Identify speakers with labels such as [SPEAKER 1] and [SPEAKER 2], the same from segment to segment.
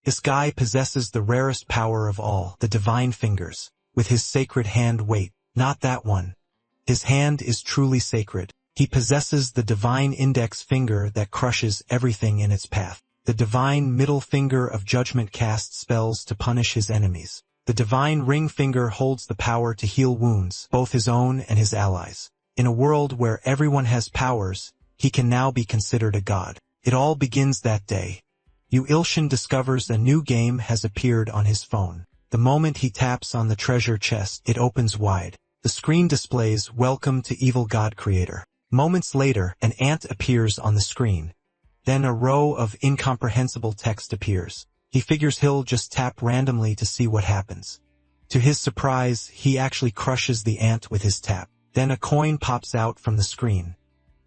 [SPEAKER 1] This guy possesses the rarest power of all, the divine fingers. With his sacred hand, wait, not that one. His hand is truly sacred. He possesses the divine index finger that crushes everything in its path. The divine middle finger of judgment casts spells to punish his enemies. The divine ring finger holds the power to heal wounds, both his own and his allies. In a world where everyone has powers, he can now be considered a god. It all begins that day. Yahello discovers a new game has appeared on his phone. The moment he taps on the treasure chest, it opens wide. The screen displays, "Welcome to Evil God Creator." Moments later, an ant appears on the screen. Then a row of incomprehensible text appears. He figures he'll just tap randomly to see what happens. To his surprise, he actually crushes the ant with his tap. Then a coin pops out from the screen.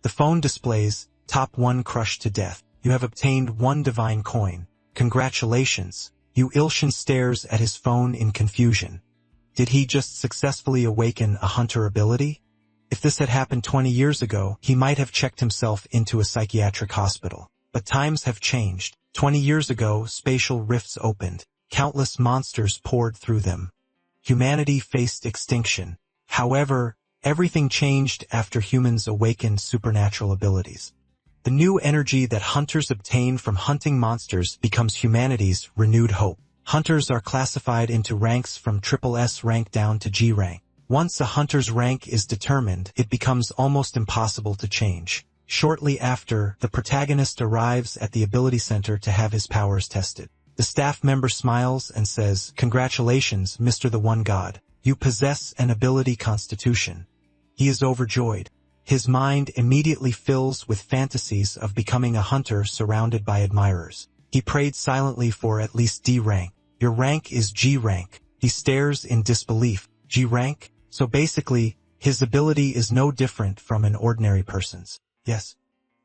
[SPEAKER 1] The phone displays, "Top 1 crushed to death. You have obtained 1 divine coin. Congratulations." Yahello stares at his phone in confusion. Did he just successfully awaken a hunter ability? If this had happened 20 years ago, he might have checked himself into a psychiatric hospital. But times have changed. 20 years ago, spatial rifts opened. Countless monsters poured through them. Humanity faced extinction. However, everything changed after humans awakened supernatural abilities. The new energy that hunters obtain from hunting monsters becomes humanity's renewed hope. Hunters are classified into ranks from SSS rank down to G rank. Once a hunter's rank is determined, it becomes almost impossible to change. Shortly after, the protagonist arrives at the ability center to have his powers tested. The staff member smiles and says, "Congratulations, Mr. the One God. You possess an ability constitution." He is overjoyed. His mind immediately fills with fantasies of becoming a hunter surrounded by admirers. He prayed silently for at least D rank. "Your rank is G rank." He stares in disbelief. G rank? So basically, his ability is no different from an ordinary person's. Yes.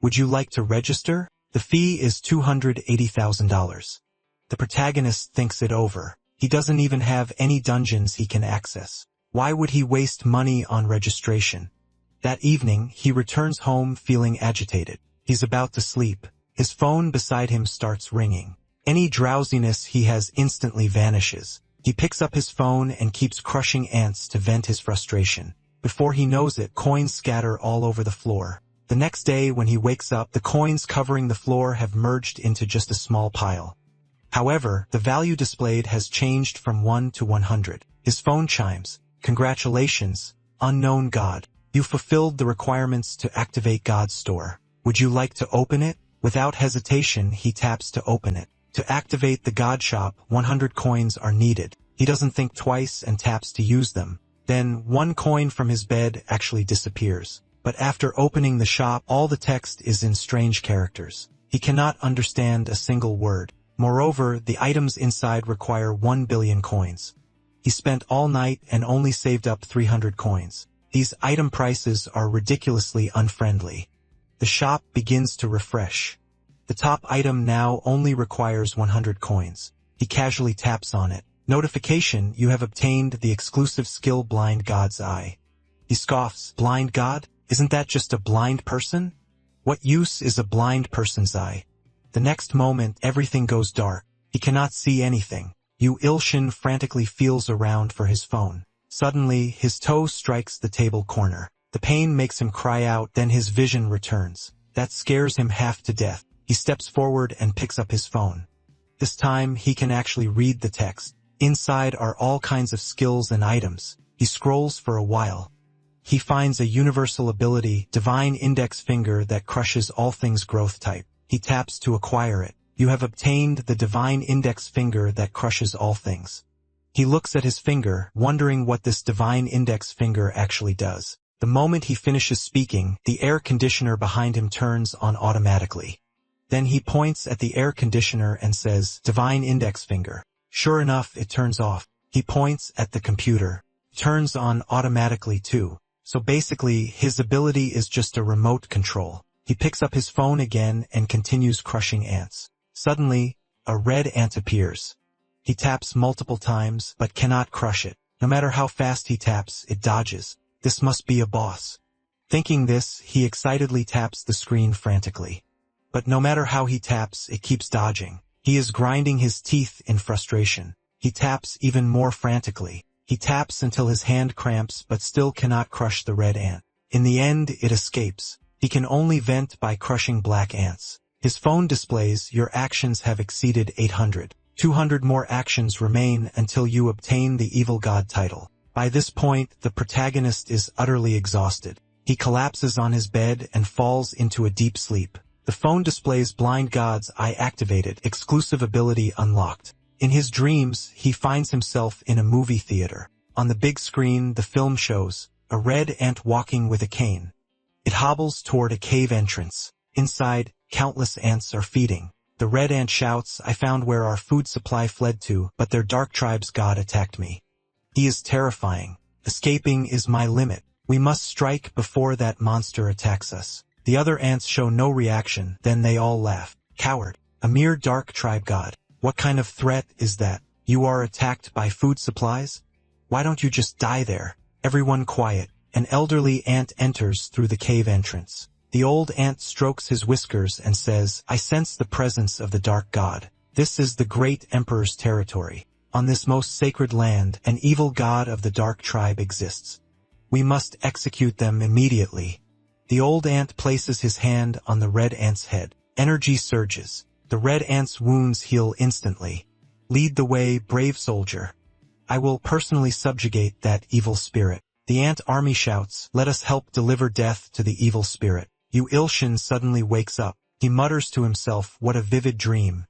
[SPEAKER 1] Would you like to register? The fee is $280,000. The protagonist thinks it over. He doesn't even have any dungeons he can access. Why would he waste money on registration? That evening, he returns home feeling agitated. He's about to sleep. His phone beside him starts ringing. Any drowsiness he has instantly vanishes. He picks up his phone and keeps crushing ants to vent his frustration. Before he knows it, coins scatter all over the floor. The next day, when he wakes up, the coins covering the floor have merged into just a small pile. However, the value displayed has changed from 1 to 100. His phone chimes. "Congratulations, unknown God. You fulfilled the requirements to activate God's store. Would you like to open it?" Without hesitation, he taps to open it. To activate the God shop, 100 coins are needed. He doesn't think twice and taps to use them. Then, 1 coin from his bed actually disappears. But after opening the shop, all the text is in strange characters. He cannot understand a single word. Moreover, the items inside require 1 billion coins. He spent all night and only saved up 300 coins. These item prices are ridiculously unfriendly. The shop begins to refresh. The top item now only requires 100 coins. He casually taps on it. Notification: you have obtained the exclusive skill Blind God's Eye. He scoffs. Blind God? Isn't that just a blind person? What use is a blind person's eye? The next moment, everything goes dark. He cannot see anything. Yahello frantically feels around for his phone. Suddenly, his toe strikes the table corner. The pain makes him cry out, then his vision returns. That scares him half to death. He steps forward and picks up his phone. This time, he can actually read the text. Inside are all kinds of skills and items. He scrolls for a while. He finds a universal ability, Divine Index Finger, that crushes all things growth type. He taps to acquire it. You have obtained the Divine Index Finger that crushes all things. He looks at his finger, wondering what this Divine Index Finger actually does. The moment he finishes speaking, the air conditioner behind him turns on automatically. Then he points at the air conditioner and says, "Divine Index Finger." Sure enough, it turns off. He points at the computer. It turns on automatically too. So basically, his ability is just a remote control. He picks up his phone again and continues crushing ants. Suddenly, a red ant appears. He taps multiple times, but cannot crush it. No matter how fast he taps, it dodges. This must be a boss. Thinking this, he excitedly taps the screen frantically. But no matter how he taps, it keeps dodging. He is grinding his teeth in frustration. He taps even more frantically. He taps until his hand cramps but still cannot crush the red ant. In the end, it escapes. He can only vent by crushing black ants. His phone displays, "Your actions have exceeded 800. 200 more actions remain until you obtain the Evil God title." By this point, the protagonist is utterly exhausted. He collapses on his bed and falls into a deep sleep. The phone displays, "Blind God's Eye activated, exclusive ability unlocked." In his dreams, he finds himself in a movie theater. On the big screen, the film shows a red ant walking with a cane. It hobbles toward a cave entrance. Inside, countless ants are feeding. The red ant shouts, "I found where our food supply fled to, but their dark tribe's god attacked me. He is terrifying. Escaping is my limit. We must strike before that monster attacks us." The other ants show no reaction, then they all laugh. "Coward. A mere dark tribe god. What kind of threat is that? You are attacked by food supplies? Why don't you just die there?" Everyone quiet. An elderly ant enters through the cave entrance. The old ant strokes his whiskers and says, "I sense the presence of the dark god. This is the great emperor's territory. On this most sacred land, an evil god of the dark tribe exists. We must execute them immediately." The old ant places his hand on the red ant's head. Energy surges. The red ant's wounds heal instantly. "Lead the way, brave soldier. I will personally subjugate that evil spirit." The ant army shouts, "Let us help deliver death to the evil spirit." Yahello suddenly wakes up. He mutters to himself, "What a vivid dream.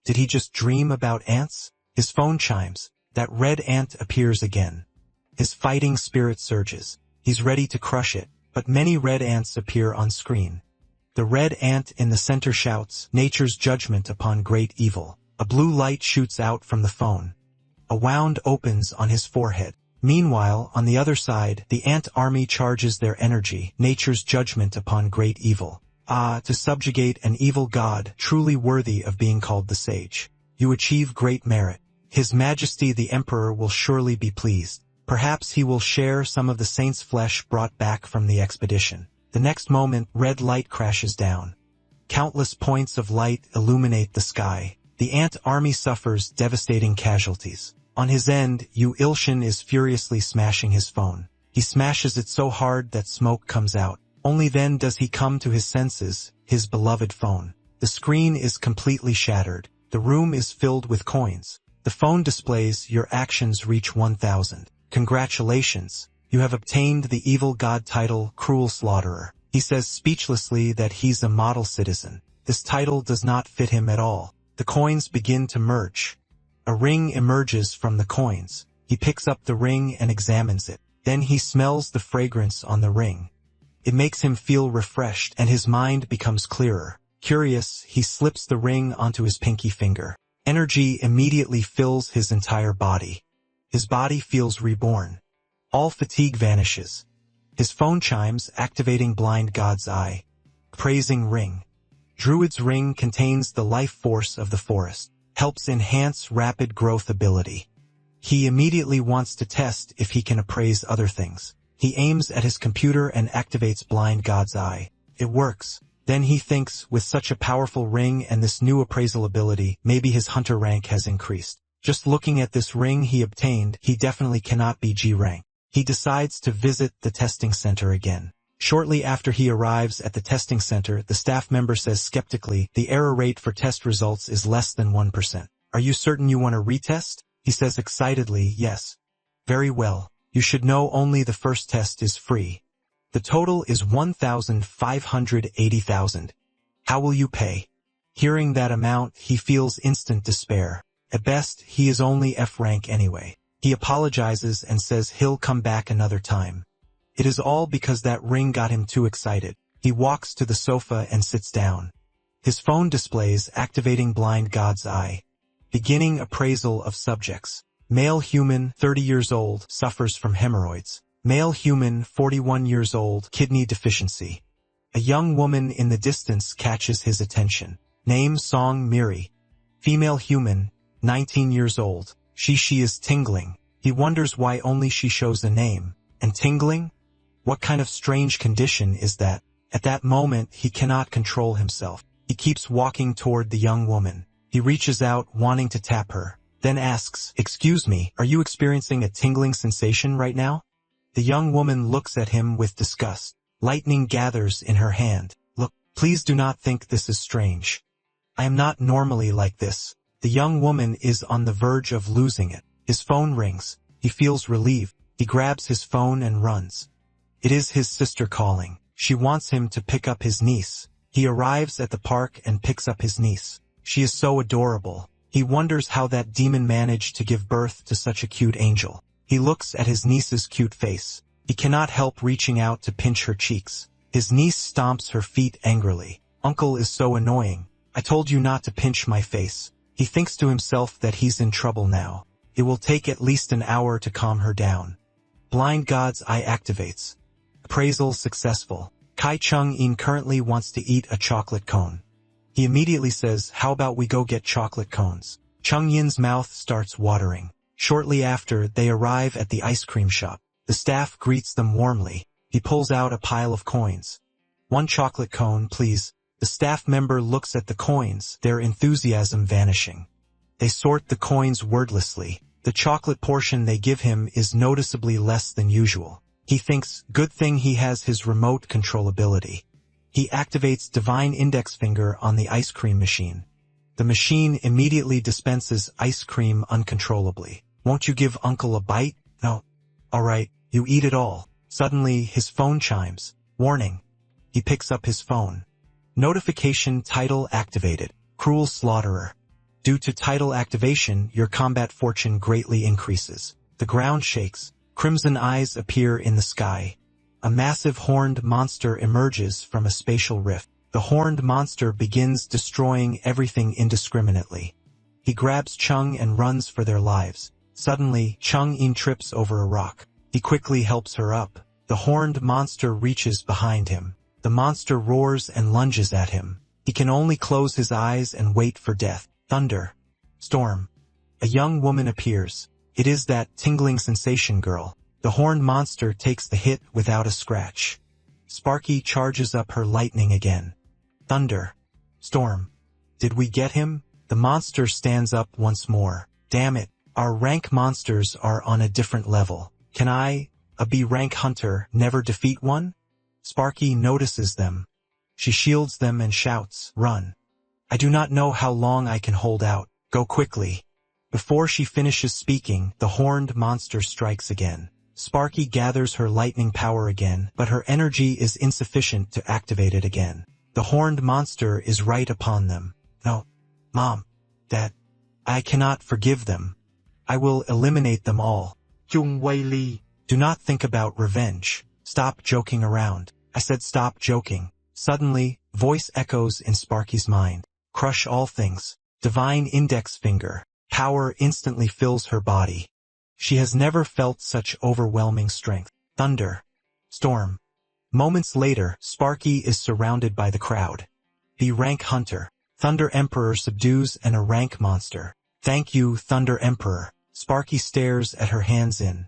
[SPEAKER 1] Did he just dream about ants?" His phone chimes. That red ant appears again. His fighting spirit surges. He's ready to crush it, but many red ants appear on screen. The red ant in the center shouts, "Nature's judgment upon great evil." A blue light shoots out from the phone. A wound opens on his forehead. Meanwhile, on the other side, the ant army charges their energy, "Nature's judgment upon great evil." Ah, to subjugate an evil god, truly worthy of being called the sage. You achieve great merit. His Majesty the Emperor will surely be pleased. Perhaps he will share some of the saint's flesh brought back from the expedition. The next moment, red light crashes down. Countless points of light illuminate the sky. The ant army suffers devastating casualties. On his end, Yahello is furiously smashing his phone. He smashes it so hard that smoke comes out. Only then does he come to his senses, his beloved phone. The screen is completely shattered. The room is filled with coins. The phone displays, "Your actions reach 1,000. Congratulations. You have obtained the evil god title, Cruel Slaughterer." He says speechlessly that he's a model citizen. This title does not fit him at all. The coins begin to merge. A ring emerges from the coins. He picks up the ring and examines it. Then he smells the fragrance on the ring. It makes him feel refreshed and his mind becomes clearer. Curious, he slips the ring onto his pinky finger. Energy immediately fills his entire body. His body feels reborn. All fatigue vanishes. His phone chimes, activating Blind God's Eye. Praising ring. Druid's ring contains the life force of the forest. Helps enhance rapid growth ability. He immediately wants to test if he can appraise other things. He aims at his computer and activates Blind God's Eye. It works. Then he thinks, with such a powerful ring and this new appraisal ability, maybe his hunter rank has increased. Just looking at this ring he obtained, he definitely cannot be G rank. He decides to visit the testing center again. Shortly after he arrives at the testing center, the staff member says skeptically, "The error rate for test results is less than 1%. Are you certain you want to retest?" He says excitedly, "Yes." "Very well. You should know only the first test is free. The total is 1,580,000. How will you pay?" Hearing that amount, he feels instant despair. At best, he is only F rank anyway. He apologizes and says he'll come back another time. It is all because that ring got him too excited. He walks to the sofa and sits down. His phone displays, activating Blind God's Eye. Beginning appraisal of subjects. Male human, 30 years old, suffers from hemorrhoids. Male human, 41 years old, kidney deficiency. A young woman in the distance catches his attention. Name Song Miri. Female human, 19 years old. She is tingling. He wonders why only she shows a name. And tingling? What kind of strange condition is that? At that moment, he cannot control himself. He keeps walking toward the young woman. He reaches out, wanting to tap her, then asks, "Excuse me, are you experiencing a tingling sensation right now?" The young woman looks at him with disgust. Lightning gathers in her hand. "Look, please do not think this is strange. I am not normally like this." The young woman is on the verge of losing it. His phone rings. He feels relieved. He grabs his phone and runs. It is his sister calling. She wants him to pick up his niece. He arrives at the park and picks up his niece. She is so adorable. He wonders how that demon managed to give birth to such a cute angel. He looks at his niece's cute face. He cannot help reaching out to pinch her cheeks. His niece stomps her feet angrily. "Uncle is so annoying. I told you not to pinch my face." He thinks to himself that he's in trouble now. It will take at least an hour to calm her down. Blind God's Eye activates. Appraisal successful. Kai Chung-in currently wants to eat a chocolate cone. He immediately says, "How about we go get chocolate cones?" Chung-yin's mouth starts watering. Shortly after, they arrive at the ice cream shop. The staff greets them warmly. He pulls out a pile of coins. "1 chocolate cone, please." The staff member looks at the coins, their enthusiasm vanishing. They sort the coins wordlessly. The chocolate portion they give him is noticeably less than usual. He thinks, good thing he has his remote control ability. He activates Divine Index Finger on the ice cream machine. The machine immediately dispenses ice cream uncontrollably. "Won't you give Uncle a bite?" "No." "Alright, you eat it all." Suddenly, his phone chimes. Warning. He picks up his phone. Notification title activated. Cruel Slaughterer. Due to title activation, your combat fortune greatly increases. The ground shakes. Crimson eyes appear in the sky. A massive horned monster emerges from a spatial rift. The horned monster begins destroying everything indiscriminately. He grabs Chung and runs for their lives. Suddenly, Chung-in trips over a rock. He quickly helps her up. The horned monster reaches behind him. The monster roars and lunges at him. He can only close his eyes and wait for death. Thunder. Storm. A young woman appears. It is that tingling sensation girl. The horned monster takes the hit without a scratch. Sparky charges up her lightning again. Thunder. Storm. Did we get him? The monster stands up once more. Damn it. Our rank monsters are on a different level. Can I, a B-rank hunter, never defeat one? Sparky notices them. She shields them and shouts, "Run. I do not know how long I can hold out. Go quickly." Before she finishes speaking, the horned monster strikes again. Sparky gathers her lightning power again, but her energy is insufficient to activate it again. The horned monster is right upon them. "No. Mom. Dad. I cannot forgive them. I will eliminate them all." Jung Wei-li. Do not think about revenge. Stop joking around. I said stop joking. Suddenly, voice echoes in Sparky's mind. Crush all things. Divine Index Finger. Power instantly fills her body. She has never felt such overwhelming strength. Thunder. Storm. Moments later, Sparky is surrounded by the crowd. B-rank hunter. Thunder Emperor subdues a rank monster. Thank you, Thunder Emperor. Sparky stares at her hands in.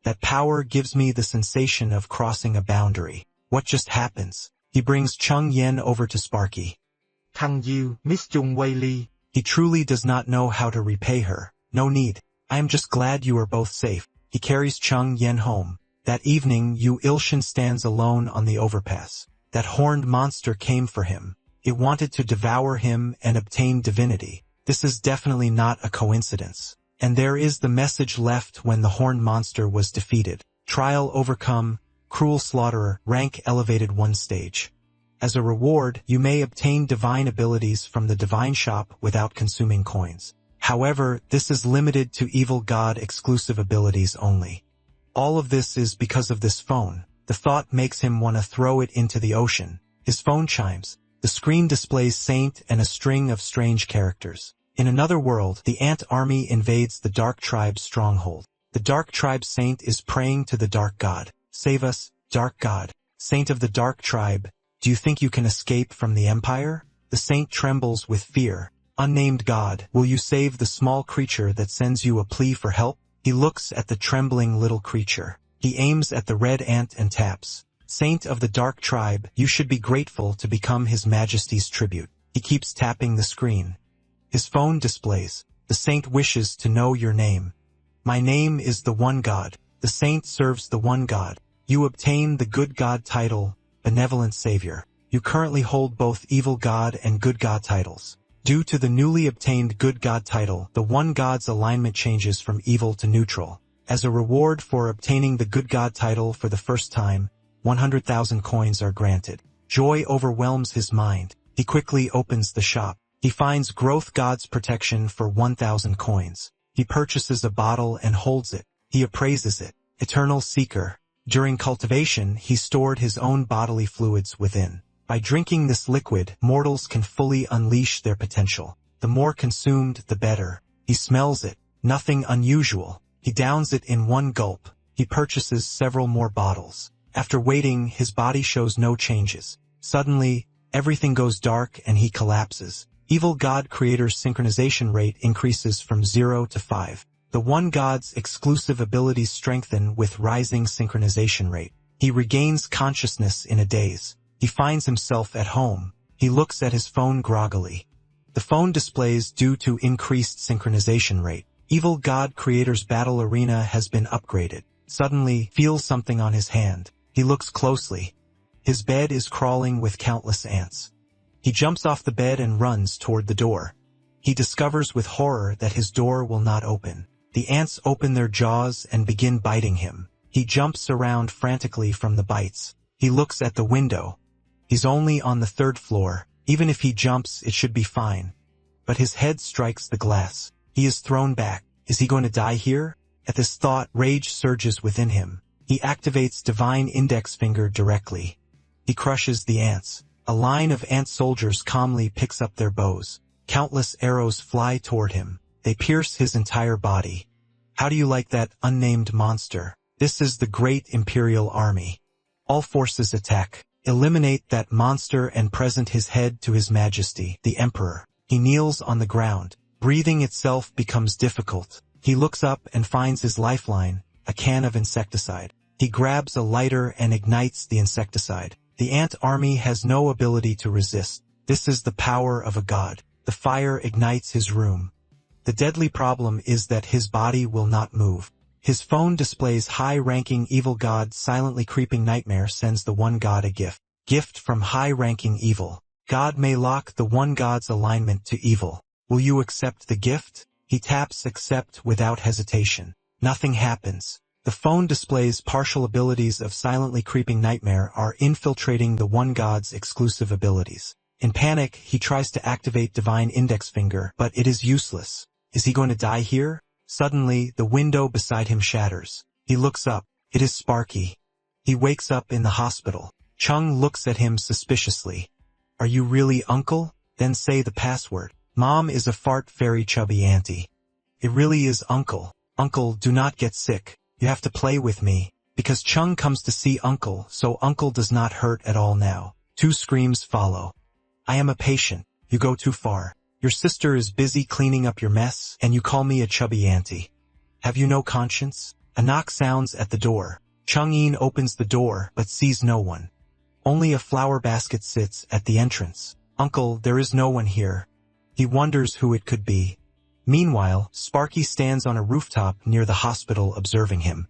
[SPEAKER 1] That power gives me the sensation of crossing a boundary. What just happens? He brings Chung Yen over to Sparky. Thank you, Miss Jung Wei-li. He truly does not know how to repay her. No need. I am just glad you are both safe. He carries Chung Yen home. That evening, Yu Ilshin stands alone on the overpass. That horned monster came for him. It wanted to devour him and obtain divinity. This is definitely not a coincidence. And there is the message left when the horned monster was defeated. Trial overcome, cruel slaughterer, rank elevated 1 stage. As a reward, you may obtain divine abilities from the divine shop without consuming coins. However, this is limited to evil god exclusive abilities only. All of this is because of this phone. The thought makes him want to throw it into the ocean. His phone chimes. The screen displays Saint and a string of strange characters. In another world, the ant army invades the Dark Tribe's stronghold. The Dark Tribe Saint is praying to the Dark God. Save us, Dark God. Saint of the Dark Tribe, do you think you can escape from the Empire? The Saint trembles with fear. Unnamed God, will you save the small creature that sends you a plea for help? He looks at the trembling little creature. He aims at the red ant and taps. Saint of the Dark Tribe, you should be grateful to become His Majesty's tribute. He keeps tapping the screen. His phone displays, "The saint wishes to know your name." "My name is the One God." The saint serves the One God. You obtain the Good God title, Benevolent Savior. You currently hold both Evil God and Good God titles. Due to the newly obtained Good God title, the One God's alignment changes from evil to neutral. As a reward for obtaining the Good God title for the first time, 100,000 coins are granted. Joy overwhelms his mind. He quickly opens the shop. He finds Growth God's protection for 1,000 coins. He purchases a bottle and holds it. He appraises it. Eternal Seeker. During cultivation, he stored his own bodily fluids within. By drinking this liquid, mortals can fully unleash their potential. The more consumed, the better. He smells it. Nothing unusual. He downs it in one gulp. He purchases several more bottles. After waiting, his body shows no changes. Suddenly, everything goes dark and he collapses. Evil God Creator's synchronization rate increases from 0 to 5. The One God's exclusive abilities strengthen with rising synchronization rate. He regains consciousness in a daze. He finds himself at home. He looks at his phone groggily. The phone displays due to increased synchronization rate. Evil God Creator's battle arena has been upgraded. Suddenly, feels something on his hand. He looks closely. His bed is crawling with countless ants. He jumps off the bed and runs toward the door. He discovers with horror that his door will not open. The ants open their jaws and begin biting him. He jumps around frantically from the bites. He looks at the window. He's only on the 3rd floor. Even if he jumps, it should be fine. But his head strikes the glass. He is thrown back. Is he going to die here? At this thought, rage surges within him. He activates Divine Index Finger directly. He crushes the ants. A line of ant soldiers calmly picks up their bows. Countless arrows fly toward him. They pierce his entire body. How do you like that, unnamed monster? This is the great Imperial Army. All forces attack. Eliminate that monster and present his head to His Majesty, the Emperor. He kneels on the ground. Breathing itself becomes difficult. He looks up and finds his lifeline, a can of insecticide. He grabs a lighter and ignites the insecticide. The ant army has no ability to resist. This is the power of a god. The fire ignites his room. The deadly problem is that his body will not move. His phone displays high-ranking evil god Silently Creeping Nightmare sends the One God a gift. Gift from high-ranking evil. God may lock the One God's alignment to evil. Will you accept the gift? He taps accept without hesitation. Nothing happens. The phone displays partial abilities of Silently Creeping Nightmare are infiltrating the One God's exclusive abilities. In panic, he tries to activate Divine Index Finger, but it is useless. Is he going to die here? Suddenly, the window beside him shatters. He looks up. It is Sparky. He wakes up in the hospital. Chung looks at him suspiciously. Are you really Uncle? Then say the password. Mom is a fart fairy chubby auntie. It really is Uncle. Uncle, do not get sick. You have to play with me. Because Chung comes to see Uncle, so Uncle does not hurt at all now. 2 screams follow. I am a patient. You go too far. Your sister is busy cleaning up your mess, and you call me a chubby auntie. Have you no conscience? A knock sounds at the door. Chung-in opens the door, but sees no one. Only a flower basket sits at the entrance. Uncle, there is no one here. He wonders who it could be. Meanwhile, Sparky stands on a rooftop near the hospital observing him.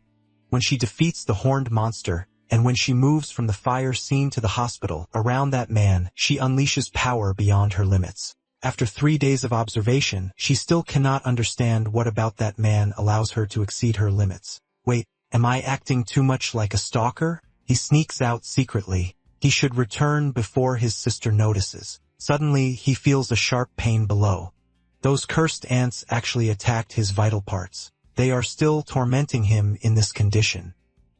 [SPEAKER 1] When she defeats the horned monster, and when she moves from the fire scene to the hospital, around that man, she unleashes power beyond her limits. After 3 days of observation, she still cannot understand what about that man allows her to exceed her limits. Wait, am I acting too much like a stalker? He sneaks out secretly. He should return before his sister notices. Suddenly, he feels a sharp pain below. Those cursed ants actually attacked his vital parts. They are still tormenting him in this condition.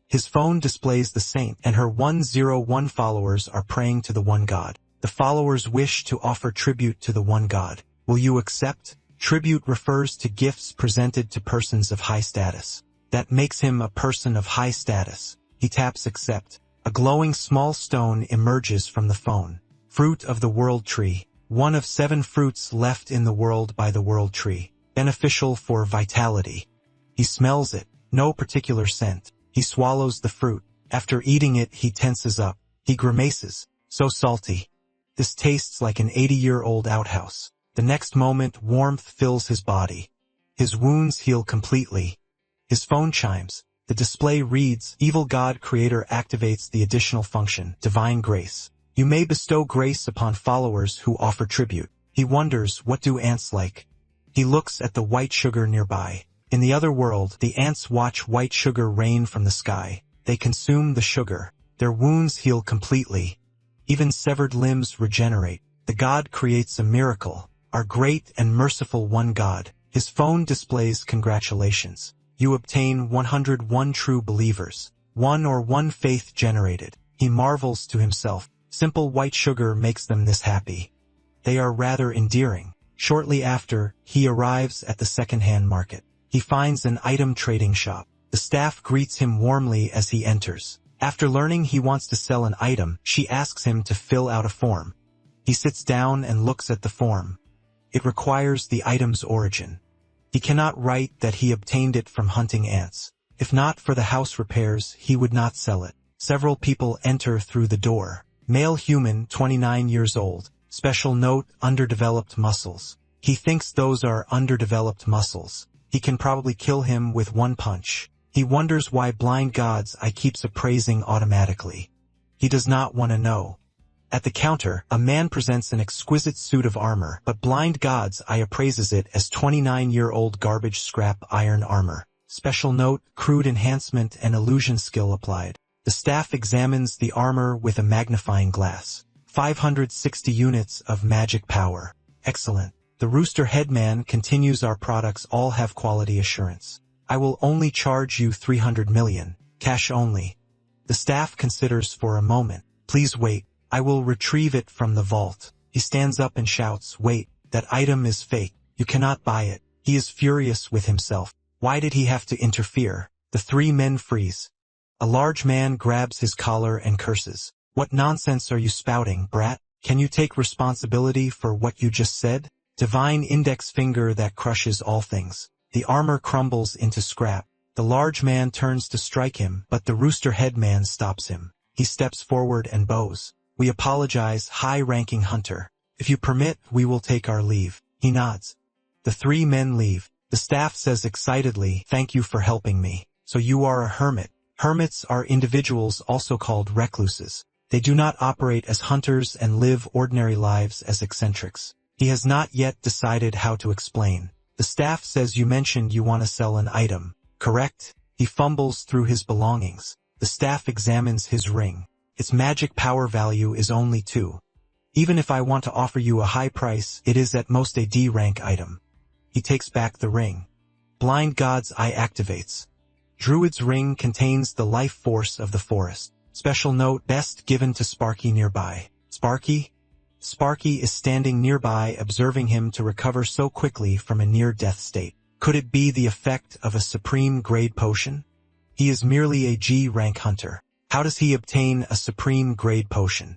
[SPEAKER 1] His phone displays the saint, and her 101 followers are praying to the One God. The followers wish to offer tribute to the One God. Will you accept? Tribute refers to gifts presented to persons of high status. That makes him a person of high status. He taps accept. A glowing small stone emerges from the phone. Fruit of the World Tree. One of 7 fruits left in the world by the World Tree. Beneficial for vitality. He smells it. No particular scent. He swallows the fruit. After eating it, he tenses up. He grimaces. So salty. This tastes like an 80-year-old outhouse. The next moment, warmth fills his body. His wounds heal completely. His phone chimes. The display reads, Evil God Creator activates the additional function, Divine Grace. You may bestow grace upon followers who offer tribute. He wonders, what do ants like? He looks at the white sugar nearby. In the other world, the ants watch white sugar rain from the sky. They consume the sugar. Their wounds heal completely. Even severed limbs regenerate. The God creates a miracle. Our great and merciful one God. His phone displays congratulations. You obtain 101 true believers. One faith generated. He marvels to himself. Simple white sugar makes them this happy. They are rather endearing. Shortly after, he arrives at the second-hand market. He finds an item trading shop. The staff greets him warmly as he enters. After learning he wants to sell an item, she asks him to fill out a form. He sits down and looks at the form. It requires the item's origin. He cannot write that he obtained it from hunting ants. If not for the house repairs, he would not sell it. Several people enter through the door. Male human, 29 years old. Special note, underdeveloped muscles. He thinks those are underdeveloped muscles. He can probably kill him with one punch. He wonders why blind God's eye keeps appraising automatically. He does not want to know. At the counter, a man presents an exquisite suit of armor, but blind God's eye appraises it as 29-year-old garbage scrap iron armor. Special note, crude enhancement and illusion skill applied. The staff examines the armor with a magnifying glass. 560 units of magic power. Excellent. The Rooster Headman continues, our products all have quality assurance. I will only charge you 300 million. Cash only. The staff considers for a moment. Please wait. I will retrieve it from the vault. He stands up and shouts, wait, that item is fake. You cannot buy it. He is furious with himself. Why did he have to interfere? The three men freeze. A large man grabs his collar and curses. What nonsense are you spouting, brat? Can you take responsibility for what you just said? Divine index finger that crushes all things. The armor crumbles into scrap. The large man turns to strike him, but the Rooster Headman stops him. He steps forward and bows. We apologize, high-ranking hunter. If you permit, we will take our leave. He nods. The three men leave. The staff says excitedly, thank you for helping me. So you are a hermit. Hermits are individuals also called recluses. They do not operate as hunters and live ordinary lives as eccentrics. He has not yet decided how to explain. The staff says you mentioned you want to sell an item, correct? He fumbles through his belongings. The staff examines his ring. Its magic power value is only 2. Even if I want to offer you a high price, it is at most a D rank item. He takes back the ring. Blind God's eye activates. Druid's ring contains the life force of the forest. Special note, best given to Sparky nearby. Sparky? Sparky is standing nearby, observing him to recover so quickly from a near-death state. Could it be the effect of a supreme grade potion? He is merely a G rank hunter. How does he obtain a supreme grade potion?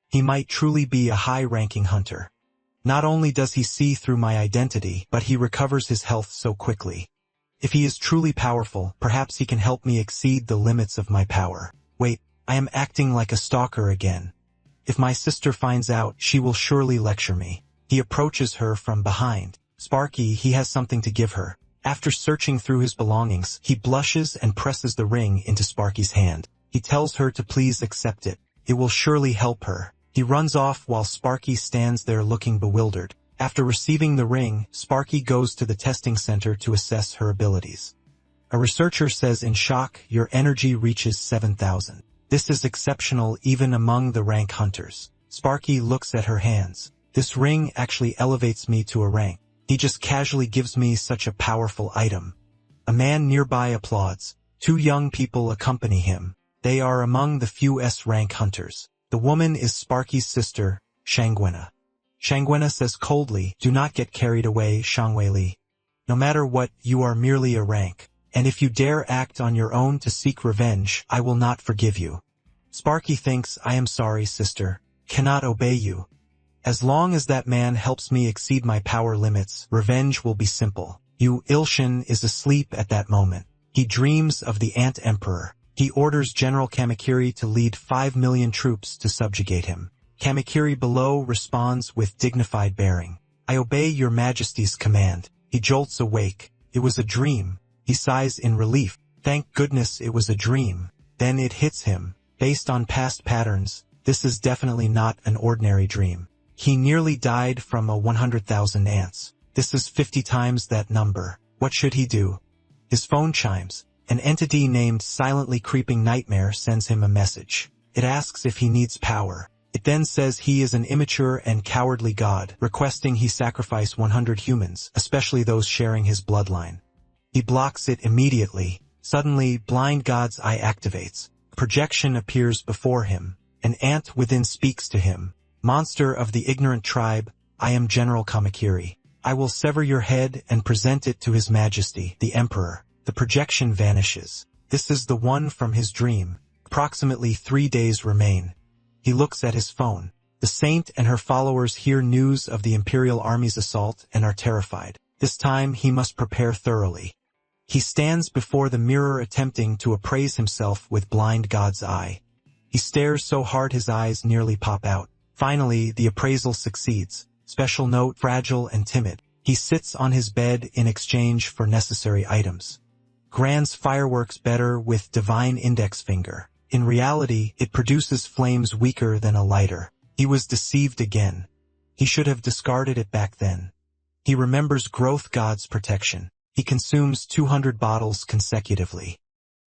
[SPEAKER 1] He might truly be a high-ranking hunter. Not only does he see through my identity, but he recovers his health so quickly. If he is truly powerful, perhaps he can help me exceed the limits of my power. Wait, I am acting like a stalker again. If my sister finds out, she will surely lecture me. He approaches her from behind. Sparky, he has something to give her. After searching through his belongings, he blushes and presses the ring into Sparky's hand. He tells her to please accept it. It will surely help her. He runs off while Sparky stands there looking bewildered. After receiving the ring, Sparky goes to the testing center to assess her abilities. A researcher says in shock, your energy reaches 7,000. This is exceptional even among the rank hunters. Sparky looks at her hands. This ring actually elevates me to a rank. He just casually gives me such a powerful item. A man nearby applauds. 2 young people accompany him. They are among the few S-rank hunters. The woman is Sparky's sister, Shangwena. Shangwena says coldly, do not get carried away, Shangwei. No matter what, you are merely a rank. And if you dare act on your own to seek revenge, I will not forgive you. Sparky thinks, I am sorry, sister. Cannot obey you. As long as that man helps me exceed my power limits, revenge will be simple. Ilshin is asleep at that moment. He dreams of the Ant Emperor. He orders General Kamakiri to lead 5 million troops to subjugate him. Kamakiri below responds with dignified bearing. I obey your majesty's command. He jolts awake. It was a dream. He sighs in relief. Thank goodness it was a dream. Then it hits him. Based on past patterns, this is definitely not an ordinary dream. He nearly died from a 100,000 ants. This is 50 times that number. What should he do? His phone chimes. An entity named Silently Creeping Nightmare sends him a message. It asks if he needs power. It then says he is an immature and cowardly god, requesting he sacrifice 100 humans, especially those sharing his bloodline. He blocks it immediately. Suddenly, Blind God's eye activates. Projection appears before him. An ant within speaks to him. Monster of the ignorant tribe, I am General Kamakiri. I will sever your head and present it to His Majesty, the Emperor. The projection vanishes. This is the one from his dream. Approximately 3 days remain. He looks at his phone. The saint and her followers hear news of the Imperial Army's assault and are terrified. This time he must prepare thoroughly. He stands before the mirror attempting to appraise himself with Blind God's eye. He stares so hard his eyes nearly pop out. Finally, the appraisal succeeds. Special note, fragile and timid. He sits on his bed in exchange for necessary items. Grants fireworks better with divine index finger. In reality, it produces flames weaker than a lighter. He was deceived again. He should have discarded it back then. He remembers Growth God's protection. He consumes 200 bottles consecutively.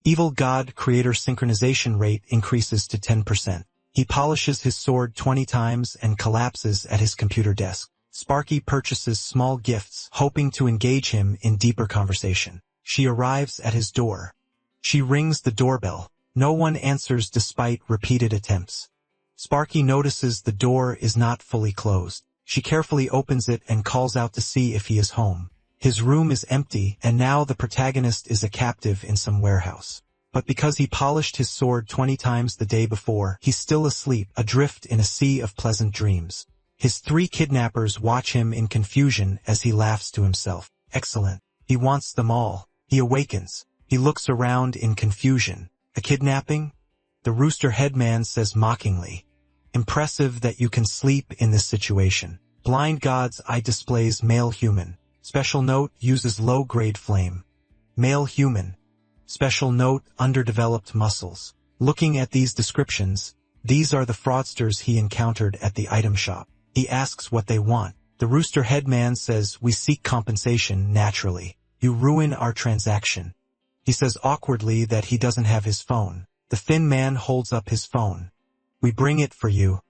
[SPEAKER 1] Evil God Creator synchronization rate increases to 10%. He polishes his sword 20 times and collapses at his computer desk. Sparky purchases small gifts, hoping to engage him in deeper conversation. She arrives at his door. She rings the doorbell. No one answers despite repeated attempts. Sparky notices the door is not fully closed. She carefully opens it and calls out to see if he is home. His room is empty, and now the protagonist is a captive in some warehouse. But because he polished his sword 20 times the day before, he's still asleep, adrift in a sea of pleasant dreams. His 3 kidnappers watch him in confusion as he laughs to himself. Excellent. He wants them all. He awakens. He looks around in confusion. A kidnapping? The rooster headman says mockingly. Impressive that you can sleep in this situation. Blind God's eye displays male human. Special note, uses low-grade flame. Male human. Special note, underdeveloped muscles. Looking at these descriptions, these are the fraudsters he encountered at the item shop. He asks what they want. The rooster headman says, we seek compensation naturally. You ruin our transaction. He says awkwardly that he doesn't have his phone. The thin man holds up his phone. We bring it for you.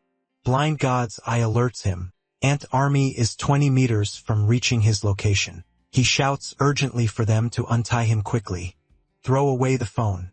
[SPEAKER 1] Blind God's eye alerts him. Ant army is 20 meters from reaching his location. He shouts urgently for them to untie him quickly. Throw away the phone.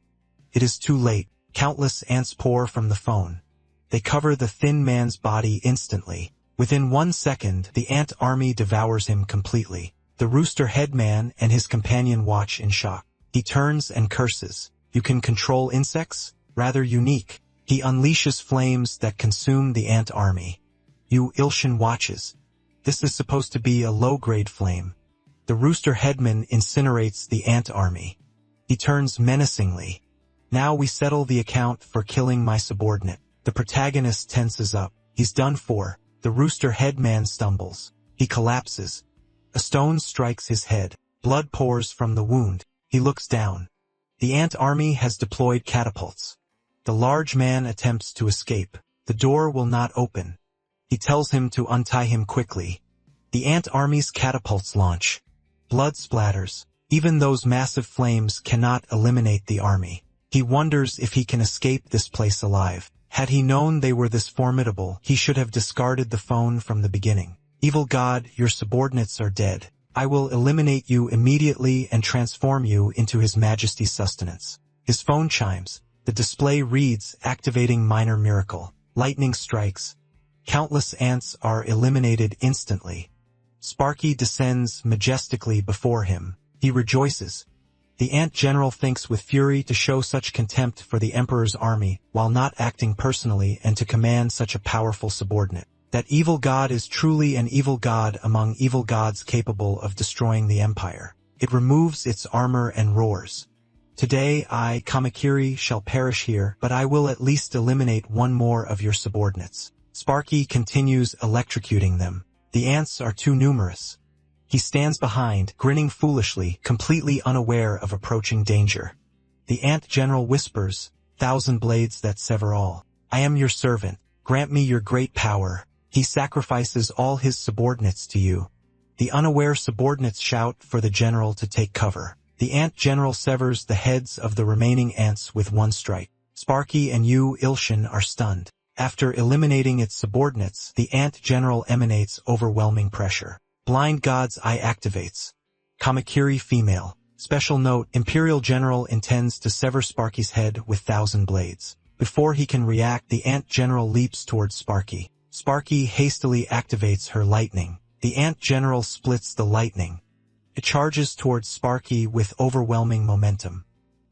[SPEAKER 1] It is too late. Countless ants pour from the phone. They cover the thin man's body instantly. Within 1 second, the ant army devours him completely. The rooster headman and his companion watch in shock. He turns and curses. You can control insects? Rather unique. He unleashes flames that consume the ant army. You Ilshin watches. This is supposed to be a low-grade flame. The rooster headman incinerates the ant army. He turns menacingly. Now we settle the account for killing my subordinate. The protagonist tenses up. He's done for. The rooster headman stumbles. He collapses. A stone strikes his head. Blood pours from the wound. He looks down. The ant army has deployed catapults. The large man attempts to escape. The door will not open. He tells him to untie him quickly. The ant army's catapults launch. Blood splatters. Even those massive flames cannot eliminate the army. He wonders if he can escape this place alive. Had he known they were this formidable, he should have discarded the phone from the beginning. Evil God, your subordinates are dead. I will eliminate you immediately and transform you into His Majesty's sustenance. His phone chimes. The display reads, activating minor miracle. Lightning strikes. Countless ants are eliminated instantly. Sparky descends majestically before him. He rejoices. The ant general thinks with fury to show such contempt for the Emperor's army, while not acting personally and to command such a powerful subordinate. That evil god is truly an evil god among evil gods capable of destroying the empire. It removes its armor and roars. Today I, Kamakiri, shall perish here, but I will at least eliminate one more of your subordinates. Sparky continues electrocuting them. The ants are too numerous. He stands behind, grinning foolishly, completely unaware of approaching danger. The ant general whispers, "Thousand blades that sever all. I am your servant. Grant me your great power." He sacrifices all his subordinates to you. The unaware subordinates shout for the general to take cover. The ant general severs the heads of the remaining ants with one strike. Sparky and Yu Ilshin are stunned. After eliminating its subordinates, the ant general emanates overwhelming pressure. Blind God's Eye activates. Kamakiri female. Special note, Imperial General intends to sever Sparky's head with 1,000 blades. Before he can react, the ant general leaps towards Sparky. Sparky hastily activates her lightning. The ant general splits the lightning. It charges towards Sparky with overwhelming momentum.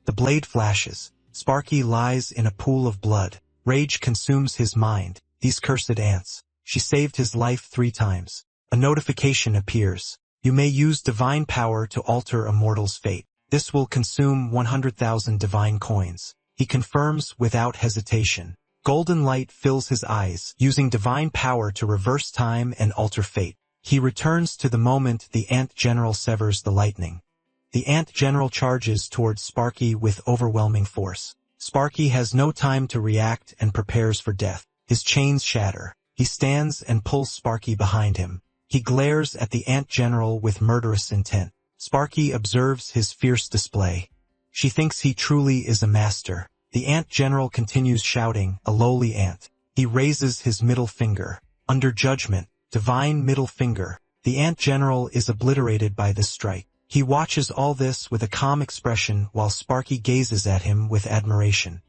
[SPEAKER 1] The blade flashes. Sparky lies in a pool of blood. Rage consumes his mind. These cursed ants. She saved his life 3 times. A notification appears. You may use divine power to alter a mortal's fate. This will consume 100,000 divine coins. He confirms without hesitation. Golden light fills his eyes, using divine power to reverse time and alter fate. He returns to the moment the ant general severs the lightning. The ant general charges towards Sparky with overwhelming force. Sparky has no time to react and prepares for death. His chains shatter. He stands and pulls Sparky behind him. He glares at the ant general with murderous intent. Sparky observes his fierce display. She thinks he truly is a master. The ant general continues shouting, a lowly ant. He raises his middle finger. Under judgment, divine middle finger. The ant general is obliterated by this strike. He watches all this with a calm expression while Sparky gazes at him with admiration.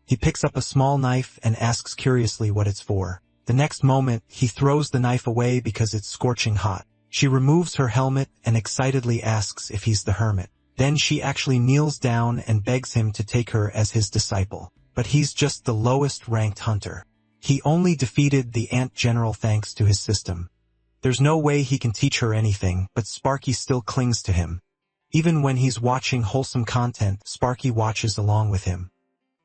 [SPEAKER 1] He picks up a small knife and asks curiously what it's for. The next moment, he throws the knife away because it's scorching hot. She removes her helmet and excitedly asks if he's the hermit. Then she actually kneels down and begs him to take her as his disciple. But he's just the lowest ranked hunter. He only defeated the ant general thanks to his system. There's no way he can teach her anything, but Sparky still clings to him. Even when he's watching wholesome content, Sparky watches along with him.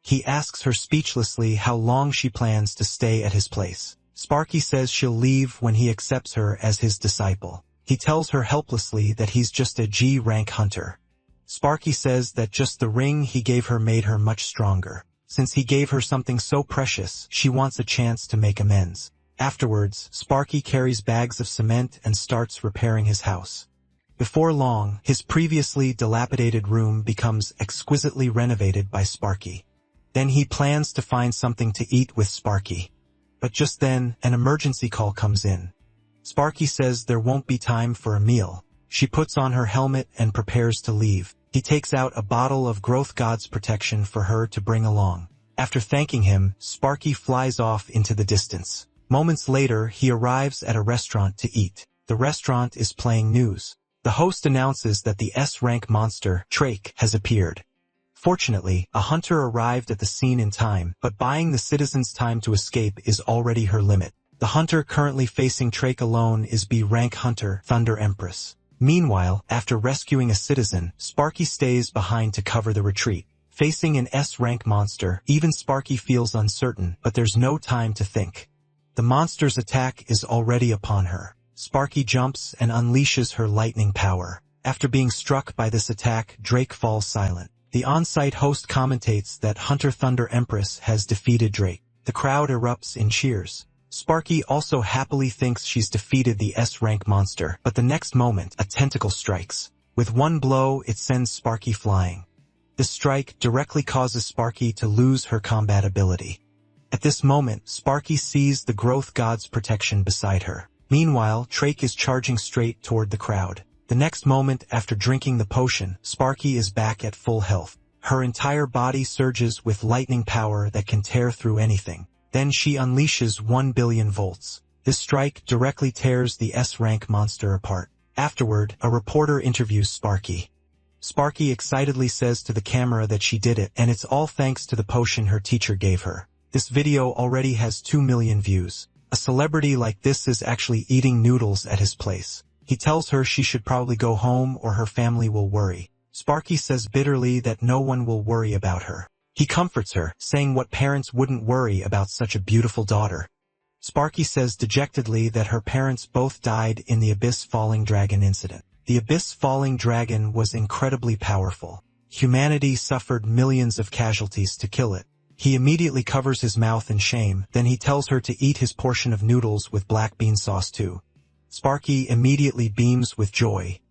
[SPEAKER 1] He asks her speechlessly how long she plans to stay at his place. Sparky says she'll leave when he accepts her as his disciple. He tells her helplessly that he's just a G-rank hunter. Sparky says that just the ring he gave her made her much stronger. Since he gave her something so precious, she wants a chance to make amends. Afterwards, Sparky carries bags of cement and starts repairing his house. Before long, his previously dilapidated room becomes exquisitely renovated by Sparky. Then he plans to find something to eat with Sparky. But just then, an emergency call comes in. Sparky says there won't be time for a meal. She puts on her helmet and prepares to leave. He takes out a bottle of Growth God's protection for her to bring along. After thanking him, Sparky flies off into the distance. Moments later, he arrives at a restaurant to eat. The restaurant is playing news. The host announces that the S-rank monster, Trake, has appeared. Fortunately, a hunter arrived at the scene in time, but buying the citizens time to escape is already her limit. The hunter currently facing Trake alone is B-rank hunter, Thunder Empress. Meanwhile, after rescuing a citizen, Sparky stays behind to cover the retreat. Facing an S-rank monster, even Sparky feels uncertain, but there's no time to think. The monster's attack is already upon her. Sparky jumps and unleashes her lightning power. After being struck by this attack, Drake falls silent. The on-site host commentates that Hunter Thunder Empress has defeated Drake. The crowd erupts in cheers. Sparky also happily thinks she's defeated the S-rank monster, but the next moment, a tentacle strikes. With one blow, it sends Sparky flying. The strike directly causes Sparky to lose her combat ability. At this moment, Sparky sees the Growth God's protection beside her. Meanwhile, Trake is charging straight toward the crowd. The next moment, after drinking the potion, Sparky is back at full health. Her entire body surges with lightning power that can tear through anything. Then she unleashes 1 billion volts. This strike directly tears the S-rank monster apart. Afterward, a reporter interviews Sparky. Sparky excitedly says to the camera that she did it, and it's all thanks to the potion her teacher gave her. This video already has 2 million views. A celebrity like this is actually eating noodles at his place. He tells her she should probably go home or her family will worry. Sparky says bitterly that no one will worry about her. He comforts her, saying what parents wouldn't worry about such a beautiful daughter. Sparky says dejectedly that her parents both died in the Abyss Falling Dragon incident. The Abyss Falling Dragon was incredibly powerful. Humanity suffered millions of casualties to kill it. He immediately covers his mouth in shame, then he tells her to eat his portion of noodles with black bean sauce too. Sparky immediately beams with joy.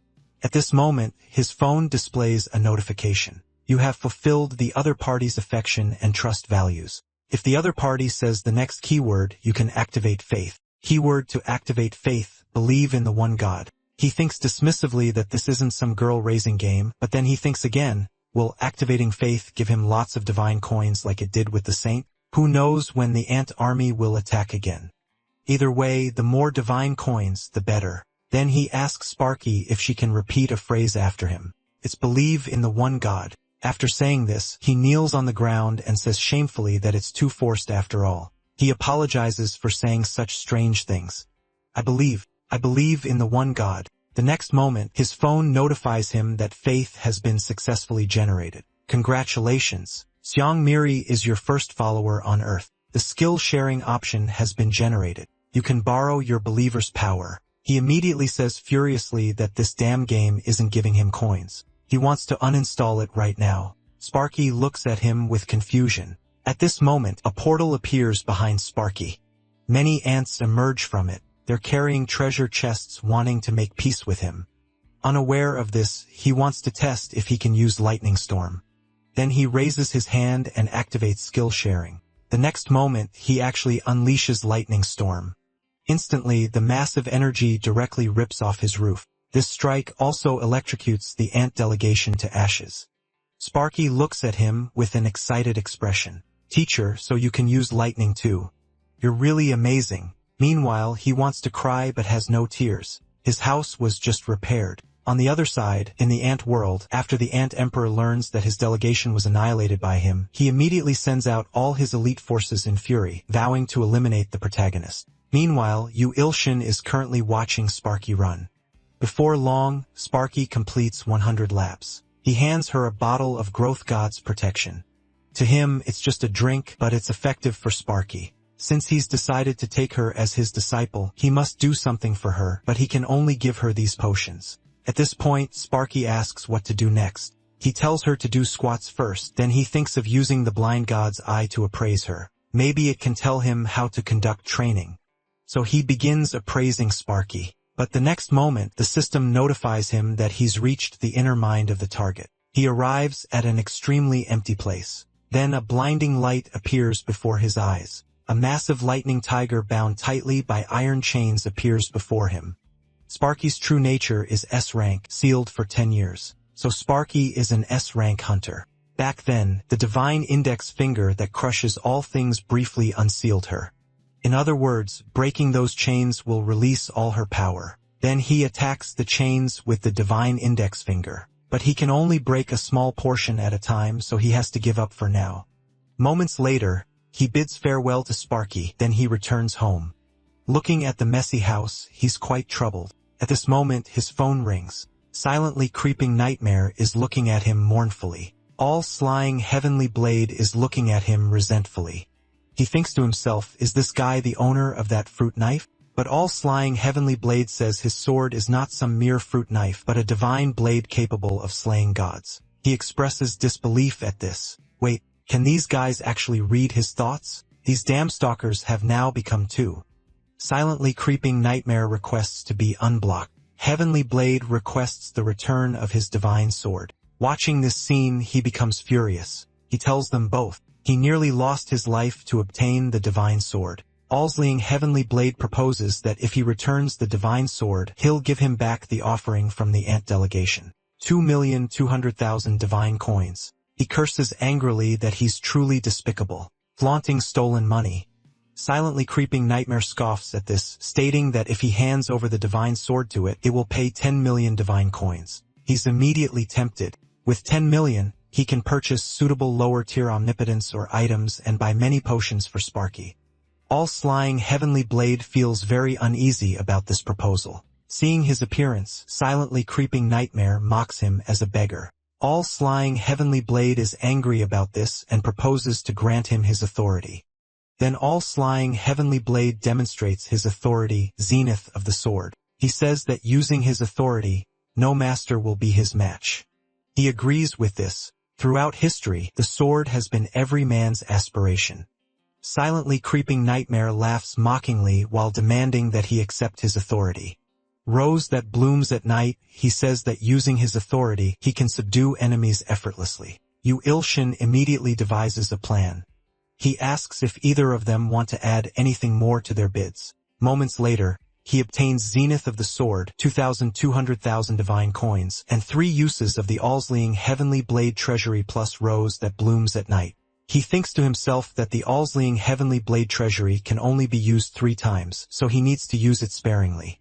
[SPEAKER 1] At this moment, his phone displays a notification. You have fulfilled the other party's affection and trust values. If the other party says the next keyword, you can activate faith. Keyword to activate faith, believe in the one God. He thinks dismissively that this isn't some girl-raising game, but then he thinks again, will activating faith give him lots of divine coins like it did with the saint? Who knows when the ant army will attack again? Either way, the more divine coins, the better. Then he asks Sparky if she can repeat a phrase after him. It's believe in the one God. After saying this, he kneels on the ground and says shamefully that it's too forced after all. He apologizes for saying such strange things. I believe in the one God. The next moment, his phone notifies him that faith has been successfully generated. Congratulations. Xiang Miri is your first follower on Earth. The skill sharing option has been generated. You can borrow your believer's power. He immediately says furiously that this damn game isn't giving him coins. He wants to uninstall it right now. Sparky looks at him with confusion. At this moment, a portal appears behind Sparky. Many ants emerge from it. They're carrying treasure chests wanting to make peace with him. Unaware of this, he wants to test if he can use Lightning Storm. Then he raises his hand and activates skill sharing. The next moment, he actually unleashes Lightning Storm. Instantly, the massive energy directly rips off his roof. This strike also electrocutes the ant delegation to ashes. Sparky looks at him with an excited expression. Teacher, so you can use lightning too. You're really amazing. Meanwhile, he wants to cry but has no tears. His house was just repaired. On the other side, in the ant world, after the ant emperor learns that his delegation was annihilated by him, he immediately sends out all his elite forces in fury, vowing to eliminate the protagonist. Meanwhile, Yu Ilshin is currently watching Sparky run. Before long, Sparky completes 100 laps. He hands her a bottle of Growth God's protection. To him, it's just a drink, but it's effective for Sparky. Since he's decided to take her as his disciple, he must do something for her, but he can only give her these potions. At this point, Sparky asks what to do next. He tells her to do squats first, then he thinks of using the blind god's eye to appraise her. Maybe it can tell him how to conduct training. So he begins appraising Sparky. But the next moment, the system notifies him that he's reached the inner mind of the target. He arrives at an extremely empty place. Then a blinding light appears before his eyes. A massive lightning tiger bound tightly by iron chains appears before him. Sparky's true nature is S-rank, sealed for 10 years. So Sparky is an S-rank hunter. Back then, the divine index finger that crushes all things briefly unsealed her. In other words, breaking those chains will release all her power. Then he attacks the chains with the divine index finger. But he can only break a small portion at a time, so he has to give up for now. Moments later, he bids farewell to Sparky, then he returns home. Looking at the messy house, he's quite troubled. At this moment, his phone rings. Silently creeping Nightmare is looking at him mournfully. All-slying Heavenly Blade is looking at him resentfully. He thinks to himself, is this guy the owner of that fruit knife? But all-slying Heavenly Blade says his sword is not some mere fruit knife, but a divine blade capable of slaying gods. He expresses disbelief at this. Wait, can these guys actually read his thoughts? These damn stalkers have now become two. Silently creeping Nightmare requests to be unblocked. Heavenly Blade requests the return of his divine sword. Watching this scene, he becomes furious. He tells them both. He nearly lost his life to obtain the divine sword. Allslying Heavenly Blade proposes that if he returns the divine sword, he'll give him back the offering from the ant delegation. 2,200,000 divine coins. He curses angrily that he's truly despicable, flaunting stolen money. Silently creeping Nightmare scoffs at this, stating that if he hands over the divine sword to it, it will pay 10 million divine coins. He's immediately tempted. With 10 million, he can purchase suitable lower-tier omnipotence or items and buy many potions for Sparky. All-slying Heavenly Blade feels very uneasy about this proposal. Seeing his appearance, silently creeping Nightmare mocks him as a beggar. All-slying Heavenly Blade is angry about this and proposes to grant him his authority. Then all-slaying heavenly blade demonstrates his authority, zenith of the sword. He says that using his authority, no master will be his match. He agrees with this. Throughout history, the sword has been every man's aspiration. Silently creeping Nightmare laughs mockingly while demanding that he accept his authority. Rose that blooms at night, he says that using his authority, he can subdue enemies effortlessly. Yahello immediately devises a plan. He asks if either of them want to add anything more to their bids. Moments later, he obtains Zenith of the Sword, 2,200,000 divine coins, and 3 uses of the Allslaying Heavenly Blade Treasury plus Rose that blooms at night. He thinks to himself that the Allslaying Heavenly Blade Treasury can only be used 3 times, so he needs to use it sparingly.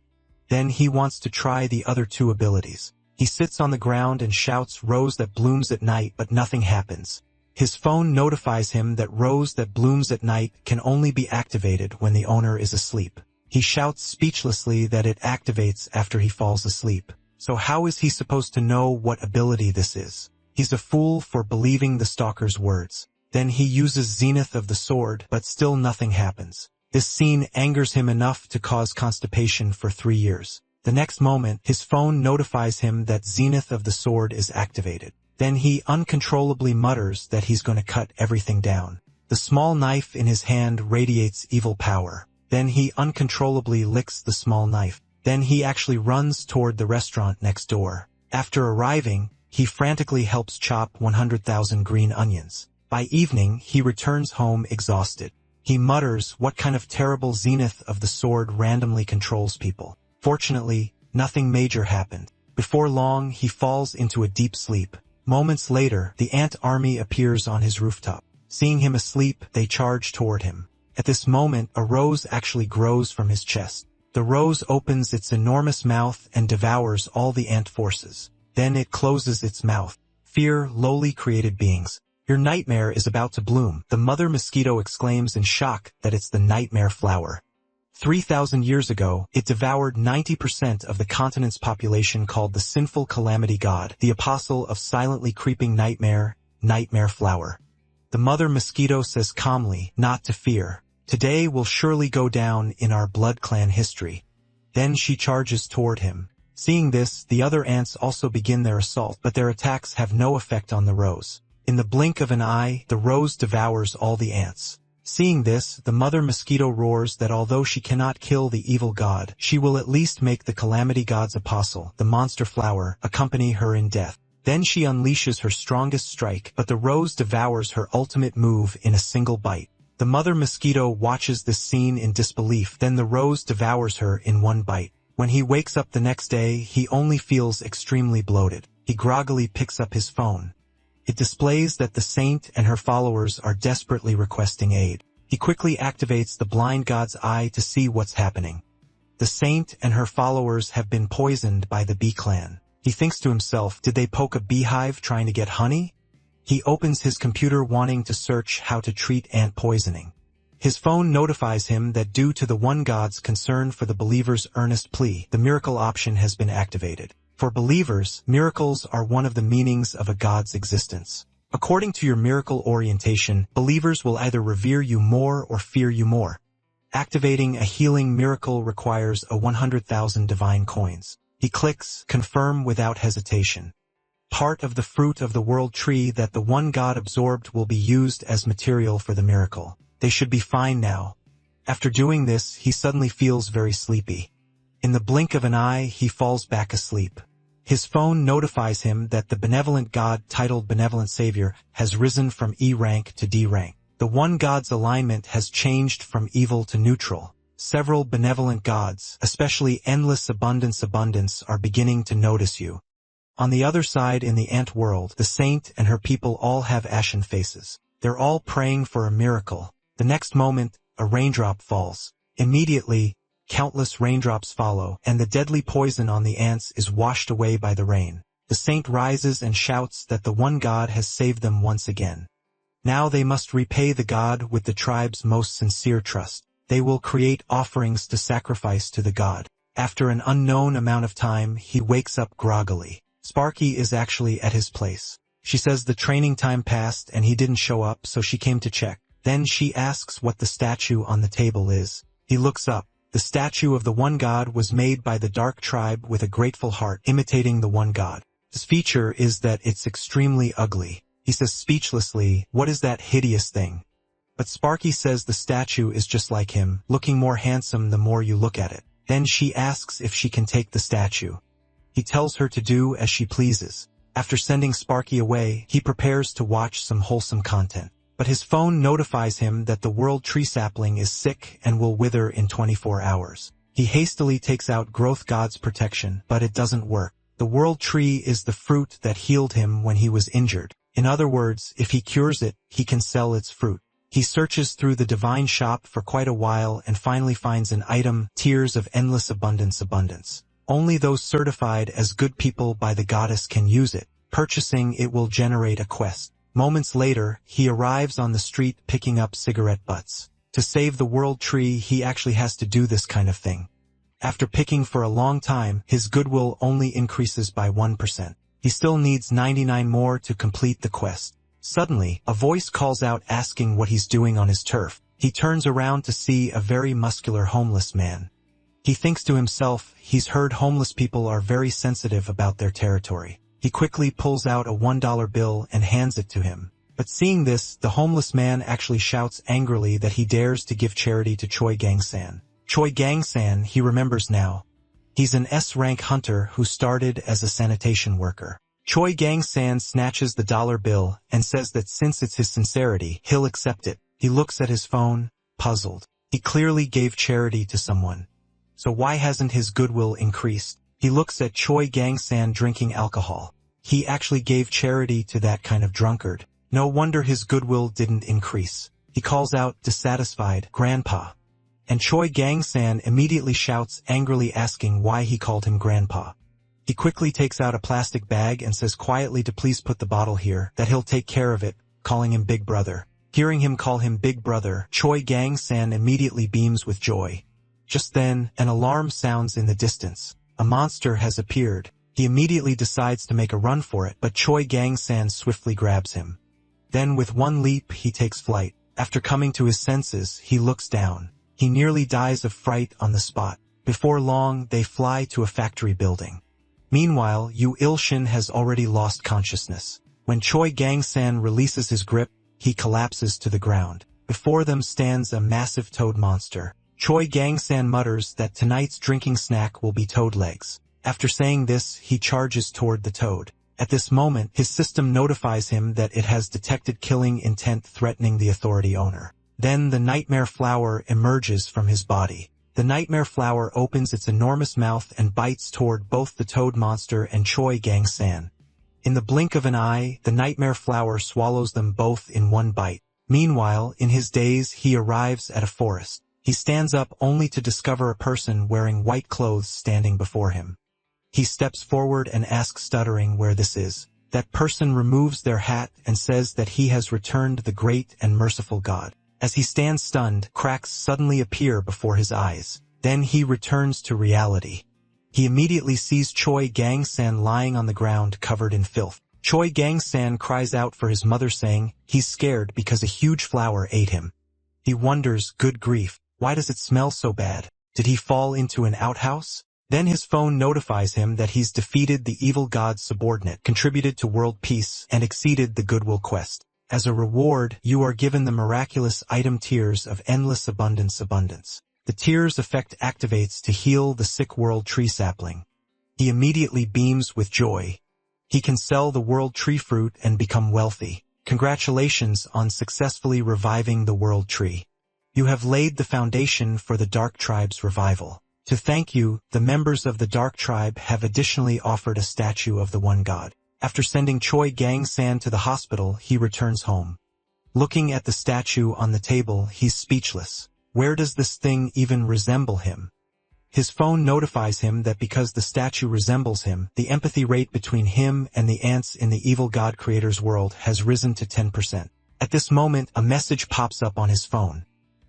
[SPEAKER 1] Then he wants to try the other 2 abilities. He sits on the ground and shouts Rose that blooms at night, but nothing happens. His phone notifies him that Rose that blooms at night can only be activated when the owner is asleep. He shouts speechlessly that it activates after he falls asleep. So how is he supposed to know what ability this is? He's a fool for believing the stalker's words. Then he uses Zenith of the Sword, but still nothing happens. This scene angers him enough to cause constipation for 3 years. The next moment, his phone notifies him that Zenith of the Sword is activated. Then he uncontrollably mutters that he's going to cut everything down. The small knife in his hand radiates evil power. Then he uncontrollably licks the small knife. Then he actually runs toward the restaurant next door. After arriving, he frantically helps chop 100,000 green onions. By evening, he returns home exhausted. He mutters what kind of terrible Zenith of the Sword randomly controls people. Fortunately, nothing major happened. Before long, he falls into a deep sleep. Moments later, the ant army appears on his rooftop. Seeing him asleep, they charge toward him. At this moment, a rose actually grows from his chest. The rose opens its enormous mouth and devours all the ant forces. Then it closes its mouth. Fear, lowly created beings. Your nightmare is about to bloom. The mother mosquito exclaims in shock that it's the nightmare flower. 3,000 years ago, it devoured 90% of the continent's population, called the sinful calamity god, the apostle of silently creeping nightmare, nightmare flower. The mother mosquito says calmly, not to fear. Today will surely go down in our blood clan history. Then she charges toward him. Seeing this, the other ants also begin their assault, but their attacks have no effect on the rose. In the blink of an eye, the rose devours all the ants. Seeing this, the mother mosquito roars that although she cannot kill the evil god, she will at least make the calamity god's apostle, the monster flower, accompany her in death. Then she unleashes her strongest strike, but the rose devours her ultimate move in a single bite. The mother mosquito watches this scene in disbelief, then the rose devours her in one bite. When he wakes up the next day, he only feels extremely bloated. He groggily picks up his phone. It displays that the saint and her followers are desperately requesting aid. He quickly activates the blind god's eye to see what's happening. The saint and her followers have been poisoned by the bee clan. He thinks to himself, did they poke a beehive trying to get honey? He opens his computer wanting to search how to treat ant poisoning. His phone notifies him that due to the one god's concern for the believer's earnest plea, the miracle option has been activated. For believers, miracles are one of the meanings of a god's existence. According to your miracle orientation, believers will either revere you more or fear you more. Activating a healing miracle requires 100,000 divine coins. He clicks confirm without hesitation. Part of the fruit of the world tree that the one god absorbed will be used as material for the miracle. They should be fine now. After doing this, he suddenly feels very sleepy. In the blink of an eye, he falls back asleep. His phone notifies him that the benevolent god titled Benevolent Savior has risen from E rank to D rank. The one god's alignment has changed from evil to neutral. Several benevolent gods, especially Endless Abundance, are beginning to notice you. On the other side in the ant world, the saint and her people all have ashen faces. They're all praying for a miracle. The next moment, a raindrop falls. Immediately, countless raindrops follow, and the deadly poison on the ants is washed away by the rain. The saint rises and shouts that the one god has saved them once again. Now they must repay the god with the tribe's most sincere trust. They will create offerings to sacrifice to the god. After an unknown amount of time, he wakes up groggily. Sparky is actually at his place. She says the training time passed and he didn't show up, so she came to check. Then she asks what the statue on the table is. He looks up. The statue of the one god was made by the dark tribe with a grateful heart, imitating the one god. His feature is that it's extremely ugly. He says speechlessly, "What is that hideous thing?" But Sparky says the statue is just like him, looking more handsome the more you look at it. Then she asks if she can take the statue. He tells her to do as she pleases. After sending Sparky away, he prepares to watch some wholesome content. But his phone notifies him that the world tree sapling is sick and will wither in 24 hours. He hastily takes out Growth God's protection, but it doesn't work. The world tree is the fruit that healed him when he was injured. In other words, if he cures it, he can sell its fruit. He searches through the divine shop for quite a while and finally finds an item, Tears of Endless Abundance. Only those certified as good people by the goddess can use it. Purchasing it will generate a quest. Moments later, he arrives on the street picking up cigarette butts. To save the world tree, he actually has to do this kind of thing. After picking for a long time, his goodwill only increases by 1%. He still needs 99 more to complete the quest. Suddenly, a voice calls out asking what he's doing on his turf. He turns around to see a very muscular homeless man. He thinks to himself, he's heard homeless people are very sensitive about their territory. He quickly pulls out a $1 bill and hands it to him. But seeing this, the homeless man actually shouts angrily that he dares to give charity to Choi Gang-san. Choi Gang-san, he remembers now. He's an S-rank hunter who started as a sanitation worker. Choi Gang-san snatches the dollar bill and says that since it's his sincerity, he'll accept it. He looks at his phone, puzzled. He clearly gave charity to someone. So why hasn't his goodwill increased? He looks at Choi Gang-san drinking alcohol. He actually gave charity to that kind of drunkard. No wonder his goodwill didn't increase. He calls out, dissatisfied, "Grandpa." And Choi Gang-san immediately shouts, angrily asking why he called him Grandpa. He quickly takes out a plastic bag and says quietly to please put the bottle here, that he'll take care of it, calling him Big Brother. Hearing him call him Big Brother, Choi Gang-san immediately beams with joy. Just then, an alarm sounds in the distance. A monster has appeared. He immediately decides to make a run for it, but Choi Gang-san swiftly grabs him. Then with one leap, he takes flight. After coming to his senses, he looks down. He nearly dies of fright on the spot. Before long, they fly to a factory building. Meanwhile, Yu Il-shin has already lost consciousness. When Choi Gang-san releases his grip, he collapses to the ground. Before them stands a massive toad monster. Choi Gang-san mutters that tonight's drinking snack will be toad legs. After saying this, he charges toward the toad. At this moment, his system notifies him that it has detected killing intent threatening the authority owner. Then the nightmare flower emerges from his body. The nightmare flower opens its enormous mouth and bites toward both the toad monster and Choi Gang-san. In the blink of an eye, the nightmare flower swallows them both in one bite. Meanwhile, in his daze, he arrives at a forest. He stands up only to discover a person wearing white clothes standing before him. He steps forward and asks stuttering where this is. That person removes their hat and says that he has returned the great and merciful God. As he stands stunned, cracks suddenly appear before his eyes. Then he returns to reality. He immediately sees Choi Gang-san lying on the ground covered in filth. Choi Gang-san cries out for his mother saying he's scared because a huge flower ate him. He wonders, good grief, why does it smell so bad? Did he fall into an outhouse? Then his phone notifies him that he's defeated the evil god's subordinate, contributed to world peace, and exceeded the goodwill quest. As a reward, you are given the miraculous item Tears of Endless Abundance. The Tears effect activates to heal the sick world tree sapling. He immediately beams with joy. He can sell the world tree fruit and become wealthy. Congratulations on successfully reviving the world tree. You have laid the foundation for the Dark Tribe's revival. To thank you, the members of the Dark Tribe have additionally offered a statue of the one god. After sending Choi Gang-san to the hospital, he returns home. Looking at the statue on the table, he's speechless. Where does this thing even resemble him? His phone notifies him that because the statue resembles him, the empathy rate between him and the ants in the evil god creator's world has risen to 10%. At this moment, a message pops up on his phone.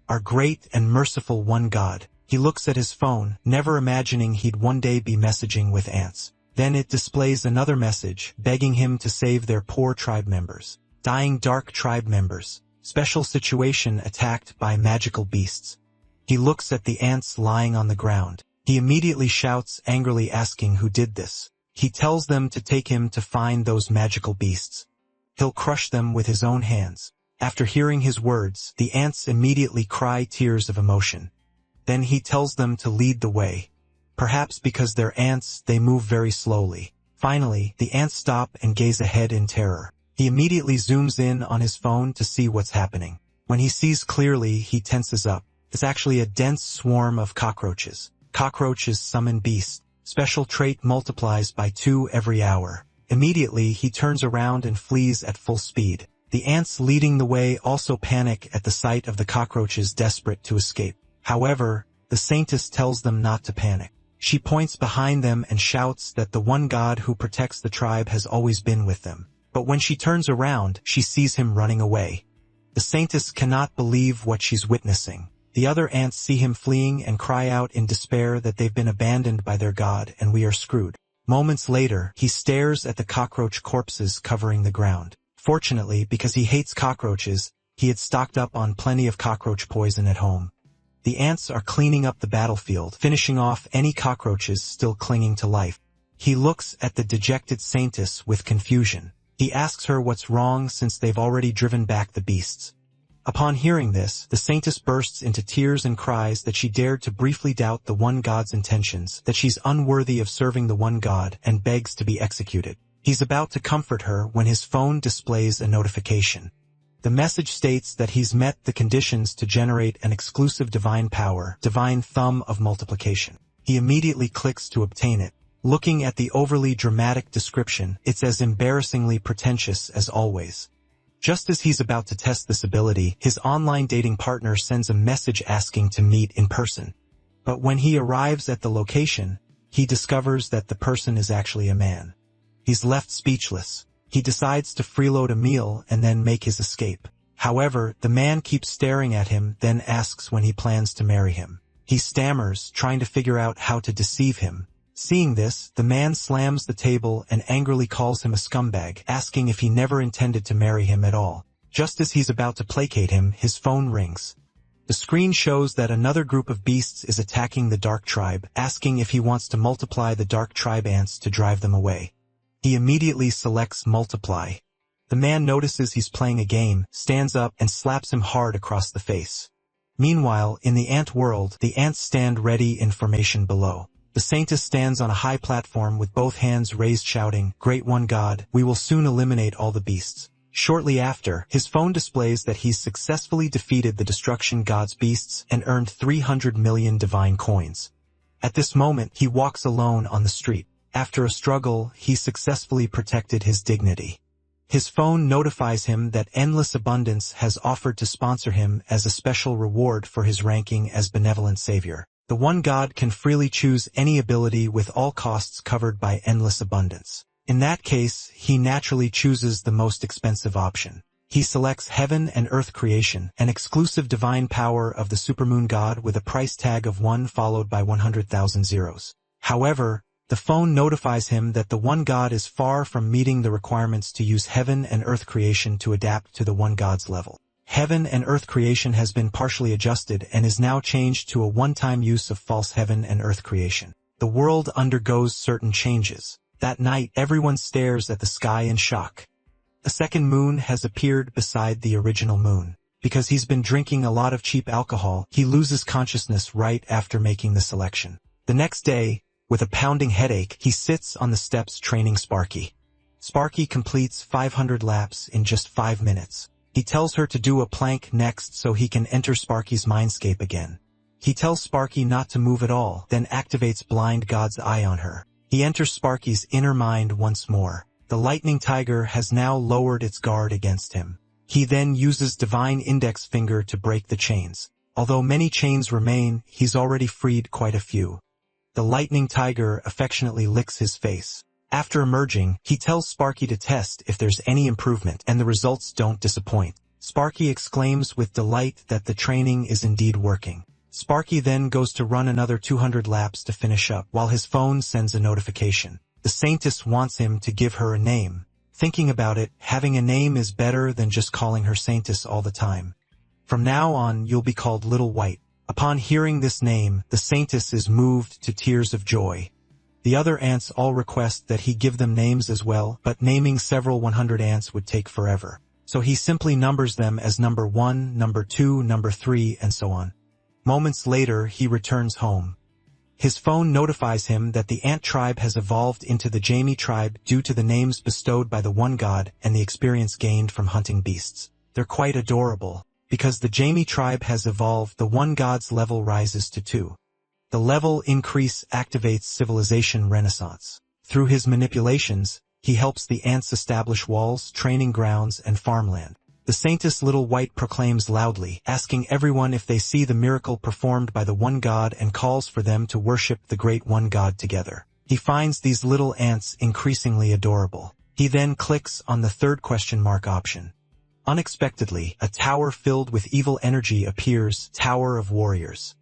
[SPEAKER 1] Our great and merciful one God. He looks at his phone, never imagining he'd one day be messaging with ants. Then it displays another message, begging him to save their poor tribe members. Dying dark tribe members. Special situation attacked by magical beasts. He looks at the ants lying on the ground. He immediately shouts, angrily asking who did this. He tells them to take him to find those magical beasts. He'll crush them with his own hands. After hearing his words, the ants immediately cry tears of emotion. Then he tells them to lead the way. Perhaps because they're ants, they move very slowly. Finally, the ants stop and gaze ahead in terror. He immediately zooms in on his phone to see what's happening. When he sees clearly, he tenses up. It's actually a dense swarm of cockroaches. Cockroaches summon beasts. Special trait multiplies by 2 every hour. Immediately, he turns around and flees at full speed. The ants leading the way also panic at the sight of the cockroaches desperate to escape. However, the saintess tells them not to panic. She points behind them and shouts that the one God who protects the tribe has always been with them. But when she turns around, she sees him running away. The saintess cannot believe what she's witnessing. The other ants see him fleeing and cry out in despair that they've been abandoned by their God and we are screwed. Moments later, he stares at the cockroach corpses covering the ground. Fortunately, because he hates cockroaches, he had stocked up on plenty of cockroach poison at home. The ants are cleaning up the battlefield, finishing off any cockroaches still clinging to life. He looks at the dejected saintess with confusion. He asks her what's wrong since they've already driven back the beasts. Upon hearing this, the saintess bursts into tears and cries that she dared to briefly doubt the one God's intentions, that she's unworthy of serving the one God, and begs to be executed. He's about to comfort her when his phone displays a notification. The message states that he's met the conditions to generate an exclusive divine power, divine thumb of multiplication. He immediately clicks to obtain it. Looking at the overly dramatic description, it's as embarrassingly pretentious as always. Just as he's about to test this ability, his online dating partner sends a message asking to meet in person. But when he arrives at the location, he discovers that the person is actually a man. He's left speechless. He decides to freeload a meal and then make his escape. However, the man keeps staring at him, then asks when he plans to marry him. He stammers, trying to figure out how to deceive him. Seeing this, the man slams the table and angrily calls him a scumbag, asking if he never intended to marry him at all. Just as he's about to placate him, his phone rings. The screen shows that another group of beasts is attacking the Dark Tribe, asking if he wants to multiply the Dark Tribe ants to drive them away. He immediately selects multiply. The man notices he's playing a game, stands up, and slaps him hard across the face. Meanwhile, in the ant world, the ants stand ready in formation below. The saintess stands on a high platform with both hands raised shouting, "Great One God, we will soon eliminate all the beasts." Shortly after, his phone displays that he's successfully defeated the Destruction God's beasts and earned 300 million divine coins. At this moment, he walks alone on the street. After a struggle, he successfully protected his dignity. His phone notifies him that Endless Abundance has offered to sponsor him as a special reward for his ranking as benevolent savior. The one God can freely choose any ability with all costs covered by Endless Abundance. In that case, he naturally chooses the most expensive option. He selects Heaven and Earth Creation, an exclusive divine power of the Supermoon God with a price tag of 1 followed by 100,000 zeros. However, the phone notifies him that the one God is far from meeting the requirements to use Heaven and Earth Creation to adapt to the one God's level. Heaven and Earth Creation has been partially adjusted and is now changed to a one-time use of false Heaven and Earth Creation. The world undergoes certain changes. That night, everyone stares at the sky in shock. A second moon has appeared beside the original moon. Because he's been drinking a lot of cheap alcohol, he loses consciousness right after making the selection. The next day, with a pounding headache, he sits on the steps training Sparky. Sparky completes 500 laps in just 5 minutes. He tells her to do a plank next so he can enter Sparky's mindscape again. He tells Sparky not to move at all, then activates Blind God's Eye on her. He enters Sparky's inner mind once more. The lightning tiger has now lowered its guard against him. He then uses Divine Index Finger to break the chains. Although many chains remain, he's already freed quite a few. The lightning tiger affectionately licks his face. After emerging, he tells Sparky to test if there's any improvement, and the results don't disappoint. Sparky exclaims with delight that the training is indeed working. Sparky then goes to run another 200 laps to finish up, while his phone sends a notification. The saintess wants him to give her a name. thinking about it, having a name is better than just calling her Saintess all the time. From now on, you'll be called Little White. Upon hearing this name, the Saintess is moved to tears of joy. The other ants all request that he give them names as well, but naming several 100 ants would take forever. So he simply numbers them as number 1, number 2, number 3, and so on. Moments later, he returns home. His phone notifies him that the ant tribe has evolved into the Jamie tribe due to the names bestowed by the one god and the experience gained from hunting beasts. They're quite adorable. Because the Jamie tribe has evolved, the one god's level rises to 2. The level increase activates civilization renaissance. Through his manipulations, he helps the ants establish walls, training grounds, and farmland. The Saintess Little White proclaims loudly, asking everyone if they see the miracle performed by the one god and calls for them to worship the great one god together. He finds these little ants increasingly adorable. He then clicks on the third question mark option. Unexpectedly, a tower filled with evil energy appears, Tower of Warriors.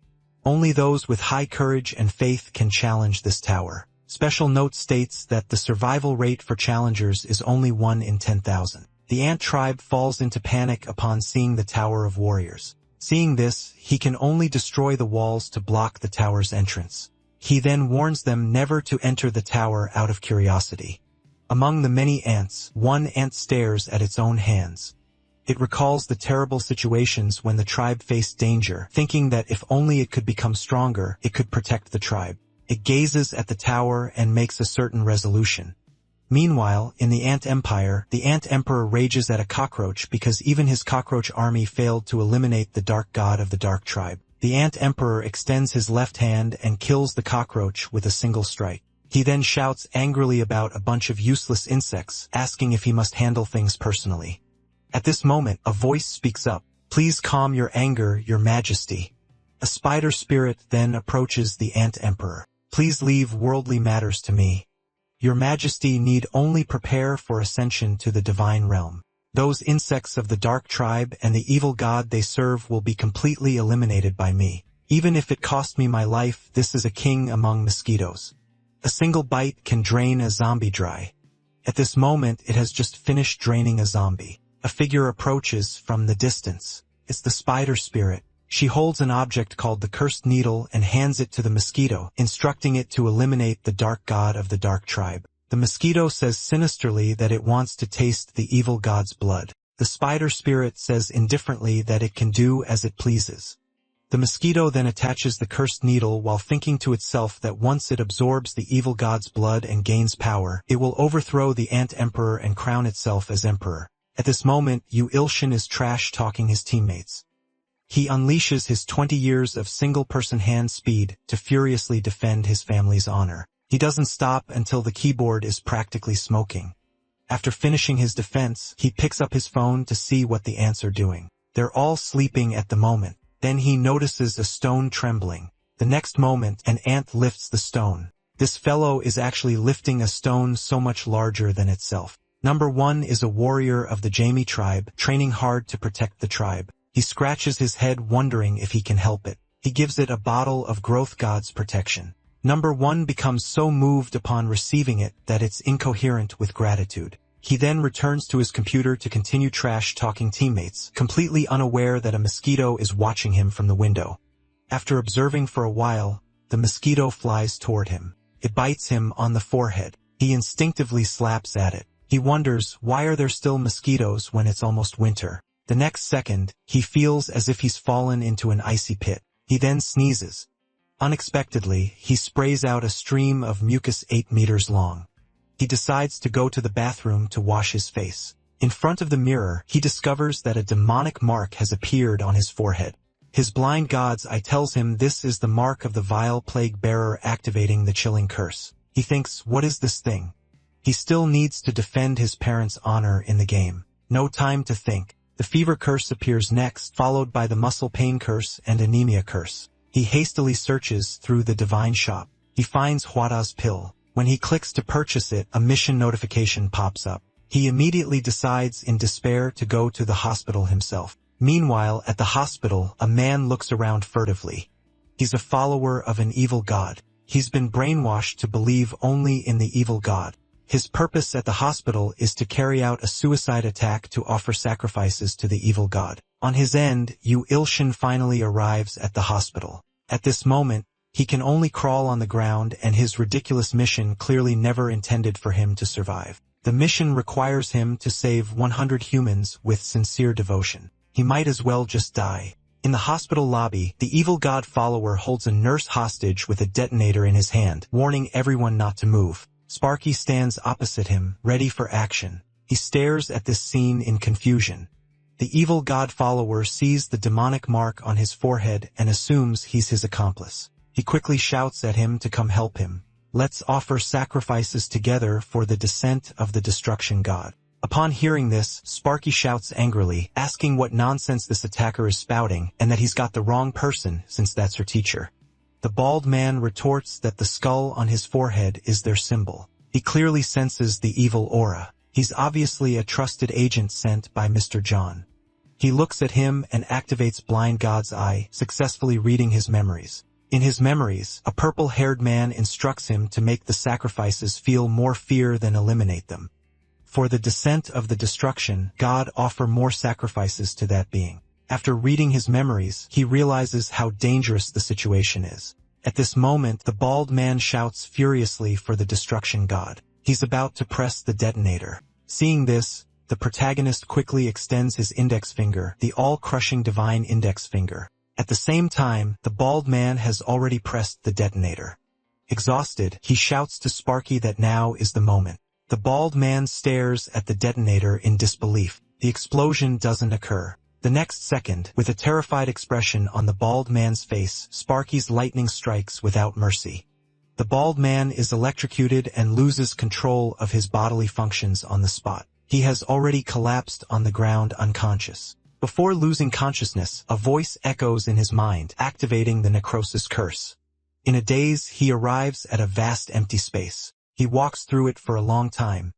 [SPEAKER 1] Only those with high courage and faith can challenge this tower. Special note states that the survival rate for challengers is only 1 in 10,000. The ant tribe falls into panic upon seeing the Tower of Warriors. Seeing this, he can only destroy the walls to block the tower's entrance. He then warns them never to enter the tower out of curiosity. Among the many ants, one ant stares at its own hands. It recalls the terrible situations when the tribe faced danger, thinking that if only it could become stronger, it could protect the tribe. It gazes at the tower and makes a certain resolution. Meanwhile, in the Ant Empire, the Ant Emperor rages at a cockroach because even his cockroach army failed to eliminate the dark god of the dark tribe. The Ant Emperor extends his left hand and kills the cockroach with a single strike. He then shouts angrily about a bunch of useless insects, asking if he must handle things personally. At this moment, a voice speaks up. "Please calm your anger, your majesty." A spider spirit then approaches the Ant Emperor. "Please leave worldly matters to me. Your majesty need only prepare for ascension to the divine realm. Those insects of the dark tribe and the evil god they serve will be completely eliminated by me. Even if it cost me my life, this is a king among mosquitoes. A single bite can drain a zombie dry." At this moment, it has just finished draining a zombie. A figure approaches from the distance. It's the spider spirit. She holds an object called the cursed needle and hands it to the mosquito, instructing it to eliminate the dark god of the dark tribe. The mosquito says sinisterly that it wants to taste the evil god's blood. The spider spirit says indifferently that it can do as it pleases. The mosquito then attaches the cursed needle while thinking to itself that once it absorbs the evil god's blood and gains power, it will overthrow the Ant Emperor and crown itself as emperor. At this moment, Yahello is trash-talking his teammates. He unleashes his 20 years of single-person hand speed to furiously defend his family's honor. He doesn't stop until the keyboard is practically smoking. After finishing his defense, he picks up his phone to see what the ants are doing. They're all sleeping at the moment. Then he notices a stone trembling. The next moment, an ant lifts the stone. This fellow is actually lifting a stone so much larger than itself. Number 1 is a warrior of the Jamie tribe, training hard to protect the tribe. He scratches his head wondering if he can help it. He gives it a bottle of growth god's protection. Number 1 becomes so moved upon receiving it that it's incoherent with gratitude. He then returns to his computer to continue trash-talking teammates, completely unaware that a mosquito is watching him from the window. After observing for a while, the mosquito flies toward him. It bites him on the forehead. He instinctively slaps at it. He wonders, why are there still mosquitoes when it's almost winter? The next second, he feels as if he's fallen into an icy pit. He then sneezes. Unexpectedly, he sprays out a stream of mucus 8 meters long. He decides to go to the bathroom to wash his face. In front of the mirror, he discovers that a demonic mark has appeared on his forehead. His blind god's eye tells him this is the mark of the vile plague bearer activating the chilling curse. He thinks, what is this thing? He still needs to defend his parents' honor in the game. No time to think. The fever curse appears next, followed by the muscle pain curse and anemia curse. He hastily searches through the divine shop. He finds Huada's pill. When he clicks to purchase it, a mission notification pops up. He immediately decides in despair to go to the hospital himself. Meanwhile, at the hospital, a man looks around furtively. He's a follower of an evil god. He's been brainwashed to believe only in the evil god. His purpose at the hospital is to carry out a suicide attack to offer sacrifices to the evil god. On his end, Yu Ilshin finally arrives at the hospital. At this moment, he can only crawl on the ground, and his ridiculous mission clearly never intended for him to survive. The mission requires him to save 100 humans with sincere devotion. He might as well just die. In the hospital lobby, the evil god follower holds a nurse hostage with a detonator in his hand, warning everyone not to move. Sparky stands opposite him, ready for action. He stares at this scene in confusion. The evil god follower sees the demonic mark on his forehead and assumes he's his accomplice. He quickly shouts at him to come help him. Let's offer sacrifices together for the descent of the destruction god. Upon hearing this, Sparky shouts angrily, asking what nonsense this attacker is spouting and that he's got the wrong person since that's her teacher. The bald man retorts that the skull on his forehead is their symbol. He clearly senses the evil aura. He's obviously a trusted agent sent by Mr. John. He looks at him and activates Blind God's Eye, successfully reading his memories. In his memories, a purple-haired man instructs him to make the sacrifices feel more fear than eliminate them. For the descent of the destruction, God offer more sacrifices to that being. After reading his memories, he realizes how dangerous the situation is. At this moment, the bald man shouts furiously for the destruction god. He's about to press the detonator. Seeing this, the protagonist quickly extends his index finger, the all-crushing divine index finger. At the same time, the bald man has already pressed the detonator. Exhausted, he shouts to Sparky that now is the moment. The bald man stares at the detonator in disbelief. The explosion doesn't occur. The next second, with a terrified expression on the bald man's face, Sparky's lightning strikes without mercy. The bald man is electrocuted and loses control of his bodily functions on the spot. He has already collapsed on the ground unconscious. Before losing consciousness, a voice echoes in his mind, activating the necrosis curse. In a daze, he arrives at a vast empty space. He walks through it for a long time.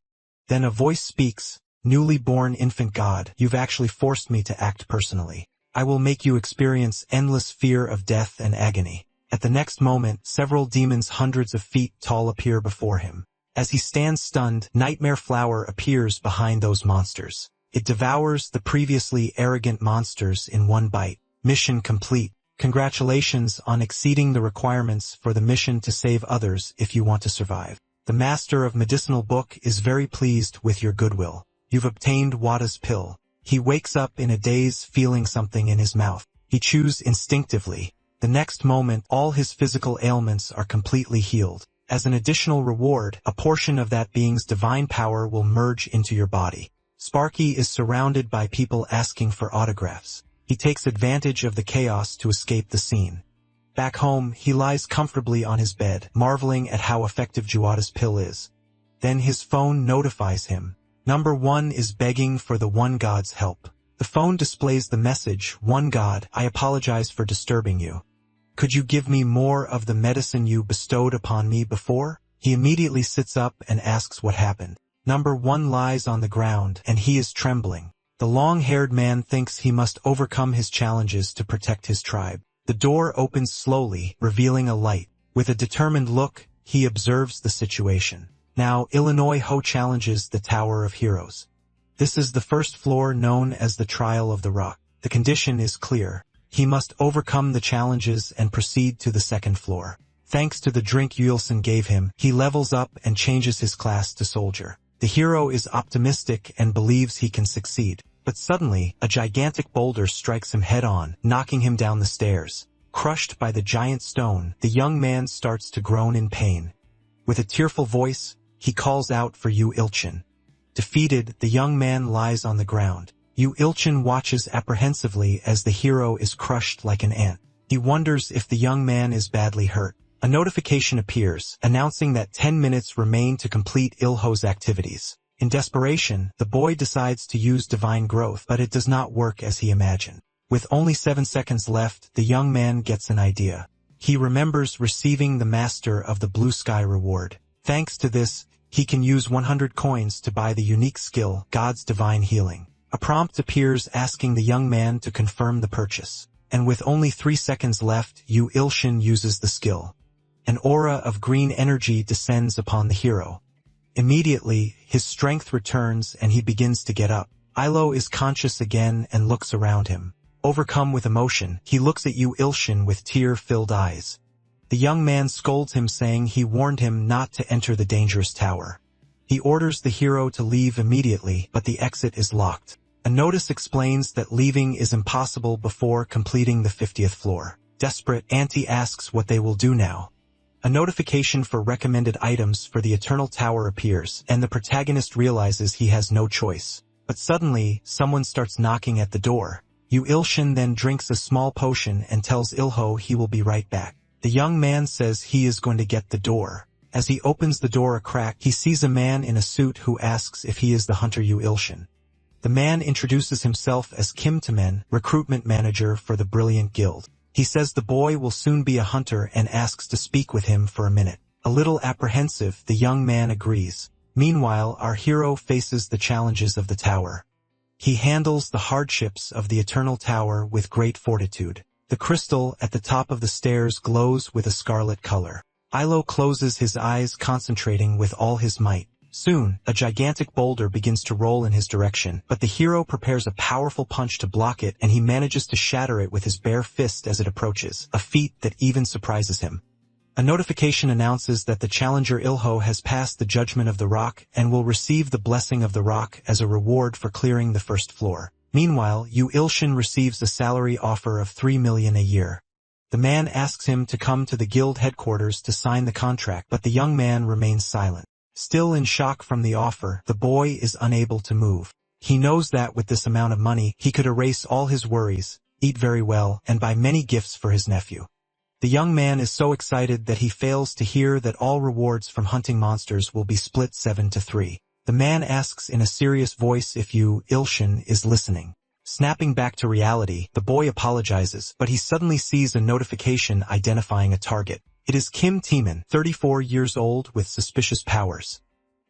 [SPEAKER 1] Then a voice speaks, "Newly born infant god, you've actually forced me to act personally. I will make you experience endless fear of death and agony." At the next moment, several demons hundreds of feet tall appear before him. As he stands stunned, Nightmare Flower appears behind those monsters. It devours the previously arrogant monsters in one bite. Mission complete. Congratulations on exceeding the requirements for the mission to save others if you want to survive. The Master of Medicinal Book is very pleased with your goodwill. You've obtained Wada's pill. He wakes up in a daze feeling something in his mouth. He chews instinctively. The next moment, all his physical ailments are completely healed. As an additional reward, a portion of that being's divine power will merge into your body. Sparky is surrounded by people asking for autographs. He takes advantage of the chaos to escape the scene. Back home, he lies comfortably on his bed, marveling at how effective Juwada's pill is. Then his phone notifies him. Number 1 is begging for the One God's help. The phone displays the message, "One God, I apologize for disturbing you. Could you give me more of the medicine you bestowed upon me before?" He immediately sits up and asks what happened. Number 1 lies on the ground, and he is trembling. The long-haired man thinks he must overcome his challenges to protect his tribe. The door opens slowly, revealing a light. With a determined look, he observes the situation. Now, Illinois Ho challenges the Tower of Heroes. This is the first floor known as the Trial of the Rock. The condition is clear. He must overcome the challenges and proceed to the second floor. Thanks to the drink Yulson gave him, he levels up and changes his class to soldier. The hero is optimistic and believes he can succeed. But suddenly, a gigantic boulder strikes him head-on, knocking him down the stairs. Crushed by the giant stone, the young man starts to groan in pain. With a tearful voice, he calls out for Yu Ilchin. Defeated, the young man lies on the ground. Yu Ilchin watches apprehensively as the hero is crushed like an ant. He wonders if the young man is badly hurt. A notification appears, announcing that 10 minutes remain to complete Ilho's activities. In desperation, the boy decides to use divine growth, but it does not work as he imagined. With only 7 seconds left, the young man gets an idea. He remembers receiving the Master of the Blue Sky reward. Thanks to this, he can use 100 coins to buy the unique skill, God's Divine Healing. A prompt appears asking the young man to confirm the purchase. And with only 3 seconds left, Yu Ilshin uses the skill. An aura of green energy descends upon the hero. Immediately, his strength returns and he begins to get up. Yahello is conscious again and looks around him. Overcome with emotion, he looks at Yahello with tear-filled eyes. The young man scolds him, saying he warned him not to enter the dangerous tower. He orders the hero to leave immediately, but the exit is locked. A notice explains that leaving is impossible before completing the 50th floor. Desperate, Auntie asks what they will do now. A notification for recommended items for the Eternal Tower appears, and the protagonist realizes he has no choice. But suddenly, someone starts knocking at the door. Yahello then drinks a small potion and tells Yahello he will be right back. The young man says he is going to get the door. As he opens the door a crack, he sees a man in a suit who asks if he is the hunter Yahello. The man introduces himself as Kim Taemin, recruitment manager for the Brilliant Guild. He says the boy will soon be a hunter and asks to speak with him for a minute. A little apprehensive, the young man agrees. Meanwhile, our hero faces the challenges of the tower. He handles the hardships of the Eternal Tower with great fortitude. The crystal at the top of the stairs glows with a scarlet color. Yahello closes his eyes, concentrating with all his might. Soon, a gigantic boulder begins to roll in his direction, but the hero prepares a powerful punch to block it, and he manages to shatter it with his bare fist as it approaches, a feat that even surprises him. A notification announces that the challenger Yahello has passed the judgment of the rock and will receive the blessing of the rock as a reward for clearing the first floor. Meanwhile, Yahello receives a salary offer of 3 million a year. The man asks him to come to the guild headquarters to sign the contract, but the young man remains silent. Still in shock from the offer, the boy is unable to move. He knows that with this amount of money, he could erase all his worries, eat very well, and buy many gifts for his nephew. The young man is so excited that he fails to hear that all rewards from hunting monsters will be split 7-3. The man asks in a serious voice if Yahello is listening. Snapping back to reality, the boy apologizes, but he suddenly sees a notification identifying a target. It is Kim Taemin, 34 years old with suspicious powers.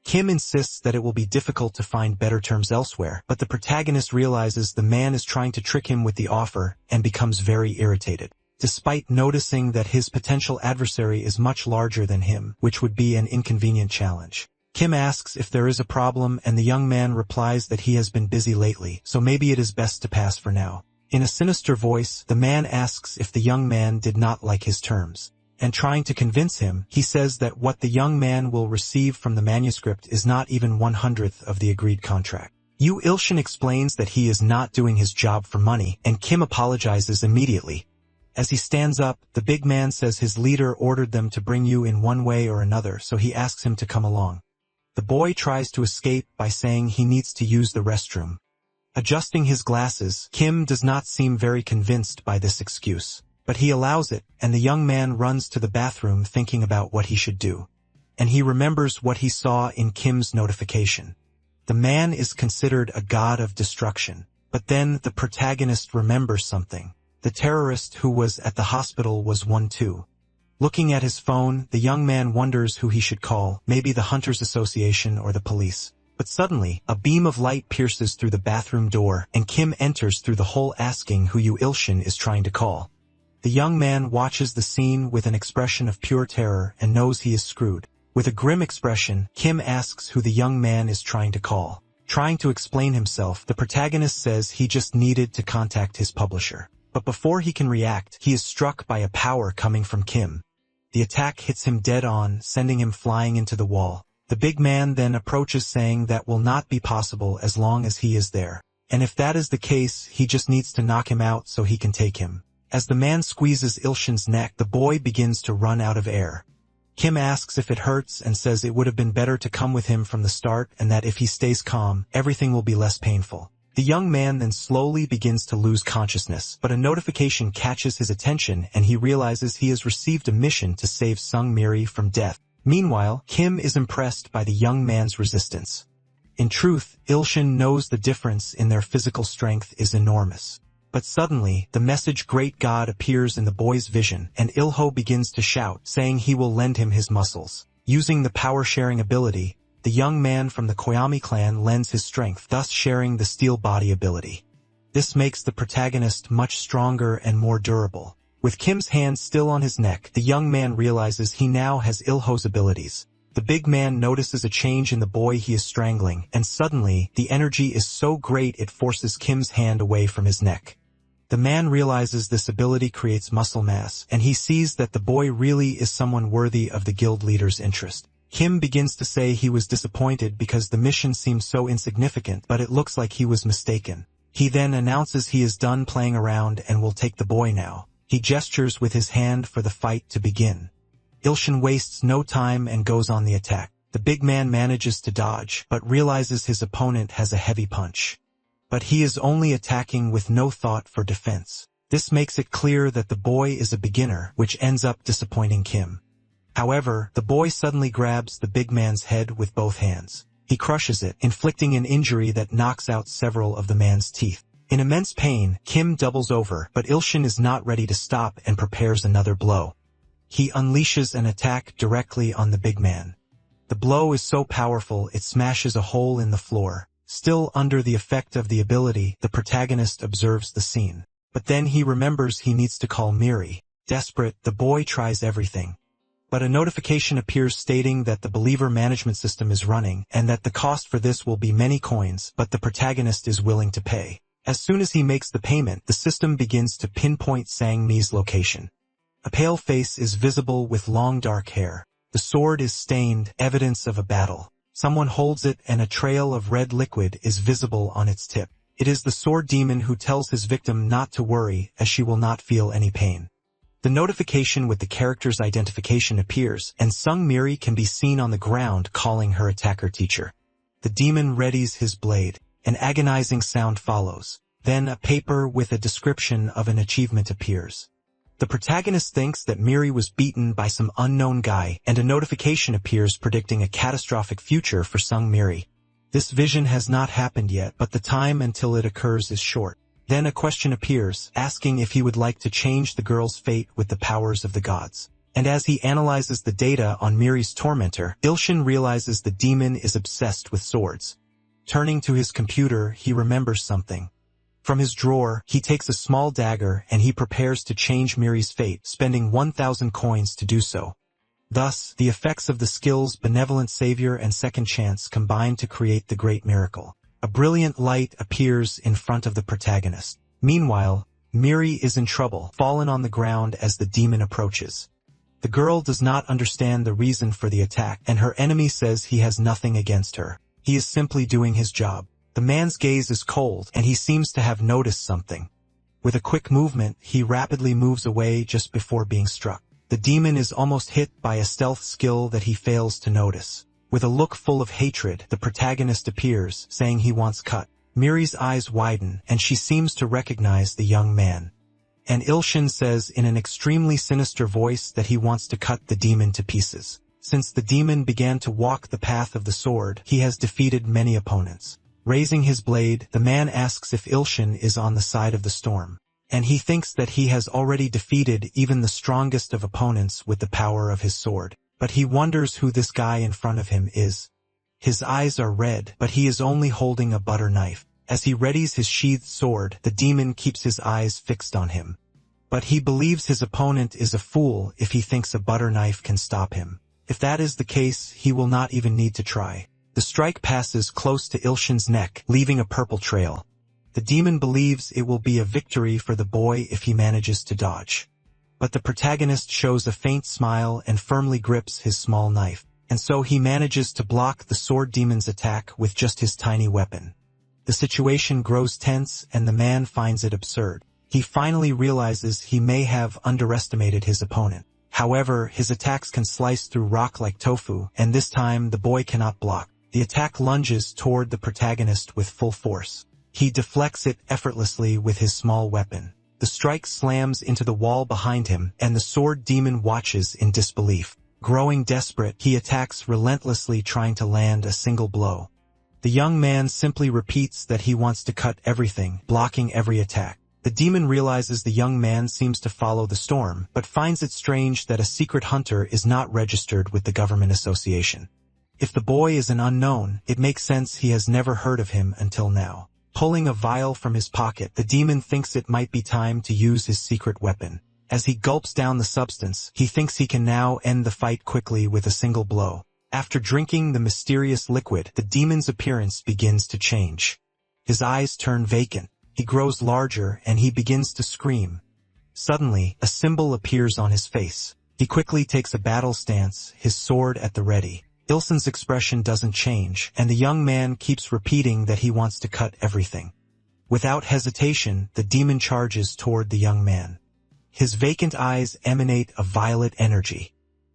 [SPEAKER 1] Kim insists that it will be difficult to find better terms elsewhere, but the protagonist realizes the man is trying to trick him with the offer and becomes very irritated. Despite noticing that his potential adversary is much larger than him, which would be an inconvenient challenge. Kim asks if there is a problem, and the young man replies that he has been busy lately, so maybe it is best to pass for now. In a sinister voice, the man asks if the young man did not like his terms. And trying to convince him, he says that what the young man will receive from the manuscript is not even 1/100th of the agreed contract. Yahello explains that he is not doing his job for money, and Kim apologizes immediately. As he stands up, the big man says his leader ordered them to bring you in one way or another, so he asks him to come along. The boy tries to escape by saying he needs to use the restroom. Adjusting his glasses, Kim does not seem very convinced by this excuse. But he allows it, and the young man runs to the bathroom thinking about what he should do. And he remembers what he saw in Kim's notification. The man is considered a god of destruction. But then the protagonist remembers something. The terrorist who was at the hospital was one too. Looking at his phone, the young man wonders who he should call, maybe the Hunters Association or the police. But suddenly, a beam of light pierces through the bathroom door, and Kim enters through the hole asking who Yahello is trying to call. The young man watches the scene with an expression of pure terror and knows he is screwed. With a grim expression, Kim asks who the young man is trying to call. Trying to explain himself, the protagonist says he just needed to contact his publisher. But before he can react, he is struck by a power coming from Kim. The attack hits him dead on, sending him flying into the wall. The big man then approaches, saying that will not be possible as long as he is there. And if that is the case, he just needs to knock him out so he can take him. As the man squeezes Yahello's neck, the boy begins to run out of air. Kim asks if it hurts and says it would have been better to come with him from the start, and that if he stays calm, everything will be less painful. The young man then slowly begins to lose consciousness, but a notification catches his attention and he realizes he has received a mission to save Sung Miri from death. Meanwhile, Kim is impressed by the young man's resistance. In truth, Yahello knows the difference in their physical strength is enormous. But suddenly, the message Great God appears in the boy's vision, and Yahello begins to shout, saying he will lend him his muscles. Using the power-sharing ability, the young man from the Koyami clan lends his strength, thus sharing the steel body ability. This makes the protagonist much stronger and more durable. With Kim's hand still on his neck, the young man realizes he now has Yahello's abilities. The big man notices a change in the boy he is strangling, and suddenly, the energy is so great it forces Kim's hand away from his neck. The man realizes this ability creates muscle mass, and he sees that the boy really is someone worthy of the guild leader's interest. Kim begins to say he was disappointed because the mission seemed so insignificant, but it looks like he was mistaken. He then announces he is done playing around and will take the boy now. He gestures with his hand for the fight to begin. Ilshin wastes no time and goes on the attack. The big man manages to dodge, but realizes his opponent has a heavy punch. But he is only attacking with no thought for defense. This makes it clear that the boy is a beginner, which ends up disappointing Kim. However, the boy suddenly grabs the big man's head with both hands. He crushes it, inflicting an injury that knocks out several of the man's teeth. In immense pain, Kim doubles over, but Ilshin is not ready to stop and prepares another blow. He unleashes an attack directly on the big man. The blow is so powerful it smashes a hole in the floor. Still under the effect of the ability, the protagonist observes the scene. But then he remembers he needs to call Miri. Desperate, the boy tries everything. But a notification appears stating that the believer management system is running, and that the cost for this will be many coins, but the protagonist is willing to pay. As soon as he makes the payment, the system begins to pinpoint Sang-mi's location. A pale face is visible with long dark hair. The sword is stained, evidence of a battle. Someone holds it and a trail of red liquid is visible on its tip. It is the sword demon who tells his victim not to worry, as she will not feel any pain. The notification with the character's identification appears, and Sung Miri can be seen on the ground calling her attacker teacher. The demon readies his blade. An agonizing sound follows. Then a paper with a description of an achievement appears. The protagonist thinks that Miri was beaten by some unknown guy, and a notification appears predicting a catastrophic future for Sung Miri. This vision has not happened yet, but the time until it occurs is short. Then a question appears, asking if he would like to change the girl's fate with the powers of the gods. And as he analyzes the data on Miri's tormentor, Ilshin realizes the demon is obsessed with swords. Turning to his computer, he remembers something. From his drawer, he takes a small dagger and he prepares to change Miri's fate, spending 1,000 coins to do so. Thus, the effects of the skills Benevolent Savior and Second Chance combine to create the great miracle. A brilliant light appears in front of the protagonist. Meanwhile, Miri is in trouble, fallen on the ground as the demon approaches. The girl does not understand the reason for the attack, and her enemy says he has nothing against her. He is simply doing his job. The man's gaze is cold, and he seems to have noticed something. With a quick movement, he rapidly moves away just before being struck. The demon is almost hit by a stealth skill that he fails to notice. With a look full of hatred, the protagonist appears, saying he wants cut. Miri's eyes widen, and she seems to recognize the young man. And Ilshin says in an extremely sinister voice that he wants to cut the demon to pieces. Since the demon began to walk the path of the sword, he has defeated many opponents. Raising his blade, the man asks if Ilshin is on the side of the storm. And he thinks that he has already defeated even the strongest of opponents with the power of his sword. But he wonders who this guy in front of him is. His eyes are red, but he is only holding a butter knife. As he readies his sheathed sword, the demon keeps his eyes fixed on him. But he believes his opponent is a fool if he thinks a butter knife can stop him. If that is the case, he will not even need to try. The strike passes close to Ilshin's neck, leaving a purple trail. The demon believes it will be a victory for the boy if he manages to dodge. But the protagonist shows a faint smile and firmly grips his small knife, and so he manages to block the sword demon's attack with just his tiny weapon. The situation grows tense and the man finds it absurd. He finally realizes he may have underestimated his opponent. However, his attacks can slice through rock like tofu, and this time the boy cannot block. The attack lunges toward the protagonist with full force. He deflects it effortlessly with his small weapon. The strike slams into the wall behind him, and the sword demon watches in disbelief. Growing desperate, he attacks relentlessly, trying to land a single blow. The young man simply repeats that he wants to cut everything, blocking every attack. The demon realizes the young man seems to follow the storm, but finds it strange that a secret hunter is not registered with the government association. If the boy is an unknown, it makes sense he has never heard of him until now. Pulling a vial from his pocket, the demon thinks it might be time to use his secret weapon. As he gulps down the substance, he thinks he can now end the fight quickly with a single blow. After drinking the mysterious liquid, the demon's appearance begins to change. His eyes turn vacant, he grows larger, and he begins to scream. Suddenly, a symbol appears on his face. He quickly takes a battle stance, his sword at the ready. Ilsen's expression doesn't change, and the young man keeps repeating that he wants to cut everything. Without hesitation, the demon charges toward the young man. His vacant eyes emanate a violet energy.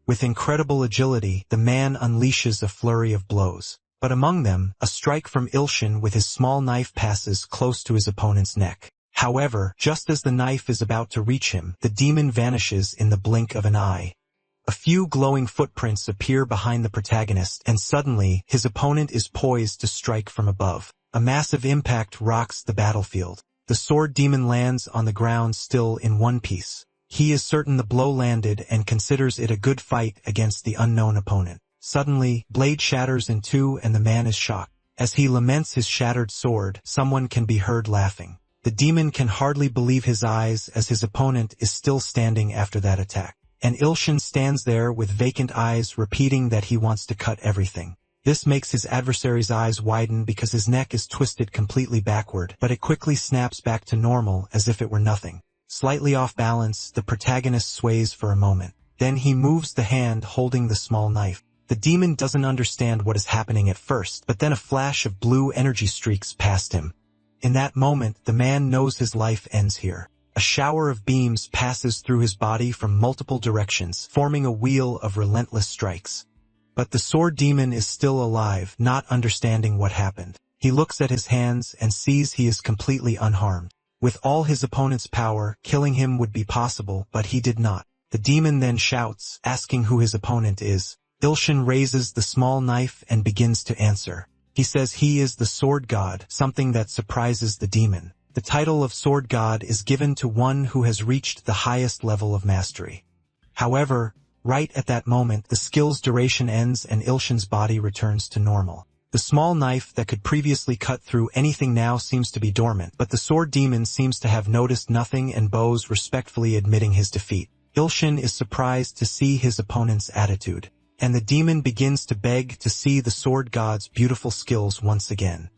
[SPEAKER 1] With incredible agility, the man unleashes a flurry of blows. But among them, a strike from Ilshin with his small knife passes close to his opponent's neck. However, just as the knife is about to reach him, the demon vanishes in the blink of an eye. A few glowing footprints appear behind the protagonist, and suddenly, his opponent is poised to strike from above. A massive impact rocks the battlefield. The sword demon lands on the ground still in one piece. He is certain the blow landed and considers it a good fight against the unknown opponent. Suddenly, blade shatters in two and the man is shocked. As he laments his shattered sword, someone can be heard laughing. The demon can hardly believe his eyes as his opponent is still standing after that attack. And Ilshin stands there with vacant eyes repeating that he wants to cut everything. This makes his adversary's eyes widen because his neck is twisted completely backward, but it quickly snaps back to normal as if it were nothing. Slightly off balance, the protagonist sways for a moment. Then he moves the hand holding the small knife. The demon doesn't understand what is happening at first, but then a flash of blue energy streaks past him. In that moment, the man knows his life ends here. A shower of beams passes through his body from multiple directions, forming a wheel of relentless strikes. But the sword demon is still alive, not understanding what happened. He looks at his hands and sees he is completely unharmed. With all his opponent's power, killing him would be possible, but he did not. The demon then shouts, asking who his opponent is. Ilshin raises the small knife and begins to answer. He says he is the sword god, something that surprises the demon. The title of sword god is given to one who has reached the highest level of mastery. However, right at that moment, the skill's duration ends and Ilshin's body returns to normal. The small knife that could previously cut through anything now seems to be dormant, but the sword demon seems to have noticed nothing and bows respectfully admitting his defeat. Ilshin is surprised to see his opponent's attitude, and the demon begins to beg to see the sword god's beautiful skills once again.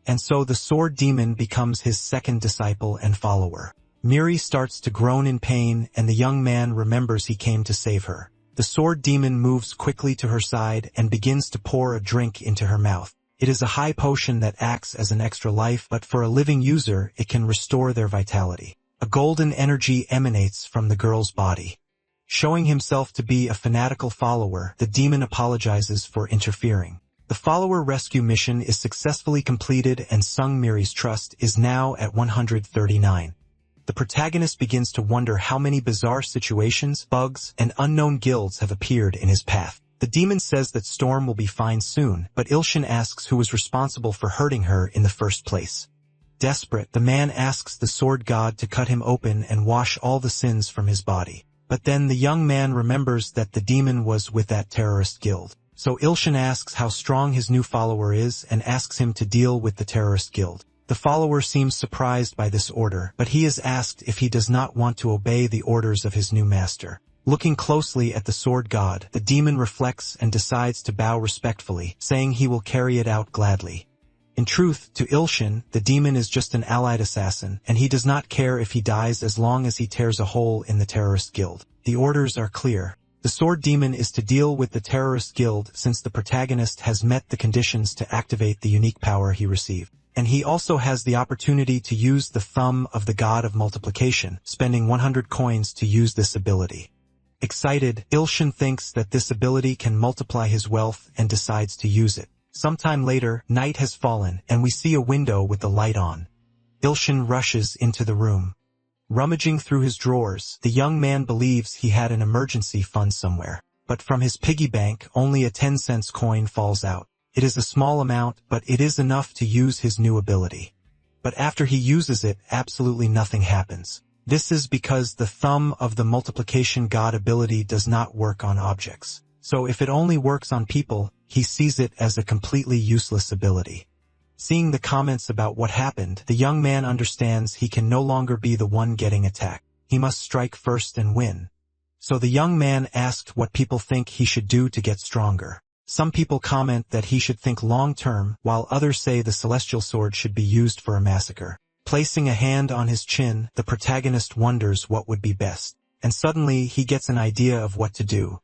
[SPEAKER 1] And so the sword demon becomes his second disciple and follower. Miri starts to groan in pain, and the young man remembers he came to save her. The sword demon moves quickly to her side and begins to pour a drink into her mouth. It is a high potion that acts as an extra life, but for a living user, it can restore their vitality. A golden energy emanates from the girl's body. Showing himself to be a fanatical follower, the demon apologizes for interfering. The follower rescue mission is successfully completed and Sung Miri's trust is now at 139. The protagonist begins to wonder how many bizarre situations, bugs, and unknown guilds have appeared in his path. The demon says that Storm will be fine soon, but Ilshin asks who was responsible for hurting her in the first place. Desperate, the man asks the sword god to cut him open and wash all the sins from his body. But then the young man remembers that the demon was with that terrorist guild. So Ilshin asks how strong his new follower is and asks him to deal with the terrorist guild. The follower seems surprised by this order, but he is asked if he does not want to obey the orders of his new master. Looking closely at the sword god, the demon reflects and decides to bow respectfully, saying he will carry it out gladly. In truth, to Ilshin, the demon is just an allied assassin, and he does not care if he dies as long as he tears a hole in the terrorist guild. The orders are clear. The sword demon is to deal with the terrorist guild since the protagonist has met the conditions to activate the unique power he received. And he also has the opportunity to use the thumb of the god of multiplication, spending 100 coins to use this ability. Excited, Ilshin thinks that this ability can multiply his wealth and decides to use it. Sometime later, night has fallen, and we see a window with the light on. Ilshin rushes into the room. Rummaging through his drawers, the young man believes he had an emergency fund somewhere. But from his piggy bank, only a 10-cent coin falls out. It is a small amount, but it is enough to use his new ability. But after he uses it, absolutely nothing happens. This is because the thumb of the multiplication god ability does not work on objects. So if it only works on people, he sees it as a completely useless ability. Seeing the comments about what happened, the young man understands he can no longer be the one getting attacked. He must strike first and win. So the young man asked what people think he should do to get stronger. Some people comment that he should think long-term, while others say the celestial sword should be used for a massacre. Placing a hand on his chin, the protagonist wonders what would be best. And suddenly he gets an idea of what to do.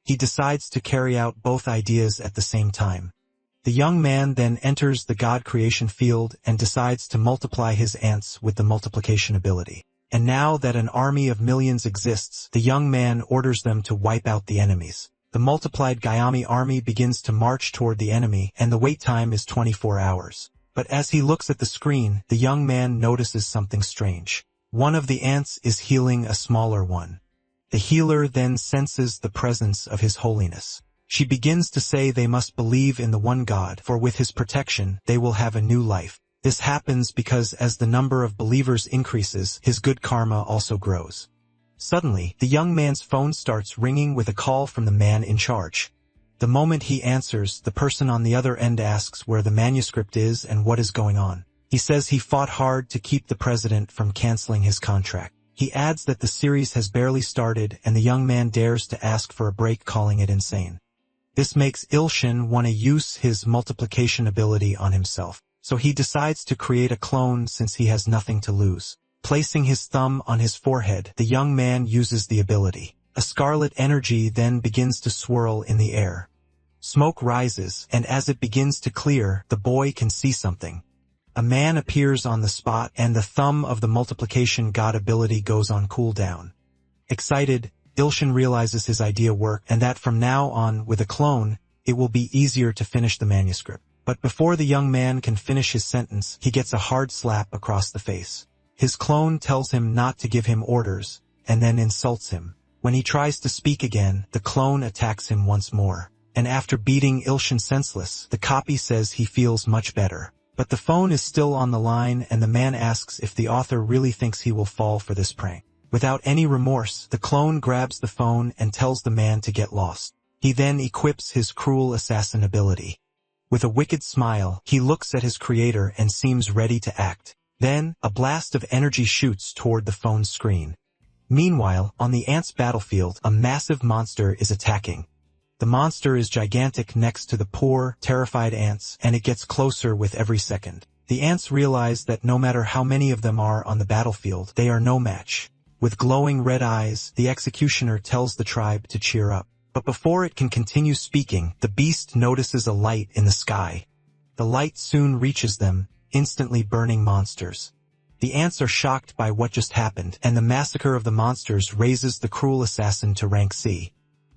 [SPEAKER 1] He decides to carry out both ideas at the same time. The young man then enters the God creation field and decides to multiply his ants with the multiplication ability. And now that an army of millions exists, the young man orders them to wipe out the enemies. The multiplied Gayami army begins to march toward the enemy, and the wait time is 24 hours. But as he looks at the screen, the young man notices something strange. One of the ants is healing a smaller one. The healer then senses the presence of His Holiness. She begins to say they must believe in the one God, for with His protection, they will have a new life. This happens because as the number of believers increases, his good karma also grows. Suddenly, the young man's phone starts ringing with a call from the man in charge. The moment he answers, the person on the other end asks where the manuscript is and what is going on. He says he fought hard to keep the president from canceling his contract. He adds that the series has barely started and the young man dares to ask for a break, calling it insane. This makes Ilshin want to use his multiplication ability on himself, so he decides to create a clone since he has nothing to lose. Placing his thumb on his forehead, the young man uses the ability. A scarlet energy then begins to swirl in the air. Smoke rises, and as it begins to clear, the boy can see something. A man appears on the spot, and the thumb of the multiplication god ability goes on cooldown. Excited, Ilshin realizes his idea worked, and that from now on, with a clone, it will be easier to finish the manuscript. But before the young man can finish his sentence, he gets a hard slap across the face. His clone tells him not to give him orders, and then insults him. When he tries to speak again, the clone attacks him once more. And after beating Ilshin senseless, the copy says he feels much better. But the phone is still on the line, and the man asks if the author really thinks he will fall for this prank. Without any remorse, the clone grabs the phone and tells the man to get lost. He then equips his cruel assassin ability. With a wicked smile, he looks at his creator and seems ready to act. Then, a blast of energy shoots toward the phone's screen. Meanwhile, on the ants' battlefield, a massive monster is attacking. The monster is gigantic next to the poor, terrified ants, and it gets closer with every second. The ants realize that no matter how many of them are on the battlefield, they are no match. With glowing red eyes, the executioner tells the tribe to cheer up. But before it can continue speaking, the beast notices a light in the sky. The light soon reaches them, instantly burning monsters. The ants are shocked by what just happened, and the massacre of the monsters raises the cruel assassin to rank C.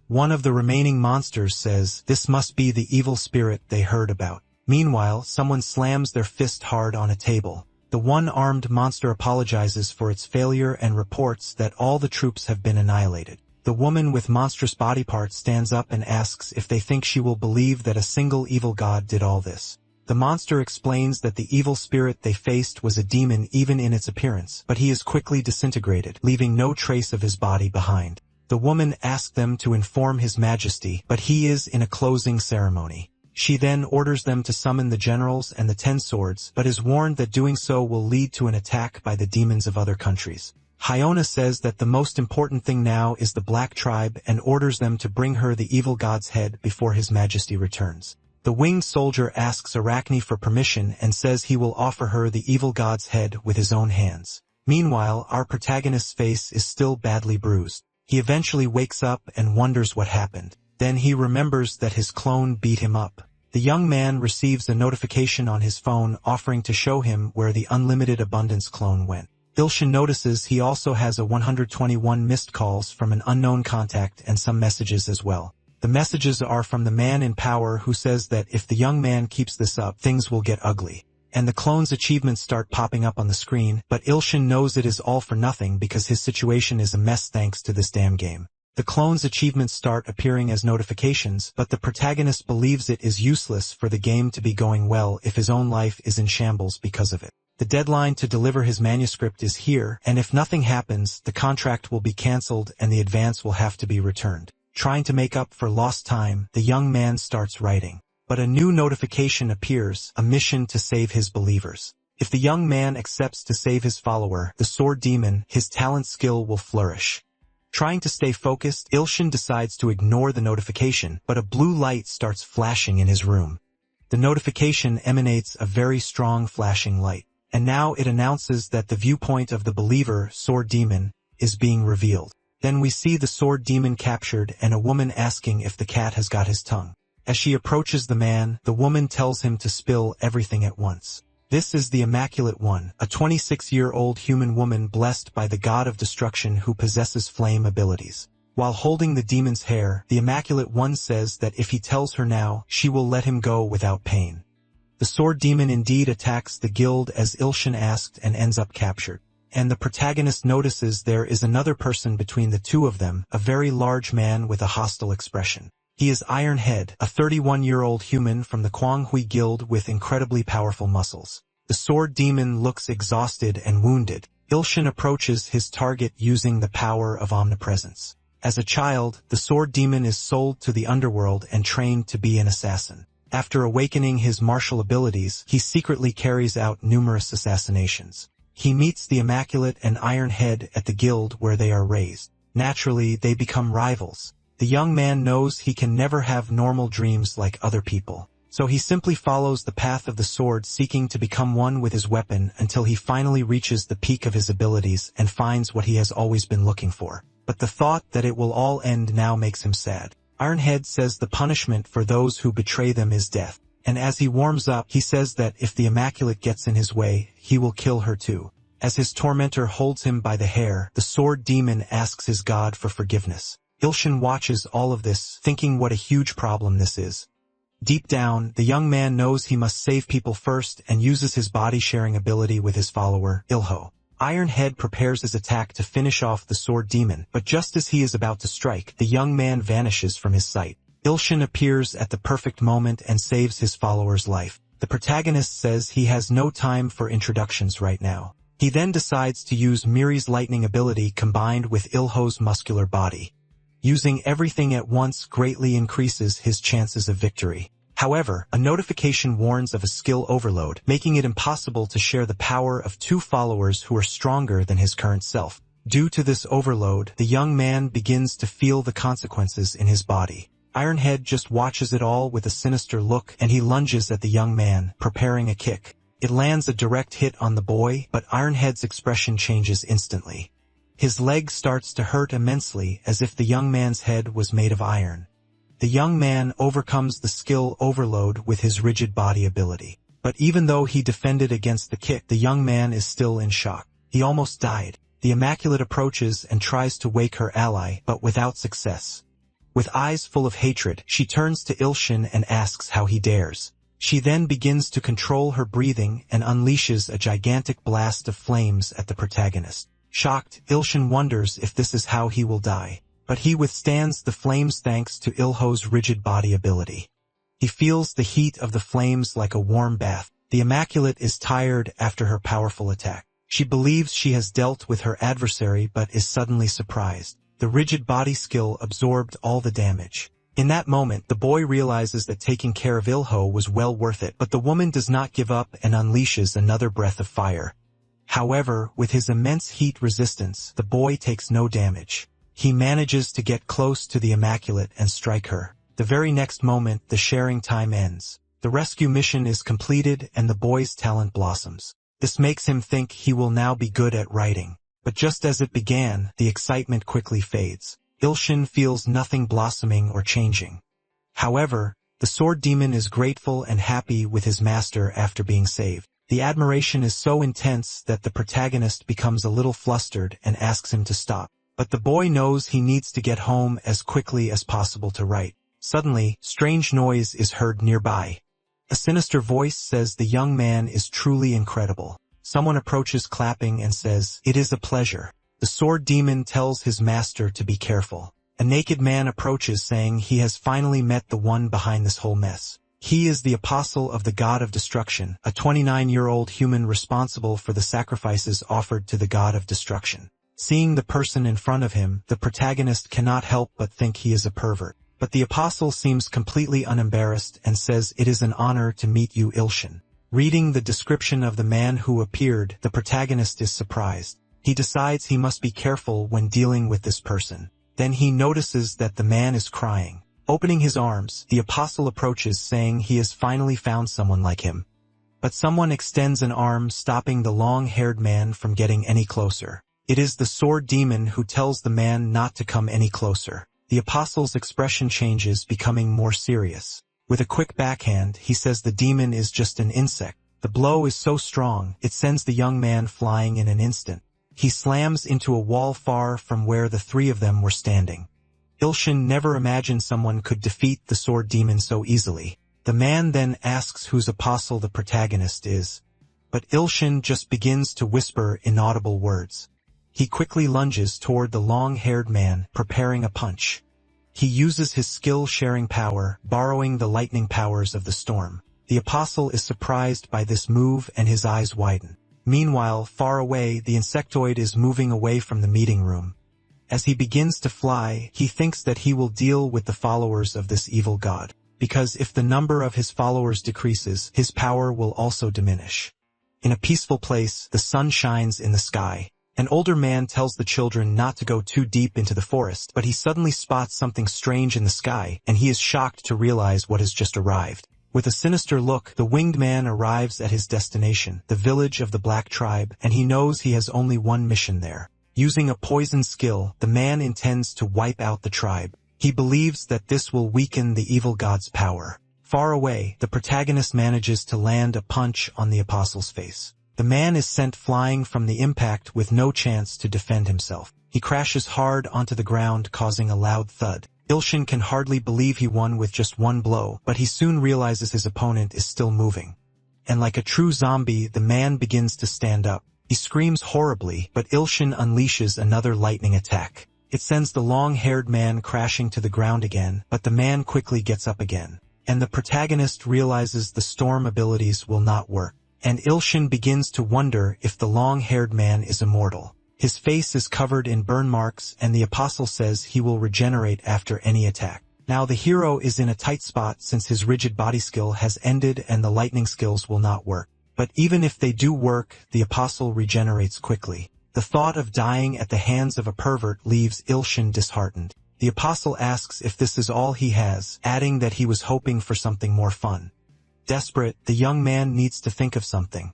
[SPEAKER 1] One of the remaining monsters says, "This must be the evil spirit they heard about." Meanwhile, someone slams their fist hard on a table. The one-armed monster apologizes for its failure and reports that all the troops have been annihilated. The woman with monstrous body parts stands up and asks if they think she will believe that a single evil god did all this. The monster explains that the evil spirit they faced was a demon even in its appearance, but he is quickly disintegrated, leaving no trace of his body behind. The woman asks them to inform His Majesty, but he is in a closing ceremony. She then orders them to summon the generals and the 10 swords, but is warned that doing so will lead to an attack by the demons of other countries. Hyona says that the most important thing now is the Black Tribe and orders them to bring her the evil god's head before His Majesty returns. The winged soldier asks Arachne for permission and says he will offer her the evil god's head with his own hands. Meanwhile, our protagonist's face is still badly bruised. He eventually wakes up and wonders what happened. Then he remembers that his clone beat him up. The young man receives a notification on his phone offering to show him where the Unlimited Abundance clone went. Ilshin notices he also has a 121 missed calls from an unknown contact and some messages as well. The messages are from the man in power who says that if the young man keeps this up, things will get ugly. And the clone's achievements start popping up on the screen, but Ilshin knows it is all for nothing because his situation is a mess thanks to this damn game. The clone's achievements start appearing as notifications, but the protagonist believes it is useless for the game to be going well if his own life is in shambles because of it. The deadline to deliver his manuscript is here, and if nothing happens, the contract will be cancelled and the advance will have to be returned. Trying to make up for lost time, the young man starts writing. But a new notification appears, a mission to save his believers. If the young man accepts to save his follower, the sword demon, his talent skill will flourish. Trying to stay focused, Ilshin decides to ignore the notification, but a blue light starts flashing in his room. The notification emanates a very strong flashing light, and now it announces that the viewpoint of the believer, Sword Demon, is being revealed. Then we see the Sword Demon captured and a woman asking if the cat has got his tongue. As she approaches the man, the woman tells him to spill everything at once. This is the Immaculate One, a 26-year-old human woman blessed by the god of destruction who possesses flame abilities. While holding the demon's hair, the Immaculate One says that if he tells her now, she will let him go without pain. The Sword Demon indeed attacks the guild as Ilshin asked and ends up captured. And the protagonist notices there is another person between the two of them, a very large man with a hostile expression. He is Ironhead, a 31-year-old human from the Kwanghui Guild with incredibly powerful muscles. The Sword Demon looks exhausted and wounded. Ilshin approaches his target using the power of omnipresence. As a child, the Sword Demon is sold to the underworld and trained to be an assassin. After awakening his martial abilities, he secretly carries out numerous assassinations. He meets the Immaculate and Ironhead at the guild where they are raised. Naturally, they become rivals. The young man knows he can never have normal dreams like other people. So he simply follows the path of the sword, seeking to become one with his weapon until he finally reaches the peak of his abilities and finds what he has always been looking for. But the thought that it will all end now makes him sad. Ironhead says the punishment for those who betray them is death. And as he warms up, he says that if the Immaculate gets in his way, he will kill her too. As his tormentor holds him by the hair, the Sword Demon asks his god for forgiveness. Ilshin watches all of this, thinking what a huge problem this is. Deep down, the young man knows he must save people first and uses his body-sharing ability with his follower, Ilho. Ironhead prepares his attack to finish off the Sword Demon, but just as he is about to strike, the young man vanishes from his sight. Ilshin appears at the perfect moment and saves his follower's life. The protagonist says he has no time for introductions right now. He then decides to use Miri's lightning ability combined with Ilho's muscular body. Using everything at once greatly increases his chances of victory. However, a notification warns of a skill overload, making it impossible to share the power of two followers who are stronger than his current self. Due to this overload, the young man begins to feel the consequences in his body. Ironhead just watches it all with a sinister look, and he lunges at the young man, preparing a kick. It lands a direct hit on the boy, but Ironhead's expression changes instantly. His leg starts to hurt immensely, as if the young man's head was made of iron. The young man overcomes the skill overload with his rigid body ability. But even though he defended against the kick, the young man is still in shock. He almost died. The Immaculate approaches and tries to wake her ally, but without success. With eyes full of hatred, she turns to Ilshin and asks how he dares. She then begins to control her breathing and unleashes a gigantic blast of flames at the protagonist. Shocked, Ilshin wonders if this is how he will die. But he withstands the flames thanks to Ilho's rigid body ability. He feels the heat of the flames like a warm bath. The Immaculate is tired after her powerful attack. She believes she has dealt with her adversary but is suddenly surprised. The rigid body skill absorbed all the damage. In that moment, the boy realizes that taking care of Ilho was well worth it, but the woman does not give up and unleashes another breath of fire. However, with his immense heat resistance, the boy takes no damage. He manages to get close to the Immaculate and strike her. The very next moment, the sharing time ends. The rescue mission is completed and the boy's talent blossoms. This makes him think he will now be good at writing. But just as it began, the excitement quickly fades. Ilshin feels nothing blossoming or changing. However, the Sword Demon is grateful and happy with his master after being saved. The admiration is so intense that the protagonist becomes a little flustered and asks him to stop. But the boy knows he needs to get home as quickly as possible to write. Suddenly, strange noise is heard nearby. A sinister voice says the young man is truly incredible. Someone approaches clapping and says, "It is a pleasure." The Sword Demon tells his master to be careful. A naked man approaches saying he has finally met the one behind this whole mess. He is the apostle of the god of destruction, a 29-year-old human responsible for the sacrifices offered to the god of destruction. Seeing the person in front of him, the protagonist cannot help but think he is a pervert. But the apostle seems completely unembarrassed and says, "It is an honor to meet you, Ilshin." Reading the description of the man who appeared, the protagonist is surprised. He decides he must be careful when dealing with this person. Then he notices that the man is crying. Opening his arms, the apostle approaches, saying he has finally found someone like him. But someone extends an arm, stopping the long-haired man from getting any closer. It is the sword demon who tells the man not to come any closer. The apostle's expression changes, becoming more serious. With a quick backhand, he says the demon is just an insect. The blow is so strong, it sends the young man flying in an instant. He slams into a wall far from where the three of them were standing. Ilshin never imagined someone could defeat the sword demon so easily. The man then asks whose apostle the protagonist is. But Ilshin just begins to whisper inaudible words. He quickly lunges toward the long-haired man, preparing a punch. He uses his skill-sharing power, borrowing the lightning powers of the storm. The apostle is surprised by this move and his eyes widen. Meanwhile, far away, the insectoid is moving away from the meeting room. As he begins to fly, he thinks that he will deal with the followers of this evil god, because if the number of his followers decreases, his power will also diminish. In a peaceful place, the sun shines in the sky. An older man tells the children not to go too deep into the forest, but he suddenly spots something strange in the sky, and he is shocked to realize what has just arrived. With a sinister look, the winged man arrives at his destination, the village of the Black Tribe, and he knows he has only one mission there. Using a poison skill, the man intends to wipe out the tribe. He believes that this will weaken the evil god's power. Far away, the protagonist manages to land a punch on the apostle's face. The man is sent flying from the impact with no chance to defend himself. He crashes hard onto the ground, causing a loud thud. Ilshin can hardly believe he won with just one blow, but he soon realizes his opponent is still moving. And like a true zombie, the man begins to stand up. He screams horribly, but Ilshin unleashes another lightning attack. It sends the long-haired man crashing to the ground again, but the man quickly gets up again. And the protagonist realizes the storm abilities will not work. And Ilshin begins to wonder if the long-haired man is immortal. His face is covered in burn marks, and the apostle says he will regenerate after any attack. Now the hero is in a tight spot since his rigid body skill has ended and the lightning skills will not work. But even if they do work, the apostle regenerates quickly. The thought of dying at the hands of a pervert leaves Ilshin disheartened. The apostle asks if this is all he has, adding that he was hoping for something more fun. Desperate, the young man needs to think of something.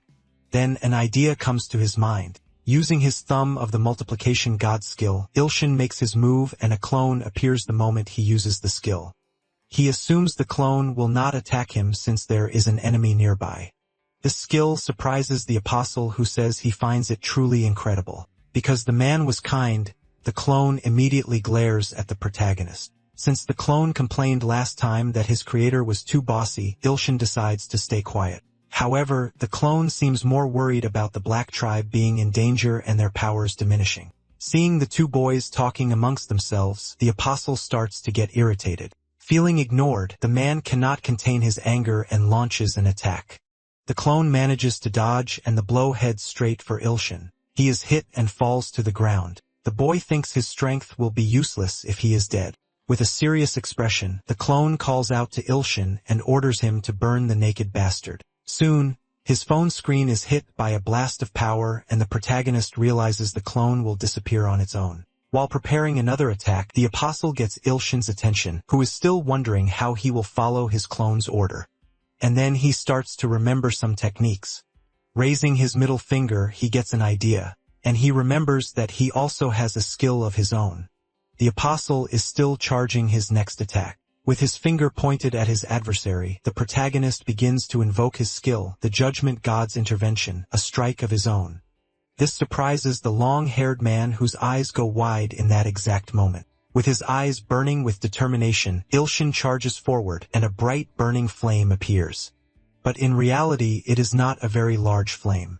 [SPEAKER 1] Then an idea comes to his mind. Using his thumb of the multiplication god skill, Ilshin makes his move and a clone appears the moment he uses the skill. He assumes the clone will not attack him since there is an enemy nearby. This skill surprises the apostle, who says he finds it truly incredible. Because the man was kind, the clone immediately glares at the protagonist. Since the clone complained last time that his creator was too bossy, Ilshin decides to stay quiet. However, the clone seems more worried about the Black Tribe being in danger and their powers diminishing. Seeing the two boys talking amongst themselves, the apostle starts to get irritated. Feeling ignored, the man cannot contain his anger and launches an attack. The clone manages to dodge and the blow heads straight for Ilshin. He is hit and falls to the ground. The boy thinks his strength will be useless if he is dead. With a serious expression, the clone calls out to Ilshin and orders him to burn the naked bastard. Soon, his phone screen is hit by a blast of power and the protagonist realizes the clone will disappear on its own. While preparing another attack, the apostle gets Ilshin's attention, who is still wondering how he will follow his clone's order. And then he starts to remember some techniques. Raising his middle finger, he gets an idea, and he remembers that he also has a skill of his own. The apostle is still charging his next attack. With his finger pointed at his adversary, the protagonist begins to invoke his skill, the judgment god's intervention, a strike of his own. This surprises the long-haired man, whose eyes go wide in that exact moment. With his eyes burning with determination, Ilshin charges forward and a bright burning flame appears. But in reality, it is not a very large flame.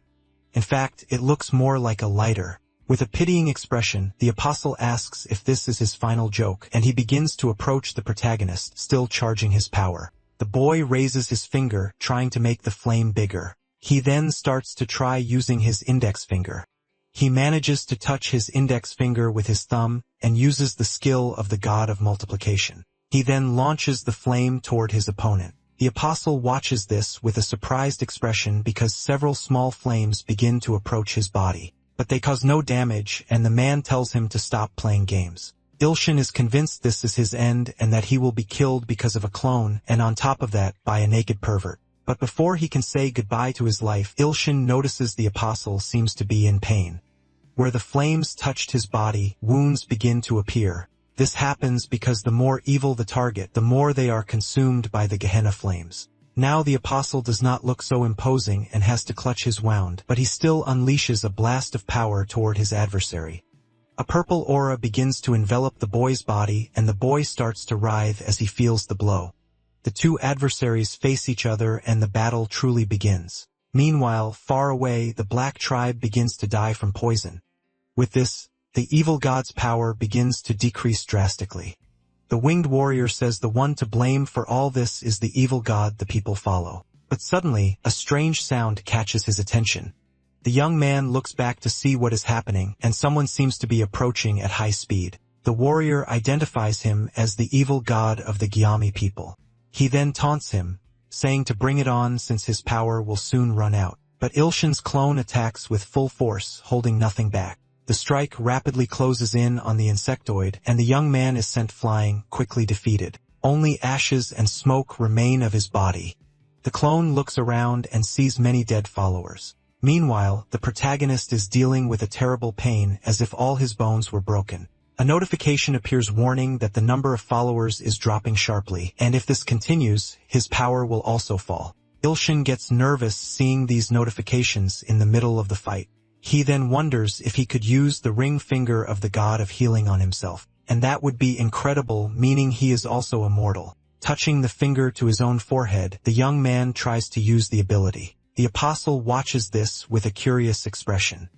[SPEAKER 1] In fact, it looks more like a lighter. With a pitying expression, the apostle asks if this is his final joke, and he begins to approach the protagonist, still charging his power. The boy raises his finger, trying to make the flame bigger. He then starts to try using his index finger. He manages to touch his index finger with his thumb, and uses the skill of the god of multiplication. He then launches the flame toward his opponent. The apostle watches this with a surprised expression because several small flames begin to approach his body. but they cause no damage, and the man tells him to stop playing games. Ilshin is convinced this is his end and that he will be killed because of a clone, and on top of that, by a naked pervert. But before he can say goodbye to his life, Ilshin notices the apostle seems to be in pain. Where the flames touched his body, wounds begin to appear. This happens because the more evil the target, the more they are consumed by the Gehenna flames. Now the apostle does not look so imposing and has to clutch his wound, but he still unleashes a blast of power toward his adversary. A purple aura begins to envelop the boy's body, and the boy starts to writhe as he feels the blow. The two adversaries face each other and the battle truly begins. Meanwhile, far away, the black tribe begins to die from poison. With this, the evil god's power begins to decrease drastically. The winged warrior says the one to blame for all this is the evil god the people follow. But suddenly, a strange sound catches his attention. The young man looks back to see what is happening, and someone seems to be approaching at high speed. The warrior identifies him as the evil god of the Gyami people. He then taunts him, saying to bring it on since his power will soon run out. But Ilshin's clone attacks with full force, holding nothing back. The strike rapidly closes in on the insectoid, and the young man is sent flying, quickly defeated. Only ashes and smoke remain of his body. The clone looks around and sees many dead followers. Meanwhile, the protagonist is dealing with a terrible pain as if all his bones were broken. A notification appears warning that the number of followers is dropping sharply, and if this continues, his power will also fall. Ilshin gets nervous seeing these notifications in the middle of the fight. He then wonders if he could use the ring finger of the god of healing on himself, and that would be incredible, meaning he is also immortal. Touching the finger to his own forehead, the young man tries to use the ability. The apostle watches this with a curious expression.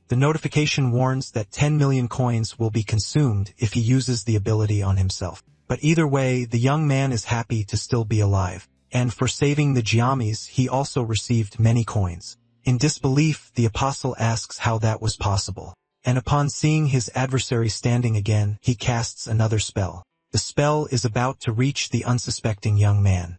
[SPEAKER 1] The notification warns that 10 million coins will be consumed if he uses the ability on himself. But either way, the young man is happy to still be alive. And for saving the Gyamis, he also received many coins. In disbelief, the apostle asks how that was possible. And upon seeing his adversary standing again, he casts another spell. The spell is about to reach the unsuspecting young man.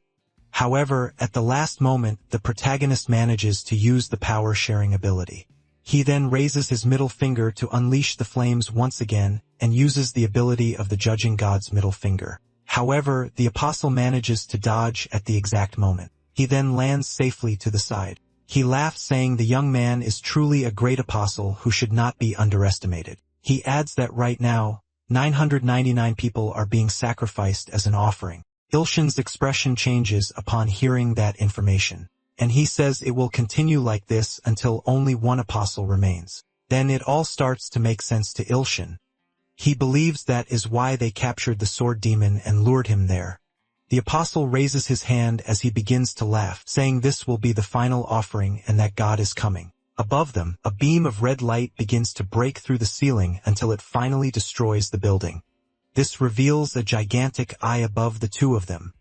[SPEAKER 1] However, at the last moment, the protagonist manages to use the power-sharing ability. He then raises his middle finger to unleash the flames once again, and uses the ability of the judging god's middle finger. However, the apostle manages to dodge at the exact moment. He then lands safely to the side. He laughs, saying the young man is truly a great apostle who should not be underestimated. He adds that right now, 999 people are being sacrificed as an offering. Ilshin's expression changes upon hearing that information, and he says it will continue like this until only one apostle remains. Then it all starts to make sense to Ilshin. He believes that is why they captured the sword demon and lured him there. The apostle raises his hand as he begins to laugh, saying this will be the final offering and that God is coming. Above them, a beam of red light begins to break through the ceiling until it finally destroys the building. This reveals a gigantic eye above the two of them.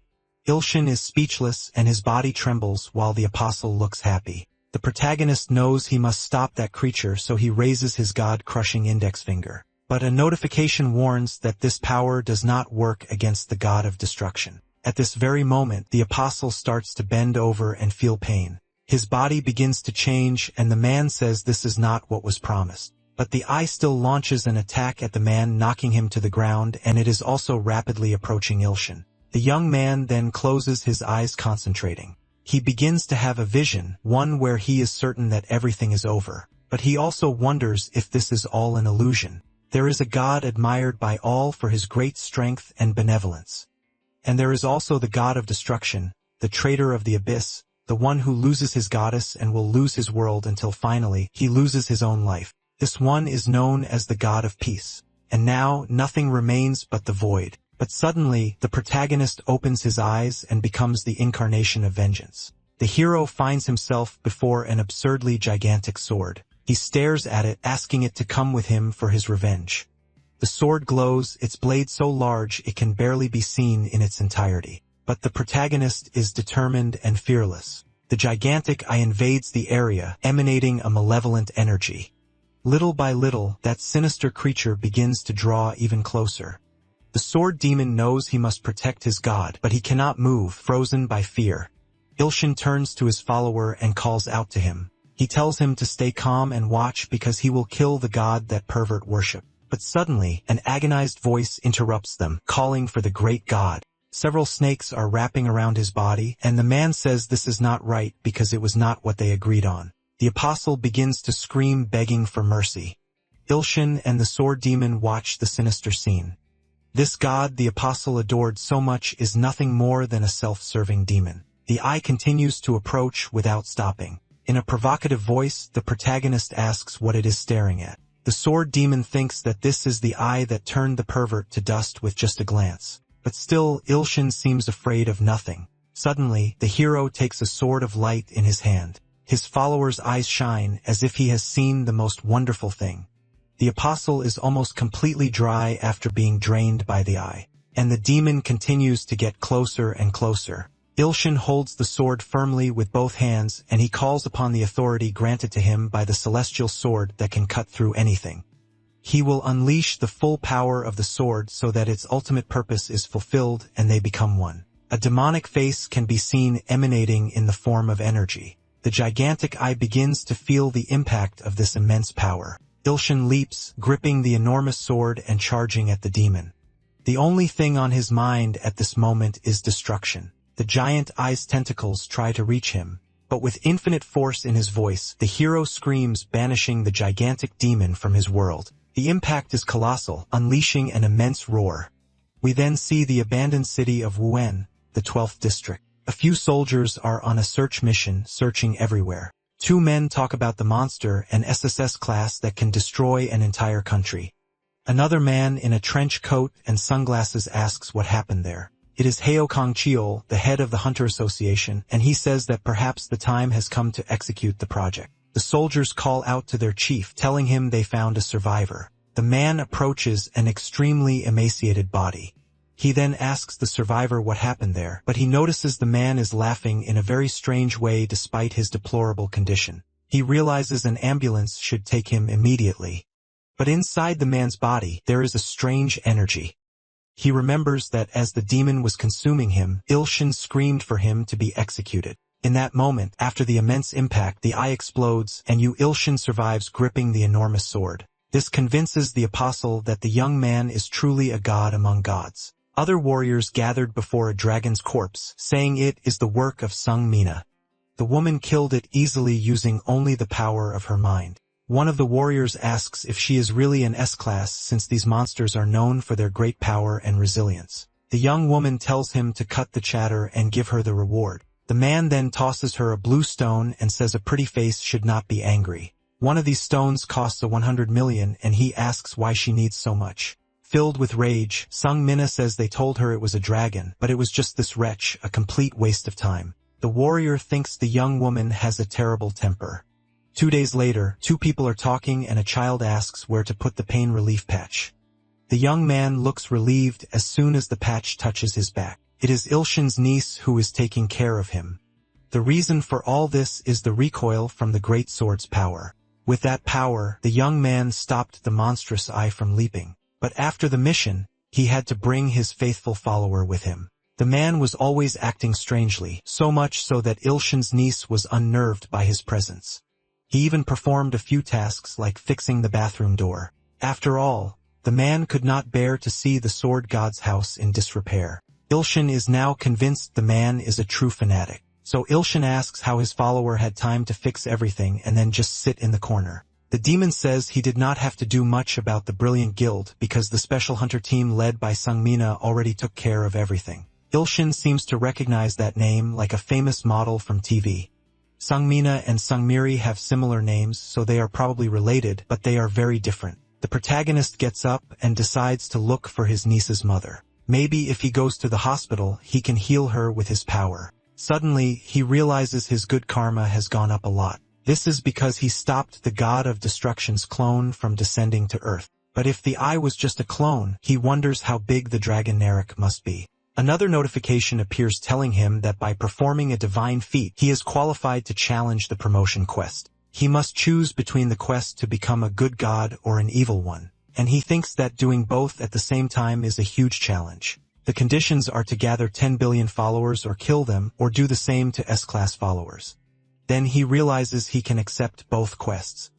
[SPEAKER 1] Ilshin is speechless and his body trembles while the apostle looks happy. The protagonist knows he must stop that creature, so he raises his god-crushing index finger. But a notification warns that this power does not work against the god of destruction. At this very moment, the apostle starts to bend over and feel pain. His body begins to change, and the man says this is not what was promised. But the eye still launches an attack at the man, knocking him to the ground, and it is also rapidly approaching Ilshin. The young man then closes his eyes, concentrating. He begins to have a vision, one where he is certain that everything is over. But he also wonders if this is all an illusion. There is a god admired by all for his great strength and benevolence. And there is also the god of destruction, the traitor of the abyss, the one who loses his goddess and will lose his world until finally he loses his own life. This one is known as the god of peace. And now nothing remains but the void. But suddenly, the protagonist opens his eyes and becomes the incarnation of vengeance. The hero finds himself before an absurdly gigantic sword. He stares at it, asking it to come with him for his revenge. The sword glows, its blade so large it can barely be seen in its entirety. But the protagonist is determined and fearless. The gigantic eye invades the area, emanating a malevolent energy. Little by little, that sinister creature begins to draw even closer. The sword demon knows he must protect his god, but he cannot move, frozen by fear. Ilshin turns to his follower and calls out to him. He tells him to stay calm and watch because he will kill the god that pervert worship. But suddenly, an agonized voice interrupts them, calling for the great god. Several snakes are wrapping around his body, and the man says this is not right because it was not what they agreed on. The apostle begins to scream, begging for mercy. Ilshin and the sword demon watch the sinister scene. This god the apostle adored so much is nothing more than a self-serving demon. The eye continues to approach without stopping. In a provocative voice, the protagonist asks what it is staring at. The sword demon thinks that this is the eye that turned the pervert to dust with just a glance. But still, Ilshin seems afraid of nothing. Suddenly, the hero takes a sword of light in his hand. His followers' eyes shine as if he has seen the most wonderful thing. The apostle is almost completely dry after being drained by the eye. And the demon continues to get closer and closer. Ilshin holds the sword firmly with both hands, and he calls upon the authority granted to him by the celestial sword that can cut through anything. He will unleash the full power of the sword so that its ultimate purpose is fulfilled and they become one. A demonic face can be seen emanating in the form of energy. The gigantic eye begins to feel the impact of this immense power. Ilshin leaps, gripping the enormous sword and charging at the demon. The only thing on his mind at this moment is destruction. The giant eye's tentacles try to reach him, but with infinite force in his voice, the hero screams, banishing the gigantic demon from his world. The impact is colossal, unleashing an immense roar. We then see the abandoned city of Wuen, the 12th district. A few soldiers are on a search mission, searching everywhere. Two men talk about the monster, an SSS class that can destroy an entire country. Another man in a trench coat and sunglasses asks what happened there. It is Heo Kongcheol, the head of the Hunter Association, and he says that perhaps the time has come to execute the project. The soldiers call out to their chief, telling him they found a survivor. The man approaches an extremely emaciated body. He then asks the survivor what happened there, but he notices the man is laughing in a very strange way despite his deplorable condition. He realizes an ambulance should take him immediately. But inside the man's body, there is a strange energy. He remembers that as the demon was consuming him, Ilshin screamed for him to be executed. In that moment, after the immense impact, the eye explodes, and Ilshin survives gripping the enormous sword. This convinces the apostle that the young man is truly a god among gods. Other warriors gathered before a dragon's corpse, saying it is the work of Sung Mina. The woman killed it easily using only the power of her mind. One of the warriors asks if she is really an S-class since these monsters are known for their great power and resilience. The young woman tells him to cut the chatter and give her the reward. The man then tosses her a blue stone and says a pretty face should not be angry. One of these stones costs 100 million and he asks why she needs so much. Filled with rage, Sung Mina says they told her it was a dragon, but it was just this wretch, a complete waste of time. The warrior thinks the young woman has a terrible temper. 2 days later, two people are talking and a child asks where to put the pain relief patch. The young man looks relieved as soon as the patch touches his back. It is Ilshin's niece who is taking care of him. The reason for all this is the recoil from the great sword's power. With that power, the young man stopped the monstrous eye from leaping. But after the mission, he had to bring his faithful follower with him. The man was always acting strangely, so much so that Ilshin's niece was unnerved by his presence. He even performed a few tasks like fixing the bathroom door. After all, the man could not bear to see the sword god's house in disrepair. Ilshin is now convinced the man is a true fanatic. So Ilshin asks how his follower had time to fix everything and then just sit in the corner. The demon says he did not have to do much about the brilliant guild because the special hunter team led by Sung Mina already took care of everything. Ilshin seems to recognize that name like a famous model from TV. Sung Mina and Sung Miri have similar names, so they are probably related, but they are very different. The protagonist gets up and decides to look for his niece's mother. Maybe if he goes to the hospital, he can heal her with his power. Suddenly, he realizes his good karma has gone up a lot. This is because he stopped the god of destruction's clone from descending to Earth. But if the eye was just a clone, he wonders how big the dragon Narek must be. Another notification appears telling him that by performing a divine feat, he is qualified to challenge the promotion quest. He must choose between the quest to become a good god or an evil one, and he thinks that doing both at the same time is a huge challenge. The conditions are to gather 10 billion followers or kill them, or do the same to S-class followers. Then he realizes he can accept both quests.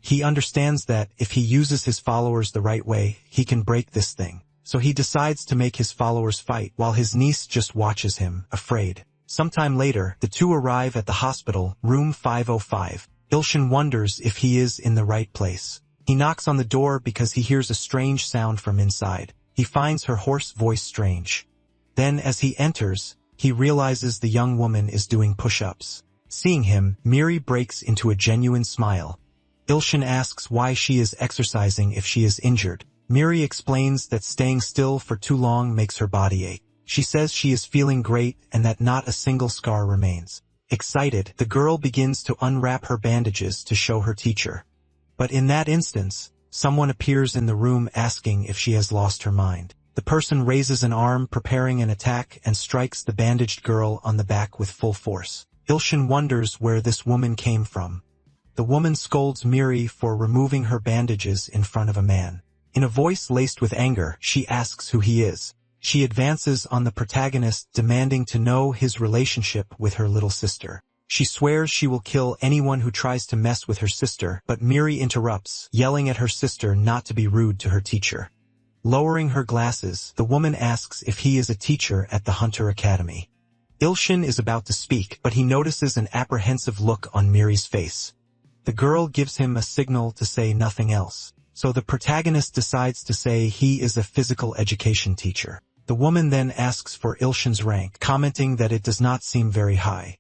[SPEAKER 1] He understands that, if he uses his followers the right way, he can break this thing. So he decides to make his followers fight, while his niece just watches him, afraid. Sometime later, the two arrive at the hospital, room 505. Ilshin wonders if he is in the right place. He knocks on the door because he hears a strange sound from inside. He finds her hoarse voice strange. Then, as he enters, he realizes the young woman is doing push-ups. Seeing him, Miri breaks into a genuine smile. Ilshin asks why she is exercising if she is injured. Miri explains that staying still for too long makes her body ache. She says she is feeling great and that not a single scar remains. Excited, the girl begins to unwrap her bandages to show her teacher. But in that instance, someone appears in the room asking if she has lost her mind. The person raises an arm preparing an attack and strikes the bandaged girl on the back with full force. Ilshin wonders where this woman came from. The woman scolds Miri for removing her bandages in front of a man. In a voice laced with anger, she asks who he is. She advances on the protagonist, demanding to know his relationship with her little sister. She swears she will kill anyone who tries to mess with her sister, but Miri interrupts, yelling at her sister not to be rude to her teacher. Lowering her glasses, the woman asks if he is a teacher at the Hunter Academy. Ilshin is about to speak, but he notices an apprehensive look on Miri's face. The girl gives him a signal to say nothing else, so the protagonist decides to say he is a physical education teacher. The woman then asks for Ilshin's rank, commenting that it does not seem very high.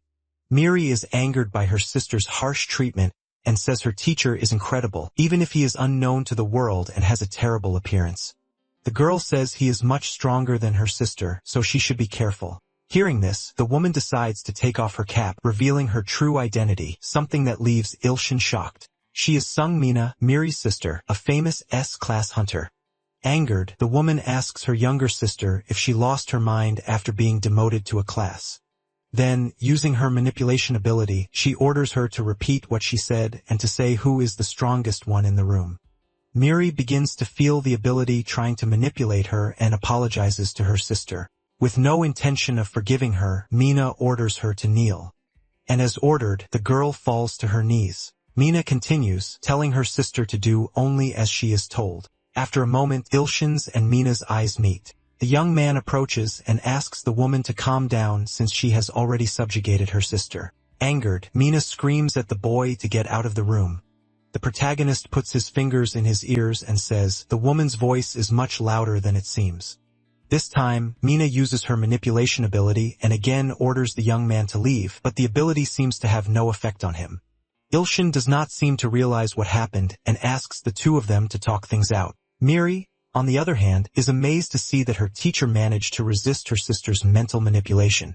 [SPEAKER 1] Miri is angered by her sister's harsh treatment and says her teacher is incredible, even if he is unknown to the world and has a terrible appearance. The girl says he is much stronger than her sister, so she should be careful. Hearing this, the woman decides to take off her cap, revealing her true identity, something that leaves Ilshin shocked. She is Sung Mina, Miri's sister, a famous S-class hunter. Angered, the woman asks her younger sister if she lost her mind after being demoted to a class. Then, using her manipulation ability, she orders her to repeat what she said and to say who is the strongest one in the room. Miri begins to feel the ability trying to manipulate her and apologizes to her sister. With no intention of forgiving her, Mina orders her to kneel. And as ordered, the girl falls to her knees. Mina continues, telling her sister to do only as she is told. After a moment, Ilshin's and Mina's eyes meet. The young man approaches and asks the woman to calm down since she has already subjugated her sister. Angered, Mina screams at the boy to get out of the room. The protagonist puts his fingers in his ears and says, the woman's voice is much louder than it seems. This time, Mina uses her manipulation ability and again orders the young man to leave, but the ability seems to have no effect on him. Ilshin does not seem to realize what happened and asks the two of them to talk things out. Miri, on the other hand, is amazed to see that her teacher managed to resist her sister's mental manipulation.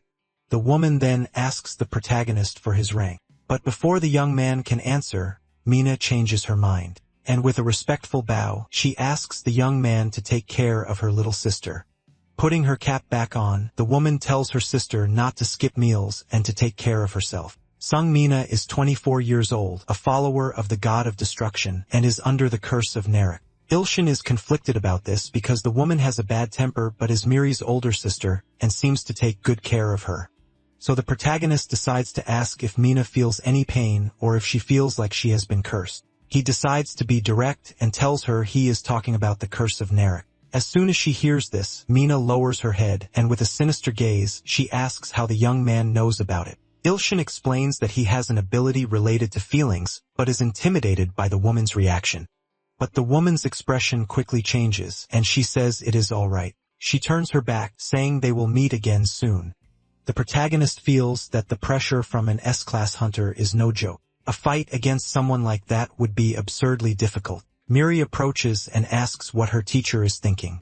[SPEAKER 1] The woman then asks the protagonist for his rank. But before the young man can answer, Mina changes her mind. And with a respectful bow, she asks the young man to take care of her little sister. Putting her cap back on, the woman tells her sister not to skip meals and to take care of herself. Sung Mina is 24 years old, a follower of the god of destruction, and is under the curse of Narek. Ilshin is conflicted about this because the woman has a bad temper but is Miri's older sister and seems to take good care of her. So the protagonist decides to ask if Mina feels any pain or if she feels like she has been cursed. He decides to be direct and tells her he is talking about the curse of Narek. As soon as she hears this, Mina lowers her head and with a sinister gaze, she asks how the young man knows about it. Ilshin explains that he has an ability related to feelings, but is intimidated by the woman's reaction. But the woman's expression quickly changes, and she says it is all right. She turns her back, saying they will meet again soon. The protagonist feels that the pressure from an S-class hunter is no joke. A fight against someone like that would be absurdly difficult. Miri approaches and asks what her teacher is thinking.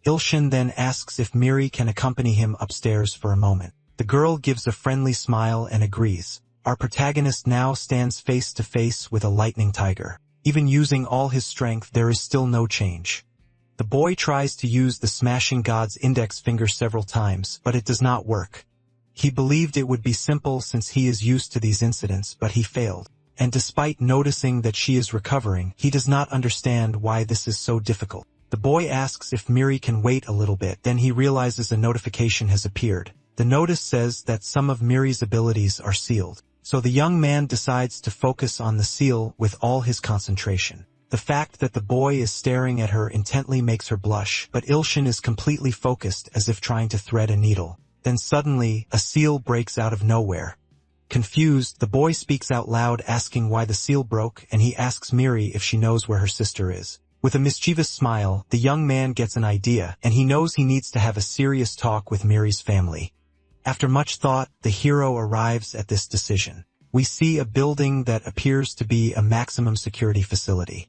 [SPEAKER 1] Ilshin then asks if Miri can accompany him upstairs for a moment. The girl gives a friendly smile and agrees. Our protagonist now stands face to face with a lightning tiger. Even using all his strength, there is still no change. The boy tries to use the smashing god's index finger several times, but it does not work. He believed it would be simple since he is used to these incidents, but he failed. And despite noticing that she is recovering, he does not understand why this is so difficult. The boy asks if Miri can wait a little bit, then he realizes a notification has appeared. The notice says that some of Miri's abilities are sealed. So the young man decides to focus on the seal with all his concentration. The fact that the boy is staring at her intently makes her blush, but Ilshin is completely focused as if trying to thread a needle. Then suddenly, a seal breaks out of nowhere. Confused, the boy speaks out loud asking why the seal broke, and he asks Miri if she knows where her sister is. With a mischievous smile, the young man gets an idea, and he knows he needs to have a serious talk with Miri's family. After much thought, the hero arrives at this decision. We see a building that appears to be a maximum security facility.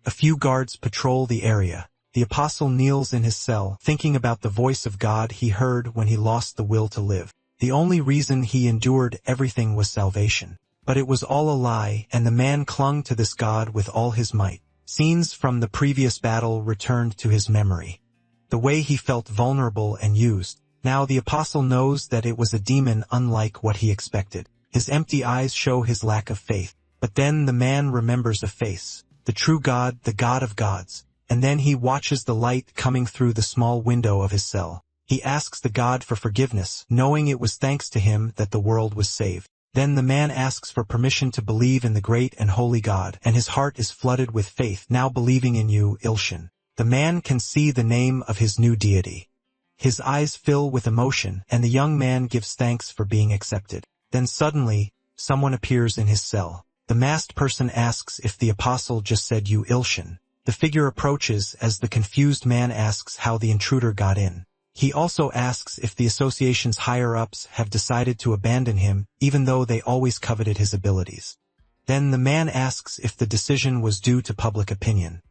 [SPEAKER 1] A few guards patrol the area. The apostle kneels in his cell, thinking about the voice of God he heard when he lost the will to live. The only reason he endured everything was salvation. But it was all a lie, and the man clung to this God with all his might. Scenes from the previous battle returned to his memory. The way he felt vulnerable and used. Now the apostle knows that it was a demon unlike what he expected. His empty eyes show his lack of faith. But then the man remembers a face. The true God, the God of gods. And then he watches the light coming through the small window of his cell. He asks the God for forgiveness, knowing it was thanks to him that the world was saved. Then the man asks for permission to believe in the great and holy God, and his heart is flooded with faith, now believing in you, Ilshin. The man can see the name of his new deity. His eyes fill with emotion, and the young man gives thanks for being accepted. Then suddenly, someone appears in his cell. The masked person asks if the apostle just said you, Ilshin. The figure approaches as the confused man asks how the intruder got in. He also asks if the association's higher-ups have decided to abandon him, even though they always coveted his abilities. Then the man asks if the decision was due to public opinion.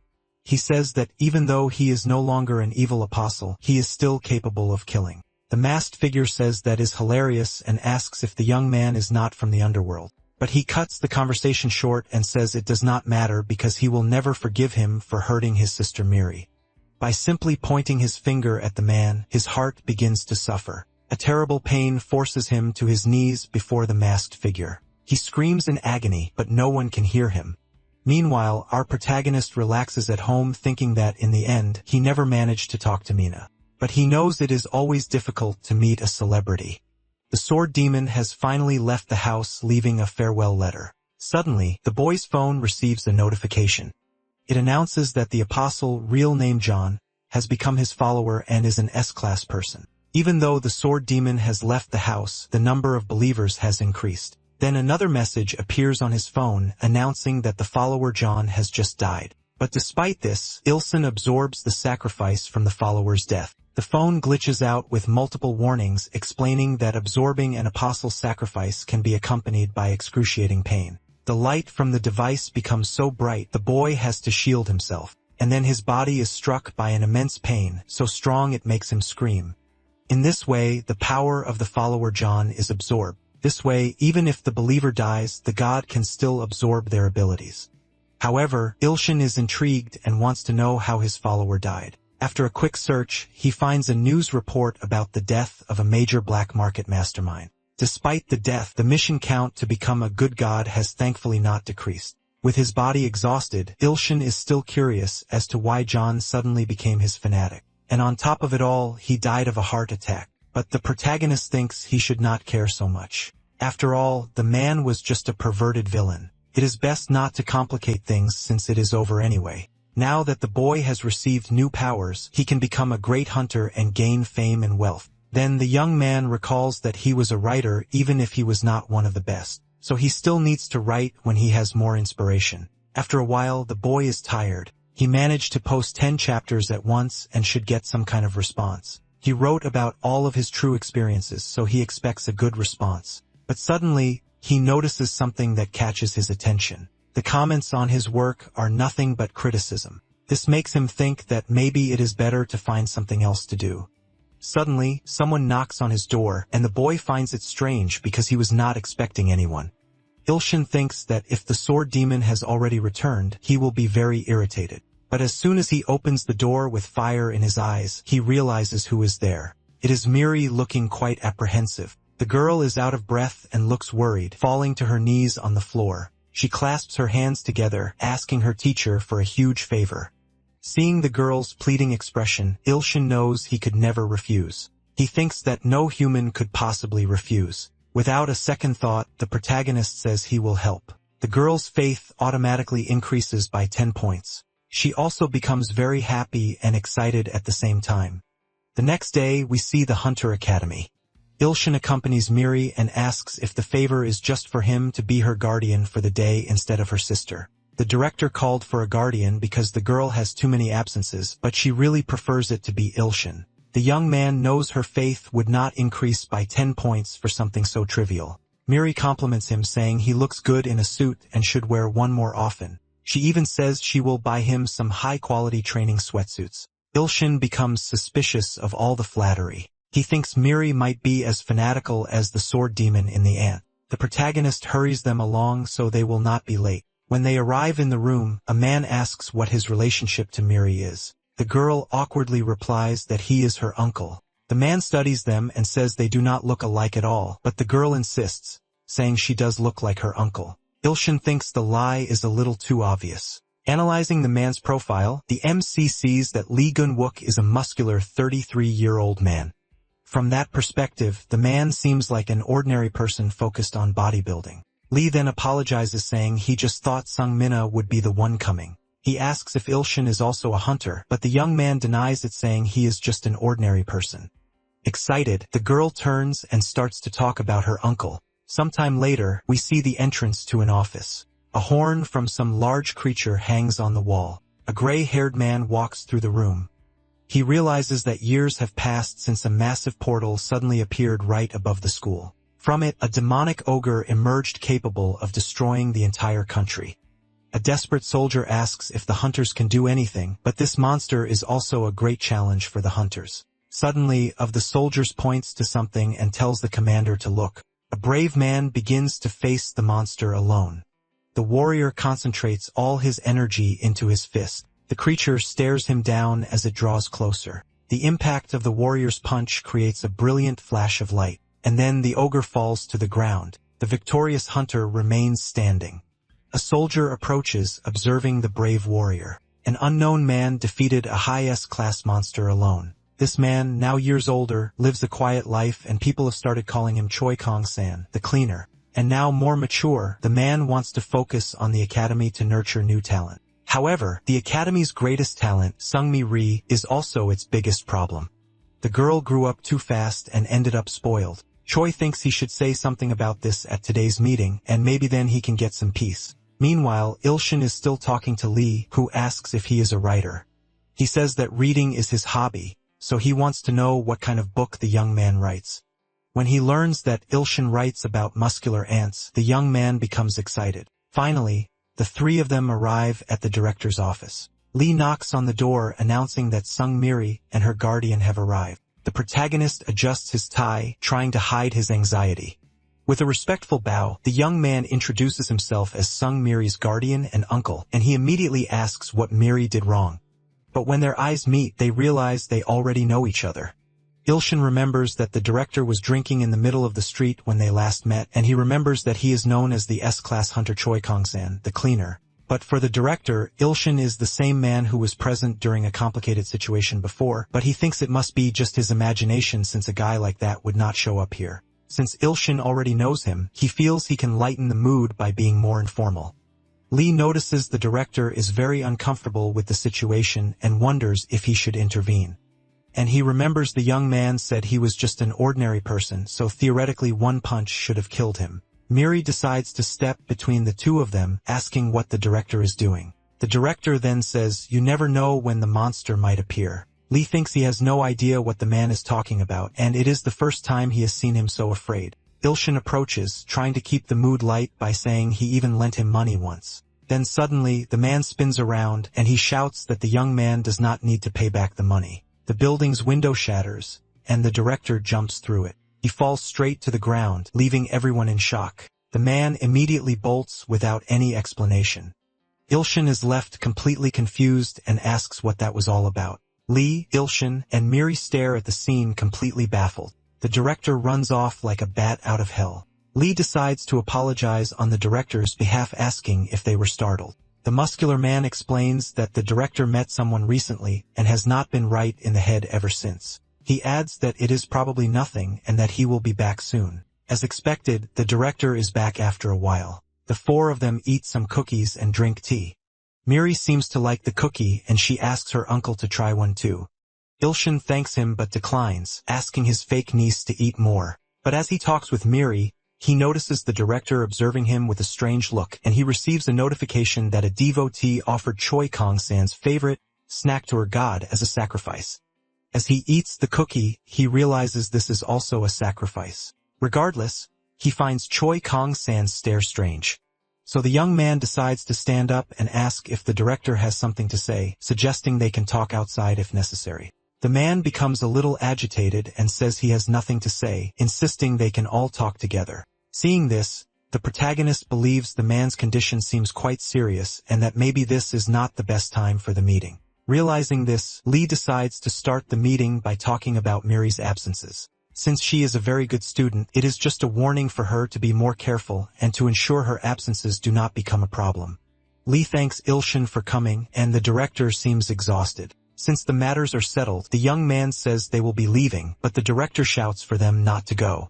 [SPEAKER 1] He says that even though he is no longer an evil apostle, he is still capable of killing. The masked figure says that is hilarious and asks if the young man is not from the underworld. But he cuts the conversation short and says it does not matter because he will never forgive him for hurting his sister Miri. By simply pointing his finger at the man, his heart begins to suffer. A terrible pain forces him to his knees before the masked figure. He screams in agony, but no one can hear him. Meanwhile, our protagonist relaxes at home thinking that, in the end, he never managed to talk to Mina. But he knows it is always difficult to meet a celebrity. The sword demon has finally left the house, leaving a farewell letter. Suddenly, the boy's phone receives a notification. It announces that the apostle, real name John, has become his follower and is an S-class person. Even though the sword demon has left the house, the number of believers has increased. Then another message appears on his phone announcing that the follower John has just died. But despite this, Ilshin absorbs the sacrifice from the follower's death. The phone glitches out with multiple warnings explaining that absorbing an apostle's sacrifice can be accompanied by excruciating pain. The light from the device becomes so bright the boy has to shield himself, and then his body is struck by an immense pain, so strong it makes him scream. In this way, the power of the follower John is absorbed. This way, even if the believer dies, the god can still absorb their abilities. However, Ilshin is intrigued and wants to know how his follower died. After a quick search, he finds a news report about the death of a major black market mastermind. Despite the death, the mission count to become a good god has thankfully not decreased. With his body exhausted, Ilshin is still curious as to why John suddenly became his fanatic. And on top of it all, he died of a heart attack. But the protagonist thinks he should not care so much. After all, the man was just a perverted villain. It is best not to complicate things since it is over anyway. Now that the boy has received new powers, he can become a great hunter and gain fame and wealth. Then the young man recalls that he was a writer even if he was not one of the best. So he still needs to write when he has more inspiration. After a while, the boy is tired. He managed to post 10 chapters at once and should get some kind of response. He wrote about all of his true experiences, so he expects a good response. But suddenly, he notices something that catches his attention. The comments on his work are nothing but criticism. This makes him think that maybe it is better to find something else to do. Suddenly, someone knocks on his door, and the boy finds it strange because he was not expecting anyone. Ilshin thinks that if the sword demon has already returned, he will be very irritated. But as soon as he opens the door with fire in his eyes, he realizes who is there. It is Miri, looking quite apprehensive. The girl is out of breath and looks worried, falling to her knees on the floor. She clasps her hands together, asking her teacher for a huge favor. Seeing the girl's pleading expression, Ilshin knows he could never refuse. He thinks that no human could possibly refuse. Without a second thought, the protagonist says he will help. The girl's faith automatically increases by 10 points. She also becomes very happy and excited at the same time. The next day, we see the Hunter Academy. Ilshin accompanies Miri and asks if the favor is just for him to be her guardian for the day instead of her sister. The director called for a guardian because the girl has too many absences, but she really prefers it to be Ilshin. The young man knows her faith would not increase by 10 points for something so trivial. Miri compliments him, saying he looks good in a suit and should wear one more often. She even says she will buy him some high-quality training sweatsuits. Ilshin becomes suspicious of all the flattery. He thinks Miri might be as fanatical as the sword demon in the ant. The protagonist hurries them along so they will not be late. When they arrive in the room, a man asks what his relationship to Miri is. The girl awkwardly replies that he is her uncle. The man studies them and says they do not look alike at all, but the girl insists, saying she does look like her uncle. Ilshin thinks the lie is a little too obvious. Analyzing the man's profile, the MC sees that Lee Gun-wook is a muscular 33-year-old man. From that perspective, the man seems like an ordinary person focused on bodybuilding. Lee then apologizes, saying he just thought Sung-mina would be the one coming. He asks if Ilshin is also a hunter, but the young man denies it, saying he is just an ordinary person. Excited, the girl turns and starts to talk about her uncle. Sometime later, we see the entrance to an office. A horn from some large creature hangs on the wall. A gray-haired man walks through the room. He realizes that years have passed since a massive portal suddenly appeared right above the school. From it, a demonic ogre emerged capable of destroying the entire country. A desperate soldier asks if the hunters can do anything, but this monster is also a great challenge for the hunters. Suddenly, of the soldiers points to something and tells the commander to look. A brave man begins to face the monster alone. The warrior concentrates all his energy into his fist. The creature stares him down as it draws closer. The impact of the warrior's punch creates a brilliant flash of light, and then the ogre falls to the ground. The victorious hunter remains standing. A soldier approaches, observing the brave warrior. An unknown man defeated a high S-class monster alone. This man, now years older, lives a quiet life, and people have started calling him Choi Kong-san, the cleaner. And now more mature, the man wants to focus on the academy to nurture new talent. However, the academy's greatest talent, Sungmi Ri, is also its biggest problem. The girl grew up too fast and ended up spoiled. Choi thinks he should say something about this at today's meeting, and maybe then he can get some peace. Meanwhile, Ilshin is still talking to Lee, who asks if he is a writer. He says that reading is his hobby, so he wants to know what kind of book the young man writes. When he learns that Ilshin writes about muscular ants, the young man becomes excited. Finally, the three of them arrive at the director's office. Lee knocks on the door, announcing that Sung Miri and her guardian have arrived. The protagonist adjusts his tie, trying to hide his anxiety. With a respectful bow, the young man introduces himself as Sung Miri's guardian and uncle, and he immediately asks what Miri did wrong. But when their eyes meet, they realize they already know each other. Ilshin remembers that the director was drinking in the middle of the street when they last met, and he remembers that he is known as the S-class hunter Choi Kong-san, the cleaner. But for the director, Ilshin is the same man who was present during a complicated situation before, but he thinks it must be just his imagination, since a guy like that would not show up here. Since Ilshin already knows him, he feels he can lighten the mood by being more informal. Lee notices the director is very uncomfortable with the situation and wonders if he should intervene. And he remembers the young man said he was just an ordinary person, so theoretically one punch should have killed him. Miri decides to step between the two of them, asking what the director is doing. The director then says, "You never know when the monster might appear." Lee thinks he has no idea what the man is talking about, and it is the first time he has seen him so afraid. Ilshin approaches, trying to keep the mood light by saying he even lent him money once. Then suddenly, the man spins around, and he shouts that the young man does not need to pay back the money. The building's window shatters, and the director jumps through it. He falls straight to the ground, leaving everyone in shock. The man immediately bolts without any explanation. Ilshin is left completely confused and asks what that was all about. Lee, Ilshin, and Miri stare at the scene completely baffled. The director runs off like a bat out of hell. Lee decides to apologize on the director's behalf, asking if they were startled. The muscular man explains that the director met someone recently and has not been right in the head ever since. He adds that it is probably nothing and that he will be back soon. As expected, the director is back after a while. The four of them eat some cookies and drink tea. Miri seems to like the cookie and she asks her uncle to try one too. Ilshin thanks him but declines, asking his fake niece to eat more. But as he talks with Miri, he notices the director observing him with a strange look and he receives a notification that a devotee offered Choi Kong-san's favorite snack to her god as a sacrifice. As he eats the cookie, he realizes this is also a sacrifice. Regardless, he finds Choi Kong-san's stare strange. So the young man decides to stand up and ask if the director has something to say, suggesting they can talk outside if necessary. The man becomes a little agitated and says he has nothing to say, insisting they can all talk together. Seeing this, the protagonist believes the man's condition seems quite serious and that maybe this is not the best time for the meeting. Realizing this, Lee decides to start the meeting by talking about Miri's absences. Since she is a very good student, it is just a warning for her to be more careful and to ensure her absences do not become a problem. Lee thanks Ilshin for coming and the director seems exhausted. Since the matters are settled, the young man says they will be leaving, but the director shouts for them not to go.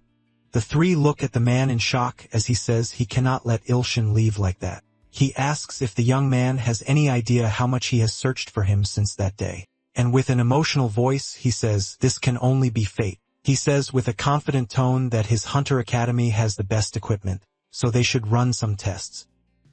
[SPEAKER 1] The three look at the man in shock as he says he cannot let Ilshin leave like that. He asks if the young man has any idea how much he has searched for him since that day. And with an emotional voice, he says, "This can only be fate." He says with a confident tone that his Hunter Academy has the best equipment, so they should run some tests.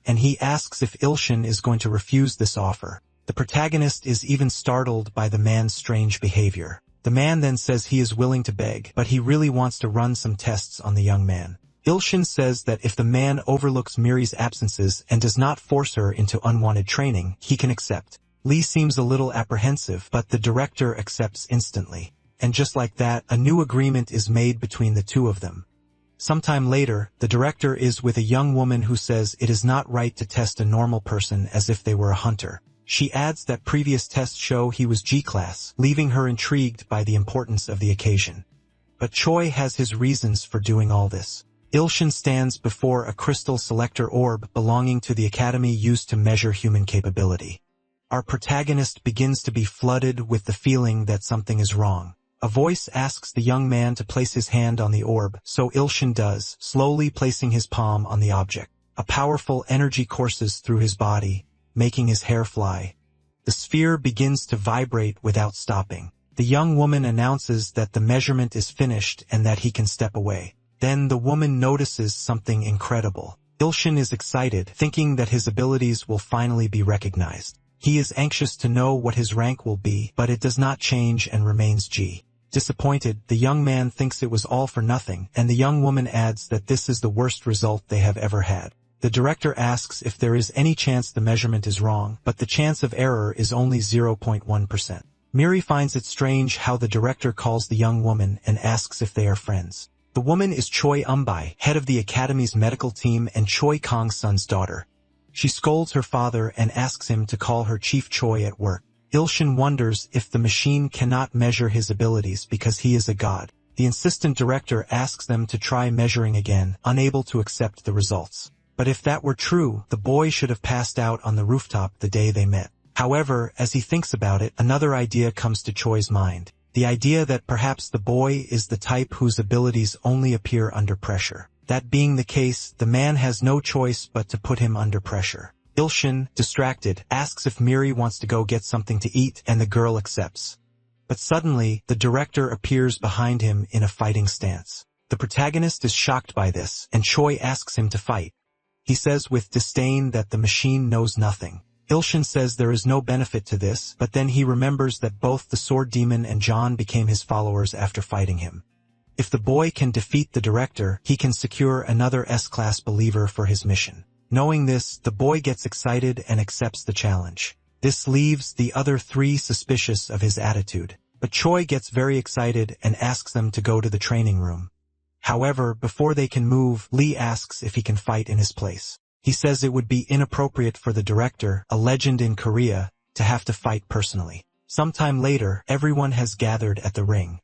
[SPEAKER 1] And he asks if Ilshin is going to refuse this offer. The protagonist is even startled by the man's strange behavior. The man then says he is willing to beg, but he really wants to run some tests on the young man. Ilshin says that if the man overlooks Miri's absences and does not force her into unwanted training, he can accept. Lee seems a little apprehensive, but the director accepts instantly. And just like that, a new agreement is made between the two of them. Sometime later, the director is with a young woman who says it is not right to test a normal person as if they were a hunter. She adds that previous tests show he was G-class, leaving her intrigued by the importance of the occasion. But Choi has his reasons for doing all this. Ilshin stands before a crystal selector orb belonging to the academy used to measure human capability. Our protagonist begins to be flooded with the feeling that something is wrong. A voice asks the young man to place his hand on the orb, so Ilshin does, slowly placing his palm on the object. A powerful energy courses through his body, making his hair fly. The sphere begins to vibrate without stopping. The young woman announces that the measurement is finished and that he can step away. Then the woman notices something incredible. Ilshin is excited, thinking that his abilities will finally be recognized. He is anxious to know what his rank will be, but it does not change and remains G. Disappointed, the young man thinks it was all for nothing, and the young woman adds that this is the worst result they have ever had. The director asks if there is any chance the measurement is wrong, but the chance of error is only 0.1%. Miri finds it strange how the director calls the young woman and asks if they are friends. The woman is Choi Umbai, head of the academy's medical team and Choi Kong-sun's daughter. She scolds her father and asks him to call her Chief Choi at work. Ilshin wonders if the machine cannot measure his abilities because he is a god. The insistent director asks them to try measuring again, unable to accept the results. But if that were true, the boy should have passed out on the rooftop the day they met. However, as he thinks about it, another idea comes to Choi's mind. The idea that perhaps the boy is the type whose abilities only appear under pressure. That being the case, the man has no choice but to put him under pressure. Ilshin, distracted, asks if Miri wants to go get something to eat and the girl accepts. But suddenly, the director appears behind him in a fighting stance. The protagonist is shocked by this, and Choi asks him to fight. He says with disdain that the machine knows nothing. Ilshin says there is no benefit to this, but then he remembers that both the sword demon and John became his followers after fighting him. If the boy can defeat the director, he can secure another S-class believer for his mission. Knowing this, the boy gets excited and accepts the challenge. This leaves the other three suspicious of his attitude. But Choi gets very excited and asks them to go to the training room. However, before they can move, Lee asks if he can fight in his place. He says it would be inappropriate for the director, a legend in Korea, to have to fight personally. Sometime later, everyone has gathered at the ring.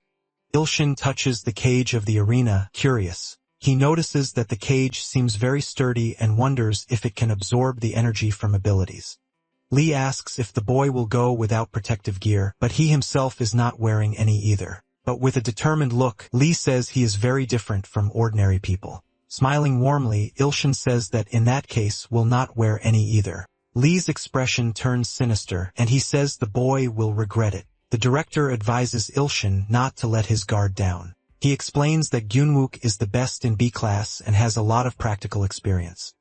[SPEAKER 1] Ilshin touches the cage of the arena, curious. He notices that the cage seems very sturdy and wonders if it can absorb the energy from abilities. Lee asks if the boy will go without protective gear, but he himself is not wearing any either. But with a determined look, Lee says he is very different from ordinary people. Smiling warmly, Ilshin says that in that case will not wear any either. Lee's expression turns sinister, and he says the boy will regret it. The director advises Ilshin not to let his guard down. He explains that Gyunwook is the best in B class and has a lot of practical experience.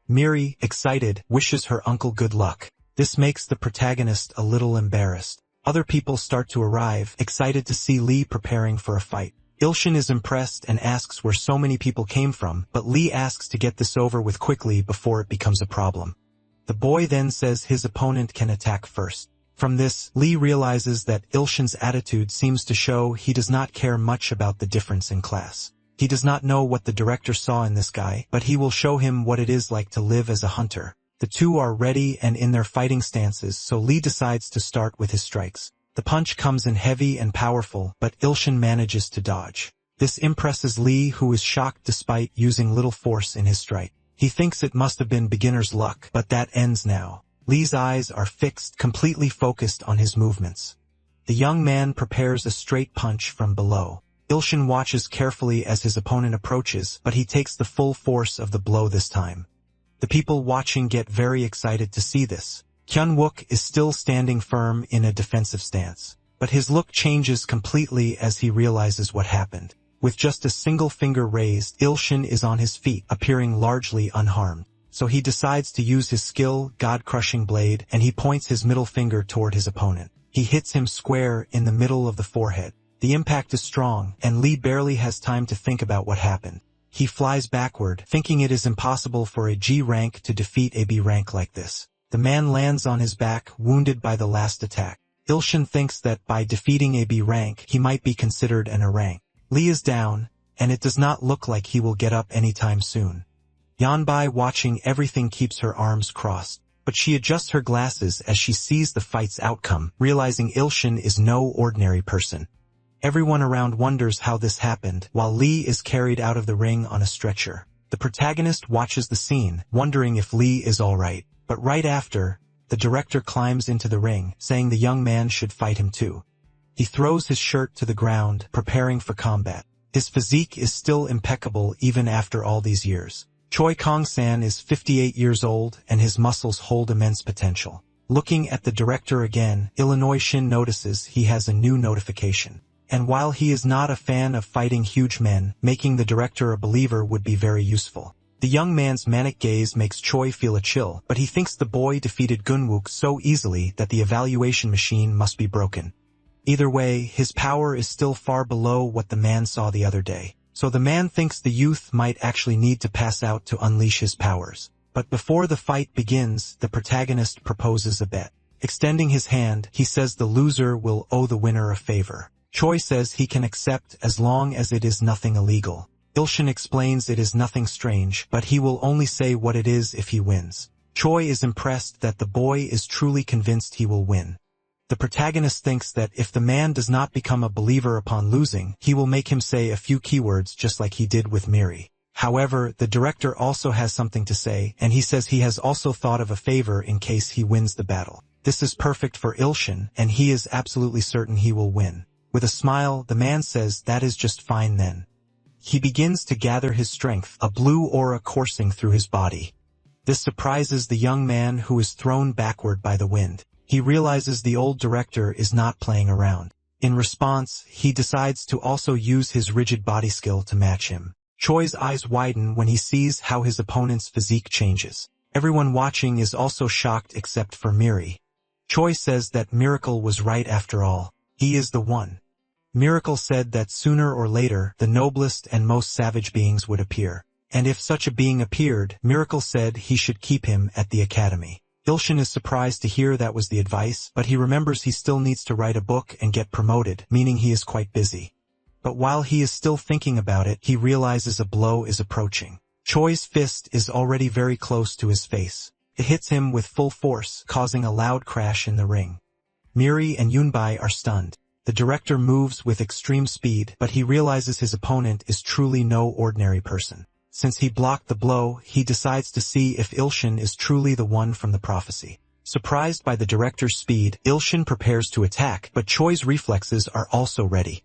[SPEAKER 1] Miri, excited, wishes her uncle good luck. This makes the protagonist a little embarrassed. Other people start to arrive, excited to see Lee preparing for a fight. Ilshin is impressed and asks where so many people came from, but Lee asks to get this over with quickly before it becomes a problem. The boy then says his opponent can attack first. From this, Lee realizes that Ilshin's attitude seems to show he does not care much about the difference in class. He does not know what the director saw in this guy, but he will show him what it is like to live as a hunter. The two are ready and in their fighting stances, so Lee decides to start with his strikes. The punch comes in heavy and powerful, but Ilshin manages to dodge. This impresses Lee, who is shocked despite using little force in his strike. He thinks it must have been beginner's luck, but that ends now. Lee's eyes are fixed, completely focused on his movements. The young man prepares a straight punch from below. Ilshin watches carefully as his opponent approaches, but he takes the full force of the blow this time. The people watching get very excited to see this. Gyunwook is still standing firm in a defensive stance, but his look changes completely as he realizes what happened. With just a single finger raised, Ilshin is on his feet, appearing largely unharmed. So he decides to use his skill, God-crushing blade, and he points his middle finger toward his opponent. He hits him square in the middle of the forehead. The impact is strong, and Lee barely has time to think about what happened. He flies backward, thinking it is impossible for a G rank to defeat a B rank like this. The man lands on his back, wounded by the last attack. Ilshin thinks that by defeating a B rank, he might be considered an A rank. Lee is down, and it does not look like he will get up anytime soon. Yanbai, watching everything, keeps her arms crossed, but she adjusts her glasses as she sees the fight's outcome, realizing Ilshin is no ordinary person. Everyone around wonders how this happened, while Lee is carried out of the ring on a stretcher. The protagonist watches the scene, wondering if Lee is alright, but right after, the director climbs into the ring, saying the young man should fight him too. He throws his shirt to the ground, preparing for combat. His physique is still impeccable even after all these years. Choi Kong-san is 58 years old, and his muscles hold immense potential. Looking at the director again, Illinois Shin notices he has a new notification. And while he is not a fan of fighting huge men, making the director a believer would be very useful. The young man's manic gaze makes Choi feel a chill, but he thinks the boy defeated Gyunwook so easily that the evaluation machine must be broken. Either way, his power is still far below what the man saw the other day. So the man thinks the youth might actually need to pass out to unleash his powers. But before the fight begins, the protagonist proposes a bet. Extending his hand, he says the loser will owe the winner a favor. Choi says he can accept as long as it is nothing illegal. Ilshin explains it is nothing strange, but he will only say what it is if he wins. Choi is impressed that the boy is truly convinced he will win. The protagonist thinks that if the man does not become a believer upon losing, he will make him say a few keywords just like he did with Miri. However, the director also has something to say, and he says he has also thought of a favor in case he wins the battle. This is perfect for Ilshin, and he is absolutely certain he will win. With a smile, the man says that is just fine then. He begins to gather his strength, a blue aura coursing through his body. This surprises the young man, who is thrown backward by the wind. He realizes the old director is not playing around. In response, he decides to also use his rigid body skill to match him. Choi's eyes widen when he sees how his opponent's physique changes. Everyone watching is also shocked except for Miri. Choi says that Miracle was right after all. He is the one. Miracle said that sooner or later, the noblest and most savage beings would appear. And if such a being appeared, Miracle said he should keep him at the academy. Ilshin is surprised to hear that was the advice, but he remembers he still needs to write a book and get promoted, meaning he is quite busy. But while he is still thinking about it, he realizes a blow is approaching. Choi's fist is already very close to his face. It hits him with full force, causing a loud crash in the ring. Miri and Yunbai are stunned. The director moves with extreme speed, but he realizes his opponent is truly no ordinary person. Since he blocked the blow, he decides to see if Ilshin is truly the one from the prophecy. Surprised by the director's speed, Ilshin prepares to attack, but Choi's reflexes are also ready.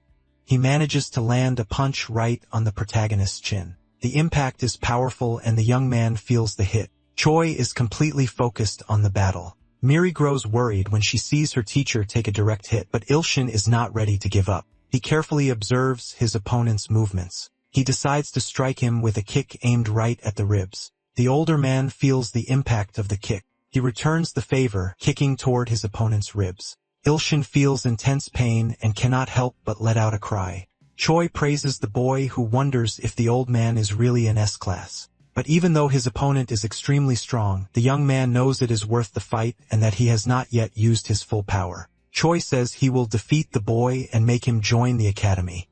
[SPEAKER 1] he manages to land a punch right on the protagonist's chin. The impact is powerful and the young man feels the hit. Choi is completely focused on the battle. Miri grows worried when she sees her teacher take a direct hit, but Ilshin is not ready to give up. He carefully observes his opponent's movements. He decides to strike him with a kick aimed right at the ribs. The older man feels the impact of the kick. He returns the favor, kicking toward his opponent's ribs. Ilshin feels intense pain and cannot help but let out a cry. Choi praises the boy, who wonders if the old man is really an S-class. But even though his opponent is extremely strong, the young man knows it is worth the fight and that he has not yet used his full power. Choi says he will defeat the boy and make him join the academy.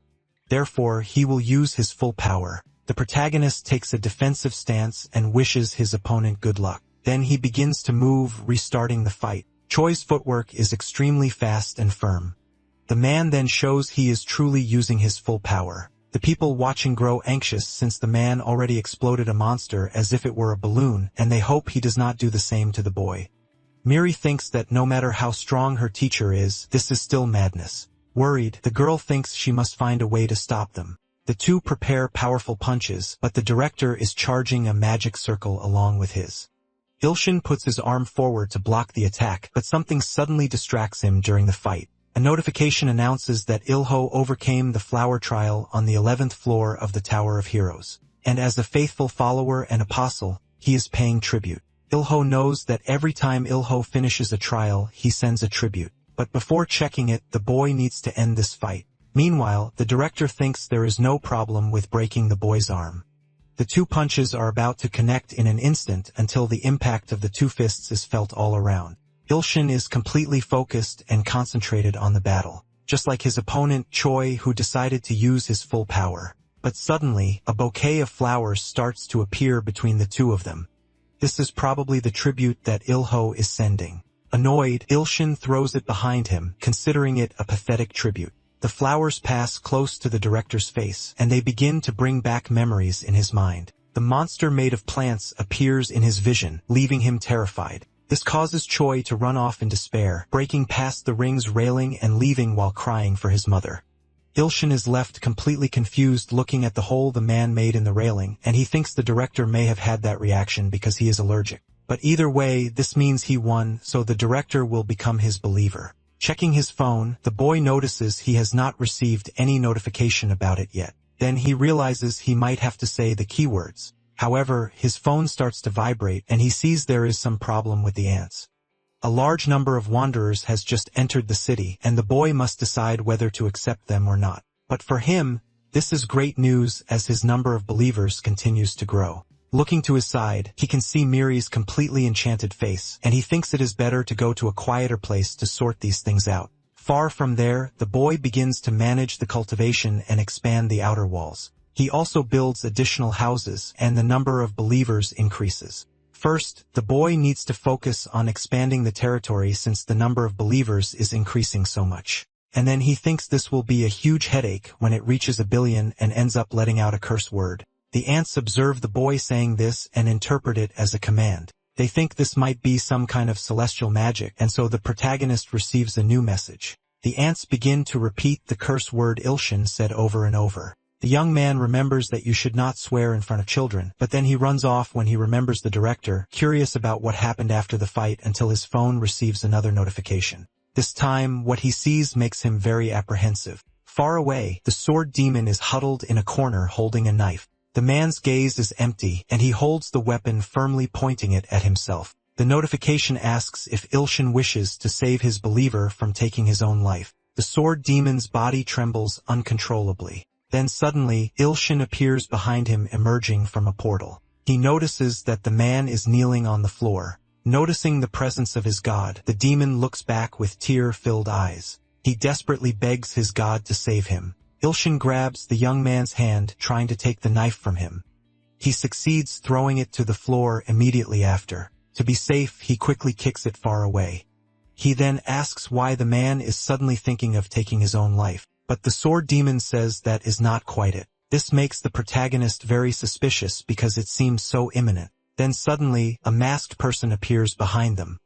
[SPEAKER 1] Therefore, he will use his full power. The protagonist takes a defensive stance and wishes his opponent good luck. Then he begins to move, restarting the fight. Choi's footwork is extremely fast and firm. The man then shows he is truly using his full power. The people watching grow anxious since the man already exploded a monster as if it were a balloon, and they hope he does not do the same to the boy. Miri thinks that no matter how strong her teacher is, this is still madness. Worried, the girl thinks she must find a way to stop them. The two prepare powerful punches, but the director is charging a magic circle along with his. Ilshin puts his arm forward to block the attack, but something suddenly distracts him during the fight. A notification announces that Ilho overcame the flower trial on the 11th floor of the Tower of Heroes. And as a faithful follower and apostle, he is paying tribute. Ilho knows that every time Ilho finishes a trial, he sends a tribute. But before checking it, the boy needs to end this fight. Meanwhile, the director thinks there is no problem with breaking the boy's arm. The two punches are about to connect in an instant until the impact of the two fists is felt all around. Ilshin is completely focused and concentrated on the battle, just like his opponent Choi, who decided to use his full power. But suddenly, a bouquet of flowers starts to appear between the two of them. This is probably the tribute that Ilho is sending. Annoyed, Ilshin throws it behind him, considering it a pathetic tribute. The flowers pass close to the director's face, and they begin to bring back memories in his mind. The monster made of plants appears in his vision, leaving him terrified. This causes Choi to run off in despair, breaking past the ring's railing and leaving while crying for his mother. Ilshin is left completely confused looking at the hole the man made in the railing, and he thinks the director may have had that reaction because he is allergic. But either way, this means he won, so the director will become his believer. Checking his phone, the boy notices he has not received any notification about it yet. Then he realizes he might have to say the keywords. However, his phone starts to vibrate and he sees there is some problem with the ants. A large number of wanderers has just entered the city, and the boy must decide whether to accept them or not. But for him, this is great news as his number of believers continues to grow. Looking to his side, he can see Miri's completely enchanted face, and he thinks it is better to go to a quieter place to sort these things out. Far from there, the boy begins to manage the cultivation and expand the outer walls. He also builds additional houses, and the number of believers increases. First, the boy needs to focus on expanding the territory since the number of believers is increasing so much. And then he thinks this will be a huge headache when it reaches 1 billion and ends up letting out a curse word. The ants observe the boy saying this and interpret it as a command. They think this might be some kind of celestial magic, and so the protagonist receives a new message. The ants begin to repeat the curse word Ilshin said over and over. The young man remembers that you should not swear in front of children, but then he runs off when he remembers the director, curious about what happened after the fight until his phone receives another notification. This time, what he sees makes him very apprehensive. Far away, the sword demon is huddled in a corner holding a knife. The man's gaze is empty, and he holds the weapon firmly pointing it at himself. The notification asks if Ilshin wishes to save his believer from taking his own life. The sword demon's body trembles uncontrollably. Then suddenly, Ilshin appears behind him emerging from a portal. He notices that the man is kneeling on the floor. Noticing the presence of his god, the demon looks back with tear-filled eyes. He desperately begs his god to save him. Ilshin grabs the young man's hand, trying to take the knife from him. He succeeds, throwing it to the floor immediately after. To be safe, he quickly kicks it far away. He then asks why the man is suddenly thinking of taking his own life. But the sword demon says that is not quite it. This makes the protagonist very suspicious because it seems so imminent. Then suddenly, a masked person appears behind them.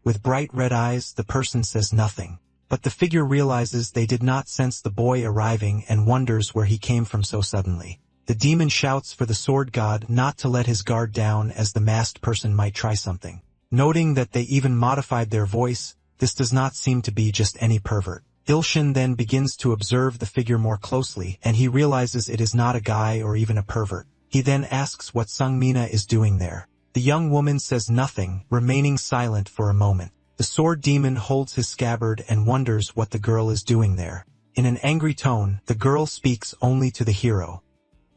[SPEAKER 1] With bright red eyes, the person says nothing. But the figure realizes they did not sense the boy arriving and wonders where he came from so suddenly. The demon shouts for the sword god not to let his guard down as the masked person might try something. Noting that they even modified their voice, this does not seem to be just any pervert. Ilshin then begins to observe the figure more closely, and he realizes it is not a guy or even a pervert. He then asks what Sungmina is doing there. The young woman says nothing, remaining silent for a moment. The sword demon holds his scabbard and wonders what the girl is doing there. In an angry tone, the girl speaks only to the hero.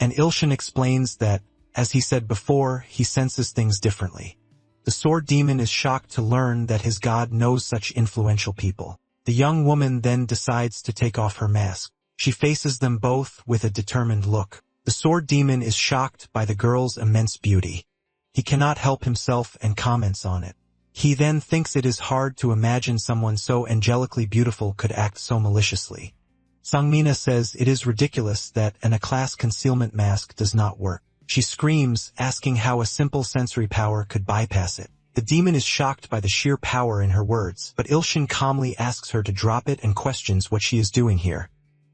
[SPEAKER 1] And Ilshin explains that, as he said before, he senses things differently. The sword demon is shocked to learn that his god knows such influential people. The young woman then decides to take off her mask. She faces them both with a determined look. The sword demon is shocked by the girl's immense beauty. He cannot help himself and comments on it. He then thinks it is hard to imagine someone so angelically beautiful could act so maliciously. Sungmina says it is ridiculous that an A-class concealment mask does not work. She screams, asking how a simple sensory power could bypass it. The demon is shocked by the sheer power in her words, but Ilshin calmly asks her to drop it and questions what she is doing here.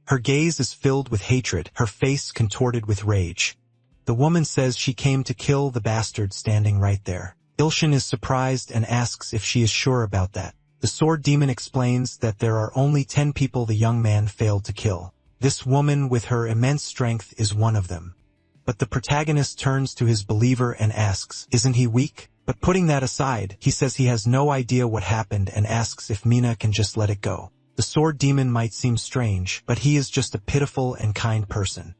[SPEAKER 1] Her gaze is filled with hatred, her face contorted with rage. The woman says she came to kill the bastard standing right there. Ilshin is surprised and asks if she is sure about that. The sword demon explains that there are only 10 people the young man failed to kill. This woman with her immense strength is one of them. But the protagonist turns to his believer and asks, isn't he weak? But putting that aside, he says he has no idea what happened and asks if Mina can just let it go. The sword demon might seem strange, but he is just a pitiful and kind person.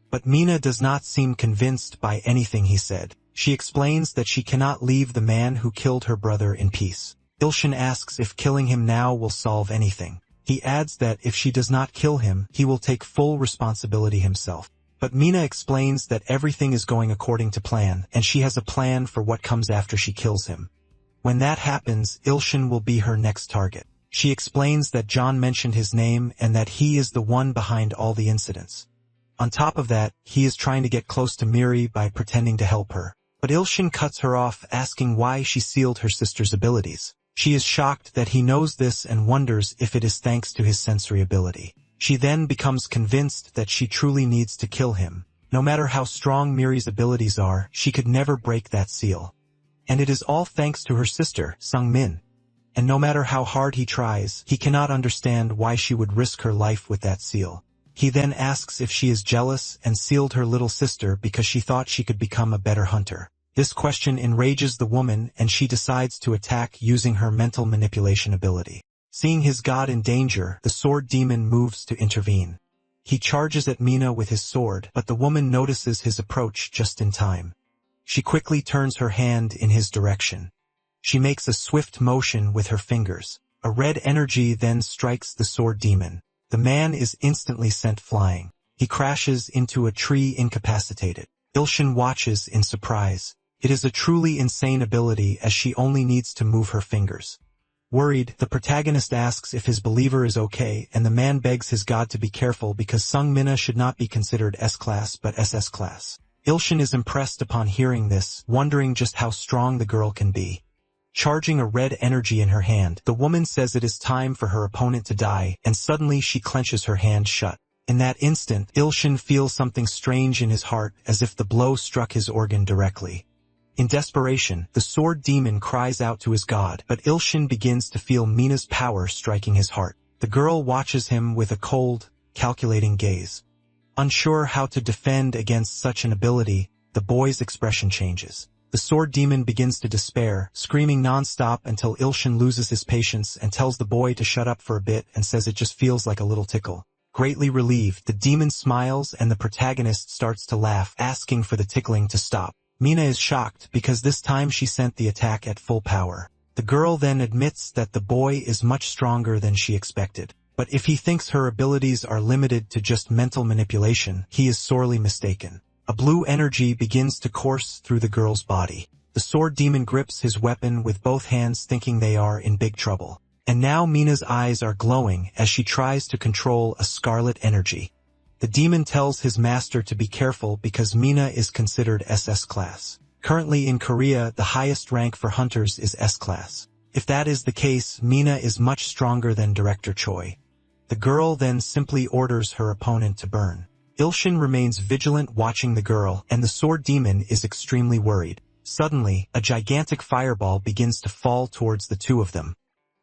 [SPEAKER 1] But Mina does not seem convinced by anything he said. She explains that she cannot leave the man who killed her brother in peace. Ilshin asks if killing him now will solve anything. He adds that if she does not kill him, he will take full responsibility himself. But Mina explains that everything is going according to plan, and she has a plan for what comes after she kills him. When that happens, Ilshin will be her next target. She explains that John mentioned his name and that he is the one behind all the incidents. On top of that, he is trying to get close to Miri by pretending to help her. But Ilshin cuts her off, asking why she sealed her sister's abilities. She is shocked that he knows this and wonders if it is thanks to his sensory ability. She then becomes convinced that she truly needs to kill him. No matter how strong Miri's abilities are, she could never break that seal. And it is all thanks to her sister, Sungmin. And no matter how hard he tries, he cannot understand why she would risk her life with that seal. He then asks if she is jealous and sealed her little sister because she thought she could become a better hunter. This question enrages the woman and she decides to attack using her mental manipulation ability. Seeing his god in danger, the sword demon moves to intervene. He charges at Mina with his sword, but the woman notices his approach just in time. She quickly turns her hand in his direction. She makes a swift motion with her fingers. A red energy then strikes the sword demon. The man is instantly sent flying. He crashes into a tree incapacitated. Ilshin watches in surprise. It is a truly insane ability as she only needs to move her fingers. Worried, the protagonist asks if his believer is okay and the man begs his god to be careful because Sungmina should not be considered S-class but SS class. Ilshin is impressed upon hearing this, wondering just how strong the girl can be. Charging a red energy in her hand, the woman says it is time for her opponent to die, and suddenly she clenches her hand shut. In that instant, Ilshin feels something strange in his heart as if the blow struck his organ directly. In desperation, the sword demon cries out to his god, but Ilshin begins to feel Mina's power striking his heart. The girl watches him with a cold, calculating gaze. Unsure how to defend against such an ability, the boy's expression changes. The sword demon begins to despair, screaming non-stop until Ilshin loses his patience and tells the boy to shut up for a bit and says it just feels like a little tickle. Greatly relieved, the demon smiles and the protagonist starts to laugh, asking for the tickling to stop. Mina is shocked because this time she sent the attack at full power. The girl then admits that the boy is much stronger than she expected. But if he thinks her abilities are limited to just mental manipulation, he is sorely mistaken. A blue energy begins to course through the girl's body. The sword demon grips his weapon with both hands, thinking they are in big trouble. And now Mina's eyes are glowing as she tries to control a scarlet energy. The demon tells his master to be careful because Mina is considered SS class. Currently in Korea, the highest rank for hunters is S class. If that is the case, Mina is much stronger than Director Choi. The girl then simply orders her opponent to burn. Ilshin remains vigilant watching the girl, and the sword demon is extremely worried. Suddenly, a gigantic fireball begins to fall towards the two of them.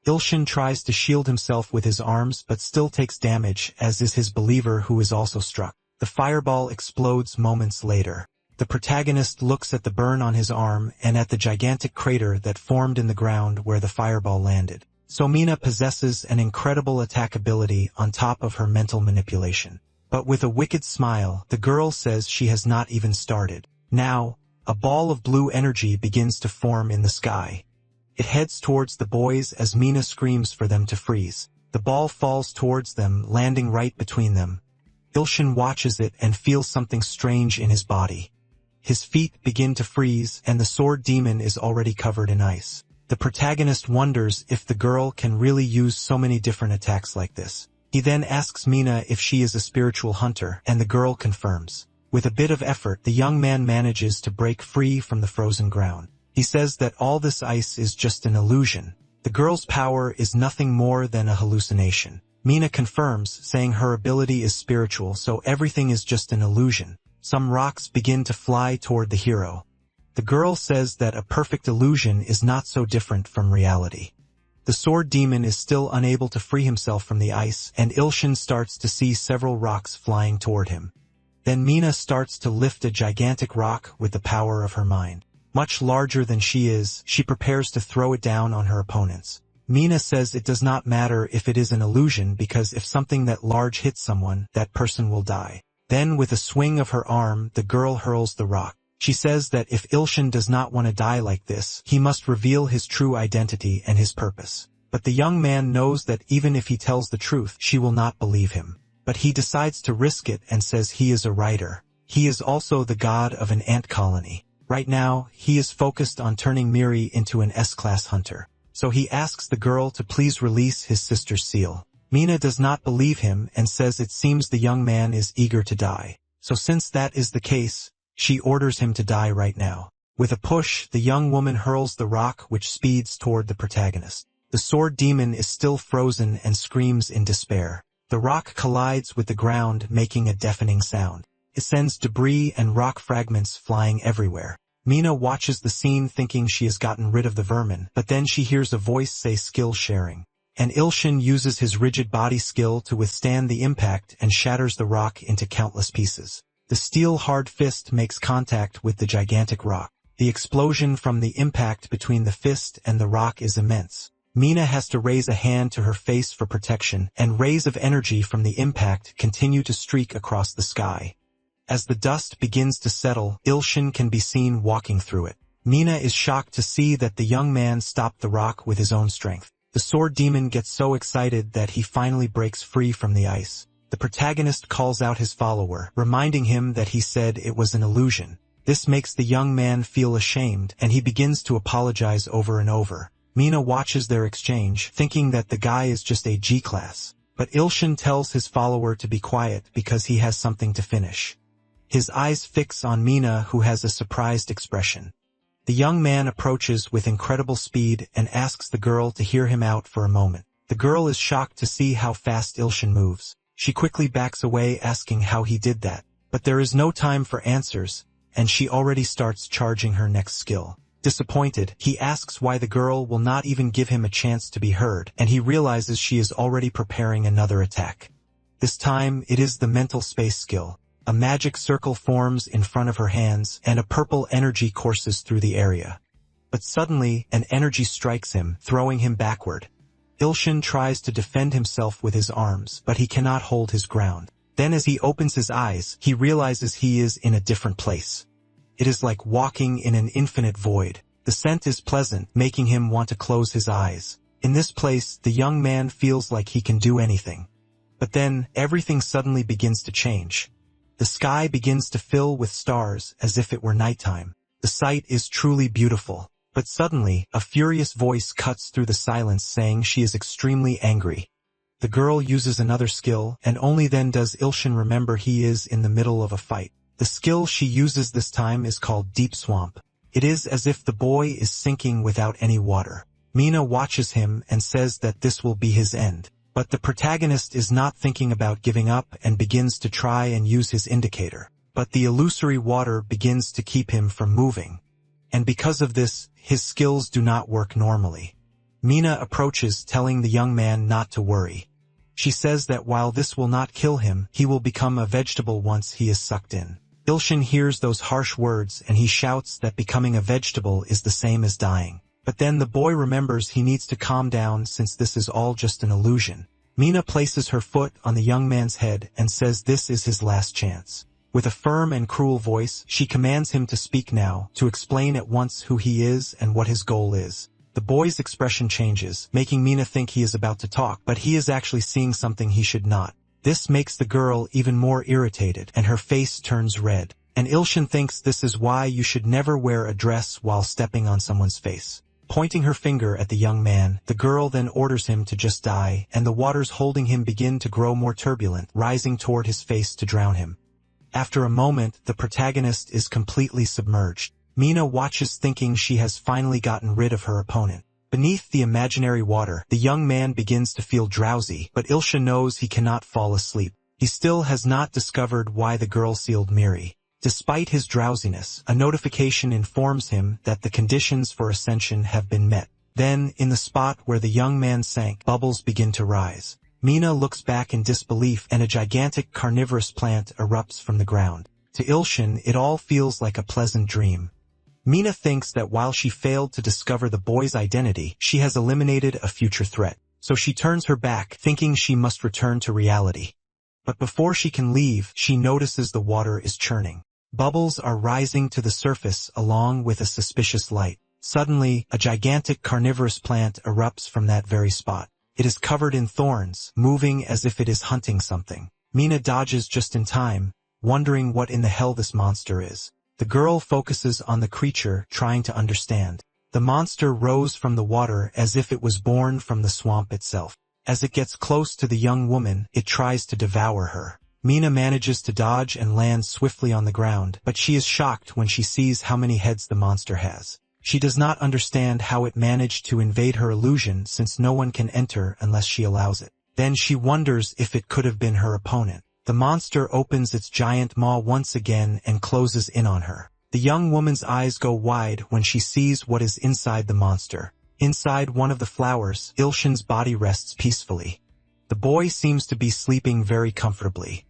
[SPEAKER 1] Ilshin tries to shield himself with his arms but still takes damage, as is his believer who is also struck. The fireball explodes moments later. The protagonist looks at the burn on his arm and at the gigantic crater that formed in the ground where the fireball landed. So Mina possesses an incredible attack ability on top of her mental manipulation. But with a wicked smile, the girl says she has not even started. Now, a ball of blue energy begins to form in the sky. It heads towards the boys as Mina screams for them to freeze. The ball falls towards them, landing right between them. Ilshin watches it and feels something strange in his body. His feet begin to freeze, and the sword demon is already covered in ice. The protagonist wonders if the girl can really use so many different attacks like this. He then asks Mina if she is a spiritual hunter, and the girl confirms. With a bit of effort, the young man manages to break free from the frozen ground. He says that all this ice is just an illusion. The girl's power is nothing more than a hallucination. Mina confirms, saying her ability is spiritual, so everything is just an illusion. Some rocks begin to fly toward the hero. The girl says that a perfect illusion is not so different from reality. The sword demon is still unable to free himself from the ice, and Ilshin starts to see several rocks flying toward him. Then Mina starts to lift a gigantic rock with the power of her mind. Much larger than she is, she prepares to throw it down on her opponents. Mina says it does not matter if it is an illusion because if something that large hits someone, that person will die. Then with a swing of her arm, the girl hurls the rock. She says that if Ilshin does not want to die like this, he must reveal his true identity and his purpose. But the young man knows that even if he tells the truth, she will not believe him. But he decides to risk it and says he is a writer. He is also the god of an ant colony. Right now, he is focused on turning Miri into an S-class hunter. So he asks the girl to please release his sister's seal. Mina does not believe him and says it seems the young man is eager to die. So since that is the case, she orders him to die right now. With a push, the young woman hurls the rock which speeds toward the protagonist. The sword demon is still frozen and screams in despair. The rock collides with the ground, making a deafening sound. It sends debris and rock fragments flying everywhere. Mina watches the scene thinking she has gotten rid of the vermin, but then she hears a voice say skill sharing. And Ilshin uses his rigid body skill to withstand the impact and shatters the rock into countless pieces. The steel hard fist makes contact with the gigantic rock. The explosion from the impact between the fist and the rock is immense. Mina has to raise a hand to her face for protection, and rays of energy from the impact continue to streak across the sky. As the dust begins to settle, Ilshin can be seen walking through it. Mina is shocked to see that the young man stopped the rock with his own strength. The sword demon gets so excited that he finally breaks free from the ice. The protagonist calls out his follower, reminding him that he said it was an illusion. This makes the young man feel ashamed, and he begins to apologize over and over. Mina watches their exchange, thinking that the guy is just a G-class. But Ilshin tells his follower to be quiet because he has something to finish. His eyes fix on Mina, who has a surprised expression. The young man approaches with incredible speed and asks the girl to hear him out for a moment. The girl is shocked to see how fast Ilshin moves. She quickly backs away asking how he did that. But there is no time for answers, and she already starts charging her next skill. Disappointed, he asks why the girl will not even give him a chance to be heard, and he realizes she is already preparing another attack. This time, it is the mental space skill. A magic circle forms in front of her hands, and a purple energy courses through the area. But suddenly, an energy strikes him, throwing him backward. Ilshin tries to defend himself with his arms, but he cannot hold his ground. Then as he opens his eyes, he realizes he is in a different place. It is like walking in an infinite void. The scent is pleasant, making him want to close his eyes. In this place, the young man feels like he can do anything. But then, everything suddenly begins to change. The sky begins to fill with stars as if it were nighttime. The sight is truly beautiful. But suddenly, a furious voice cuts through the silence saying she is extremely angry. The girl uses another skill, and only then does Ilshin remember he is in the middle of a fight. The skill she uses this time is called Deep Swamp. It is as if the boy is sinking without any water. Mina watches him and says that this will be his end. But the protagonist is not thinking about giving up and begins to try and use his indicator. But the illusory water begins to keep him from moving. And because of this, his skills do not work normally. Mina approaches, telling the young man not to worry. She says that while this will not kill him, he will become a vegetable once he is sucked in. Ilshin hears those harsh words and he shouts that becoming a vegetable is the same as dying. But then the boy remembers he needs to calm down since this is all just an illusion. Mina places her foot on the young man's head and says this is his last chance. With a firm and cruel voice, she commands him to speak now, to explain at once who he is and what his goal is. The boy's expression changes, making Mina think he is about to talk, but he is actually seeing something he should not. This makes the girl even more irritated, and her face turns red. And Ilshin thinks this is why you should never wear a dress while stepping on someone's face. Pointing her finger at the young man, the girl then orders him to just die, and the waters holding him begin to grow more turbulent, rising toward his face to drown him. After a moment, the protagonist is completely submerged. Mina watches thinking she has finally gotten rid of her opponent. Beneath the imaginary water, the young man begins to feel drowsy, but Ilsha knows he cannot fall asleep. He still has not discovered why the girl sealed Miri. Despite his drowsiness, a notification informs him that the conditions for ascension have been met. Then, in the spot where the young man sank, bubbles begin to rise. Mina looks back in disbelief and a gigantic carnivorous plant erupts from the ground. To Ilshin, it all feels like a pleasant dream. Mina thinks that while she failed to discover the boy's identity, she has eliminated a future threat. So she turns her back, thinking she must return to reality. But before she can leave, she notices the water is churning. Bubbles are rising to the surface along with a suspicious light. Suddenly, a gigantic carnivorous plant erupts from that very spot. It is covered in thorns, moving as if it is hunting something. Mina dodges just in time, wondering what in the hell this monster is. The girl focuses on the creature, trying to understand. The monster rose from the water as if it was born from the swamp itself. As it gets close to the young woman, it tries to devour her. Mina manages to dodge and land swiftly on the ground, but she is shocked when she sees how many heads the monster has. She does not understand how it managed to invade her illusion since no one can enter unless she allows it. Then she wonders if it could have been her opponent. The monster opens its giant maw once again and closes in on her. The young woman's eyes go wide when she sees what is inside the monster. Inside one of the flowers, Ilshin's body rests peacefully. The boy seems to be sleeping very comfortably.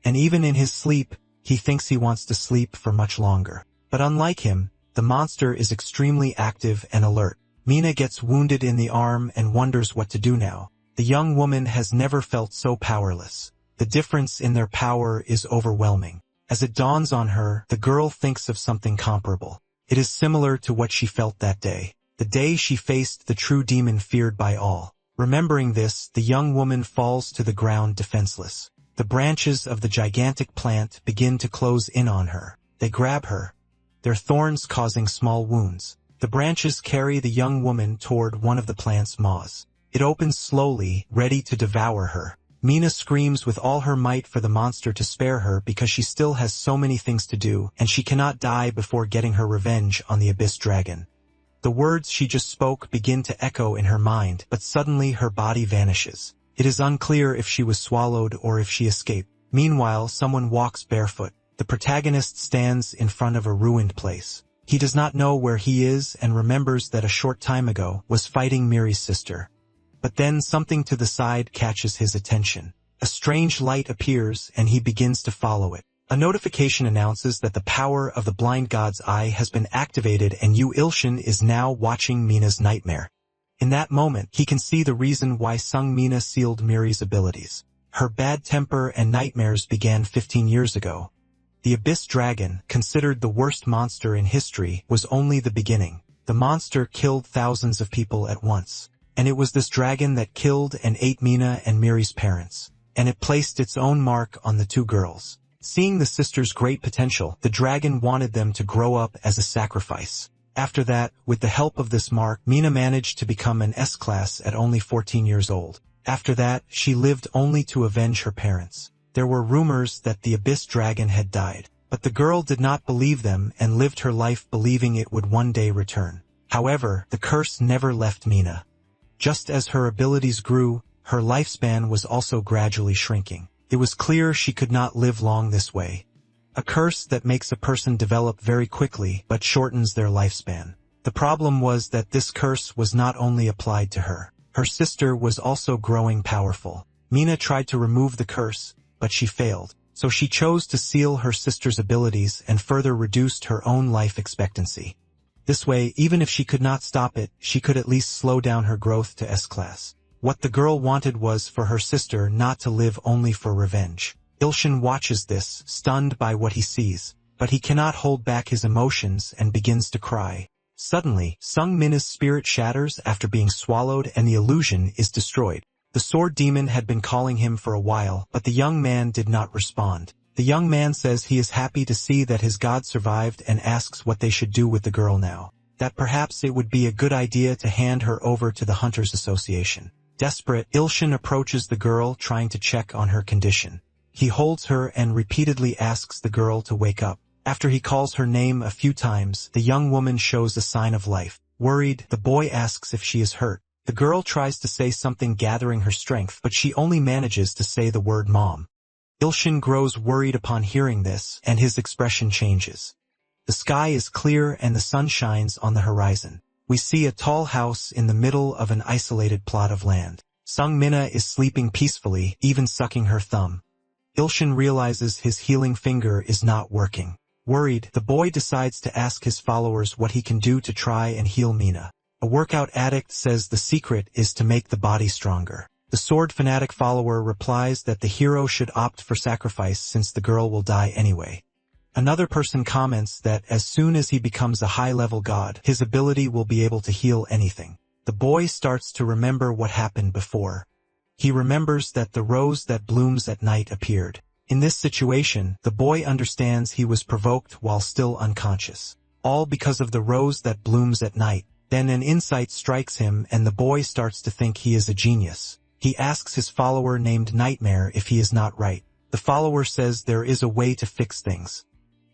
[SPEAKER 1] And even in his sleep, he thinks he wants to sleep for much longer. But unlike him, the monster is extremely active and alert. Mina gets wounded in the arm and wonders what to do now. The young woman has never felt so powerless. The difference in their power is overwhelming. As it dawns on her, the girl thinks of something comparable. It is similar to what she felt that day. The day she faced the true demon feared by all. Remembering this, the young woman falls to the ground defenseless. The branches of the gigantic plant begin to close in on her. They grab her, their thorns causing small wounds. The branches carry the young woman toward one of the plant's maws. It opens slowly, ready to devour her. Mina screams with all her might for the monster to spare her because she still has so many things to do, and she cannot die before getting her revenge on the Abyss Dragon. The words she just spoke begin to echo in her mind, but suddenly her body vanishes. It is unclear if she was swallowed or if she escaped. Meanwhile, someone walks barefoot. The protagonist stands in front of a ruined place. He does not know where he is and remembers that a short time ago was fighting Miri's sister. But then something to the side catches his attention. A strange light appears and he begins to follow it. A notification announces that the power of the blind god's eye has been activated and Yu Ilshin is now watching Mina's nightmare. In that moment, he can see the reason why Sung Mina sealed Miri's abilities. Her bad temper and nightmares began 15 years ago. The Abyss Dragon, considered the worst monster in history, was only the beginning. The monster killed thousands of people at once. And it was this dragon that killed and ate Mina and Miri's parents. And it placed its own mark on the two girls. Seeing the sisters' great potential, the dragon wanted them to grow up as a sacrifice. After that, with the help of this mark, Mina managed to become an S-class at only 14 years old. After that, she lived only to avenge her parents. There were rumors that the Abyss Dragon had died, but the girl did not believe them and lived her life believing it would one day return. However, the curse never left Mina. Just as her abilities grew, her lifespan was also gradually shrinking. It was clear she could not live long this way. A curse that makes a person develop very quickly but shortens their lifespan. The problem was that this curse was not only applied to her. Her sister was also growing powerful. Mina tried to remove the curse, but she failed. So she chose to seal her sister's abilities and further reduced her own life expectancy. This way, even if she could not stop it, she could at least slow down her growth to S-class. What the girl wanted was for her sister not to live only for revenge. Ilshin watches this, stunned by what he sees, but he cannot hold back his emotions and begins to cry. Suddenly, Sung Mina's spirit shatters after being swallowed and the illusion is destroyed. The sword demon had been calling him for a while, but the young man did not respond. The young man says he is happy to see that his god survived and asks what they should do with the girl now. That perhaps it would be a good idea to hand her over to the Hunters Association. Desperate, Ilshin approaches the girl trying to check on her condition. He holds her and repeatedly asks the girl to wake up. After he calls her name a few times, the young woman shows a sign of life. Worried, the boy asks if she is hurt. The girl tries to say something gathering her strength, but she only manages to say the word mom. Ilshin grows worried upon hearing this, and his expression changes. The sky is clear and the sun shines on the horizon. We see a tall house in the middle of an isolated plot of land. Sung Mina is sleeping peacefully, even sucking her thumb. Ilshin realizes his healing finger is not working. Worried, the boy decides to ask his followers what he can do to try and heal Mina. A workout addict says the secret is to make the body stronger. The sword fanatic follower replies that the hero should opt for sacrifice since the girl will die anyway. Another person comments that as soon as he becomes a high-level god, his ability will be able to heal anything. The boy starts to remember what happened before. He remembers that the rose that blooms at night appeared. In this situation, the boy understands he was provoked while still unconscious. All because of the rose that blooms at night. Then an insight strikes him and the boy starts to think he is a genius. He asks his follower named Nightmare if he is not right. The follower says there is a way to fix things.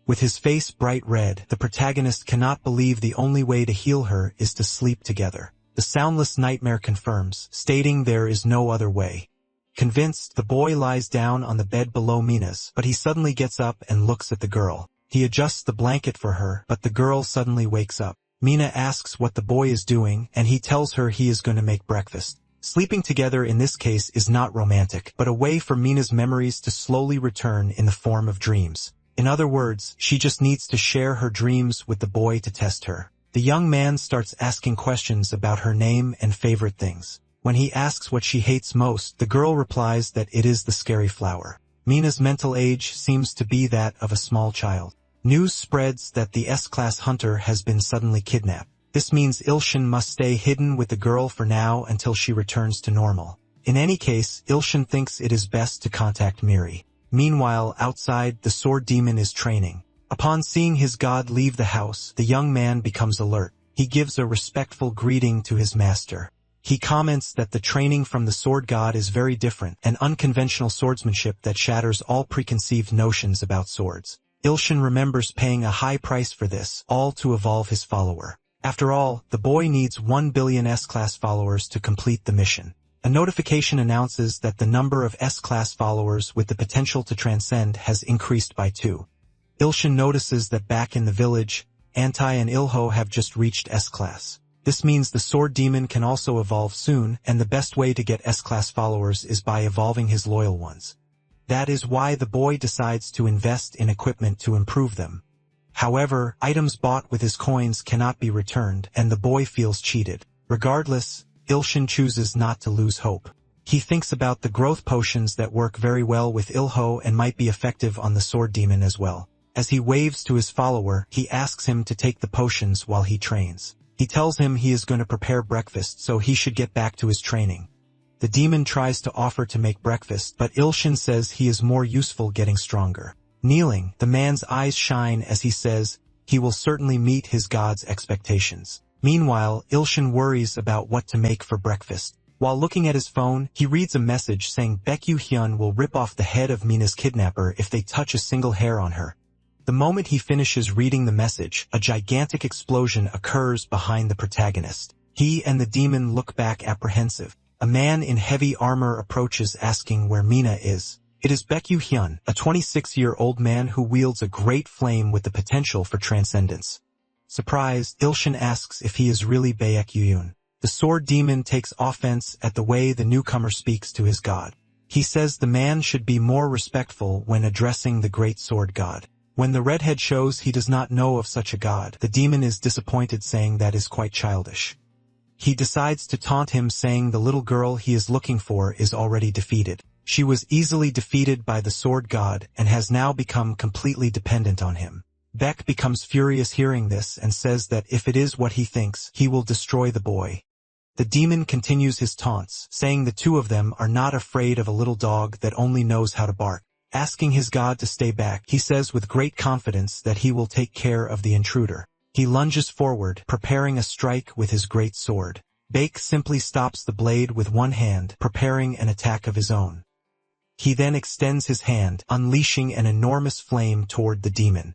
[SPEAKER 1] With his face bright red, the protagonist cannot believe the only way to heal her is to sleep together. The soundless Nightmare confirms, stating there is no other way. Convinced, the boy lies down on the bed below Mina's, but he suddenly gets up and looks at the girl. He adjusts the blanket for her, but the girl suddenly wakes up. Mina asks what the boy is doing, and he tells her he is going to make breakfast. Sleeping together in this case is not romantic, but a way for Mina's memories to slowly return in the form of dreams. In other words, she just needs to share her dreams with the boy to test her. The young man starts asking questions about her name and favorite things. When he asks what she hates most, the girl replies that it is the scary flower. Mina's mental age seems to be that of a small child. News spreads that the S-class hunter has been suddenly kidnapped. This means Ilshin must stay hidden with the girl for now until she returns to normal. In any case, Ilshin thinks it is best to contact Miri. Meanwhile, outside, the sword demon is training. Upon seeing his god leave the house, the young man becomes alert. He gives a respectful greeting to his master. He comments that the training from the sword god is very different, an unconventional swordsmanship that shatters all preconceived notions about swords. Ilshin remembers paying a high price for this, all to evolve his follower. After all, the boy needs 1 billion S-class followers to complete the mission. A notification announces that the number of S-class followers with the potential to transcend has increased by 2. Ilshin notices that back in the village, Anti and Ilho have just reached S-class. This means the sword demon can also evolve soon, and the best way to get S-class followers is by evolving his loyal ones. That is why the boy decides to invest in equipment to improve them. However, items bought with his coins cannot be returned, and the boy feels cheated. Regardless, Ilshin chooses not to lose hope. He thinks about the growth potions that work very well with Ilho and might be effective on the sword demon as well. As he waves to his follower, he asks him to take the potions while he trains. He tells him he is going to prepare breakfast, so he should get back to his training. The demon tries to offer to make breakfast, but Ilshin says he is more useful getting stronger. Kneeling, the man's eyes shine as he says he will certainly meet his god's expectations. Meanwhile, Ilshin worries about what to make for breakfast. While looking at his phone, he reads a message saying Baekyu Hyun will rip off the head of Mina's kidnapper if they touch a single hair on her. The moment he finishes reading the message, a gigantic explosion occurs behind the protagonist. He and the demon look back apprehensive. A man in heavy armor approaches asking where Mina is. It is Baek-yu-hyun, a 26-year-old man who wields a great flame with the potential for transcendence. Surprised, Ilshin asks if he is really Baek-yu-hyun. The sword demon takes offense at the way the newcomer speaks to his god. He says the man should be more respectful when addressing the great sword god. When the redhead shows he does not know of such a god, the demon is disappointed, saying that is quite childish. He decides to taunt him, saying the little girl he is looking for is already defeated. She was easily defeated by the sword god and has now become completely dependent on him. Baek becomes furious hearing this and says that if it is what he thinks, he will destroy the boy. The demon continues his taunts, saying the two of them are not afraid of a little dog that only knows how to bark. Asking his god to stay back, he says with great confidence that he will take care of the intruder. He lunges forward, preparing a strike with his great sword. Baek simply stops the blade with one hand, preparing an attack of his own. He then extends his hand, unleashing an enormous flame toward the demon.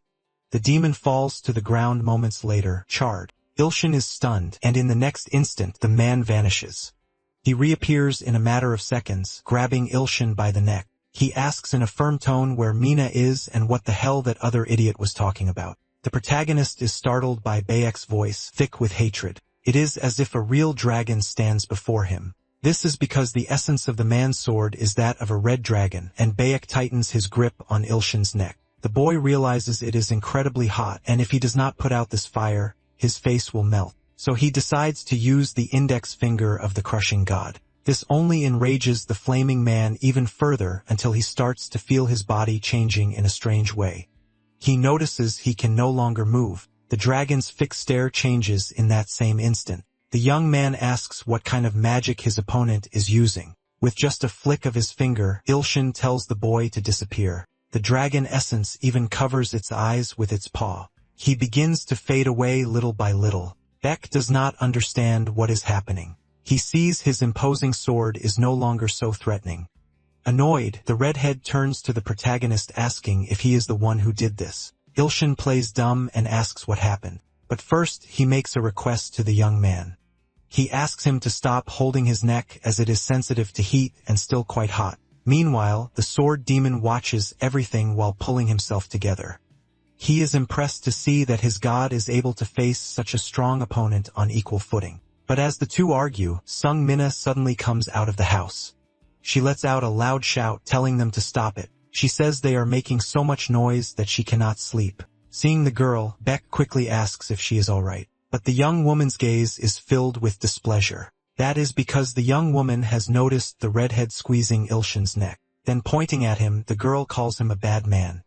[SPEAKER 1] The demon falls to the ground moments later, charred. Ilshin is stunned, and in the next instant the man vanishes. He reappears in a matter of seconds, grabbing Ilshin by the neck. He asks in a firm tone where Mina is and what the hell that other idiot was talking about. The protagonist is startled by Baek's voice, thick with hatred. It is as if a real dragon stands before him. This is because the essence of the man's sword is that of a red dragon, and Baek tightens his grip on Ilshin's neck. The boy realizes it is incredibly hot, and if he does not put out this fire, his face will melt. So he decides to use the index finger of the crushing god. This only enrages the flaming man even further until he starts to feel his body changing in a strange way. He notices he can no longer move. The dragon's fixed stare changes in that same instant. The young man asks what kind of magic his opponent is using. With just a flick of his finger, Ilshin tells the boy to disappear. The dragon essence even covers its eyes with its paw. He begins to fade away little by little. Baek does not understand what is happening. He sees his imposing sword is no longer so threatening. Annoyed, the redhead turns to the protagonist asking if he is the one who did this. Ilshin plays dumb and asks what happened. But first, he makes a request to the young man. He asks him to stop holding his neck as it is sensitive to heat and still quite hot. Meanwhile, the sword demon watches everything while pulling himself together. He is impressed to see that his god is able to face such a strong opponent on equal footing. But as the two argue, Sung Mina suddenly comes out of the house. She lets out a loud shout telling them to stop it. She says they are making so much noise that she cannot sleep. Seeing the girl, Baek quickly asks if she is alright. But the young woman's gaze is filled with displeasure. That is because the young woman has noticed the redhead squeezing Ilshin's neck. Then pointing at him, the girl calls him a bad man.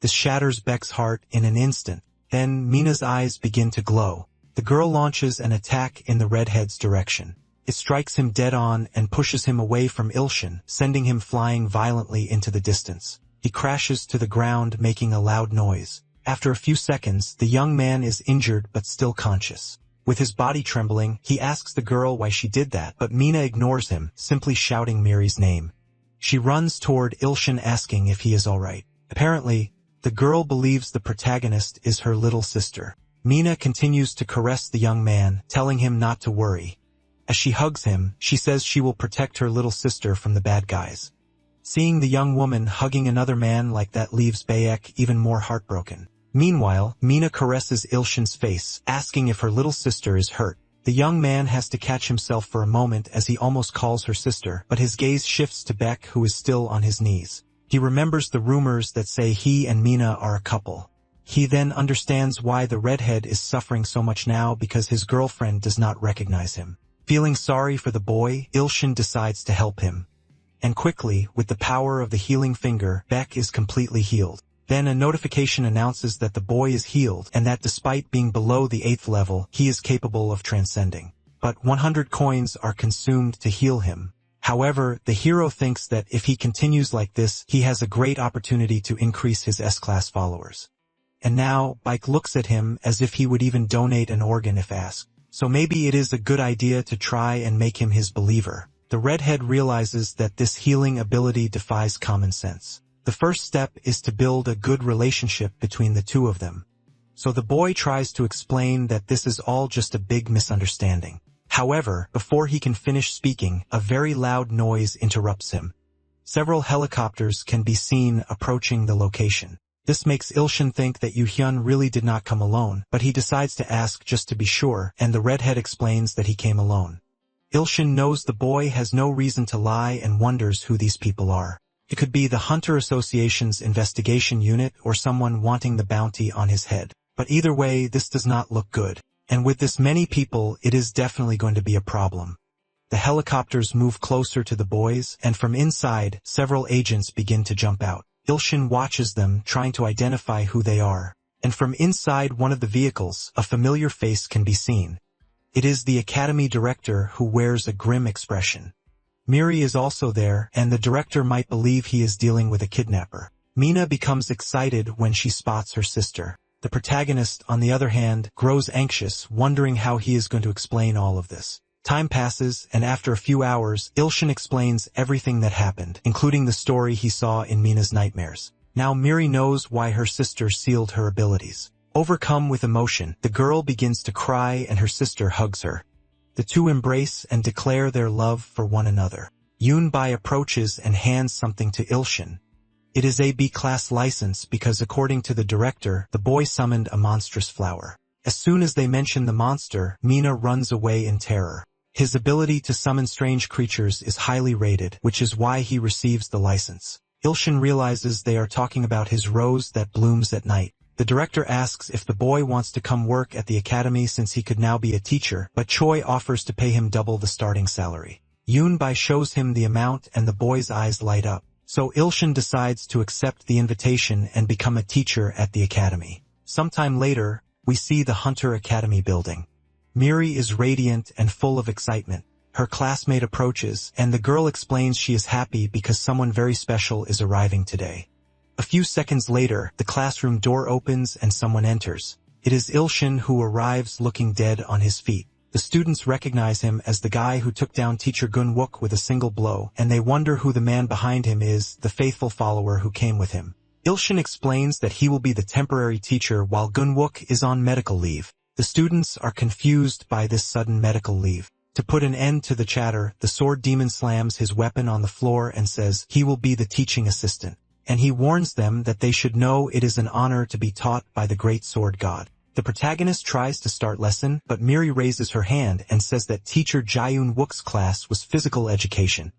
[SPEAKER 1] This shatters Baek's heart in an instant. Then Mina's eyes begin to glow. The girl launches an attack in the redhead's direction. It strikes him dead on and pushes him away from Ilshin, sending him flying violently into the distance. He crashes to the ground, making a loud noise. After a few seconds, the young man is injured but still conscious. With his body trembling, he asks the girl why she did that, but Mina ignores him, simply shouting Miri's name. She runs toward Ilshin asking if he is alright. Apparently, the girl believes the protagonist is her little sister. Mina continues to caress the young man, telling him not to worry. As she hugs him, she says she will protect her little sister from the bad guys. Seeing the young woman hugging another man like that leaves Baek even more heartbroken. Meanwhile, Mina caresses Ilshin's face, asking if her little sister is hurt. The young man has to catch himself for a moment as he almost calls her sister, but his gaze shifts to Baek, who is still on his knees. He remembers the rumors that say he and Mina are a couple. He then understands why the redhead is suffering so much now, because his girlfriend does not recognize him. Feeling sorry for the boy, Ilshin decides to help him. And quickly, with the power of the healing finger, Baek is completely healed. Then a notification announces that the boy is healed and that despite being below the 8th level, he is capable of transcending. But 100 coins are consumed to heal him. However, the hero thinks that if he continues like this, he has a great opportunity to increase his S-class followers. And now, Baek looks at him as if he would even donate an organ if asked. So maybe it is a good idea to try and make him his believer. The redhead realizes that this healing ability defies common sense. The first step is to build a good relationship between the two of them. So the boy tries to explain that this is all just a big misunderstanding. However, before he can finish speaking, a very loud noise interrupts him. Several helicopters can be seen approaching the location. This makes Il-shin think that Yu-hyun really did not come alone, but he decides to ask just to be sure, and the redhead explains that he came alone. Il-shin knows the boy has no reason to lie and wonders who these people are. It could be the Hunter Association's investigation unit or someone wanting the bounty on his head. But either way, this does not look good. And with this many people, it is definitely going to be a problem. The helicopters move closer to the boys, and from inside, several agents begin to jump out. Il-shin watches them, trying to identify who they are. And from inside one of the vehicles, a familiar face can be seen. It is the academy director who wears a grim expression. Miri is also there, and the director might believe he is dealing with a kidnapper. Mina becomes excited when she spots her sister. The protagonist, on the other hand, grows anxious, wondering how he is going to explain all of this. Time passes, and after a few hours, Il-shin explains everything that happened, including the story he saw in Mina's nightmares. Now Miri knows why her sister sealed her abilities. Overcome with emotion, the girl begins to cry and her sister hugs her. The two embrace and declare their love for one another. Yoon-bai approaches and hands something to Il-shin. It is a B-class license because according to the director, the boy summoned a monstrous flower. As soon as they mention the monster, Mina runs away in terror. His ability to summon strange creatures is highly rated, which is why he receives the license. Il-shin realizes they are talking about his rose that blooms at night. The director asks if the boy wants to come work at the academy since he could now be a teacher, but Choi offers to pay him double the starting salary. Yoon-bai shows him the amount and the boy's eyes light up. So Il-shin decides to accept the invitation and become a teacher at the academy. Sometime later, we see the Hunter Academy building. Miri is radiant and full of excitement. Her classmate approaches, and the girl explains she is happy because someone very special is arriving today. A few seconds later, the classroom door opens and someone enters. It is Il-shin who arrives looking dead on his feet. The students recognize him as the guy who took down teacher Gun-wook with a single blow, and they wonder who the man behind him is, the faithful follower who came with him. Il-shin explains that he will be the temporary teacher while Gun-wook is on medical leave. The students are confused by this sudden medical leave. To put an end to the chatter, the sword demon slams his weapon on the floor and says he will be the teaching assistant. And he warns them that they should know it is an honor to be taught by the great sword god. The protagonist tries to start lesson, but Miri raises her hand and says that teacher Jaeun-wook's class was physical education.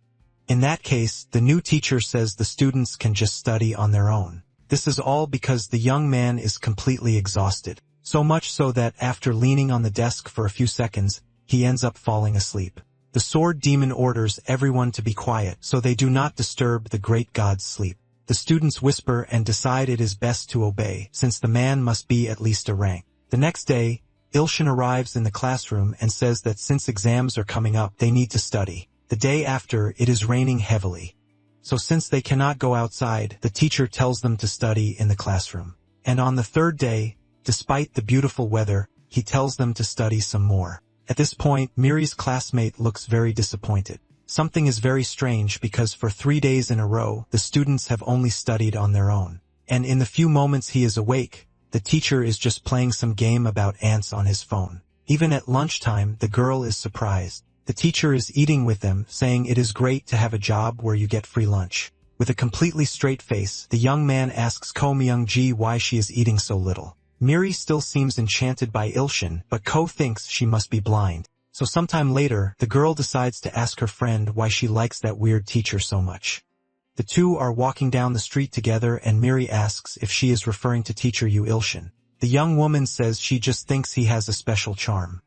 [SPEAKER 1] In that case, the new teacher says the students can just study on their own. This is all because the young man is completely exhausted. So much so that after leaning on the desk for a few seconds, he ends up falling asleep. The sword demon orders everyone to be quiet so they do not disturb the great god's sleep. The students whisper and decide it is best to obey, since the man must be at least a rank. The next day, Il-shin arrives in the classroom and says that since exams are coming up, they need to study. The day after, it is raining heavily. So since they cannot go outside, the teacher tells them to study in the classroom. And on the third day, despite the beautiful weather, he tells them to study some more. At this point, Miri's classmate looks very disappointed. Something is very strange because for 3 days in a row, the students have only studied on their own. And in the few moments he is awake, the teacher is just playing some game about ants on his phone. Even at lunchtime, the girl is surprised. The teacher is eating with them, saying it is great to have a job where you get free lunch. With a completely straight face, the young man asks Ko Myung-ji why she is eating so little. Miri still seems enchanted by Il-shin, but Ko thinks she must be blind. So sometime later, the girl decides to ask her friend why she likes that weird teacher so much. The two are walking down the street together and Miri asks if she is referring to teacher Yu Il-shin. The young woman says she just thinks he has a special charm.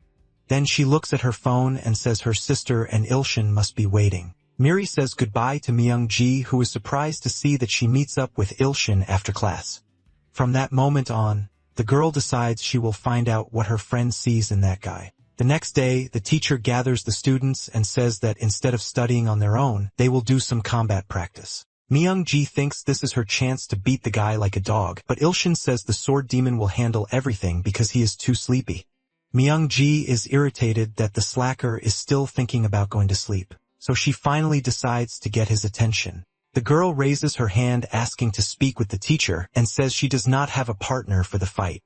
[SPEAKER 1] Then she looks at her phone and says her sister and Il-shin must be waiting. Miri says goodbye to Myung-ji, who is surprised to see that she meets up with Il-shin after class. From that moment on, the girl decides she will find out what her friend sees in that guy. The next day, the teacher gathers the students and says that instead of studying on their own, they will do some combat practice. Myung-ji thinks this is her chance to beat the guy like a dog, but Il-shin says the sword demon will handle everything because he is too sleepy. Myung-ji is irritated that the slacker is still thinking about going to sleep, so she finally decides to get his attention. The girl raises her hand asking to speak with the teacher and says she does not have a partner for the fight.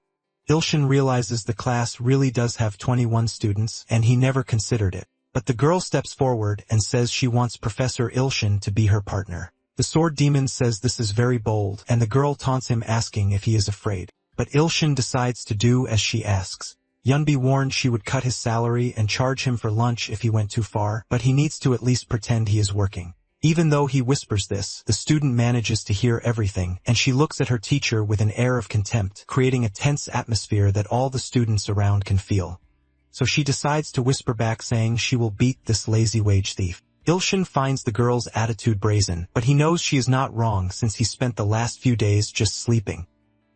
[SPEAKER 1] Ilshin realizes the class really does have 21 students and he never considered it. But the girl steps forward and says she wants Professor Ilshin to be her partner. The sword demon says this is very bold and the girl taunts him asking if he is afraid. But Ilshin decides to do as she asks. Yunbi warned she would cut his salary and charge him for lunch if he went too far, but he needs to at least pretend he is working. Even though he whispers this, the student manages to hear everything, and she looks at her teacher with an air of contempt, creating a tense atmosphere that all the students around can feel. So she decides to whisper back saying she will beat this lazy wage thief. Ilshin finds the girl's attitude brazen, but he knows she is not wrong since he spent the last few days just sleeping.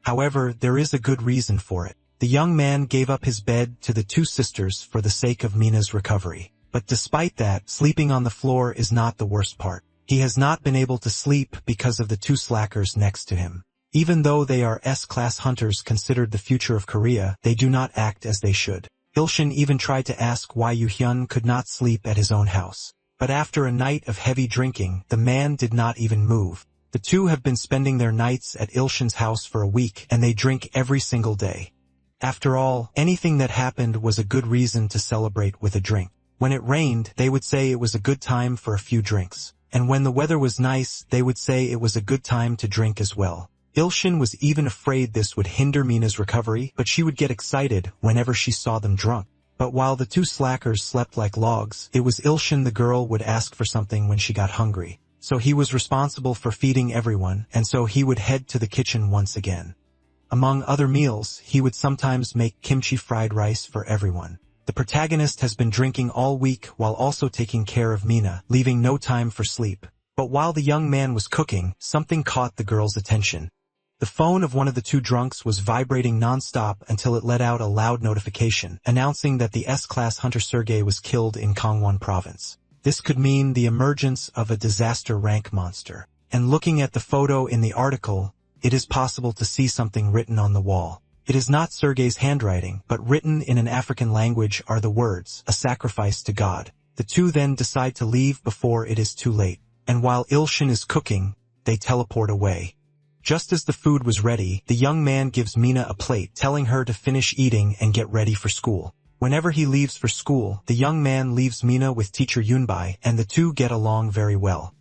[SPEAKER 1] However, there is a good reason for it. The young man gave up his bed to the two sisters for the sake of Mina's recovery. But despite that, sleeping on the floor is not the worst part. He has not been able to sleep because of the two slackers next to him. Even though they are S-class hunters considered the future of Korea, they do not act as they should. Ilshin even tried to ask why Yu-hyun could not sleep at his own house. But after a night of heavy drinking, the man did not even move. The two have been spending their nights at Ilshin's house for a week, and they drink every single day. After all, anything that happened was a good reason to celebrate with a drink. When it rained, they would say it was a good time for a few drinks. And when the weather was nice, they would say it was a good time to drink as well. Ilshin was even afraid this would hinder Mina's recovery, but she would get excited whenever she saw them drunk. But while the two slackers slept like logs, it was Ilshin the girl would ask for something when she got hungry. So he was responsible for feeding everyone, and so he would head to the kitchen once again. Among other meals, he would sometimes make kimchi fried rice for everyone. The protagonist has been drinking all week while also taking care of Mina, leaving no time for sleep. But while the young man was cooking, something caught the girl's attention. The phone of one of the two drunks was vibrating non-stop until it let out a loud notification, announcing that the S-class hunter Sergei was killed in Gangwon province. This could mean the emergence of a disaster rank monster. And looking at the photo in the article, it is possible to see something written on the wall. It is not Sergei's handwriting, but written in an African language are the words, "A sacrifice to God." The two then decide to leave before it is too late. And while Ilshin is cooking, they teleport away. Just as the food was ready, the young man gives Mina a plate, telling her to finish eating and get ready for school. Whenever he leaves for school, the young man leaves Mina with teacher Yunbai, and the two get along very well.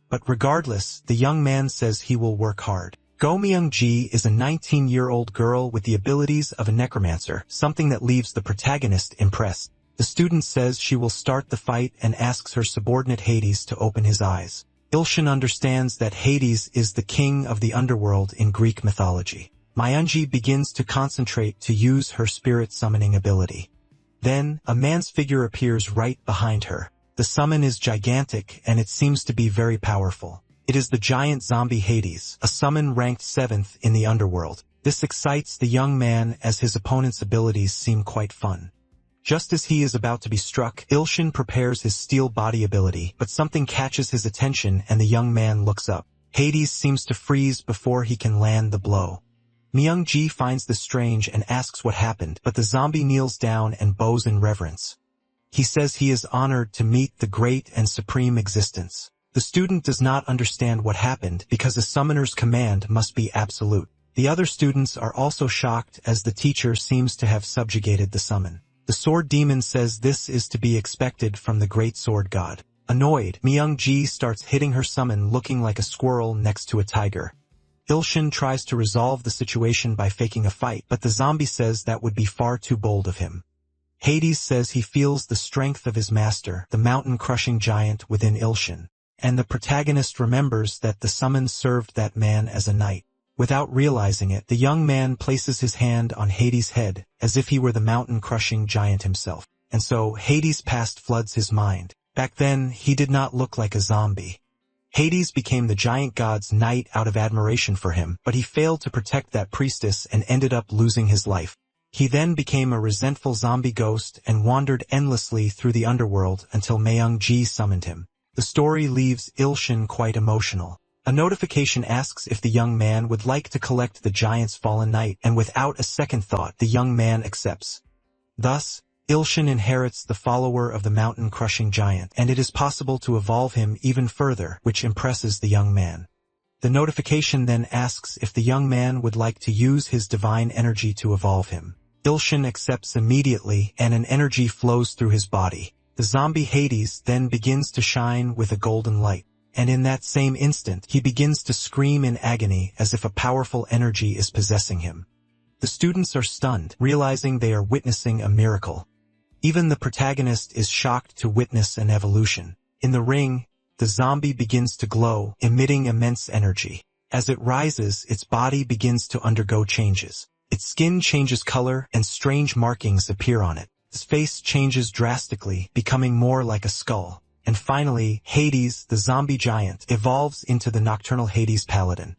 [SPEAKER 1] But regardless, the young man says he will work hard. Go Myung-ji is a 19-year-old girl with the abilities of a necromancer, something that leaves the protagonist impressed. The student says she will start the fight and asks her subordinate Hades to open his eyes. Ilshin understands that Hades is the king of the underworld in Greek mythology. Myung-ji begins to concentrate to use her spirit summoning ability. Then, a man's figure appears right behind her. The summon is gigantic and it seems to be very powerful. It is the giant zombie Hades, a summon ranked 7th in the underworld. This excites the young man as his opponent's abilities seem quite fun. Just as he is about to be struck, Ilshin prepares his steel body ability, but something catches his attention and the young man looks up. Hades seems to freeze before he can land the blow. Myung-ji finds this strange and asks what happened, but the zombie kneels down and bows in reverence. He says he is honored to meet the great and supreme existence. The student does not understand what happened because a summoner's command must be absolute. The other students are also shocked as the teacher seems to have subjugated the summon. The sword demon says this is to be expected from the great sword god. Annoyed, Myung-ji starts hitting her summon looking like a squirrel next to a tiger. Ilshin tries to resolve the situation by faking a fight, but the zombie says that would be far too bold of him. Hades says he feels the strength of his master, the mountain-crushing giant within Ilshin. And the protagonist remembers that the summon served that man as a knight. Without realizing it, the young man places his hand on Hades' head, as if he were the mountain-crushing giant himself. And so, Hades' past floods his mind. Back then, he did not look like a zombie. Hades became the giant god's knight out of admiration for him, but he failed to protect that priestess and ended up losing his life. He then became a resentful zombie ghost and wandered endlessly through the underworld until Myung-ji summoned him. The story leaves Ilshin quite emotional. A notification asks if the young man would like to collect the giant's fallen knight, and without a second thought, the young man accepts. Thus, Ilshin inherits the follower of the mountain-crushing giant, and it is possible to evolve him even further, which impresses the young man. The notification then asks if the young man would like to use his divine energy to evolve him. Ilshin accepts immediately, and an energy flows through his body. The zombie Hades then begins to shine with a golden light, and in that same instant he begins to scream in agony as if a powerful energy is possessing him. The students are stunned, realizing they are witnessing a miracle. Even the protagonist is shocked to witness an evolution. In the ring, the zombie begins to glow, emitting immense energy. As it rises, its body begins to undergo changes. Its skin changes color, and strange markings appear on it. Its face changes drastically, becoming more like a skull. And finally, Hades, the zombie giant, evolves into the nocturnal Hades paladin.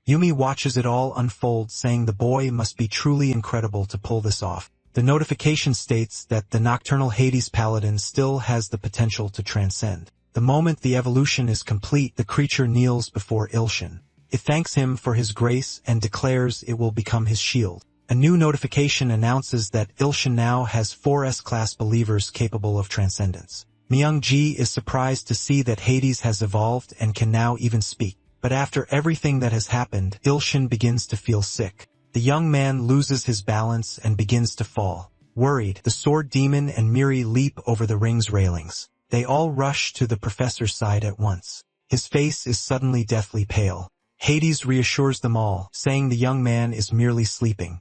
[SPEAKER 1] Yumi watches it all unfold, saying the boy must be truly incredible to pull this off. The notification states that the nocturnal Hades paladin still has the potential to transcend. The moment the evolution is complete, the creature kneels before Ilshin. It thanks him for his grace and declares it will become his shield. A new notification announces that Ilshin now has 4 S-class believers capable of transcendence. Myung-ji is surprised to see that Hades has evolved and can now even speak. But after everything that has happened, Ilshin begins to feel sick. The young man loses his balance and begins to fall. Worried, the sword demon and Miri leap over the ring's railings. They all rush to the professor's side at once. His face is suddenly deathly pale. Hades reassures them all, saying the young man is merely sleeping.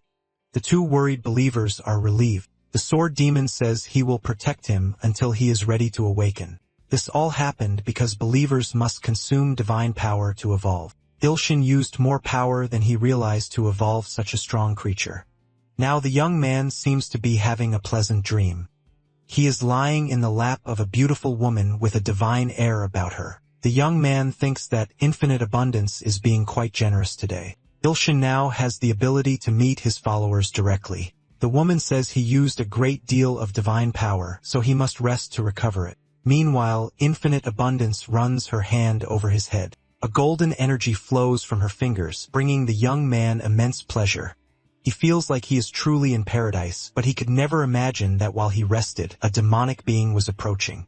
[SPEAKER 1] The 2 worried believers are relieved. The sword demon says he will protect him until he is ready to awaken. This all happened because believers must consume divine power to evolve. Ilshin used more power than he realized to evolve such a strong creature. Now the young man seems to be having a pleasant dream. He is lying in the lap of a beautiful woman with a divine air about her. The young man thinks that infinite abundance is being quite generous today. Ilshin now has the ability to meet his followers directly. The woman says he used a great deal of divine power, so he must rest to recover it. Meanwhile, infinite abundance runs her hand over his head. A golden energy flows from her fingers, bringing the young man immense pleasure. He feels like he is truly in paradise, but he could never imagine that while he rested, a demonic being was approaching.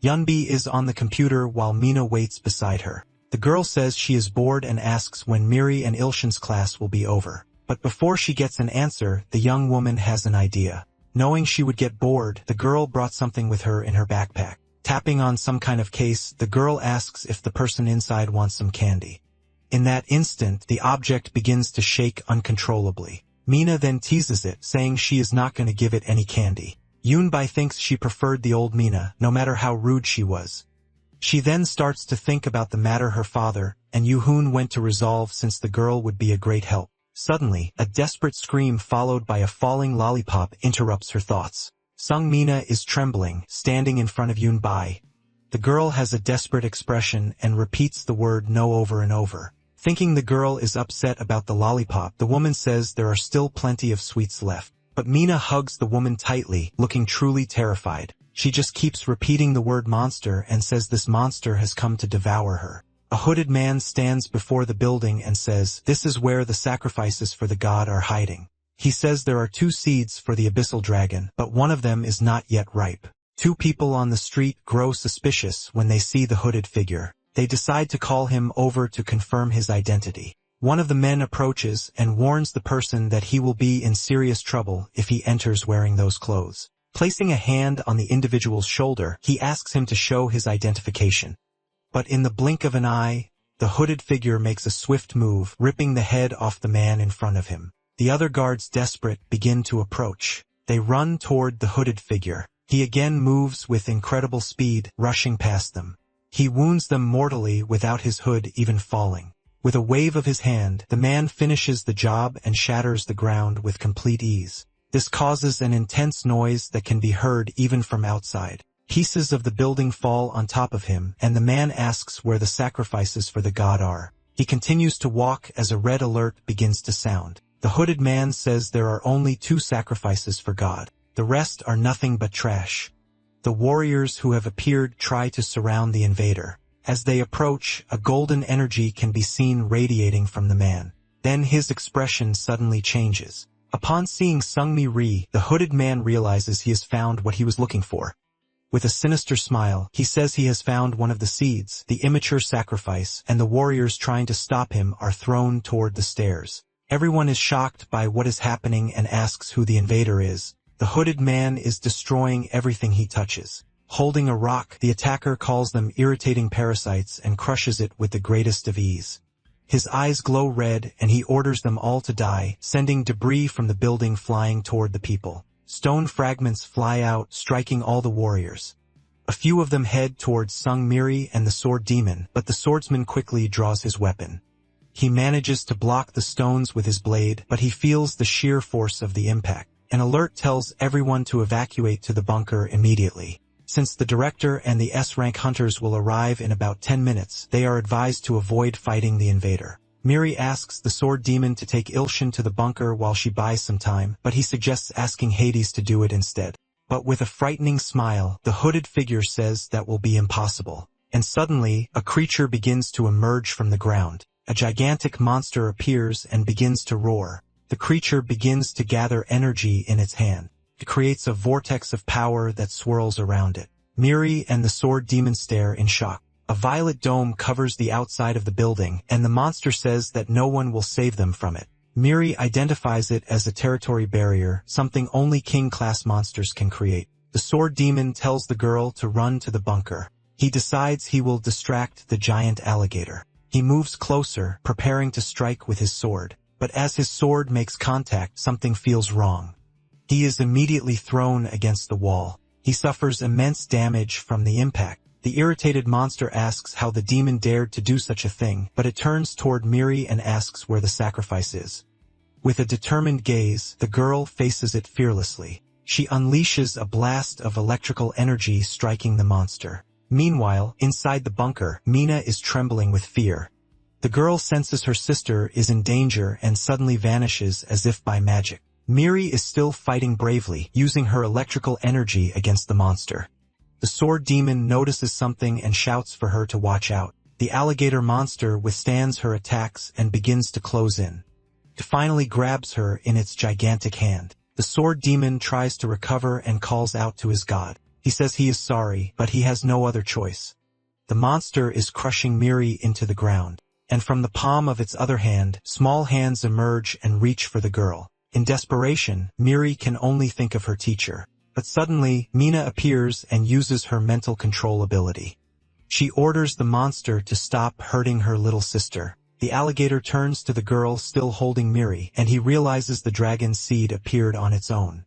[SPEAKER 1] Yunbi is on the computer while Mina waits beside her. The girl says she is bored and asks when Miri and Ilshin's class will be over. But before she gets an answer, the young woman has an idea. Knowing she would get bored, the girl brought something with her in her backpack. Tapping on some kind of case, the girl asks if the person inside wants some candy. In that instant, the object begins to shake uncontrollably. Mina then teases it, saying she is not going to give it any candy. Yunbai thinks she preferred the old Mina, no matter how rude she was. She then starts to think about the matter her father and Yuhoon went to resolve, since the girl would be a great help. Suddenly, a desperate scream followed by a falling lollipop interrupts her thoughts. Sung Mina is trembling, standing in front of Yunbai. The girl has a desperate expression and repeats the word no over and over. Thinking the girl is upset about the lollipop, the woman says there are still plenty of sweets left. But Mina hugs the woman tightly, looking truly terrified. She just keeps repeating the word monster and says this monster has come to devour her. A hooded man stands before the building and says, "This is where the sacrifices for the god are hiding." He says there are 2 seeds for the abyssal dragon, but one of them is not yet ripe. 2 people on the street grow suspicious when they see the hooded figure. They decide to call him over to confirm his identity. One of the men approaches and warns the person that he will be in serious trouble if he enters wearing those clothes. Placing a hand on the individual's shoulder, he asks him to show his identification. But in the blink of an eye, the hooded figure makes a swift move, ripping the head off the man in front of him. The other guards, desperate, begin to approach. They run toward the hooded figure. He again moves with incredible speed, rushing past them. He wounds them mortally without his hood even falling. With a wave of his hand, the man finishes the job and shatters the ground with complete ease. This causes an intense noise that can be heard even from outside. Pieces of the building fall on top of him, and the man asks where the sacrifices for the god are. He continues to walk as a red alert begins to sound. The hooded man says there are only 2 sacrifices for God. The rest are nothing but trash. The warriors who have appeared try to surround the invader. As they approach, a golden energy can be seen radiating from the man. Then his expression suddenly changes. Upon seeing Sungmi Ri, the hooded man realizes he has found what he was looking for. With a sinister smile, he says he has found one of the seeds, the immature sacrifice, and the warriors trying to stop him are thrown toward the stairs. Everyone is shocked by what is happening and asks who the invader is. The hooded man is destroying everything he touches. Holding a rock, the attacker calls them irritating parasites and crushes it with the greatest of ease. His eyes glow red and he orders them all to die, sending debris from the building flying toward the people. Stone fragments fly out, striking all the warriors. A few of them head towards Sung Miri and the sword demon, but the swordsman quickly draws his weapon. He manages to block the stones with his blade, but he feels the sheer force of the impact. An alert tells everyone to evacuate to the bunker immediately. Since the director and the S-rank hunters will arrive in about 10 minutes, they are advised to avoid fighting the invader. Miri asks the sword demon to take Ilshin to the bunker while she buys some time, but he suggests asking Hades to do it instead. But with a frightening smile, the hooded figure says that will be impossible. And suddenly, a creature begins to emerge from the ground. A gigantic monster appears and begins to roar. The creature begins to gather energy in its hand. It creates a vortex of power that swirls around it. Miri and the sword demon stare in shock. A violet dome covers the outside of the building, and the monster says that no one will save them from it. Miri identifies it as a territory barrier, something only king-class monsters can create. The sword demon tells the girl to run to the bunker. He decides he will distract the giant alligator. He moves closer, preparing to strike with his sword. But as his sword makes contact, something feels wrong. He is immediately thrown against the wall. He suffers immense damage from the impact. The irritated monster asks how the demon dared to do such a thing, but it turns toward Miri and asks where the sacrifice is. With a determined gaze, the girl faces it fearlessly. She unleashes a blast of electrical energy striking the monster. Meanwhile, inside the bunker, Mina is trembling with fear. The girl senses her sister is in danger and suddenly vanishes as if by magic. Miri is still fighting bravely, using her electrical energy against the monster. The sword demon notices something and shouts for her to watch out. The alligator monster withstands her attacks and begins to close in. It finally grabs her in its gigantic hand. The sword demon tries to recover and calls out to his god. He says he is sorry, but he has no other choice. The monster is crushing Miri into the ground, and from the palm of its other hand, small hands emerge and reach for the girl. In desperation, Miri can only think of her teacher. But suddenly, Mina appears and uses her mental control ability. She orders the monster to stop hurting her little sister. The alligator turns to the girl still holding Miri, and he realizes the dragon seed appeared on its own.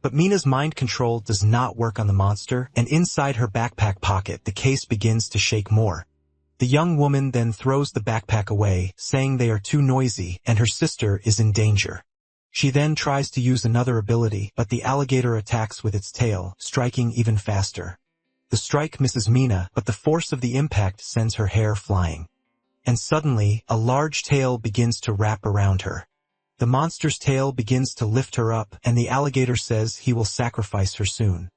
[SPEAKER 1] But Mina's mind control does not work on the monster, and inside her backpack pocket the case begins to shake more. The young woman then throws the backpack away, saying they are too noisy and her sister is in danger. She then tries to use another ability, but the alligator attacks with its tail, striking even faster. The strike misses Mina, but the force of the impact sends her hair flying. And suddenly, a large tail begins to wrap around her. The monster's tail begins to lift her up, and the alligator says he will sacrifice her soon.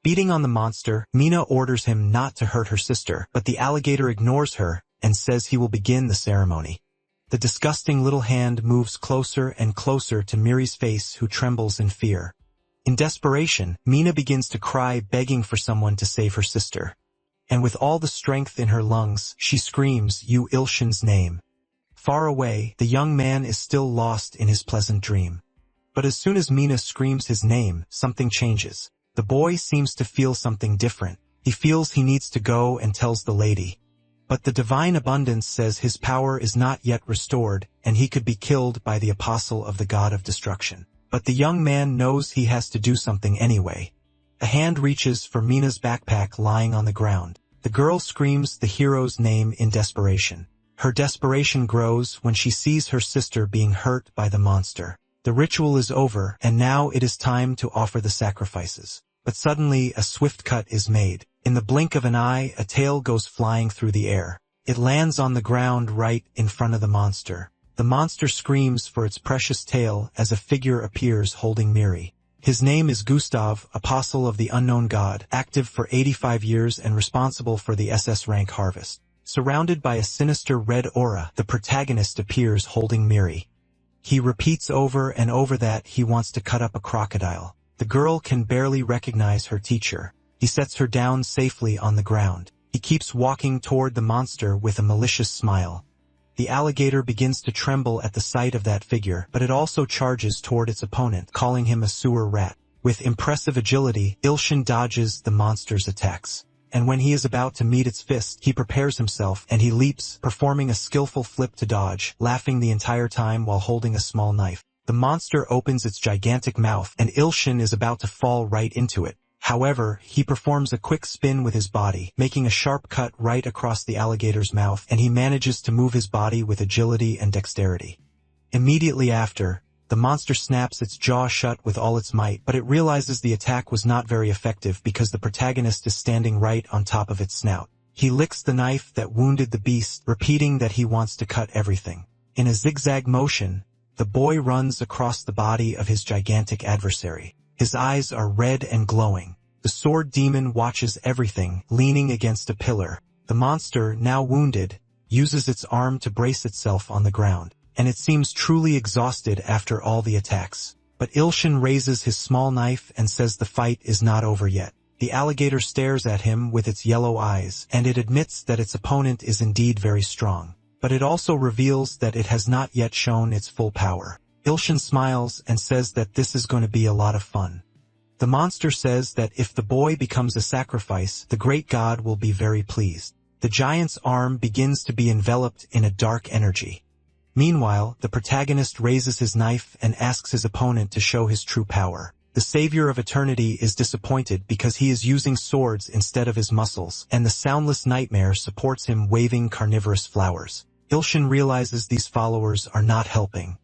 [SPEAKER 1] Beating on the monster, Mina orders him not to hurt her sister, but the alligator ignores her and says he will begin the ceremony. The disgusting little hand moves closer and closer to Miri's face, who trembles in fear. In desperation, Mina begins to cry, begging for someone to save her sister. And with all the strength in her lungs, she screams, "You Ilshin's name." Far away, the young man is still lost in his pleasant dream. But as soon as Mina screams his name, something changes. The boy seems to feel something different. He feels he needs to go and tells the lady. But the divine abundance says his power is not yet restored, and he could be killed by the apostle of the god of destruction. But the young man knows he has to do something anyway. A hand reaches for Mina's backpack lying on the ground. The girl screams the hero's name in desperation. Her desperation grows when she sees her sister being hurt by the monster. The ritual is over, and now it is time to offer the sacrifices. But suddenly a swift cut is made. In the blink of an eye, a tail goes flying through the air. It lands on the ground right in front of the monster. The monster screams for its precious tail as a figure appears holding Miri. His name is Gustav, apostle of the unknown god, active for 85 years and responsible for the SS rank harvest. Surrounded by a sinister red aura, the protagonist appears holding Miri. He repeats over and over that he wants to cut up a crocodile. The girl can barely recognize her teacher. He sets her down safely on the ground. He keeps walking toward the monster with a malicious smile. The alligator begins to tremble at the sight of that figure, but it also charges toward its opponent, calling him a sewer rat. With impressive agility, Ilshin dodges the monster's attacks. And when he is about to meet its fist, he prepares himself, and he leaps, performing a skillful flip to dodge, laughing the entire time while holding a small knife. The monster opens its gigantic mouth, and Ilshin is about to fall right into it. However, he performs a quick spin with his body, making a sharp cut right across the alligator's mouth, and he manages to move his body with agility and dexterity. Immediately after, the monster snaps its jaw shut with all its might, but it realizes the attack was not very effective because the protagonist is standing right on top of its snout. He licks the knife that wounded the beast, repeating that he wants to cut everything. In a zigzag motion, the boy runs across the body of his gigantic adversary. His eyes are red and glowing. The sword demon watches everything, leaning against a pillar. The monster, now wounded, uses its arm to brace itself on the ground, and it seems truly exhausted after all the attacks. But Ilshin raises his small knife and says the fight is not over yet. The alligator stares at him with its yellow eyes, and it admits that its opponent is indeed very strong. But it also reveals that it has not yet shown its full power. Ilshin smiles and says that this is going to be a lot of fun. The monster says that if the boy becomes a sacrifice, the great god will be very pleased. The giant's arm begins to be enveloped in a dark energy. Meanwhile, the protagonist raises his knife and asks his opponent to show his true power. The savior of eternity is disappointed because he is using swords instead of his muscles, and the soundless nightmare supports him waving carnivorous flowers. Ilshin realizes these followers are not helping.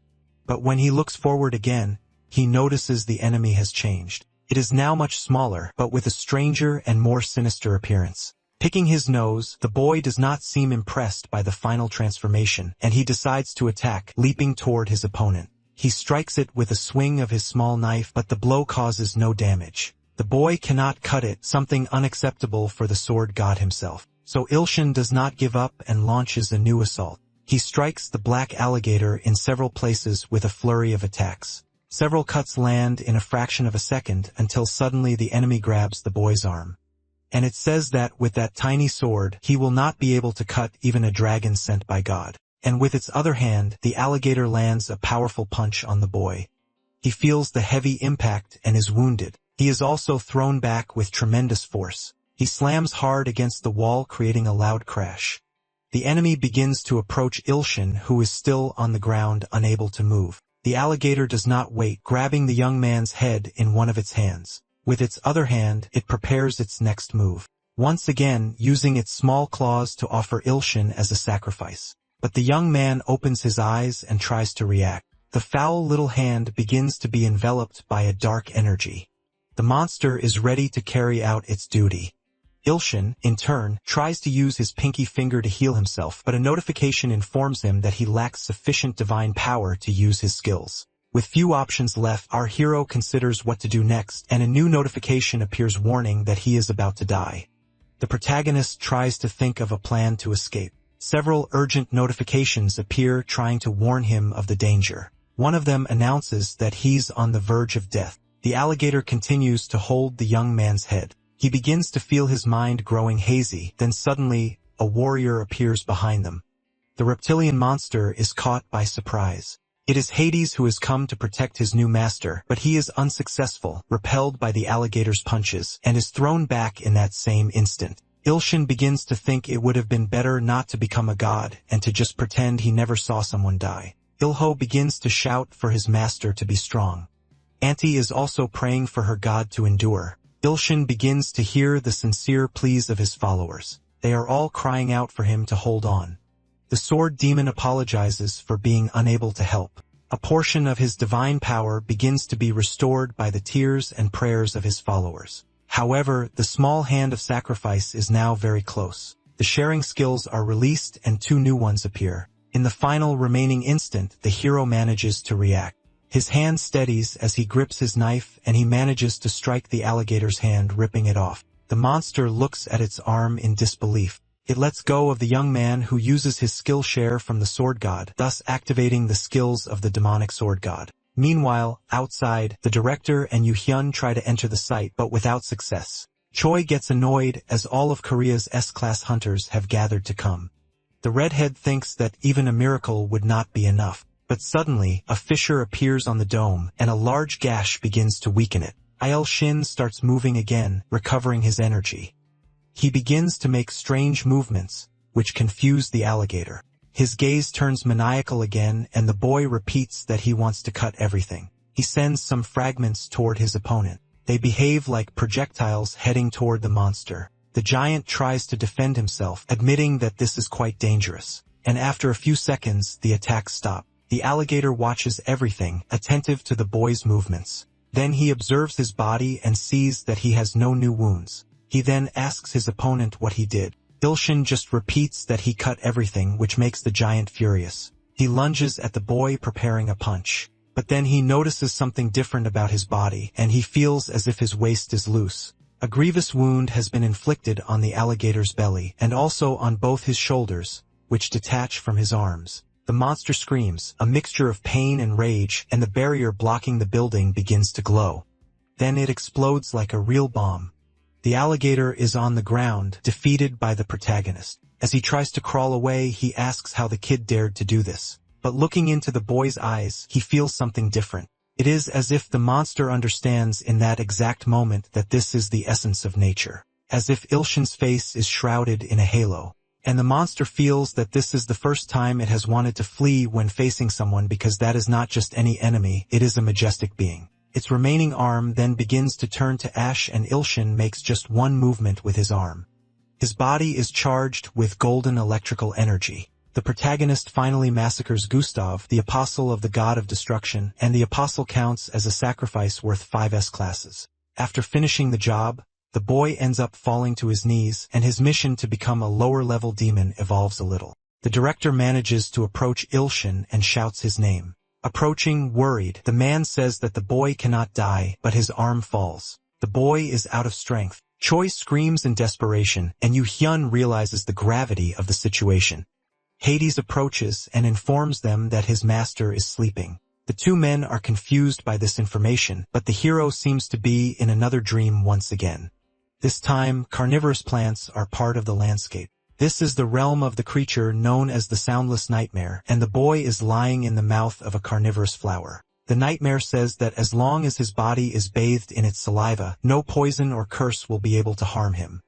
[SPEAKER 1] But when he looks forward again, he notices the enemy has changed. It is now much smaller, but with a stranger and more sinister appearance. Picking his nose, the boy does not seem impressed by the final transformation, and he decides to attack, leaping toward his opponent. He strikes it with a swing of his small knife, but the blow causes no damage. The boy cannot cut it, something unacceptable for the sword god himself. So Ilshin does not give up and launches a new assault. He strikes the black alligator in several places with a flurry of attacks. Several cuts land in a fraction of a second until suddenly the enemy grabs the boy's arm. And it says that with that tiny sword, he will not be able to cut even a dragon sent by God. And with its other hand, the alligator lands a powerful punch on the boy. He feels the heavy impact and is wounded. He is also thrown back with tremendous force. He slams hard against the wall, creating a loud crash. The enemy begins to approach Ilshin, who is still on the ground, unable to move. The alligator does not wait, grabbing the young man's head in one of its hands. With its other hand, it prepares its next move, once again using its small claws to offer Ilshin as a sacrifice. But the young man opens his eyes and tries to react. The foul little hand begins to be enveloped by a dark energy. The monster is ready to carry out its duty. Ilshin, in turn, tries to use his pinky finger to heal himself, but a notification informs him that he lacks sufficient divine power to use his skills. With few options left, our hero considers what to do next, and a new notification appears warning that he is about to die. The protagonist tries to think of a plan to escape. Several urgent notifications appear trying to warn him of the danger. One of them announces that he's on the verge of death. The alligator continues to hold the young man's head. He begins to feel his mind growing hazy, then suddenly, a warrior appears behind them. The reptilian monster is caught by surprise. It is Hades who has come to protect his new master, but he is unsuccessful, repelled by the alligator's punches, and is thrown back in that same instant. Ilshin begins to think it would have been better not to become a god, and to just pretend he never saw someone die. Ilho begins to shout for his master to be strong. Auntie is also praying for her god to endure. Ilshin begins to hear the sincere pleas of his followers. They are all crying out for him to hold on. The sword demon apologizes for being unable to help. A portion of his divine power begins to be restored by the tears and prayers of his followers. However, the small hand of sacrifice is now very close. The sharing skills are released and two new ones appear. In the final remaining instant, the hero manages to react. His hand steadies as he grips his knife, and he manages to strike the alligator's hand, ripping it off. The monster looks at its arm in disbelief. It lets go of the young man who uses his skill share from the sword god, thus activating the skills of the demonic sword god. Meanwhile, outside, the director and Yoo-hyun try to enter the site but without success. Choi gets annoyed as all of Korea's S-class hunters have gathered to come. The redhead thinks that even a miracle would not be enough, but suddenly, a fissure appears on the dome and a large gash begins to weaken it. Il-shin starts moving again, recovering his energy. He begins to make strange movements, which confuse the alligator. His gaze turns maniacal again and the boy repeats that he wants to cut everything. He sends some fragments toward his opponent. They behave like projectiles heading toward the monster. The giant tries to defend himself, admitting that this is quite dangerous. And after a few seconds, the attacks stop. The alligator watches everything, attentive to the boy's movements. Then he observes his body and sees that he has no new wounds. He then asks his opponent what he did. Il-shin just repeats that he cut everything, which makes the giant furious. He lunges at the boy, preparing a punch. But then he notices something different about his body, and he feels as if his waist is loose. A grievous wound has been inflicted on the alligator's belly, and also on both his shoulders, which detach from his arms. The monster screams, a mixture of pain and rage, and the barrier blocking the building begins to glow. Then it explodes like a real bomb. The alligator is on the ground, defeated by the protagonist. As he tries to crawl away, he asks how the kid dared to do this. But looking into the boy's eyes, he feels something different. It is as if the monster understands in that exact moment that this is the essence of nature. As if Il-shin's face is shrouded in a halo. And the monster feels that this is the first time it has wanted to flee when facing someone, because that is not just any enemy, it is a majestic being. Its remaining arm then begins to turn to ash and Il-shin makes just one movement with his arm. His body is charged with golden electrical energy. The protagonist finally massacres Gustav, the apostle of the god of destruction, and the apostle counts as a sacrifice worth 5 S-classes. After finishing the job, the boy ends up falling to his knees, and his mission to become a lower-level demon evolves a little. The director manages to approach Il-shin and shouts his name. Approaching, worried, the man says that the boy cannot die, but his arm falls. The boy is out of strength. Choi screams in desperation, and Yoo-hyun realizes the gravity of the situation. Hades approaches and informs them that his master is sleeping. The two men are confused by this information, but the hero seems to be in another dream once again. This time, carnivorous plants are part of the landscape. This is the realm of the creature known as the Soundless Nightmare, and the boy is lying in the mouth of a carnivorous flower. The nightmare says that as long as his body is bathed in its saliva, no poison or curse will be able to harm him.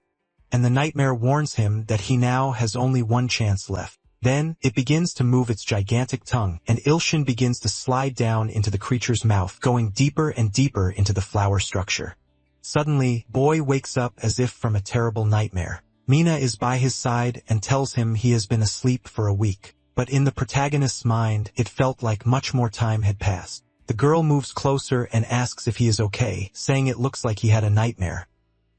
[SPEAKER 1] And the nightmare warns him that he now has only one chance left. Then, it begins to move its gigantic tongue, and Il-shin begins to slide down into the creature's mouth, going deeper and deeper into the flower structure. Suddenly, boy wakes up as if from a terrible nightmare. Mina is by his side and tells him he has been asleep for a week. But in the protagonist's mind, it felt like much more time had passed. The girl moves closer and asks if he is okay, saying it looks like he had a nightmare.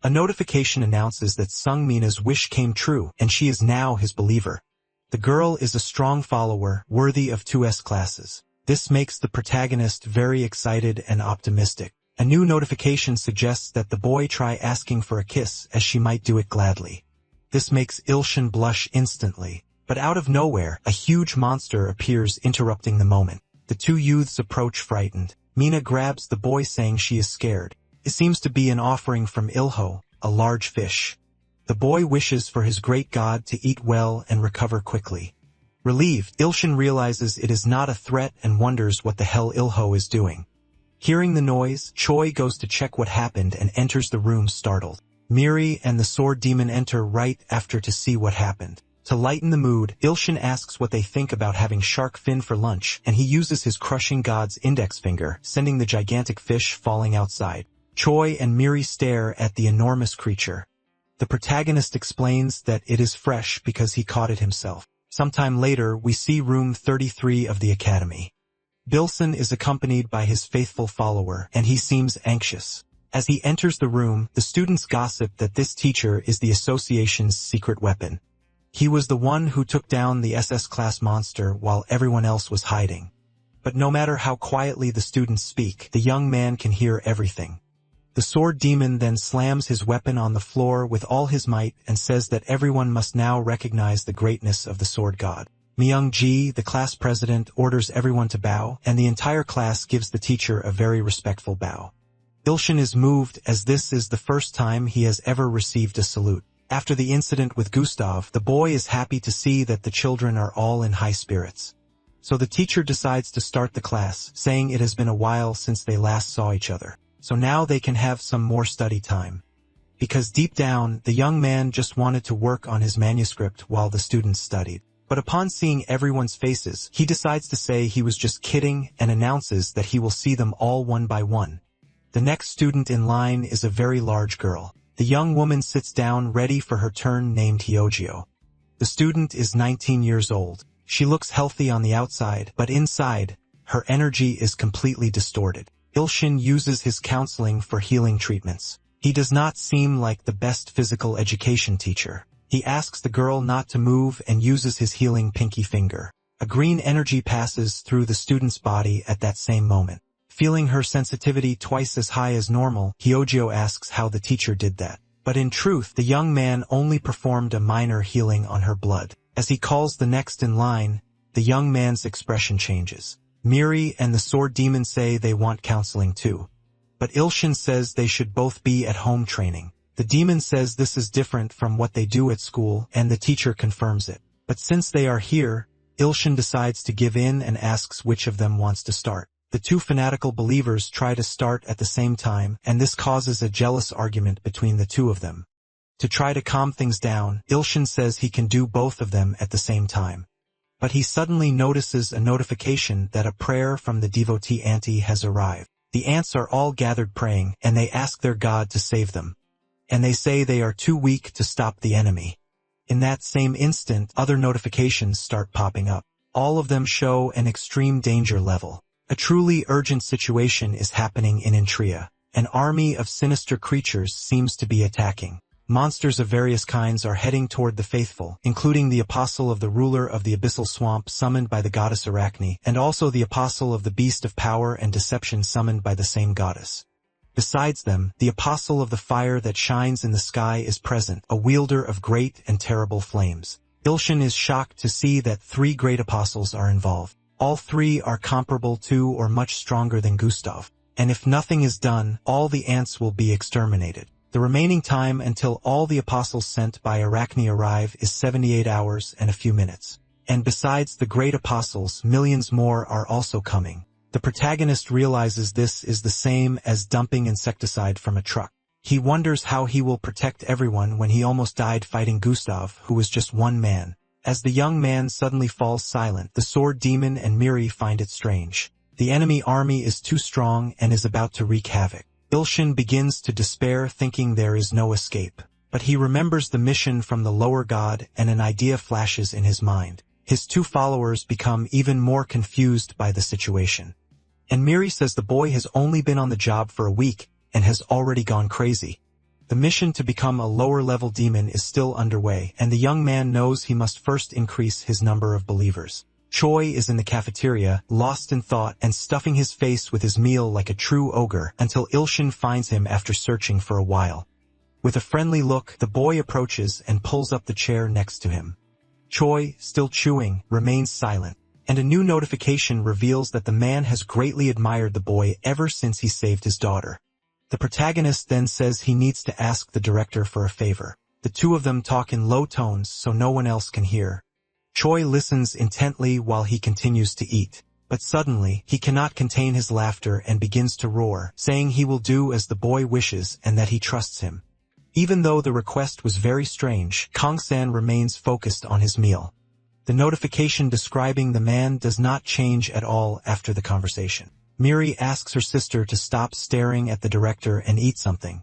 [SPEAKER 1] A notification announces that Sung-mina's wish came true, and she is now his believer. The girl is a strong follower, worthy of 2 S-classes. This makes the protagonist very excited and optimistic. A new notification suggests that the boy try asking for a kiss, as she might do it gladly. This makes Il-shin blush instantly, but out of nowhere, a huge monster appears, interrupting the moment. The two youths approach frightened. Mina grabs the boy, saying she is scared. It seems to be an offering from Ilho, a large fish. The boy wishes for his great god to eat well and recover quickly. Relieved, Il-shin realizes it is not a threat and wonders what the hell Ilho is doing. Hearing the noise, Choi goes to check what happened and enters the room startled. Miri and the sword demon enter right after to see what happened. To lighten the mood, Il-shin asks what they think about having shark fin for lunch, and he uses his crushing god's index finger, sending the gigantic fish falling outside. Choi and Miri stare at the enormous creature. The protagonist explains that it is fresh because he caught it himself. Sometime later, we see room 33 of the academy. Bilson is accompanied by his faithful follower, and he seems anxious. As he enters the room, the students gossip that this teacher is the association's secret weapon. He was the one who took down the SS-class monster while everyone else was hiding. But no matter how quietly the students speak, the young man can hear everything. The sword demon then slams his weapon on the floor with all his might and says that everyone must now recognize the greatness of the sword god. Myung-ji, the class president, orders everyone to bow, and the entire class gives the teacher a very respectful bow. Ilshin is moved as this is the first time he has ever received a salute. After the incident with Gustav, the boy is happy to see that the children are all in high spirits. So the teacher decides to start the class, saying it has been a while since they last saw each other. So now they can have some more study time. Because deep down, the young man just wanted to work on his manuscript while the students studied. But upon seeing everyone's faces, he decides to say he was just kidding and announces that he will see them all one by one. The next student in line is a very large girl. The young woman sits down ready for her turn named Hyojio. The student is 19 years old. She looks healthy on the outside, but inside, her energy is completely distorted. Ilshin uses his counseling for healing treatments. He does not seem like the best physical education teacher. He asks the girl not to move and uses his healing pinky finger. A green energy passes through the student's body at that same moment. Feeling her sensitivity twice as high as normal, Hyojio asks how the teacher did that. But in truth, the young man only performed a minor healing on her blood. As he calls the next in line, the young man's expression changes. Miri and the sword demon say they want counseling too. But Ilshin says they should both be at home training. The demon says this is different from what they do at school, and the teacher confirms it. But since they are here, Ilshin decides to give in and asks which of them wants to start. The two fanatical believers try to start at the same time, and this causes a jealous argument between the two of them. To try to calm things down, Ilshin says he can do both of them at the same time. But he suddenly notices a notification that a prayer from the devotee auntie has arrived. The ants are all gathered praying, and they ask their god to save them. And they say they are too weak to stop the enemy. In that same instant, other notifications start popping up. All of them show an extreme danger level. A truly urgent situation is happening in Intria. An army of sinister creatures seems to be attacking. Monsters of various kinds are heading toward the faithful, including the apostle of the ruler of the abyssal swamp summoned by the goddess Arachne, and also the apostle of the beast of power and deception summoned by the same goddess. Besides them, the apostle of the fire that shines in the sky is present, a wielder of great and terrible flames. Ilshin is shocked to see that 3 great apostles are involved. All 3 are comparable to or much stronger than Gustav. And if nothing is done, all the ants will be exterminated. The remaining time until all the apostles sent by Arachne arrive is 78 hours and a few minutes. And besides the great apostles, millions more are also coming. The protagonist realizes this is the same as dumping insecticide from a truck. He wonders how he will protect everyone when he almost died fighting Gustav, who was just one man. As the young man suddenly falls silent, the sword demon and Miri find it strange. The enemy army is too strong and is about to wreak havoc. Ilshin begins to despair, thinking there is no escape. But he remembers the mission from the lower god and an idea flashes in his mind. His 2 followers become even more confused by the situation. And Miri says the boy has only been on the job for a week and has already gone crazy. The mission to become a lower-level demon is still underway, and the young man knows he must first increase his number of believers. Choi is in the cafeteria, lost in thought and stuffing his face with his meal like a true ogre, until Ilshin finds him after searching for a while. With a friendly look, the boy approaches and pulls up the chair next to him. Choi, still chewing, remains silent, and a new notification reveals that the man has greatly admired the boy ever since he saved his daughter. The protagonist then says he needs to ask the director for a favor. The 2 of them talk in low tones so no one else can hear. Choi listens intently while he continues to eat. But suddenly, he cannot contain his laughter and begins to roar, saying he will do as the boy wishes and that he trusts him. Even though the request was very strange, Kong-san remains focused on his meal. The notification describing the man does not change at all after the conversation. Miri asks her sister to stop staring at the director and eat something.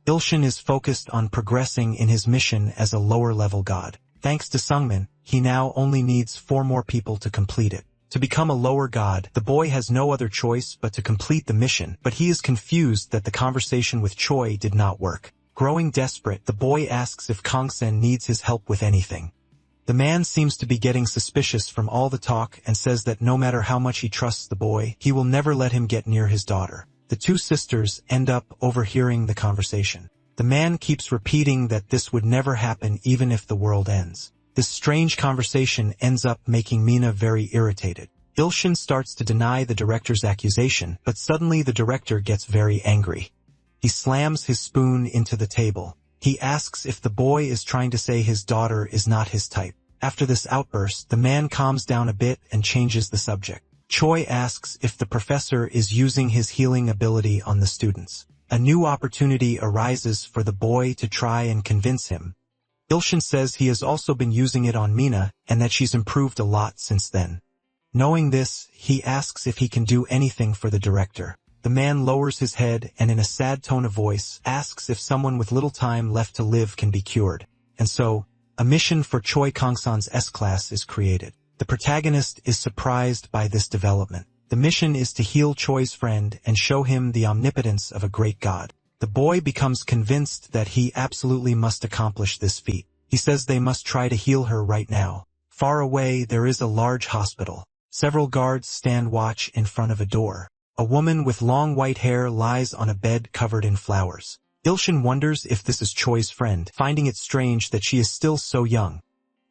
[SPEAKER 1] Ilshin is focused on progressing in his mission as a lower-level god. Thanks to Sungmin, he now only needs 4 more people to complete it. To become a lower god, the boy has no other choice but to complete the mission, but he is confused that the conversation with Choi did not work. Growing desperate, the boy asks if Kong-sen needs his help with anything. The man seems to be getting suspicious from all the talk and says that no matter how much he trusts the boy, he will never let him get near his daughter. The two sisters end up overhearing the conversation. The man keeps repeating that this would never happen even if the world ends. This strange conversation ends up making Mina very irritated. Ilshin starts to deny the director's accusation, but suddenly the director gets very angry. He slams his spoon into the table. He asks if the boy is trying to say his daughter is not his type. After this outburst, the man calms down a bit and changes the subject. Choi asks if the professor is using his healing ability on the students. A new opportunity arises for the boy to try and convince him. Ilshin says he has also been using it on Mina and that she's improved a lot since then. Knowing this, he asks if he can do anything for the director. The man lowers his head and in a sad tone of voice asks if someone with little time left to live can be cured. And so, a mission for Choi Kong-san's S-Class is created. The protagonist is surprised by this development. The mission is to heal Choi's friend and show him the omnipotence of a great god. The boy becomes convinced that he absolutely must accomplish this feat. He says they must try to heal her right now. Far away, there is a large hospital. Several guards stand watch in front of a door. A woman with long white hair lies on a bed covered in flowers. Ilshin wonders if this is Choi's friend, finding it strange that she is still so young.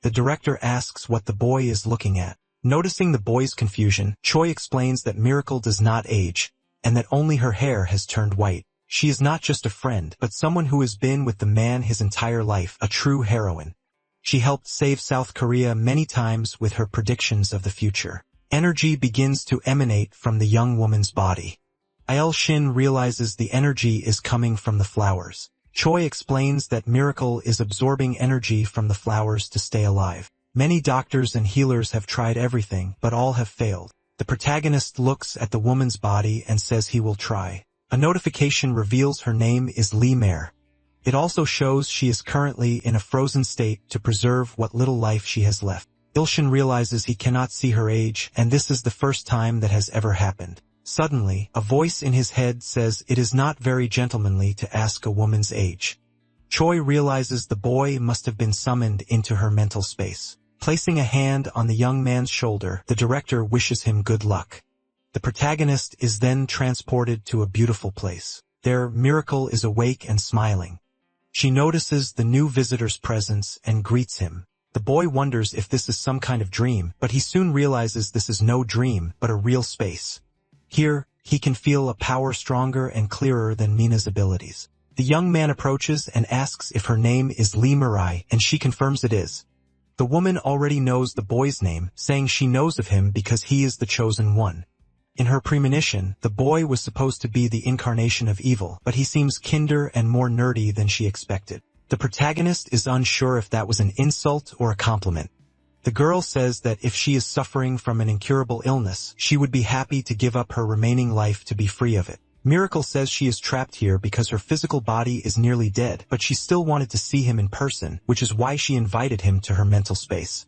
[SPEAKER 1] The director asks what the boy is looking at. Noticing the boy's confusion, Choi explains that Miracle does not age, and that only her hair has turned white. She is not just a friend, but someone who has been with the man his entire life, a true heroine. She helped save South Korea many times with her predictions of the future. Energy begins to emanate from the young woman's body. Shin realizes the energy is coming from the flowers. Choi explains that Miracle is absorbing energy from the flowers to stay alive. Many doctors and healers have tried everything, but all have failed. The protagonist looks at the woman's body and says he will try. A notification reveals her name is Lee Mare. It also shows she is currently in a frozen state to preserve what little life she has left. Ilshin realizes he cannot see her age, and this is the first time that has ever happened. Suddenly, a voice in his head says it is not very gentlemanly to ask a woman's age. Choi realizes the boy must have been summoned into her mental space. Placing a hand on the young man's shoulder, the director wishes him good luck. The protagonist is then transported to a beautiful place. There, Miracle is awake and smiling. She notices the new visitor's presence and greets him. The boy wonders if this is some kind of dream, but he soon realizes this is no dream, but a real space. Here, he can feel a power stronger and clearer than Mina's abilities. The young man approaches and asks if her name is Lee Mirai, and she confirms it is. The woman already knows the boy's name, saying she knows of him because he is the chosen one. In her premonition, the boy was supposed to be the incarnation of evil, but he seems kinder and more nerdy than she expected. The protagonist is unsure if that was an insult or a compliment. The girl says that if she is suffering from an incurable illness, she would be happy to give up her remaining life to be free of it. Miracle says she is trapped here because her physical body is nearly dead, but she still wanted to see him in person, which is why she invited him to her mental space.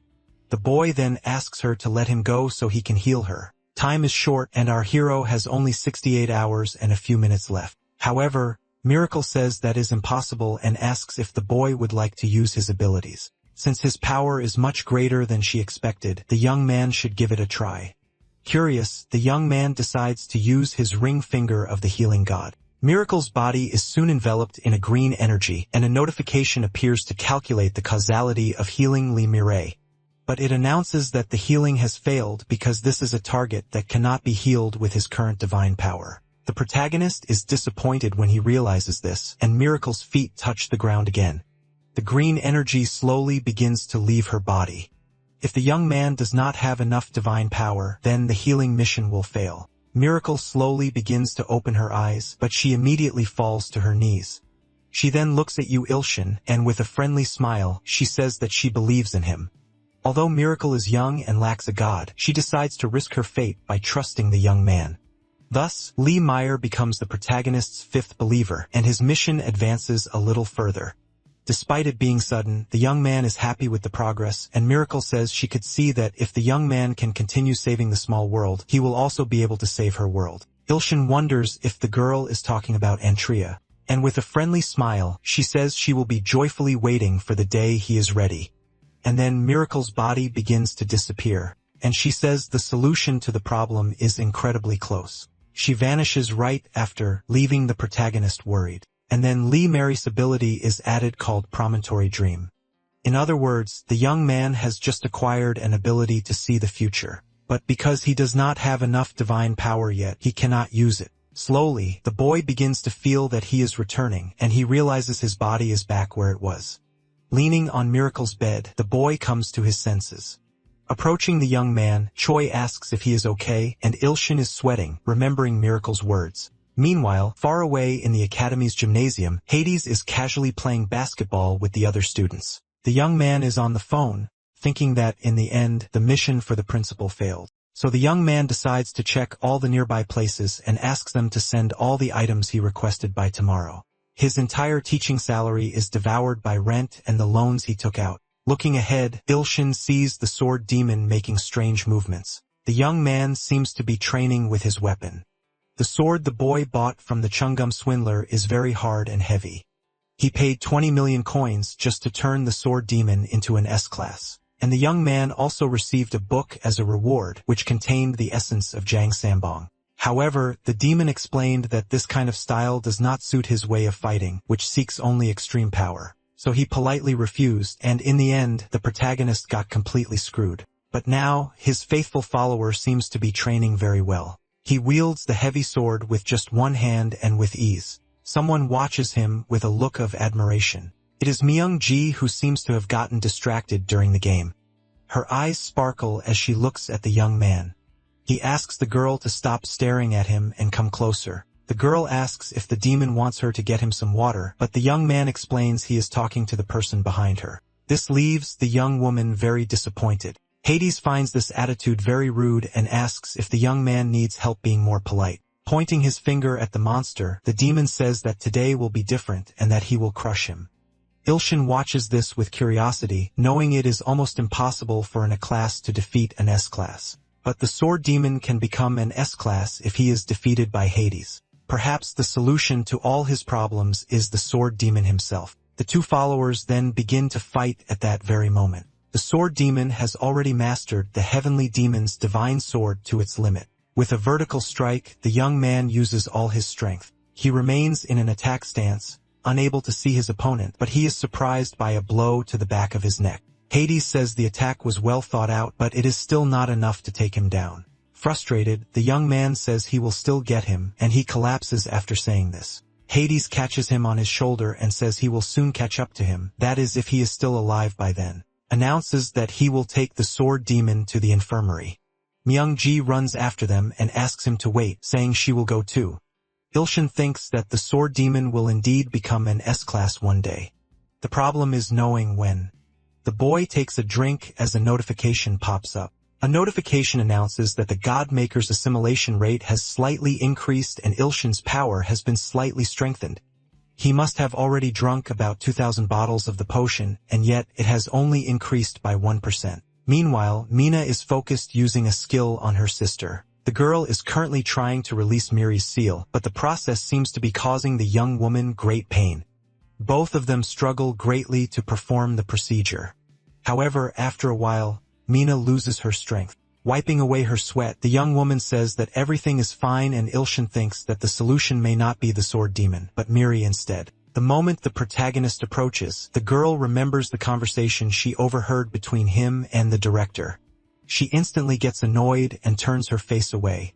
[SPEAKER 1] The boy then asks her to let him go so he can heal her. Time is short and our hero has only 68 hours and a few minutes left. However, Miracle says that is impossible and asks if the boy would like to use his abilities. Since his power is much greater than she expected, the young man should give it a try. Curious, the young man decides to use his ring finger of the healing god. Miracle's body is soon enveloped in a green energy, and a notification appears to calculate the causality of healing Lee Mirai. But it announces that the healing has failed because this is a target that cannot be healed with his current divine power. The protagonist is disappointed when he realizes this, and Miracle's feet touch the ground again. The green energy slowly begins to leave her body. If the young man does not have enough divine power, then the healing mission will fail. Miracle slowly begins to open her eyes, but she immediately falls to her knees. She then looks at Ilshin, and with a friendly smile, she says that she believes in him. Although Miracle is young and lacks a god, she decides to risk her fate by trusting the young man. Thus, Lee Meyer becomes the protagonist's fifth believer, and his mission advances a little further. Despite it being sudden, the young man is happy with the progress, and Miracle says she could see that if the young man can continue saving the small world, he will also be able to save her world. Ilshin wonders if the girl is talking about Antria, and with a friendly smile, she says she will be joyfully waiting for the day he is ready. And then Miracle's body begins to disappear, and she says the solution to the problem is incredibly close. She vanishes right after, leaving the protagonist worried. And then Lee Mary's ability is added called Promontory Dream. In other words, the young man has just acquired an ability to see the future. But because he does not have enough divine power yet, he cannot use it. Slowly, the boy begins to feel that he is returning, and he realizes his body is back where it was. Leaning on Miracle's bed, the boy comes to his senses. Approaching the young man, Choi asks if he is okay, and Ilshin is sweating, remembering Miracle's words. Meanwhile, far away in the academy's gymnasium, Hades is casually playing basketball with the other students. The young man is on the phone, thinking that, in the end, the mission for the principal failed. So the young man decides to check all the nearby places and asks them to send all the items he requested by tomorrow. His entire teaching salary is devoured by rent and the loans he took out. Looking ahead, Ilshin sees the sword demon making strange movements. The young man seems to be training with his weapon. The sword the boy bought from the Chungum swindler is very hard and heavy. He paid 20 million coins just to turn the sword demon into an S-class. And the young man also received a book as a reward, which contained the essence of Jang Sambong. However, the demon explained that this kind of style does not suit his way of fighting, which seeks only extreme power. So he politely refused, and in the end, the protagonist got completely screwed. But now, his faithful follower seems to be training very well. He wields the heavy sword with just one hand and with ease. Someone watches him with a look of admiration. It is Myung-ji, who seems to have gotten distracted during the game. Her eyes sparkle as she looks at the young man. He asks the girl to stop staring at him and come closer. The girl asks if the demon wants her to get him some water, but the young man explains he is talking to the person behind her. This leaves the young woman very disappointed. Hades finds this attitude very rude and asks if the young man needs help being more polite. Pointing his finger at the monster, the demon says that today will be different and that he will crush him. Ilshin watches this with curiosity, knowing it is almost impossible for an A-class to defeat an S-class. But the sword demon can become an S-class if he is defeated by Hades. Perhaps the solution to all his problems is the sword demon himself. The two followers then begin to fight at that very moment. The sword demon has already mastered the heavenly demon's divine sword to its limit. With a vertical strike, the young man uses all his strength. He remains in an attack stance, unable to see his opponent, but he is surprised by a blow to the back of his neck. Hades says the attack was well thought out, but it is still not enough to take him down. Frustrated, the young man says he will still get him, and he collapses after saying this. Hades catches him on his shoulder and says he will soon catch up to him, that is if he is still alive by then. Announces that he will take the sword demon to the infirmary. Myung-ji runs after them and asks him to wait, saying she will go too. Ilshin thinks that the sword demon will indeed become an S-class one day. The problem is knowing when. The boy takes a drink as a notification pops up. A notification announces that the Godmaker's assimilation rate has slightly increased and Ilshin's power has been slightly strengthened. He must have already drunk about 2,000 bottles of the potion, and yet it has only increased by 1%. Meanwhile, Mina is focused using a skill on her sister. The girl is currently trying to release Miri's seal, but the process seems to be causing the young woman great pain. Both of them struggle greatly to perform the procedure. However, after a while, Mina loses her strength. Wiping away her sweat, the young woman says that everything is fine and Ilshin thinks that the solution may not be the sword demon, but Miri instead. The moment the protagonist approaches, the girl remembers the conversation she overheard between him and the director. She instantly gets annoyed and turns her face away.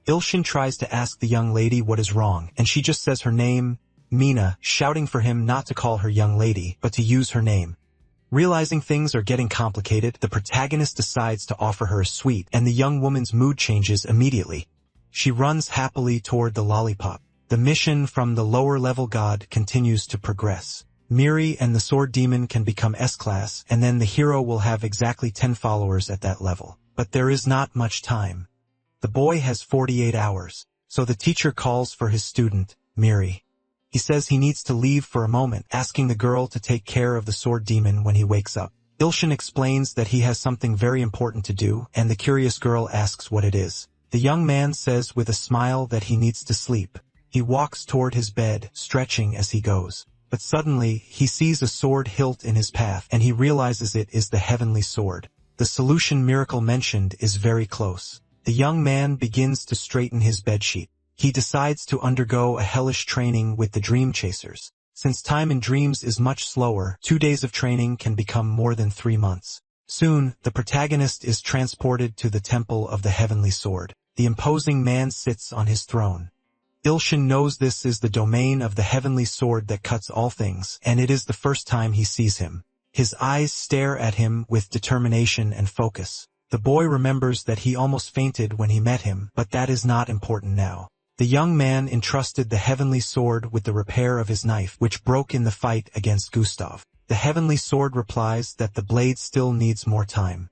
[SPEAKER 1] Ilshin tries to ask the young lady what is wrong, and she just says her name, Mina, shouting for him not to call her young lady, but to use her name. Realizing things are getting complicated, the protagonist decides to offer her a sweet, and the young woman's mood changes immediately. She runs happily toward the lollipop. The mission from the lower-level god continues to progress. Miri and the sword demon can become S-class, and then the hero will have exactly 10 followers at that level. But there is not much time. The boy has 48 hours, so the teacher calls for his student, Miri. He says he needs to leave for a moment, asking the girl to take care of the sword demon when he wakes up. Ilshin explains that he has something very important to do, and the curious girl asks what it is. The young man says with a smile that he needs to sleep. He walks toward his bed, stretching as he goes. But suddenly, he sees a sword hilt in his path, and he realizes it is the heavenly sword. The solution miracle mentioned is very close. The young man begins to straighten his bedsheet. He decides to undergo a hellish training with the Dream Chasers. Since time in dreams is much slower, 2 days of training can become more than 3 months. Soon, the protagonist is transported to the Temple of the Heavenly Sword. The imposing man sits on his throne. Ilshin knows this is the domain of the Heavenly Sword that cuts all things, and it is the first time he sees him. His eyes stare at him with determination and focus. The boy remembers that he almost fainted when he met him, but that is not important now. The young man entrusted the Heavenly Sword with the repair of his knife, which broke in the fight against Gustav. The Heavenly Sword replies that the blade still needs more time.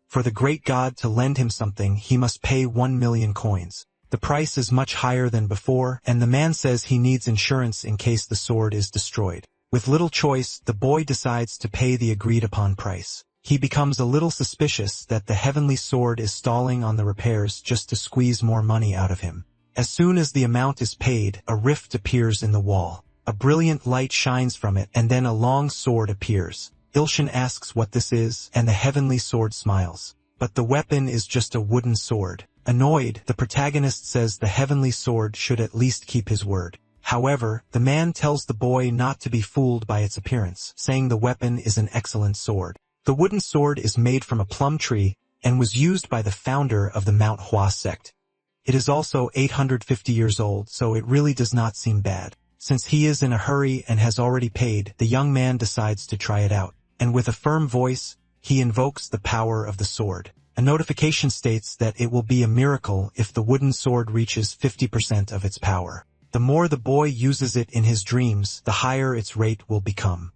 [SPEAKER 1] For the great god to lend him something, he must pay 1 million coins. The price is much higher than before, and the man says he needs insurance in case the sword is destroyed. With little choice, the boy decides to pay the agreed-upon price. He becomes a little suspicious that the Heavenly Sword is stalling on the repairs just to squeeze more money out of him. As soon as the amount is paid, a rift appears in the wall. A brilliant light shines from it, and then a long sword appears. Ilshin asks what this is, and the Heavenly Sword smiles. But the weapon is just a wooden sword. Annoyed, the protagonist says the Heavenly Sword should at least keep his word. However, the man tells the boy not to be fooled by its appearance, saying the weapon is an excellent sword. The wooden sword is made from a plum tree, and was used by the founder of the Manhwa sect. It is also 850 years old, so it really does not seem bad. Since he is in a hurry and has already paid, the young man decides to try it out. And with a firm voice, he invokes the power of the sword. A notification states that it will be a miracle if the wooden sword reaches 50% of its power. The more the boy uses it in his dreams, the higher its rate will become.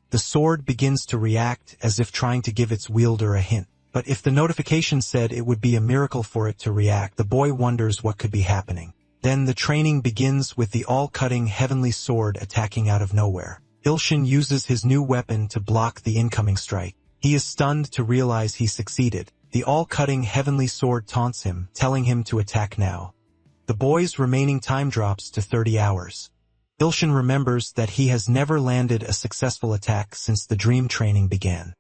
[SPEAKER 1] The sword begins to react as if trying to give its wielder a hint. But if the notification said it would be a miracle for it to react, the boy wonders what could be happening. Then the training begins with the all-cutting Heavenly Sword attacking out of nowhere. Ilshin uses his new weapon to block the incoming strike. He is stunned to realize he succeeded. The all-cutting Heavenly Sword taunts him, telling him to attack now. The boy's remaining time drops to 30 hours. Ilshin remembers that he has never landed a successful attack since the dream training began.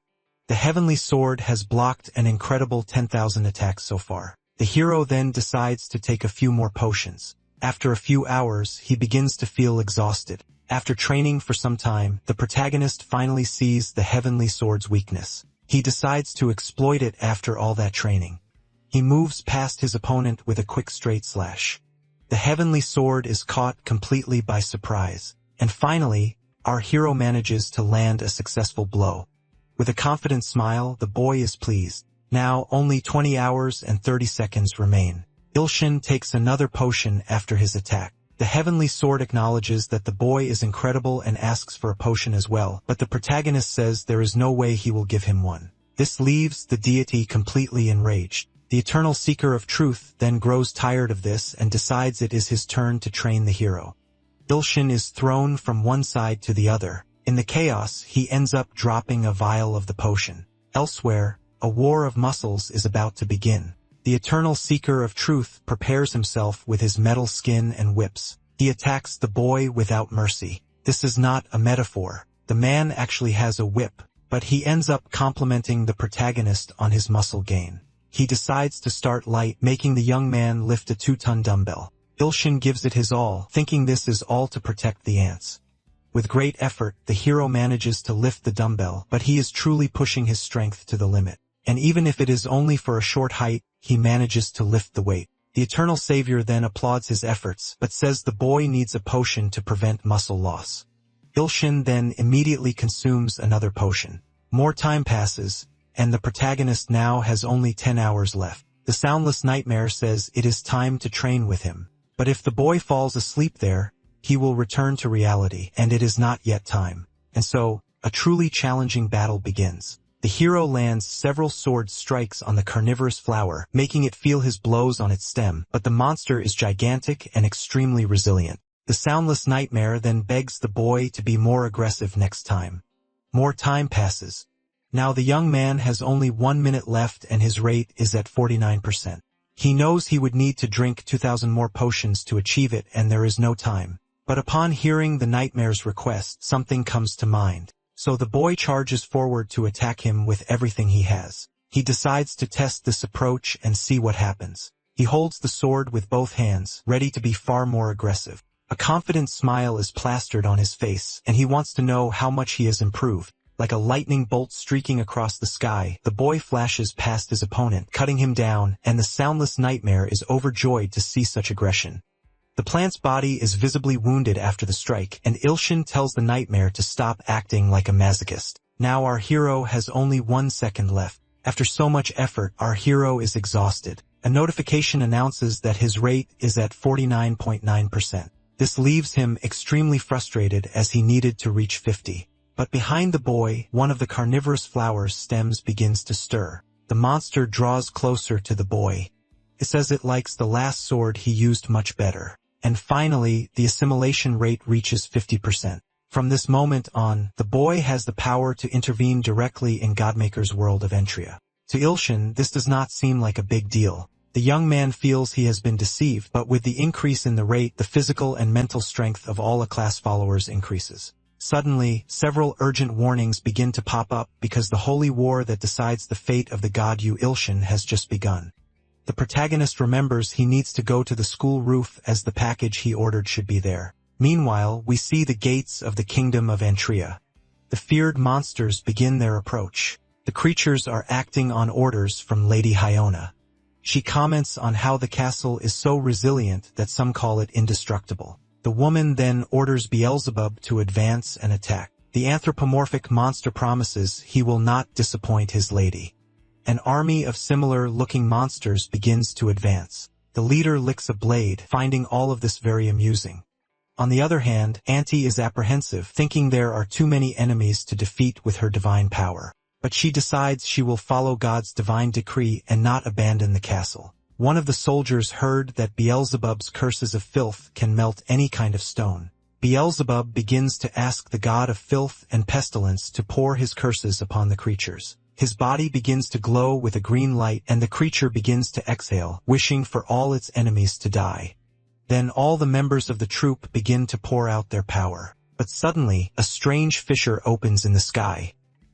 [SPEAKER 1] The Heavenly Sword has blocked an incredible 10,000 attacks so far. The hero then decides to take a few more potions. After a few hours, he begins to feel exhausted. After training for some time, the protagonist finally sees the Heavenly Sword's weakness. He decides to exploit it after all that training. He moves past his opponent with a quick straight slash. The Heavenly Sword is caught completely by surprise. And finally, our hero manages to land a successful blow. With a confident smile, the boy is pleased. Now, only 20 hours and 30 seconds remain. Ilshin takes another potion after his attack. The Heavenly Sword acknowledges that the boy is incredible and asks for a potion as well, but the protagonist says there is no way he will give him one. This leaves the deity completely enraged. The eternal seeker of truth then grows tired of this and decides it is his turn to train the hero. Ilshin is thrown from one side to the other. In the chaos, he ends up dropping a vial of the potion. Elsewhere, a war of muscles is about to begin. The eternal seeker of truth prepares himself with his metal skin and whips. He attacks the boy without mercy. This is not a metaphor. The man actually has a whip, but he ends up complimenting the protagonist on his muscle gain. He decides to start light, making the young man lift a 2-ton dumbbell. Ilshin gives it his all, thinking this is all to protect the ants. With great effort, the hero manages to lift the dumbbell, but he is truly pushing his strength to the limit. And even if it is only for a short height, he manages to lift the weight. The eternal savior then applauds his efforts, but says the boy needs a potion to prevent muscle loss. Ilshin then immediately consumes another potion. More time passes, and the protagonist now has only 10 hours left. The soundless nightmare says it is time to train with him. But if the boy falls asleep there, he will return to reality, and it is not yet time. And so, a truly challenging battle begins. The hero lands several sword strikes on the carnivorous flower, making it feel his blows on its stem, but the monster is gigantic and extremely resilient. The soundless nightmare then begs the boy to be more aggressive next time. More time passes. Now the young man has only 1 minute left and his rate is at 49%. He knows he would need to drink 2,000 more potions to achieve it, and there is no time. But upon hearing the nightmare's request, something comes to mind. So the boy charges forward to attack him with everything he has. He decides to test this approach and see what happens. He holds the sword with both hands, ready to be far more aggressive. A confident smile is plastered on his face, and he wants to know how much he has improved. Like a lightning bolt streaking across the sky, the boy flashes past his opponent, cutting him down, and the soundless nightmare is overjoyed to see such aggression. The plant's body is visibly wounded after the strike, and Ilshin tells the nightmare to stop acting like a masochist. Now our hero has only 1 second left. After so much effort, our hero is exhausted. A notification announces that his rate is at 49.9%. This leaves him extremely frustrated as he needed to reach 50. But behind the boy, one of the carnivorous flowers' stems begins to stir. The monster draws closer to the boy. It says it likes the last sword he used much better. And finally, the assimilation rate reaches 50%. From this moment on, the boy has the power to intervene directly in Godmaker's world of Entria. To Ilshin, this does not seem like a big deal. The young man feels he has been deceived, but with the increase in the rate, the physical and mental strength of all A-class followers increases. Suddenly, several urgent warnings begin to pop up because the holy war that decides the fate of the god Yu Ilshin has just begun. The protagonist remembers he needs to go to the school roof as the package he ordered should be there. Meanwhile, we see the gates of the kingdom of Antria. The feared monsters begin their approach. The creatures are acting on orders from Lady Hyona. She comments on how the castle is so resilient that some call it indestructible. The woman then orders Beelzebub to advance and attack. The anthropomorphic monster promises he will not disappoint his lady. An army of similar-looking monsters begins to advance. The leader licks a blade, finding all of this very amusing. On the other hand, Auntie is apprehensive, thinking there are too many enemies to defeat with her divine power. But she decides she will follow God's divine decree and not abandon the castle. One of the soldiers heard that Beelzebub's curses of filth can melt any kind of stone. Beelzebub begins to ask the god of filth and pestilence to pour his curses upon the creatures. His body begins to glow with a green light and the creature begins to exhale, wishing for all its enemies to die. Then all the members of the troupe begin to pour out their power. But suddenly, a strange fissure opens in the sky.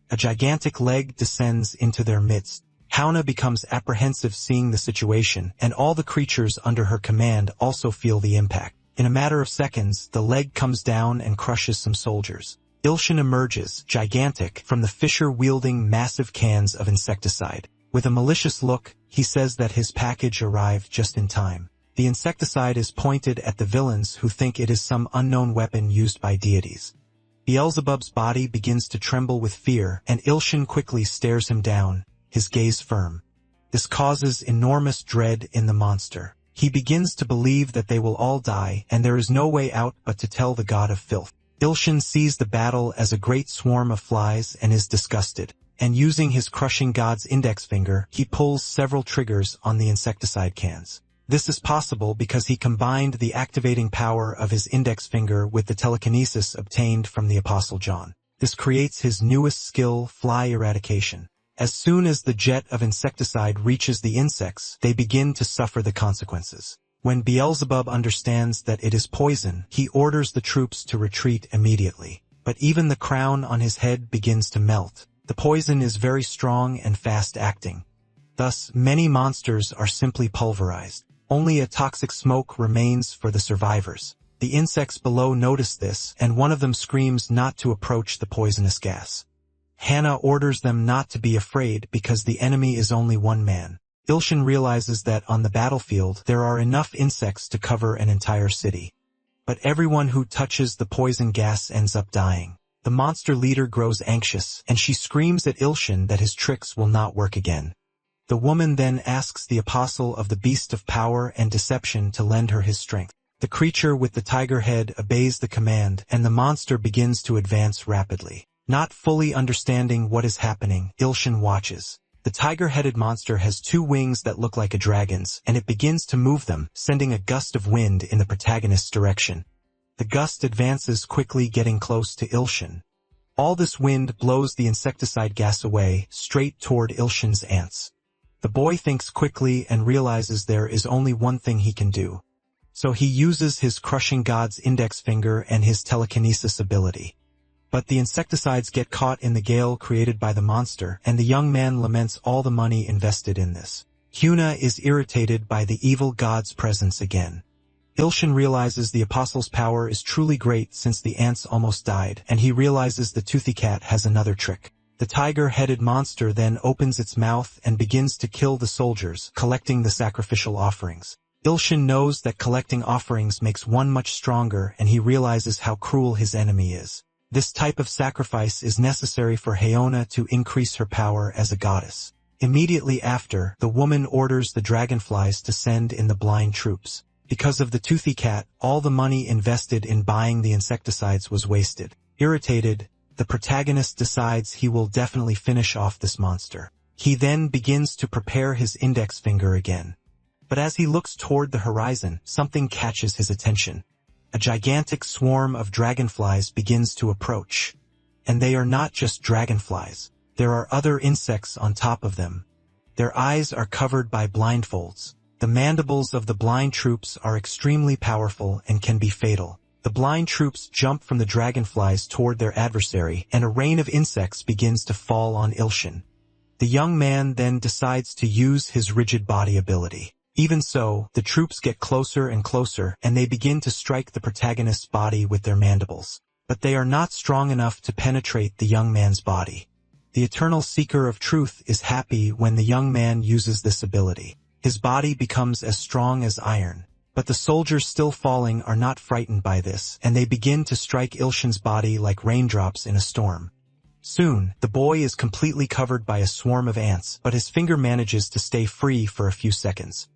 [SPEAKER 1] A gigantic leg descends into their midst. Hauna becomes apprehensive seeing the situation, and all the creatures under her command also feel the impact. In a matter of seconds, the leg comes down and crushes some soldiers. Ilshin emerges, gigantic, from the fissure wielding massive cans of insecticide. With a malicious look, he says that his package arrived just in time. The insecticide is pointed at the villains who think it is some unknown weapon used by deities. Beelzebub's body begins to tremble with fear, and Ilshin quickly stares him down, his gaze firm. This causes enormous dread in the monster. He begins to believe that they will all die, and there is no way out but to tell the god of filth. Ilshin sees the battle as a great swarm of flies and is disgusted, and using his crushing god's index finger, he pulls several triggers on the insecticide cans. This is possible because he combined the activating power of his index finger with the telekinesis obtained from the Apostle John. This creates his newest skill, fly eradication. As soon as the jet of insecticide reaches the insects, they begin to suffer the consequences. When Beelzebub understands that it is poison, he orders the troops to retreat immediately. But even the crown on his head begins to melt. The poison is very strong and fast-acting. Thus, many monsters are simply pulverized. Only a toxic smoke remains for the survivors. The insects below notice this, and one of them screams not to approach the poisonous gas. Hannah orders them not to be afraid because the enemy is only one man. Ilshin realizes that on the battlefield there are enough insects to cover an entire city. But everyone who touches the poison gas ends up dying. The monster leader grows anxious, and she screams at Ilshin that his tricks will not work again. The woman then asks the apostle of the beast of power and deception to lend her his strength. The creature with the tiger head obeys the command, and the monster begins to advance rapidly. Not fully understanding what is happening, Ilshin watches. The tiger-headed monster has 2 wings that look like a dragon's, and it begins to move them, sending a gust of wind in the protagonist's direction. The gust advances quickly, getting close to Ilshin. All this wind blows the insecticide gas away, straight toward Ilshin's ants. The boy thinks quickly and realizes there is only one thing he can do. So he uses his crushing god's index finger and his telekinesis ability. But the insecticides get caught in the gale created by the monster, and the young man laments all the money invested in this. Hyuna is irritated by the evil god's presence again. Ilshin realizes the apostle's power is truly great since the ants almost died, and he realizes the toothy cat has another trick. The tiger-headed monster then opens its mouth and begins to kill the soldiers, collecting the sacrificial offerings. Ilshin knows that collecting offerings makes one much stronger, and he realizes how cruel his enemy is. This type of sacrifice is necessary for Hyuna to increase her power as a goddess. Immediately after, the woman orders the dragonflies to send in the blind troops. Because of the toothy cat, all the money invested in buying the insecticides was wasted. Irritated, the protagonist decides he will definitely finish off this monster. He then begins to prepare his index finger again. But as he looks toward the horizon, something catches his attention. A gigantic swarm of dragonflies begins to approach. And they are not just dragonflies. There are other insects on top of them. Their eyes are covered by blindfolds. The mandibles of the blind troops are extremely powerful and can be fatal. The blind troops jump from the dragonflies toward their adversary, and a rain of insects begins to fall on Ilshin. The young man then decides to use his rigid body ability. Even so, the troops get closer and closer, and they begin to strike the protagonist's body with their mandibles. But they are not strong enough to penetrate the young man's body. The eternal seeker of truth is happy when the young man uses this ability. His body becomes as strong as iron. But the soldiers still falling are not frightened by this, and they begin to strike Ilshin's body like raindrops in a storm. Soon, the boy is completely covered by a swarm of ants, but his finger manages to stay free for a few seconds.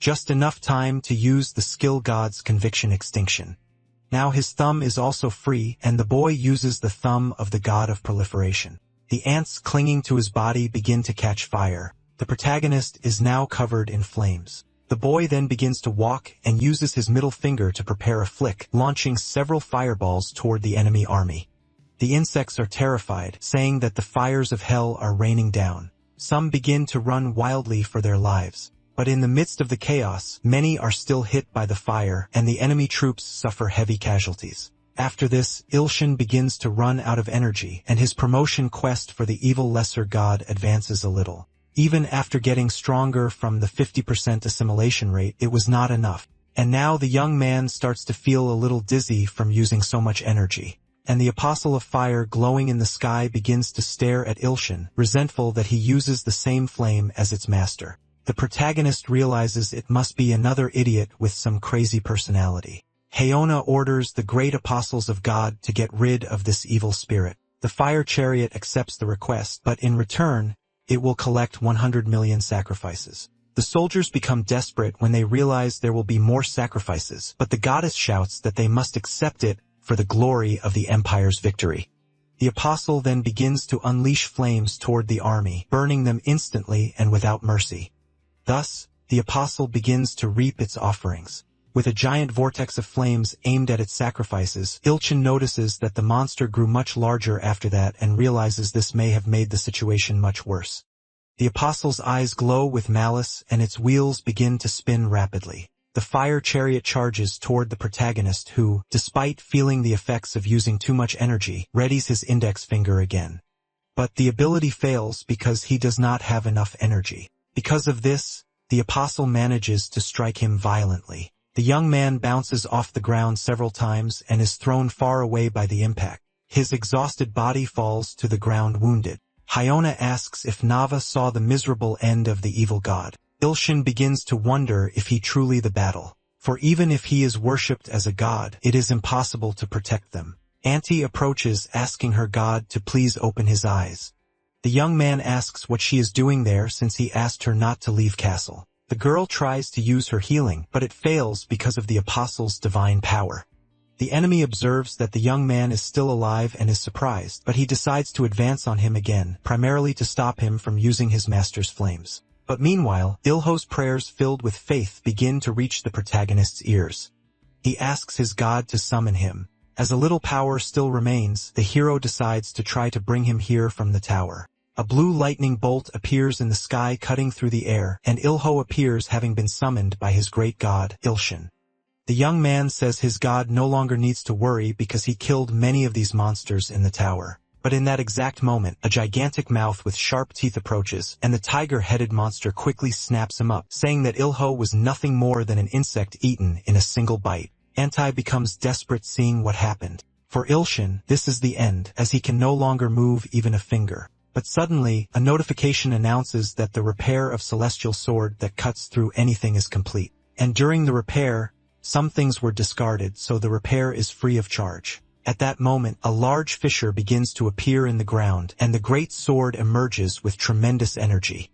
[SPEAKER 1] Just enough time to use the skill god's conviction extinction. Now his thumb is also free, and the boy uses the thumb of the god of proliferation. The ants clinging to his body begin to catch fire. The protagonist is now covered in flames. The boy then begins to walk and uses his middle finger to prepare a flick, launching several fireballs toward the enemy army. The insects are terrified, saying that the fires of hell are raining down. Some begin to run wildly for their lives. But in the midst of the chaos, many are still hit by the fire, and the enemy troops suffer heavy casualties. After this, Ilshin begins to run out of energy, and his promotion quest for the evil lesser god advances a little. Even after getting stronger from the 50% assimilation rate, it was not enough. And now the young man starts to feel a little dizzy from using so much energy. And the apostle of fire glowing in the sky begins to stare at Ilshin, resentful that he uses the same flame as its master. The protagonist realizes it must be another idiot with some crazy personality. Hyuna orders the great apostles of God to get rid of this evil spirit. The fire chariot accepts the request, but in return, it will collect 100 million sacrifices. The soldiers become desperate when they realize there will be more sacrifices, but the goddess shouts that they must accept it for the glory of the empire's victory. The apostle then begins to unleash flames toward the army, burning them instantly and without mercy. Thus, the apostle begins to reap its offerings. With a giant vortex of flames aimed at its sacrifices, Ilshin notices that the monster grew much larger after that and realizes this may have made the situation much worse. The apostle's eyes glow with malice and its wheels begin to spin rapidly. The fire chariot charges toward the protagonist who, despite feeling the effects of using too much energy, readies his index finger again. But the ability fails because he does not have enough energy. Because of this, the apostle manages to strike him violently. The young man bounces off the ground several times and is thrown far away by the impact. His exhausted body falls to the ground wounded. Hyuna asks if Nava saw the miserable end of the evil god. Ilshin begins to wonder if he truly the battle. For even if he is worshipped as a god, it is impossible to protect them. Auntie approaches asking her god to please open his eyes. The young man asks what she is doing there since he asked her not to leave castle. The girl tries to use her healing, but it fails because of the apostle's divine power. The enemy observes that the young man is still alive and is surprised, but he decides to advance on him again, primarily to stop him from using his master's flames. But meanwhile, Ilho's prayers filled with faith begin to reach the protagonist's ears. He asks his god to summon him. As a little power still remains, the hero decides to try to bring him here from the tower. A blue lightning bolt appears in the sky cutting through the air, and Ilho appears having been summoned by his great god, Ilshin. The young man says his god no longer needs to worry because he killed many of these monsters in the tower. But in that exact moment, a gigantic mouth with sharp teeth approaches, and the tiger-headed monster quickly snaps him up, saying that Ilho was nothing more than an insect eaten in a single bite. Anti becomes desperate seeing what happened. For Ilshin, this is the end, as he can no longer move even a finger. But suddenly, a notification announces that the repair of Celestial Sword that cuts through anything is complete. And during the repair, some things were discarded, so the repair is free of charge. At that moment, a large fissure begins to appear in the ground, and the great sword emerges with tremendous energy.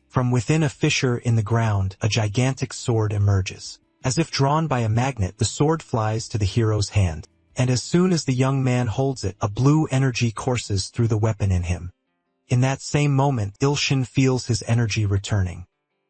[SPEAKER 1] From within a fissure in the ground, a gigantic sword emerges. As if drawn by a magnet, the sword flies to the hero's hand. And as soon as the young man holds it, a blue energy courses through the weapon in him. In that same moment, Ilshin feels his energy returning.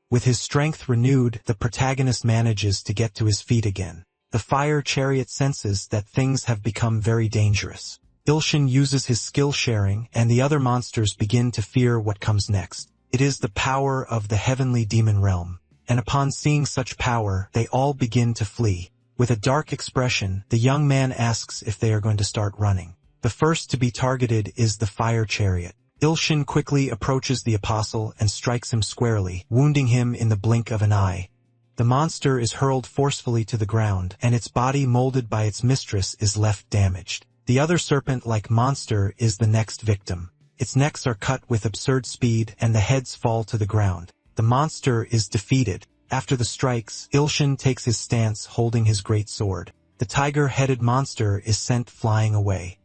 [SPEAKER 1] With his strength renewed, the protagonist manages to get to his feet again. The fire chariot senses that things have become very dangerous. Ilshin uses his skill sharing, and the other monsters begin to fear what comes next. It is the power of the heavenly demon realm. And upon seeing such power, they all begin to flee. With a dark expression, the young man asks if they are going to start running. The first to be targeted is the fire chariot. Ilshin quickly approaches the apostle and strikes him squarely, wounding him in the blink of an eye. The monster is hurled forcefully to the ground, and its body molded by its mistress is left damaged. The other serpent-like monster is the next victim. Its necks are cut with absurd speed, and the heads fall to the ground. The monster is defeated. After the strikes, Ilshin takes his stance holding his great sword. The tiger-headed monster is sent flying away.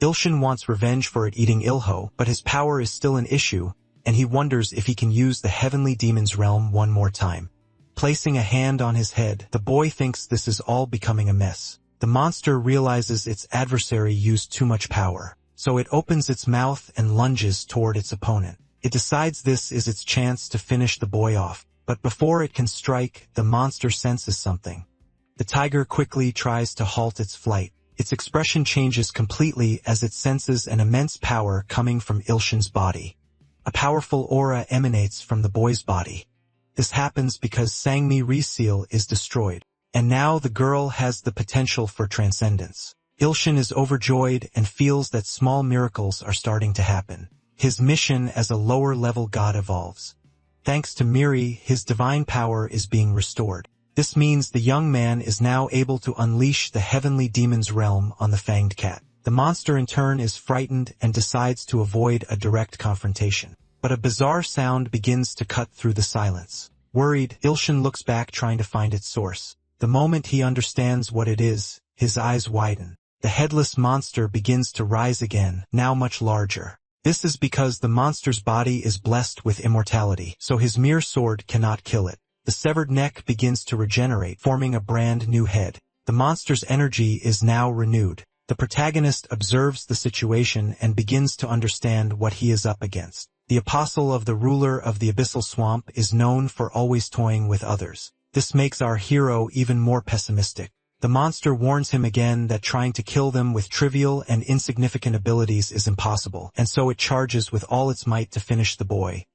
[SPEAKER 1] Ilshin wants revenge for it eating Ilho, but his power is still an issue, and he wonders if he can use the heavenly demon's realm one more time. Placing a hand on his head, the boy thinks this is all becoming a mess. The monster realizes its adversary used too much power, so it opens its mouth and lunges toward its opponent. It decides this is its chance to finish the boy off, but before it can strike, the monster senses something. The tiger quickly tries to halt its flight. Its expression changes completely as it senses an immense power coming from Ilshin's body. A powerful aura emanates from the boy's body. This happens because Sangmi Reseal is destroyed, and now the girl has the potential for transcendence. Ilshin is overjoyed and feels that small miracles are starting to happen. His mission as a lower-level god evolves. Thanks to Miri, his divine power is being restored. This means the young man is now able to unleash the heavenly demon's realm on the fanged cat. The monster in turn is frightened and decides to avoid a direct confrontation. But a bizarre sound begins to cut through the silence. Worried, Ilshin looks back trying to find its source. The moment he understands what it is, his eyes widen. The headless monster begins to rise again, now much larger. This is because the monster's body is blessed with immortality, so his mere sword cannot kill it. The severed neck begins to regenerate, forming a brand new head. The monster's energy is now renewed. The protagonist observes the situation and begins to understand what he is up against. The apostle of the ruler of the abyssal swamp is known for always toying with others. This makes our hero even more pessimistic. The monster warns him again that trying to kill them with trivial and insignificant abilities is impossible, and so it charges with all its might to finish the boy.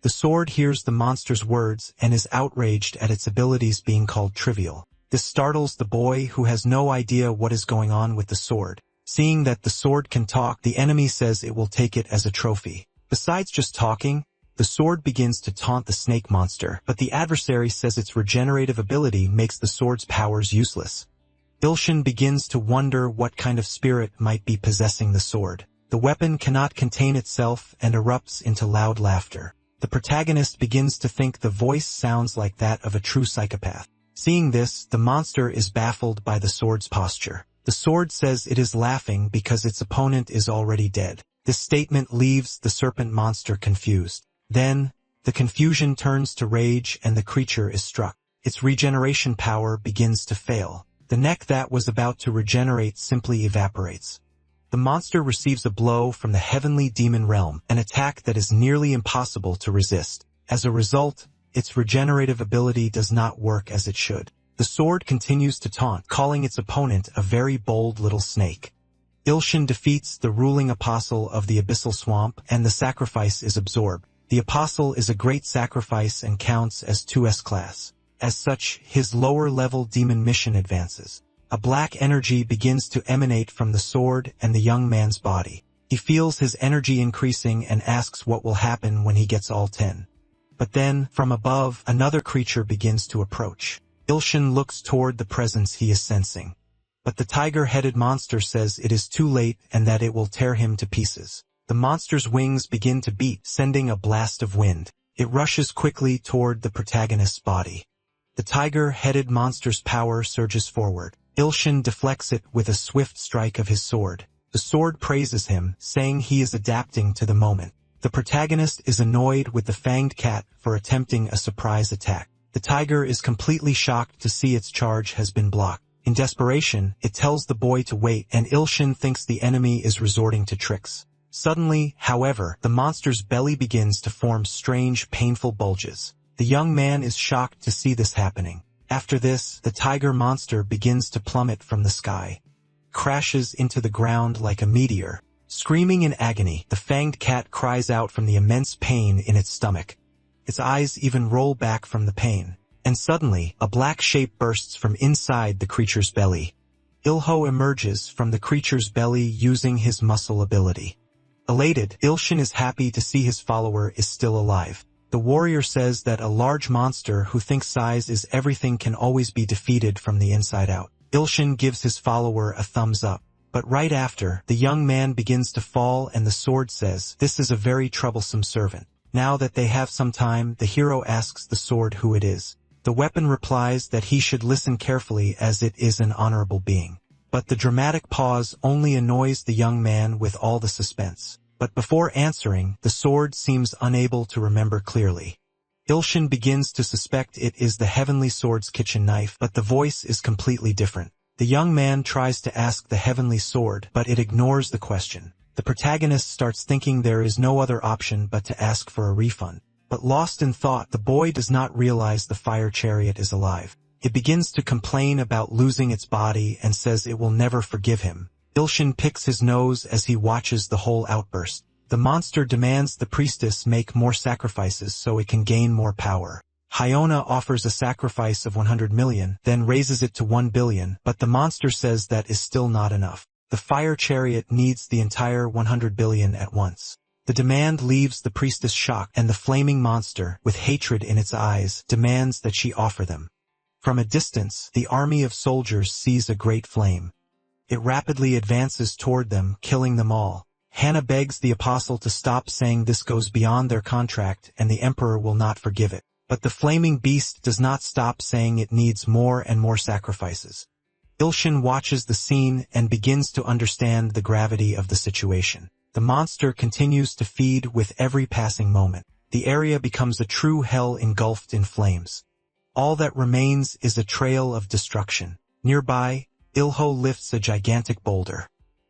[SPEAKER 1] The sword hears the monster's words and is outraged at its abilities being called trivial. This startles the boy, who has no idea what is going on with the sword. Seeing that the sword can talk, the enemy says it will take it as a trophy. Besides just talking, the sword begins to taunt the snake monster, but the adversary says its regenerative ability makes the sword's powers useless. Ilshin begins to wonder what kind of spirit might be possessing the sword. The weapon cannot contain itself and erupts into loud laughter. The protagonist begins to think the voice sounds like that of a true psychopath. Seeing this, the monster is baffled by the sword's posture. The sword says it is laughing because its opponent is already dead. This statement leaves the serpent monster confused. Then, the confusion turns to rage and the creature is struck. Its regeneration power begins to fail. The neck that was about to regenerate simply evaporates. The monster receives a blow from the heavenly demon realm, an attack that is nearly impossible to resist. As a result, its regenerative ability does not work as it should. The sword continues to taunt, calling its opponent a very bold little snake. Ilshin defeats the ruling apostle of the abyssal swamp, and the sacrifice is absorbed. The apostle is a great sacrifice and counts as 2S class. As such, his lower-level demon mission advances. A black energy begins to emanate from the sword and the young man's body. He feels his energy increasing and asks what will happen when he gets all 10. But then, from above, another creature begins to approach. Ilshin looks toward the presence he is sensing. But the tiger-headed monster says it is too late and that it will tear him to pieces. The monster's wings begin to beat, sending a blast of wind. It rushes quickly toward the protagonist's body. The tiger-headed monster's power surges forward. Ilshin deflects it with a swift strike of his sword. The sword praises him, saying he is adapting to the moment. The protagonist is annoyed with the fanged cat for attempting a surprise attack. The tiger is completely shocked to see its charge has been blocked. In desperation, it tells the boy to wait, and Ilshin thinks the enemy is resorting to tricks. Suddenly, however, the monster's belly begins to form strange, painful bulges. The young man is shocked to see this happening. After this, the tiger monster begins to plummet from the sky. Crashes into the ground like a meteor. Screaming in agony, the fanged cat cries out from the immense pain in its stomach. Its eyes even roll back from the pain. And suddenly, a black shape bursts from inside the creature's belly. Ilho emerges from the creature's belly using his muscle ability. Elated, Ilshin is happy to see his follower is still alive. The warrior says that a large monster who thinks size is everything can always be defeated from the inside out. Ilshin gives his follower a thumbs up. But right after, the young man begins to fall and the sword says, "This is a very troublesome servant." Now that they have some time, the hero asks the sword who it is. The weapon replies that he should listen carefully as it is an honorable being. But the dramatic pause only annoys the young man with all the suspense. But before answering, the sword seems unable to remember clearly. Ilshin begins to suspect it is the heavenly sword's kitchen knife, but the voice is completely different. The young man tries to ask the heavenly sword, but it ignores the question. The protagonist starts thinking there is no other option but to ask for a refund. But lost in thought, the boy does not realize the fire chariot is alive. It begins to complain about losing its body and says it will never forgive him. Ilshin picks his nose as he watches the whole outburst. The monster demands the priestess make more sacrifices so it can gain more power. Hyona offers a sacrifice of 100 million, then raises it to 1 billion, but the monster says that is still not enough. The fire chariot needs the entire 100 billion at once. The demand leaves the priestess shocked, and the flaming monster, with hatred in its eyes, demands that she offer them. From a distance, the army of soldiers sees a great flame. It rapidly advances toward them, killing them all. Hannah begs the apostle to stop, saying this goes beyond their contract and the emperor will not forgive it. But the flaming beast does not stop, saying it needs more and more sacrifices. Ilshin watches the scene and begins to understand the gravity of the situation. The monster continues to feed with every passing moment. The area becomes a true hell engulfed in flames. All that remains is a trail of destruction. Nearby, Ilho lifts a gigantic boulder.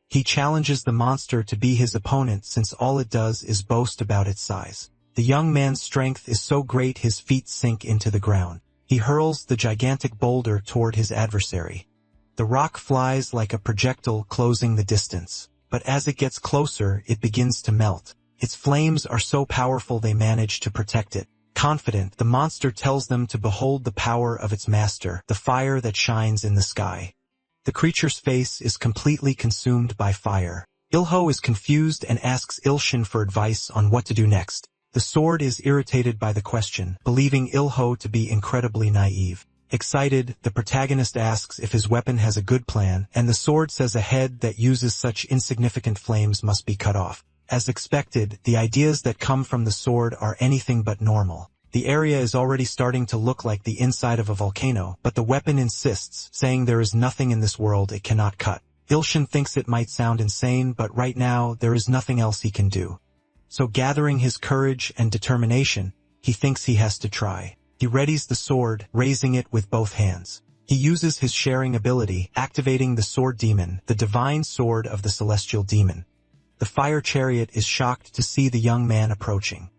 [SPEAKER 1] He challenges the monster to be his opponent since all it does is boast about its size. The young man's strength is so great his feet sink into the ground. He hurls the gigantic boulder toward his adversary. The rock flies like a projectile, closing the distance. But as it gets closer, it begins to melt. Its flames are so powerful they manage to protect it. Confident, the monster tells them to behold the power of its master, the fire that shines in the sky. The creature's face is completely consumed by fire. Ilho is confused and asks Ilshin for advice on what to do next. The sword is irritated by the question, believing Ilho to be incredibly naive. Excited, the protagonist asks if his weapon has a good plan, and the sword says a head that uses such insignificant flames must be cut off. As expected, the ideas that come from the sword are anything but normal. The area is already starting to look like the inside of a volcano, but the weapon insists, saying there is nothing in this world it cannot cut. Ilshin thinks it might sound insane, but right now there is nothing else he can do. So gathering his courage and determination, he thinks he has to try. He readies the sword, raising it with both hands. He uses his sharing ability, activating the sword demon, the divine sword of the celestial demon. The fire chariot is shocked to see the young man approaching.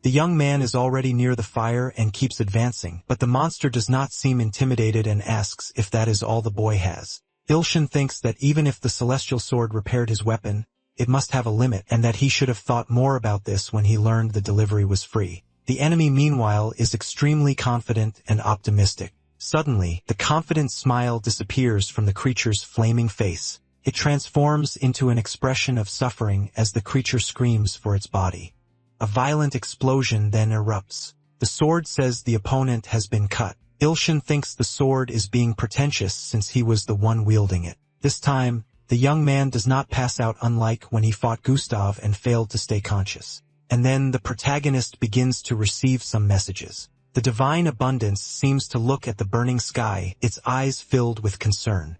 [SPEAKER 1] The young man is already near the fire and keeps advancing, but the monster does not seem intimidated and asks if that is all the boy has. Ilshin thinks that even if the celestial sword repaired his weapon, it must have a limit, and that he should have thought more about this when he learned the delivery was free. The enemy, meanwhile, is extremely confident and optimistic. Suddenly, the confident smile disappears from the creature's flaming face. It transforms into an expression of suffering as the creature screams for its body. A violent explosion then erupts. The sword says the opponent has been cut. Ilshin thinks the sword is being pretentious since he was the one wielding it. This time, the young man does not pass out unlike when he fought Gustav and failed to stay conscious. And then the protagonist begins to receive some messages. The divine abundance seems to look at the burning sky, its eyes filled with concern.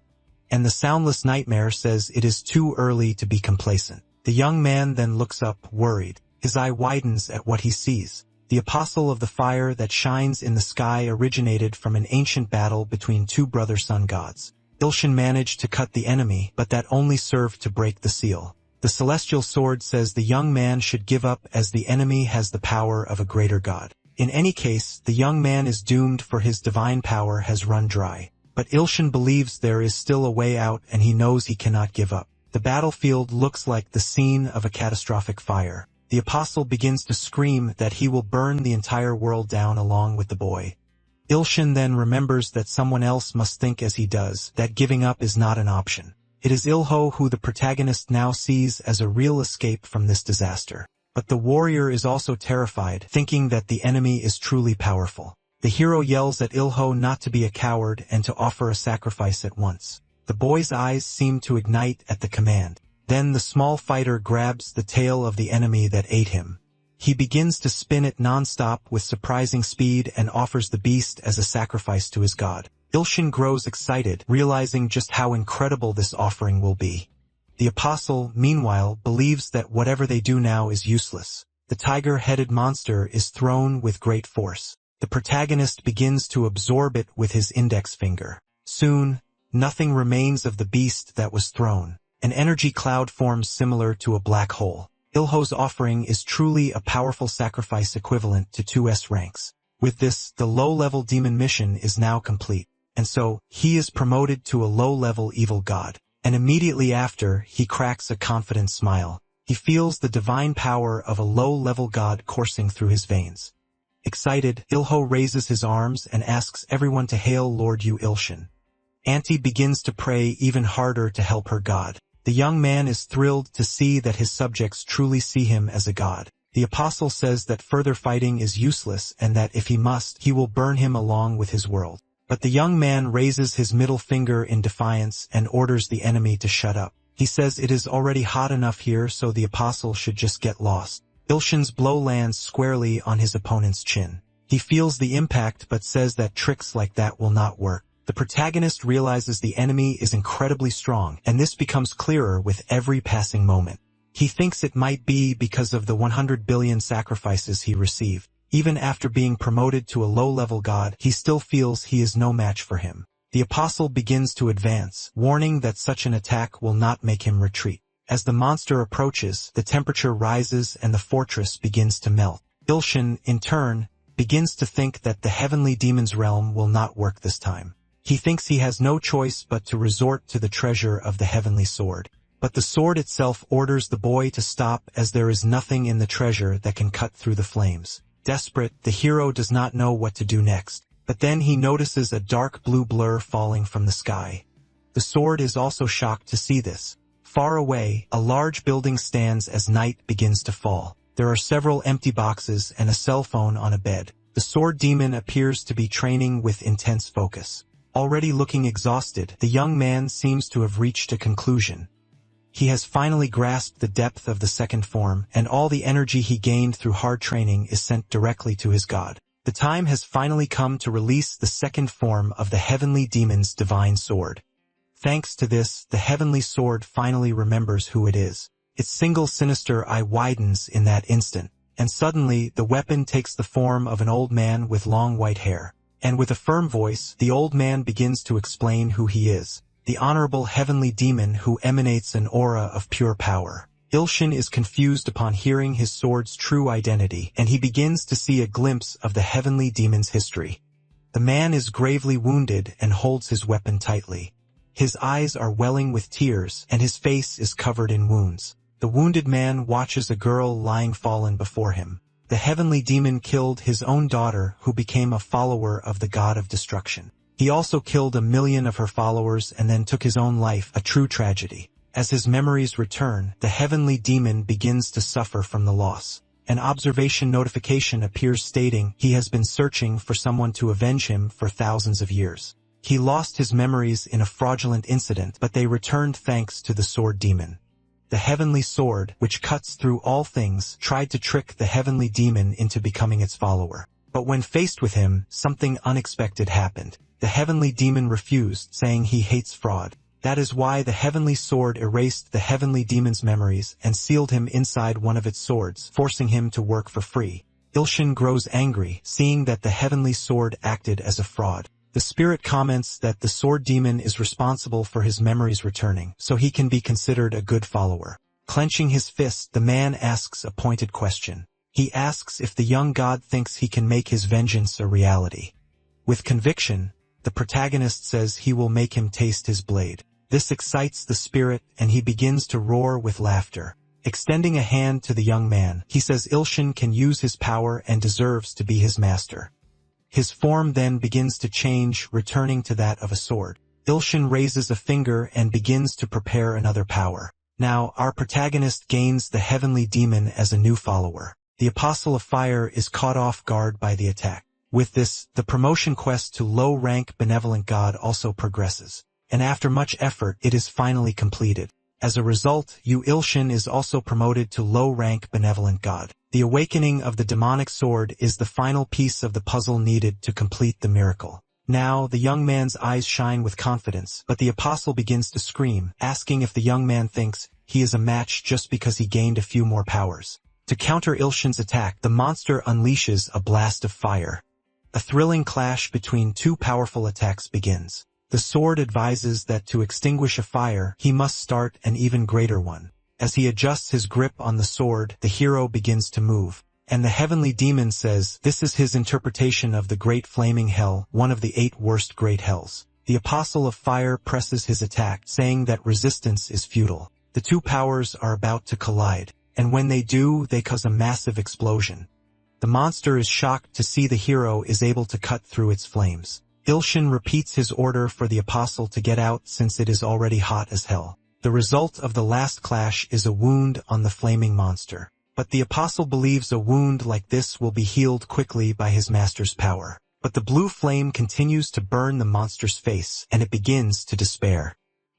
[SPEAKER 1] And the soundless nightmare says it is too early to be complacent. The young man then looks up, worried. His eye widens at what he sees. The apostle of the fire that shines in the sky originated from an ancient battle between two brother-son gods. Ilshin managed to cut the enemy, but that only served to break the seal. The celestial sword says the young man should give up as the enemy has the power of a greater god. In any case, the young man is doomed for his divine power has run dry. But Ilshin believes there is still a way out and he knows he cannot give up. The battlefield looks like the scene of a catastrophic fire. The apostle begins to scream that he will burn the entire world down along with the boy. Ilshin then remembers that someone else must think as he does, that giving up is not an option. It is Ilho who the protagonist now sees as a real escape from this disaster. But the warrior is also terrified, thinking that the enemy is truly powerful. The hero yells at Ilho not to be a coward and to offer a sacrifice at once. The boy's eyes seem to ignite at the command. Then the small fighter grabs the tail of the enemy that ate him. He begins to spin it non-stop with surprising speed and offers the beast as a sacrifice to his god. Ilshin grows excited, realizing just how incredible this offering will be. The apostle, meanwhile, believes that whatever they do now is useless. The tiger-headed monster is thrown with great force. The protagonist begins to absorb it with his index finger. Soon, nothing remains of the beast that was thrown. An energy cloud forms similar to a black hole. Ilho's offering is truly a powerful sacrifice equivalent to 2S ranks. With this, the low-level demon mission is now complete. And so, he is promoted to a low-level evil god. And immediately after, he cracks a confident smile. He feels the divine power of a low-level god coursing through his veins. Excited, Ilho raises his arms and asks everyone to hail Lord Yu Ilshin. Auntie begins to pray even harder to help her god. The young man is thrilled to see that his subjects truly see him as a god. The apostle says that further fighting is useless and that if he must, he will burn him along with his world. But the young man raises his middle finger in defiance and orders the enemy to shut up. He says it is already hot enough here so the apostle should just get lost. Ilshin's blow lands squarely on his opponent's chin. He feels the impact but says that tricks like that will not work. The protagonist realizes the enemy is incredibly strong, and this becomes clearer with every passing moment. He thinks it might be because of the 100 billion sacrifices he received. Even after being promoted to a low-level god, he still feels he is no match for him. The apostle begins to advance, warning that such an attack will not make him retreat. As the monster approaches, the temperature rises and the fortress begins to melt. Ilshin, in turn, begins to think that the heavenly demon's realm will not work this time. He thinks he has no choice but to resort to the treasure of the heavenly sword. But the sword itself orders the boy to stop as there is nothing in the treasure that can cut through the flames. Desperate, the hero does not know what to do next. But then he notices a dark blue blur falling from the sky. The sword is also shocked to see this. Far away, a large building stands as night begins to fall. There are several empty boxes and a cell phone on a bed. The sword demon appears to be training with intense focus. Already looking exhausted, the young man seems to have reached a conclusion. He has finally grasped the depth of the second form, and all the energy he gained through hard training is sent directly to his god. The time has finally come to release the second form of the heavenly demon's divine sword. Thanks to this, the heavenly sword finally remembers who it is. Its single sinister eye widens in that instant, and suddenly the weapon takes the form of an old man with long white hair. And with a firm voice, the old man begins to explain who he is. The honorable heavenly demon who emanates an aura of pure power. Ilshin is confused upon hearing his sword's true identity, and he begins to see a glimpse of the heavenly demon's history. The man is gravely wounded and holds his weapon tightly. His eyes are welling with tears, and his face is covered in wounds. The wounded man watches a girl lying fallen before him. The heavenly demon killed his own daughter, who became a follower of the god of destruction. He also killed 1 million of her followers and then took his own life, a true tragedy. As his memories return, the heavenly demon begins to suffer from the loss. An observation notification appears stating he has been searching for someone to avenge him for thousands of years. He lost his memories in a fraudulent incident, but they returned thanks to the sword demon. The heavenly sword, which cuts through all things, tried to trick the heavenly demon into becoming its follower. But when faced with him, something unexpected happened. The heavenly demon refused, saying he hates fraud. That is why the heavenly sword erased the heavenly demon's memories and sealed him inside one of its swords, forcing him to work for free. Ilshin grows angry, seeing that the heavenly sword acted as a fraud. The spirit comments that the sword demon is responsible for his memories returning, so he can be considered a good follower. Clenching his fist, the man asks a pointed question. He asks if the young god thinks he can make his vengeance a reality. With conviction, the protagonist says he will make him taste his blade. This excites the spirit, and he begins to roar with laughter. Extending a hand to the young man, he says Ilshin can use his power and deserves to be his master. His form then begins to change, returning to that of a sword. Ilshin raises a finger and begins to prepare another power. Now, our protagonist gains the heavenly demon as a new follower. The Apostle of Fire is caught off guard by the attack. With this, the promotion quest to low-rank benevolent god also progresses. And after much effort, it is finally completed. As a result, Ilshin is also promoted to low-rank benevolent god. The awakening of the demonic sword is the final piece of the puzzle needed to complete the miracle. Now, the young man's eyes shine with confidence, but the apostle begins to scream, asking if the young man thinks he is a match just because he gained a few more powers. To counter Ilshin's attack, the monster unleashes a blast of fire. A thrilling clash between two powerful attacks begins. The sword advises that to extinguish a fire, he must start an even greater one. As he adjusts his grip on the sword, the hero begins to move. And the heavenly demon says this is his interpretation of the great flaming hell, one of the 8 worst great hells. The Apostle of Fire presses his attack, saying that resistance is futile. The two powers are about to collide, and when they do, they cause a massive explosion. The monster is shocked to see the hero is able to cut through its flames. Ilshin repeats his order for the apostle to get out since it is already hot as hell. The result of the last clash is a wound on the flaming monster. But the apostle believes a wound like this will be healed quickly by his master's power. But the blue flame continues to burn the monster's face, and it begins to despair.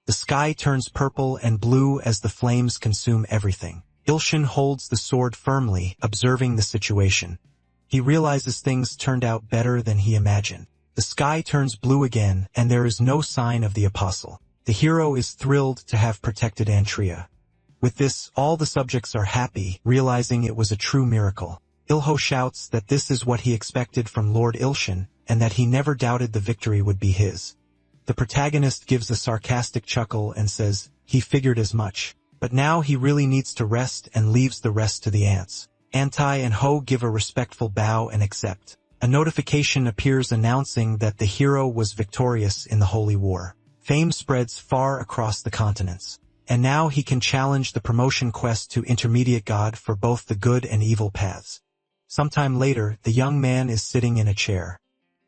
[SPEAKER 1] The sky turns purple and blue as the flames consume everything. Ilshin holds the sword firmly, observing the situation. He realizes things turned out better than he imagined. The sky turns blue again, and there is no sign of the apostle. The hero is thrilled to have protected Antria. With this, all the subjects are happy, realizing it was a true miracle. Ilho shouts that this is what he expected from Lord Ilshin, and that he never doubted the victory would be his. The protagonist gives a sarcastic chuckle and says, he figured as much. But now he really needs to rest and leaves the rest to the ants. Antai and Ho give a respectful bow and accept. A notification appears announcing that the hero was victorious in the Holy War. Fame spreads far across the continents. And now he can challenge the promotion quest to intermediate god for both the good and evil paths. Sometime later, the young man is sitting in a chair.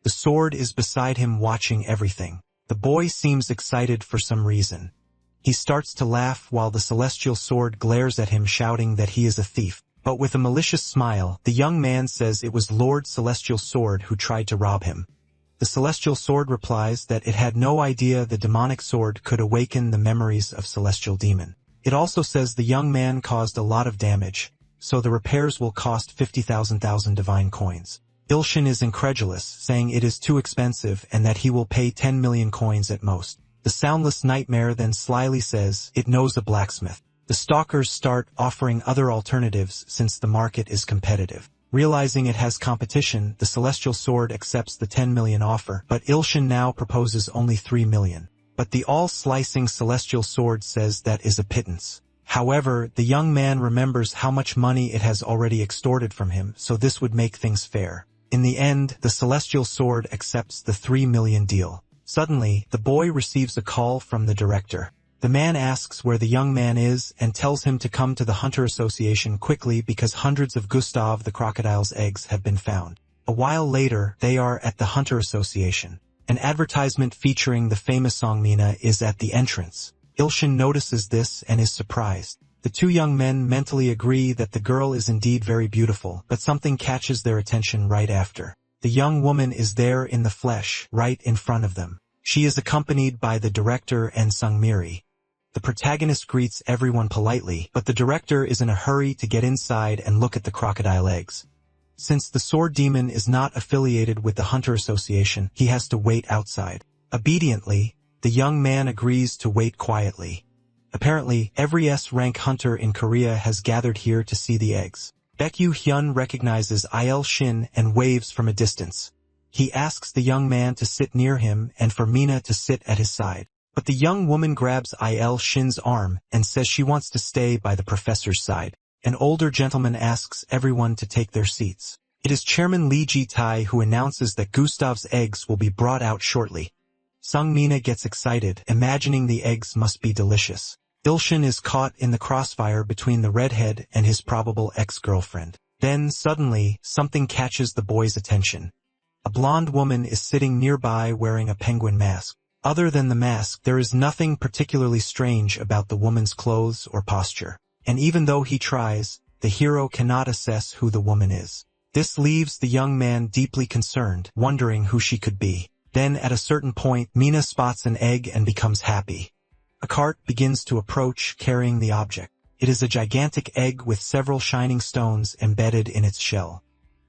[SPEAKER 1] The sword is beside him watching everything. The boy seems excited for some reason. He starts to laugh while the celestial sword glares at him shouting that he is a thief. But with a malicious smile, the young man says it was Lord Celestial Sword who tried to rob him. The Celestial Sword replies that it had no idea the demonic sword could awaken the memories of Celestial Demon. It also says the young man caused a lot of damage, so the repairs will cost 50,000 divine coins. Ilshin is incredulous, saying it is too expensive and that he will pay 10 million coins at most. The soundless nightmare then slyly says it knows a blacksmith. The stalkers start offering other alternatives since the market is competitive. Realizing it has competition, the Celestial Sword accepts the 10 million offer, but Ilshin now proposes only 3 million. But the all-slicing Celestial Sword says that is a pittance. However, the young man remembers how much money it has already extorted from him, so this would make things fair. In the end, the Celestial Sword accepts the 3 million deal. Suddenly, the boy receives a call from the director. The man asks where the young man is and tells him to come to the Hunter Association quickly because hundreds of Gustav the crocodile's eggs have been found. A while later, they are at the Hunter Association. An advertisement featuring the famous song Mina is at the entrance. Ilshin notices this and is surprised. The two young men mentally agree that the girl is indeed very beautiful, but something catches their attention right after. The young woman is there in the flesh, right in front of them. She is accompanied by the director and Sungmiri. The protagonist greets everyone politely, but the director is in a hurry to get inside and look at the crocodile eggs. Since the sword demon is not affiliated with the Hunter Association, he has to wait outside. Obediently, the young man agrees to wait quietly. Apparently, every S-rank hunter in Korea has gathered here to see the eggs. Baekyu Hyun recognizes Il Shin and waves from a distance. He asks the young man to sit near him and for Mina to sit at his side. But the young woman grabs Il Shin's arm and says she wants to stay by the professor's side. An older gentleman asks everyone to take their seats. It is Chairman Lee Ji-tae who announces that Gustav's eggs will be brought out shortly. Sung Mina gets excited, imagining the eggs must be delicious. Ilshin is caught in the crossfire between the redhead and his probable ex-girlfriend. Then, suddenly, something catches the boy's attention. A blonde woman is sitting nearby wearing a penguin mask. Other than the mask, there is nothing particularly strange about the woman's clothes or posture. And even though he tries, the hero cannot assess who the woman is. This leaves the young man deeply concerned, wondering who she could be. Then at a certain point, Mina spots an egg and becomes happy. A cart begins to approach, carrying the object. It is a gigantic egg with several shining stones embedded in its shell.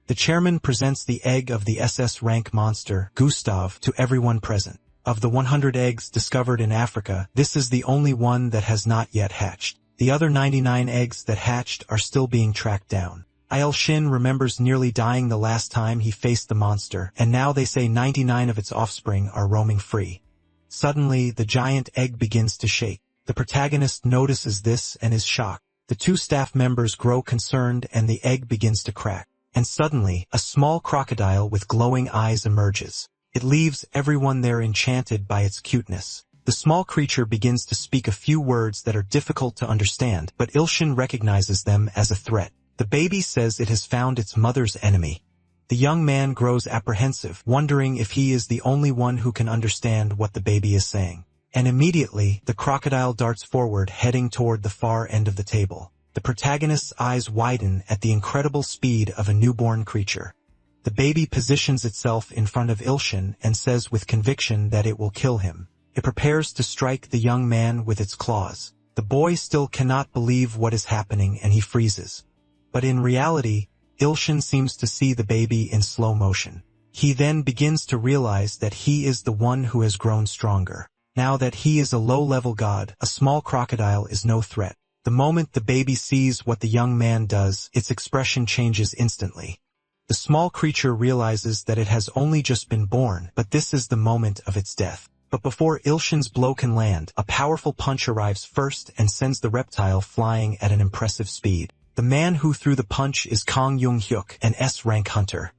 [SPEAKER 1] The chairman presents the egg of the SS rank monster, Gustav, to everyone present. Of the 100 eggs discovered in Africa, this is the only one that has not yet hatched. The other 99 eggs that hatched are still being tracked down. Il Shin remembers nearly dying the last time he faced the monster, and now they say 99 of its offspring are roaming free. Suddenly, the giant egg begins to shake. The protagonist notices this and is shocked. The two staff members grow concerned and the egg begins to crack. And suddenly, a small crocodile with glowing eyes emerges. It leaves everyone there enchanted by its cuteness. The small creature begins to speak a few words that are difficult to understand, but Ilshin recognizes them as a threat. The baby says it has found its mother's enemy. The young man grows apprehensive, wondering if he is the only one who can understand what the baby is saying. And immediately, the crocodile darts forward, heading toward the far end of the table. The protagonist's eyes widen at the incredible speed of a newborn creature. The baby positions itself in front of Ilshin and says with conviction that it will kill him. It prepares to strike the young man with its claws. The boy still cannot believe what is happening and he freezes. But in reality, Ilshin seems to see the baby in slow motion. He then begins to realize that he is the one who has grown stronger. Now that he is a low-level god, a small crocodile is no threat. The moment the baby sees what the young man does, its expression changes instantly. The small creature realizes that it has only just been born, but this is the moment of its death. But before Ilshin's blow can land, a powerful punch arrives first and sends the reptile flying at an impressive speed. The man who threw the punch is Kong Young-hyuk, an S-rank hunter.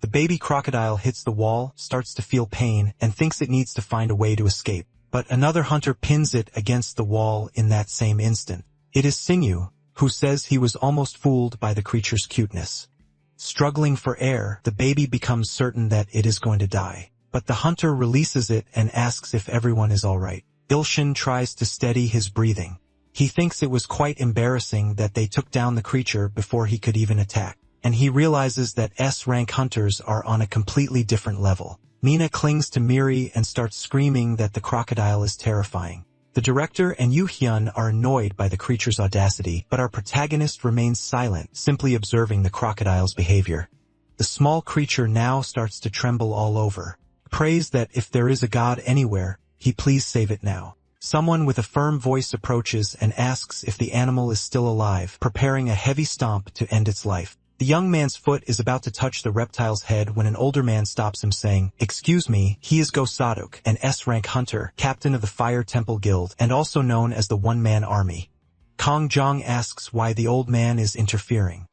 [SPEAKER 1] The baby crocodile hits the wall, starts to feel pain, and thinks it needs to find a way to escape. But another hunter pins it against the wall in that same instant. It is Singyu, who says he was almost fooled by the creature's cuteness. Struggling for air, the baby becomes certain that it is going to die. But the hunter releases it and asks if everyone is alright. Ilshin tries to steady his breathing. He thinks it was quite embarrassing that they took down the creature before he could even attack. And he realizes that S-rank hunters are on a completely different level. Mina clings to Miri and starts screaming that the crocodile is terrifying. The director and Yoo-hyun are annoyed by the creature's audacity, but our protagonist remains silent, simply observing the crocodile's behavior. The small creature now starts to tremble all over. Prays that if there is a god anywhere, he please save it now. Someone with a firm voice approaches and asks if the animal is still alive, preparing a heavy stomp to end its life. The young man's foot is about to touch the reptile's head when an older man stops him saying, "Excuse me, he is Go Sadok, an S-rank hunter, captain of the Fire Temple Guild, and also known as the One-Man Army." Kong Jong asks why the old man is interfering.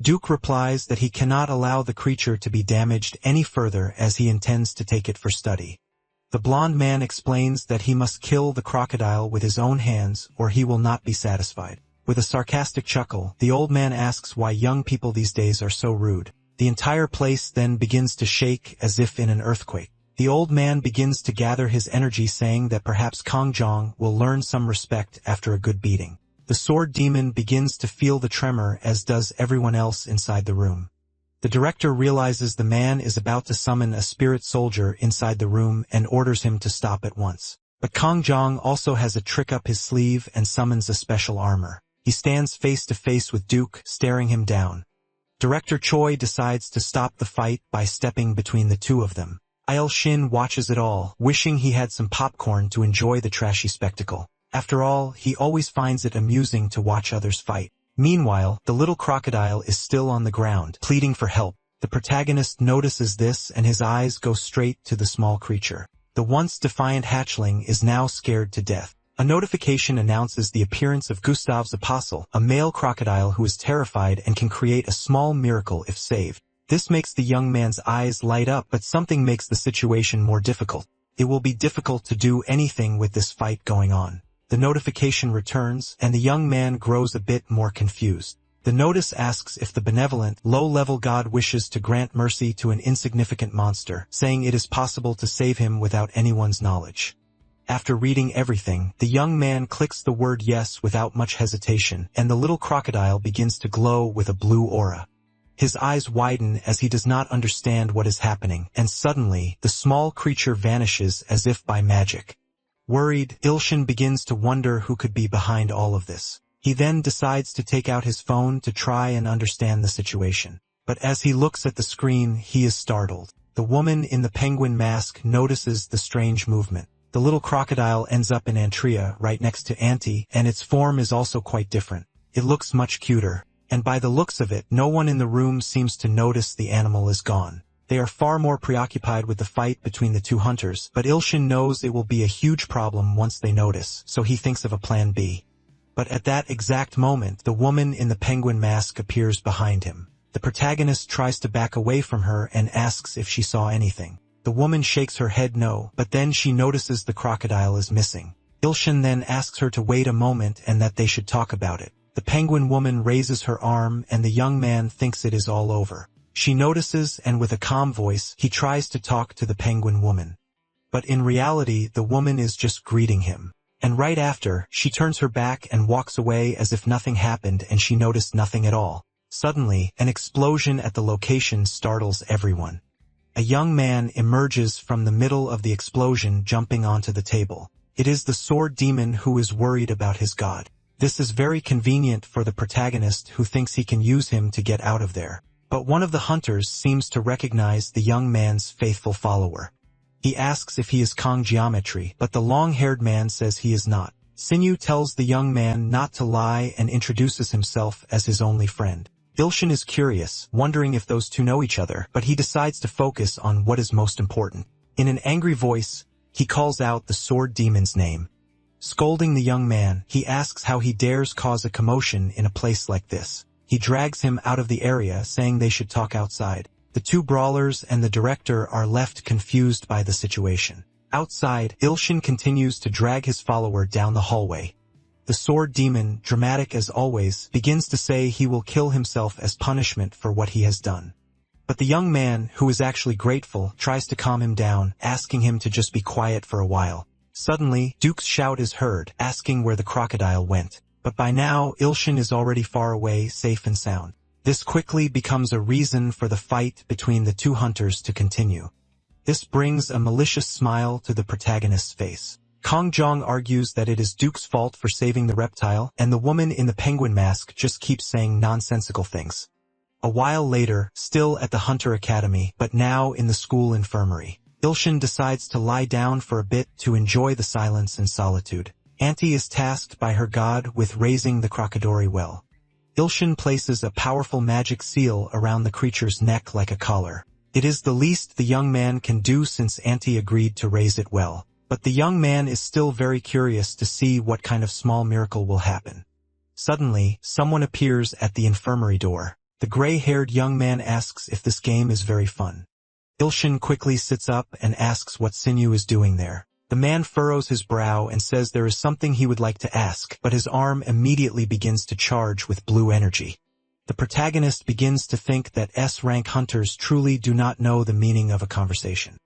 [SPEAKER 1] Duke replies that he cannot allow the creature to be damaged any further as he intends to take it for study. The blond man explains that he must kill the crocodile with his own hands or he will not be satisfied. With a sarcastic chuckle, the old man asks why young people these days are so rude. The entire place then begins to shake as if in an earthquake. The old man begins to gather his energy, saying that perhaps Kong Jong will learn some respect after a good beating. The sword demon begins to feel the tremor, as does everyone else inside the room. The director realizes the man is about to summon a spirit soldier inside the room and orders him to stop at once. But Kong Jong also has a trick up his sleeve and summons a special armor. He stands face to face with Duke, staring him down. Director Choi decides to stop the fight by stepping between the two of them. Il Shin watches it all, wishing he had some popcorn to enjoy the trashy spectacle. After all, he always finds it amusing to watch others fight. Meanwhile, the little crocodile is still on the ground, pleading for help. The protagonist notices this and his eyes go straight to the small creature. The once defiant hatchling is now scared to death. A notification announces the appearance of Gustav's apostle, a male crocodile who is terrified and can create a small miracle if saved. This makes the young man's eyes light up, but something makes the situation more difficult. It will be difficult to do anything with this fight going on. The notification returns, and the young man grows a bit more confused. The notice asks if the benevolent, low-level god wishes to grant mercy to an insignificant monster, saying it is possible to save him without anyone's knowledge. After reading everything, the young man clicks the word yes without much hesitation, and the little crocodile begins to glow with a blue aura. His eyes widen as he does not understand what is happening, and suddenly, the small creature vanishes as if by magic. Worried, Il Shin begins to wonder who could be behind all of this. He then decides to take out his phone to try and understand the situation. But as he looks at the screen, he is startled. The woman in the penguin mask notices the strange movement. The little crocodile ends up in Antria, right next to Auntie, and its form is also quite different. It looks much cuter. And by the looks of it, no one in the room seems to notice the animal is gone. They are far more preoccupied with the fight between the two hunters, but Il Shin knows it will be a huge problem once they notice, so he thinks of a plan B. But at that exact moment, the woman in the penguin mask appears behind him. The protagonist tries to back away from her and asks if she saw anything. The woman shakes her head no, but then she notices the crocodile is missing. Il Shin then asks her to wait a moment and that they should talk about it. The penguin woman raises her arm and the young man thinks it is all over. She notices and with a calm voice, he tries to talk to the penguin woman. But in reality, the woman is just greeting him. And right after, she turns her back and walks away as if nothing happened and she noticed nothing at all. Suddenly, an explosion at the location startles everyone. A young man emerges from the middle of the explosion, jumping onto the table. It is the sword demon who is worried about his god. This is very convenient for the protagonist who thinks he can use him to get out of there. But one of the hunters seems to recognize the young man's faithful follower. He asks if he is Kong Geometry, but the long-haired man says he is not. Sinew tells the young man not to lie and introduces himself as his only friend. Il Shin is curious, wondering if those two know each other, but he decides to focus on what is most important. In an angry voice, he calls out the sword demon's name. Scolding the young man, he asks how he dares cause a commotion in a place like this. He drags him out of the area, saying they should talk outside. The two brawlers and the director are left confused by the situation. Outside, Il Shin continues to drag his follower down the hallway. The sword demon, dramatic as always, begins to say he will kill himself as punishment for what he has done. But the young man, who is actually grateful, tries to calm him down, asking him to just be quiet for a while. Suddenly, Duke's shout is heard, asking where the crocodile went. But by now, Il Shin is already far away, safe and sound. This quickly becomes a reason for the fight between the two hunters to continue. This brings a malicious smile to the protagonist's face. Kong Jong argues that it is Duke's fault for saving the reptile, and the woman in the penguin mask just keeps saying nonsensical things. A while later, still at the Hunter Academy, but now in the school infirmary, Il Shin decides to lie down for a bit to enjoy the silence and solitude. Auntie is tasked by her god with raising the crocodile well. Il Shin places a powerful magic seal around the creature's neck like a collar. It is the least the young man can do since Auntie agreed to raise it well. But the young man is still very curious to see what kind of small miracle will happen. Suddenly, someone appears at the infirmary door. The gray-haired young man asks if this game is very fun. Il Shin quickly sits up and asks what Sinew is doing there. The man furrows his brow and says there is something he would like to ask, but his arm immediately begins to charge with blue energy. The protagonist begins to think that S-rank hunters truly do not know the meaning of a conversation.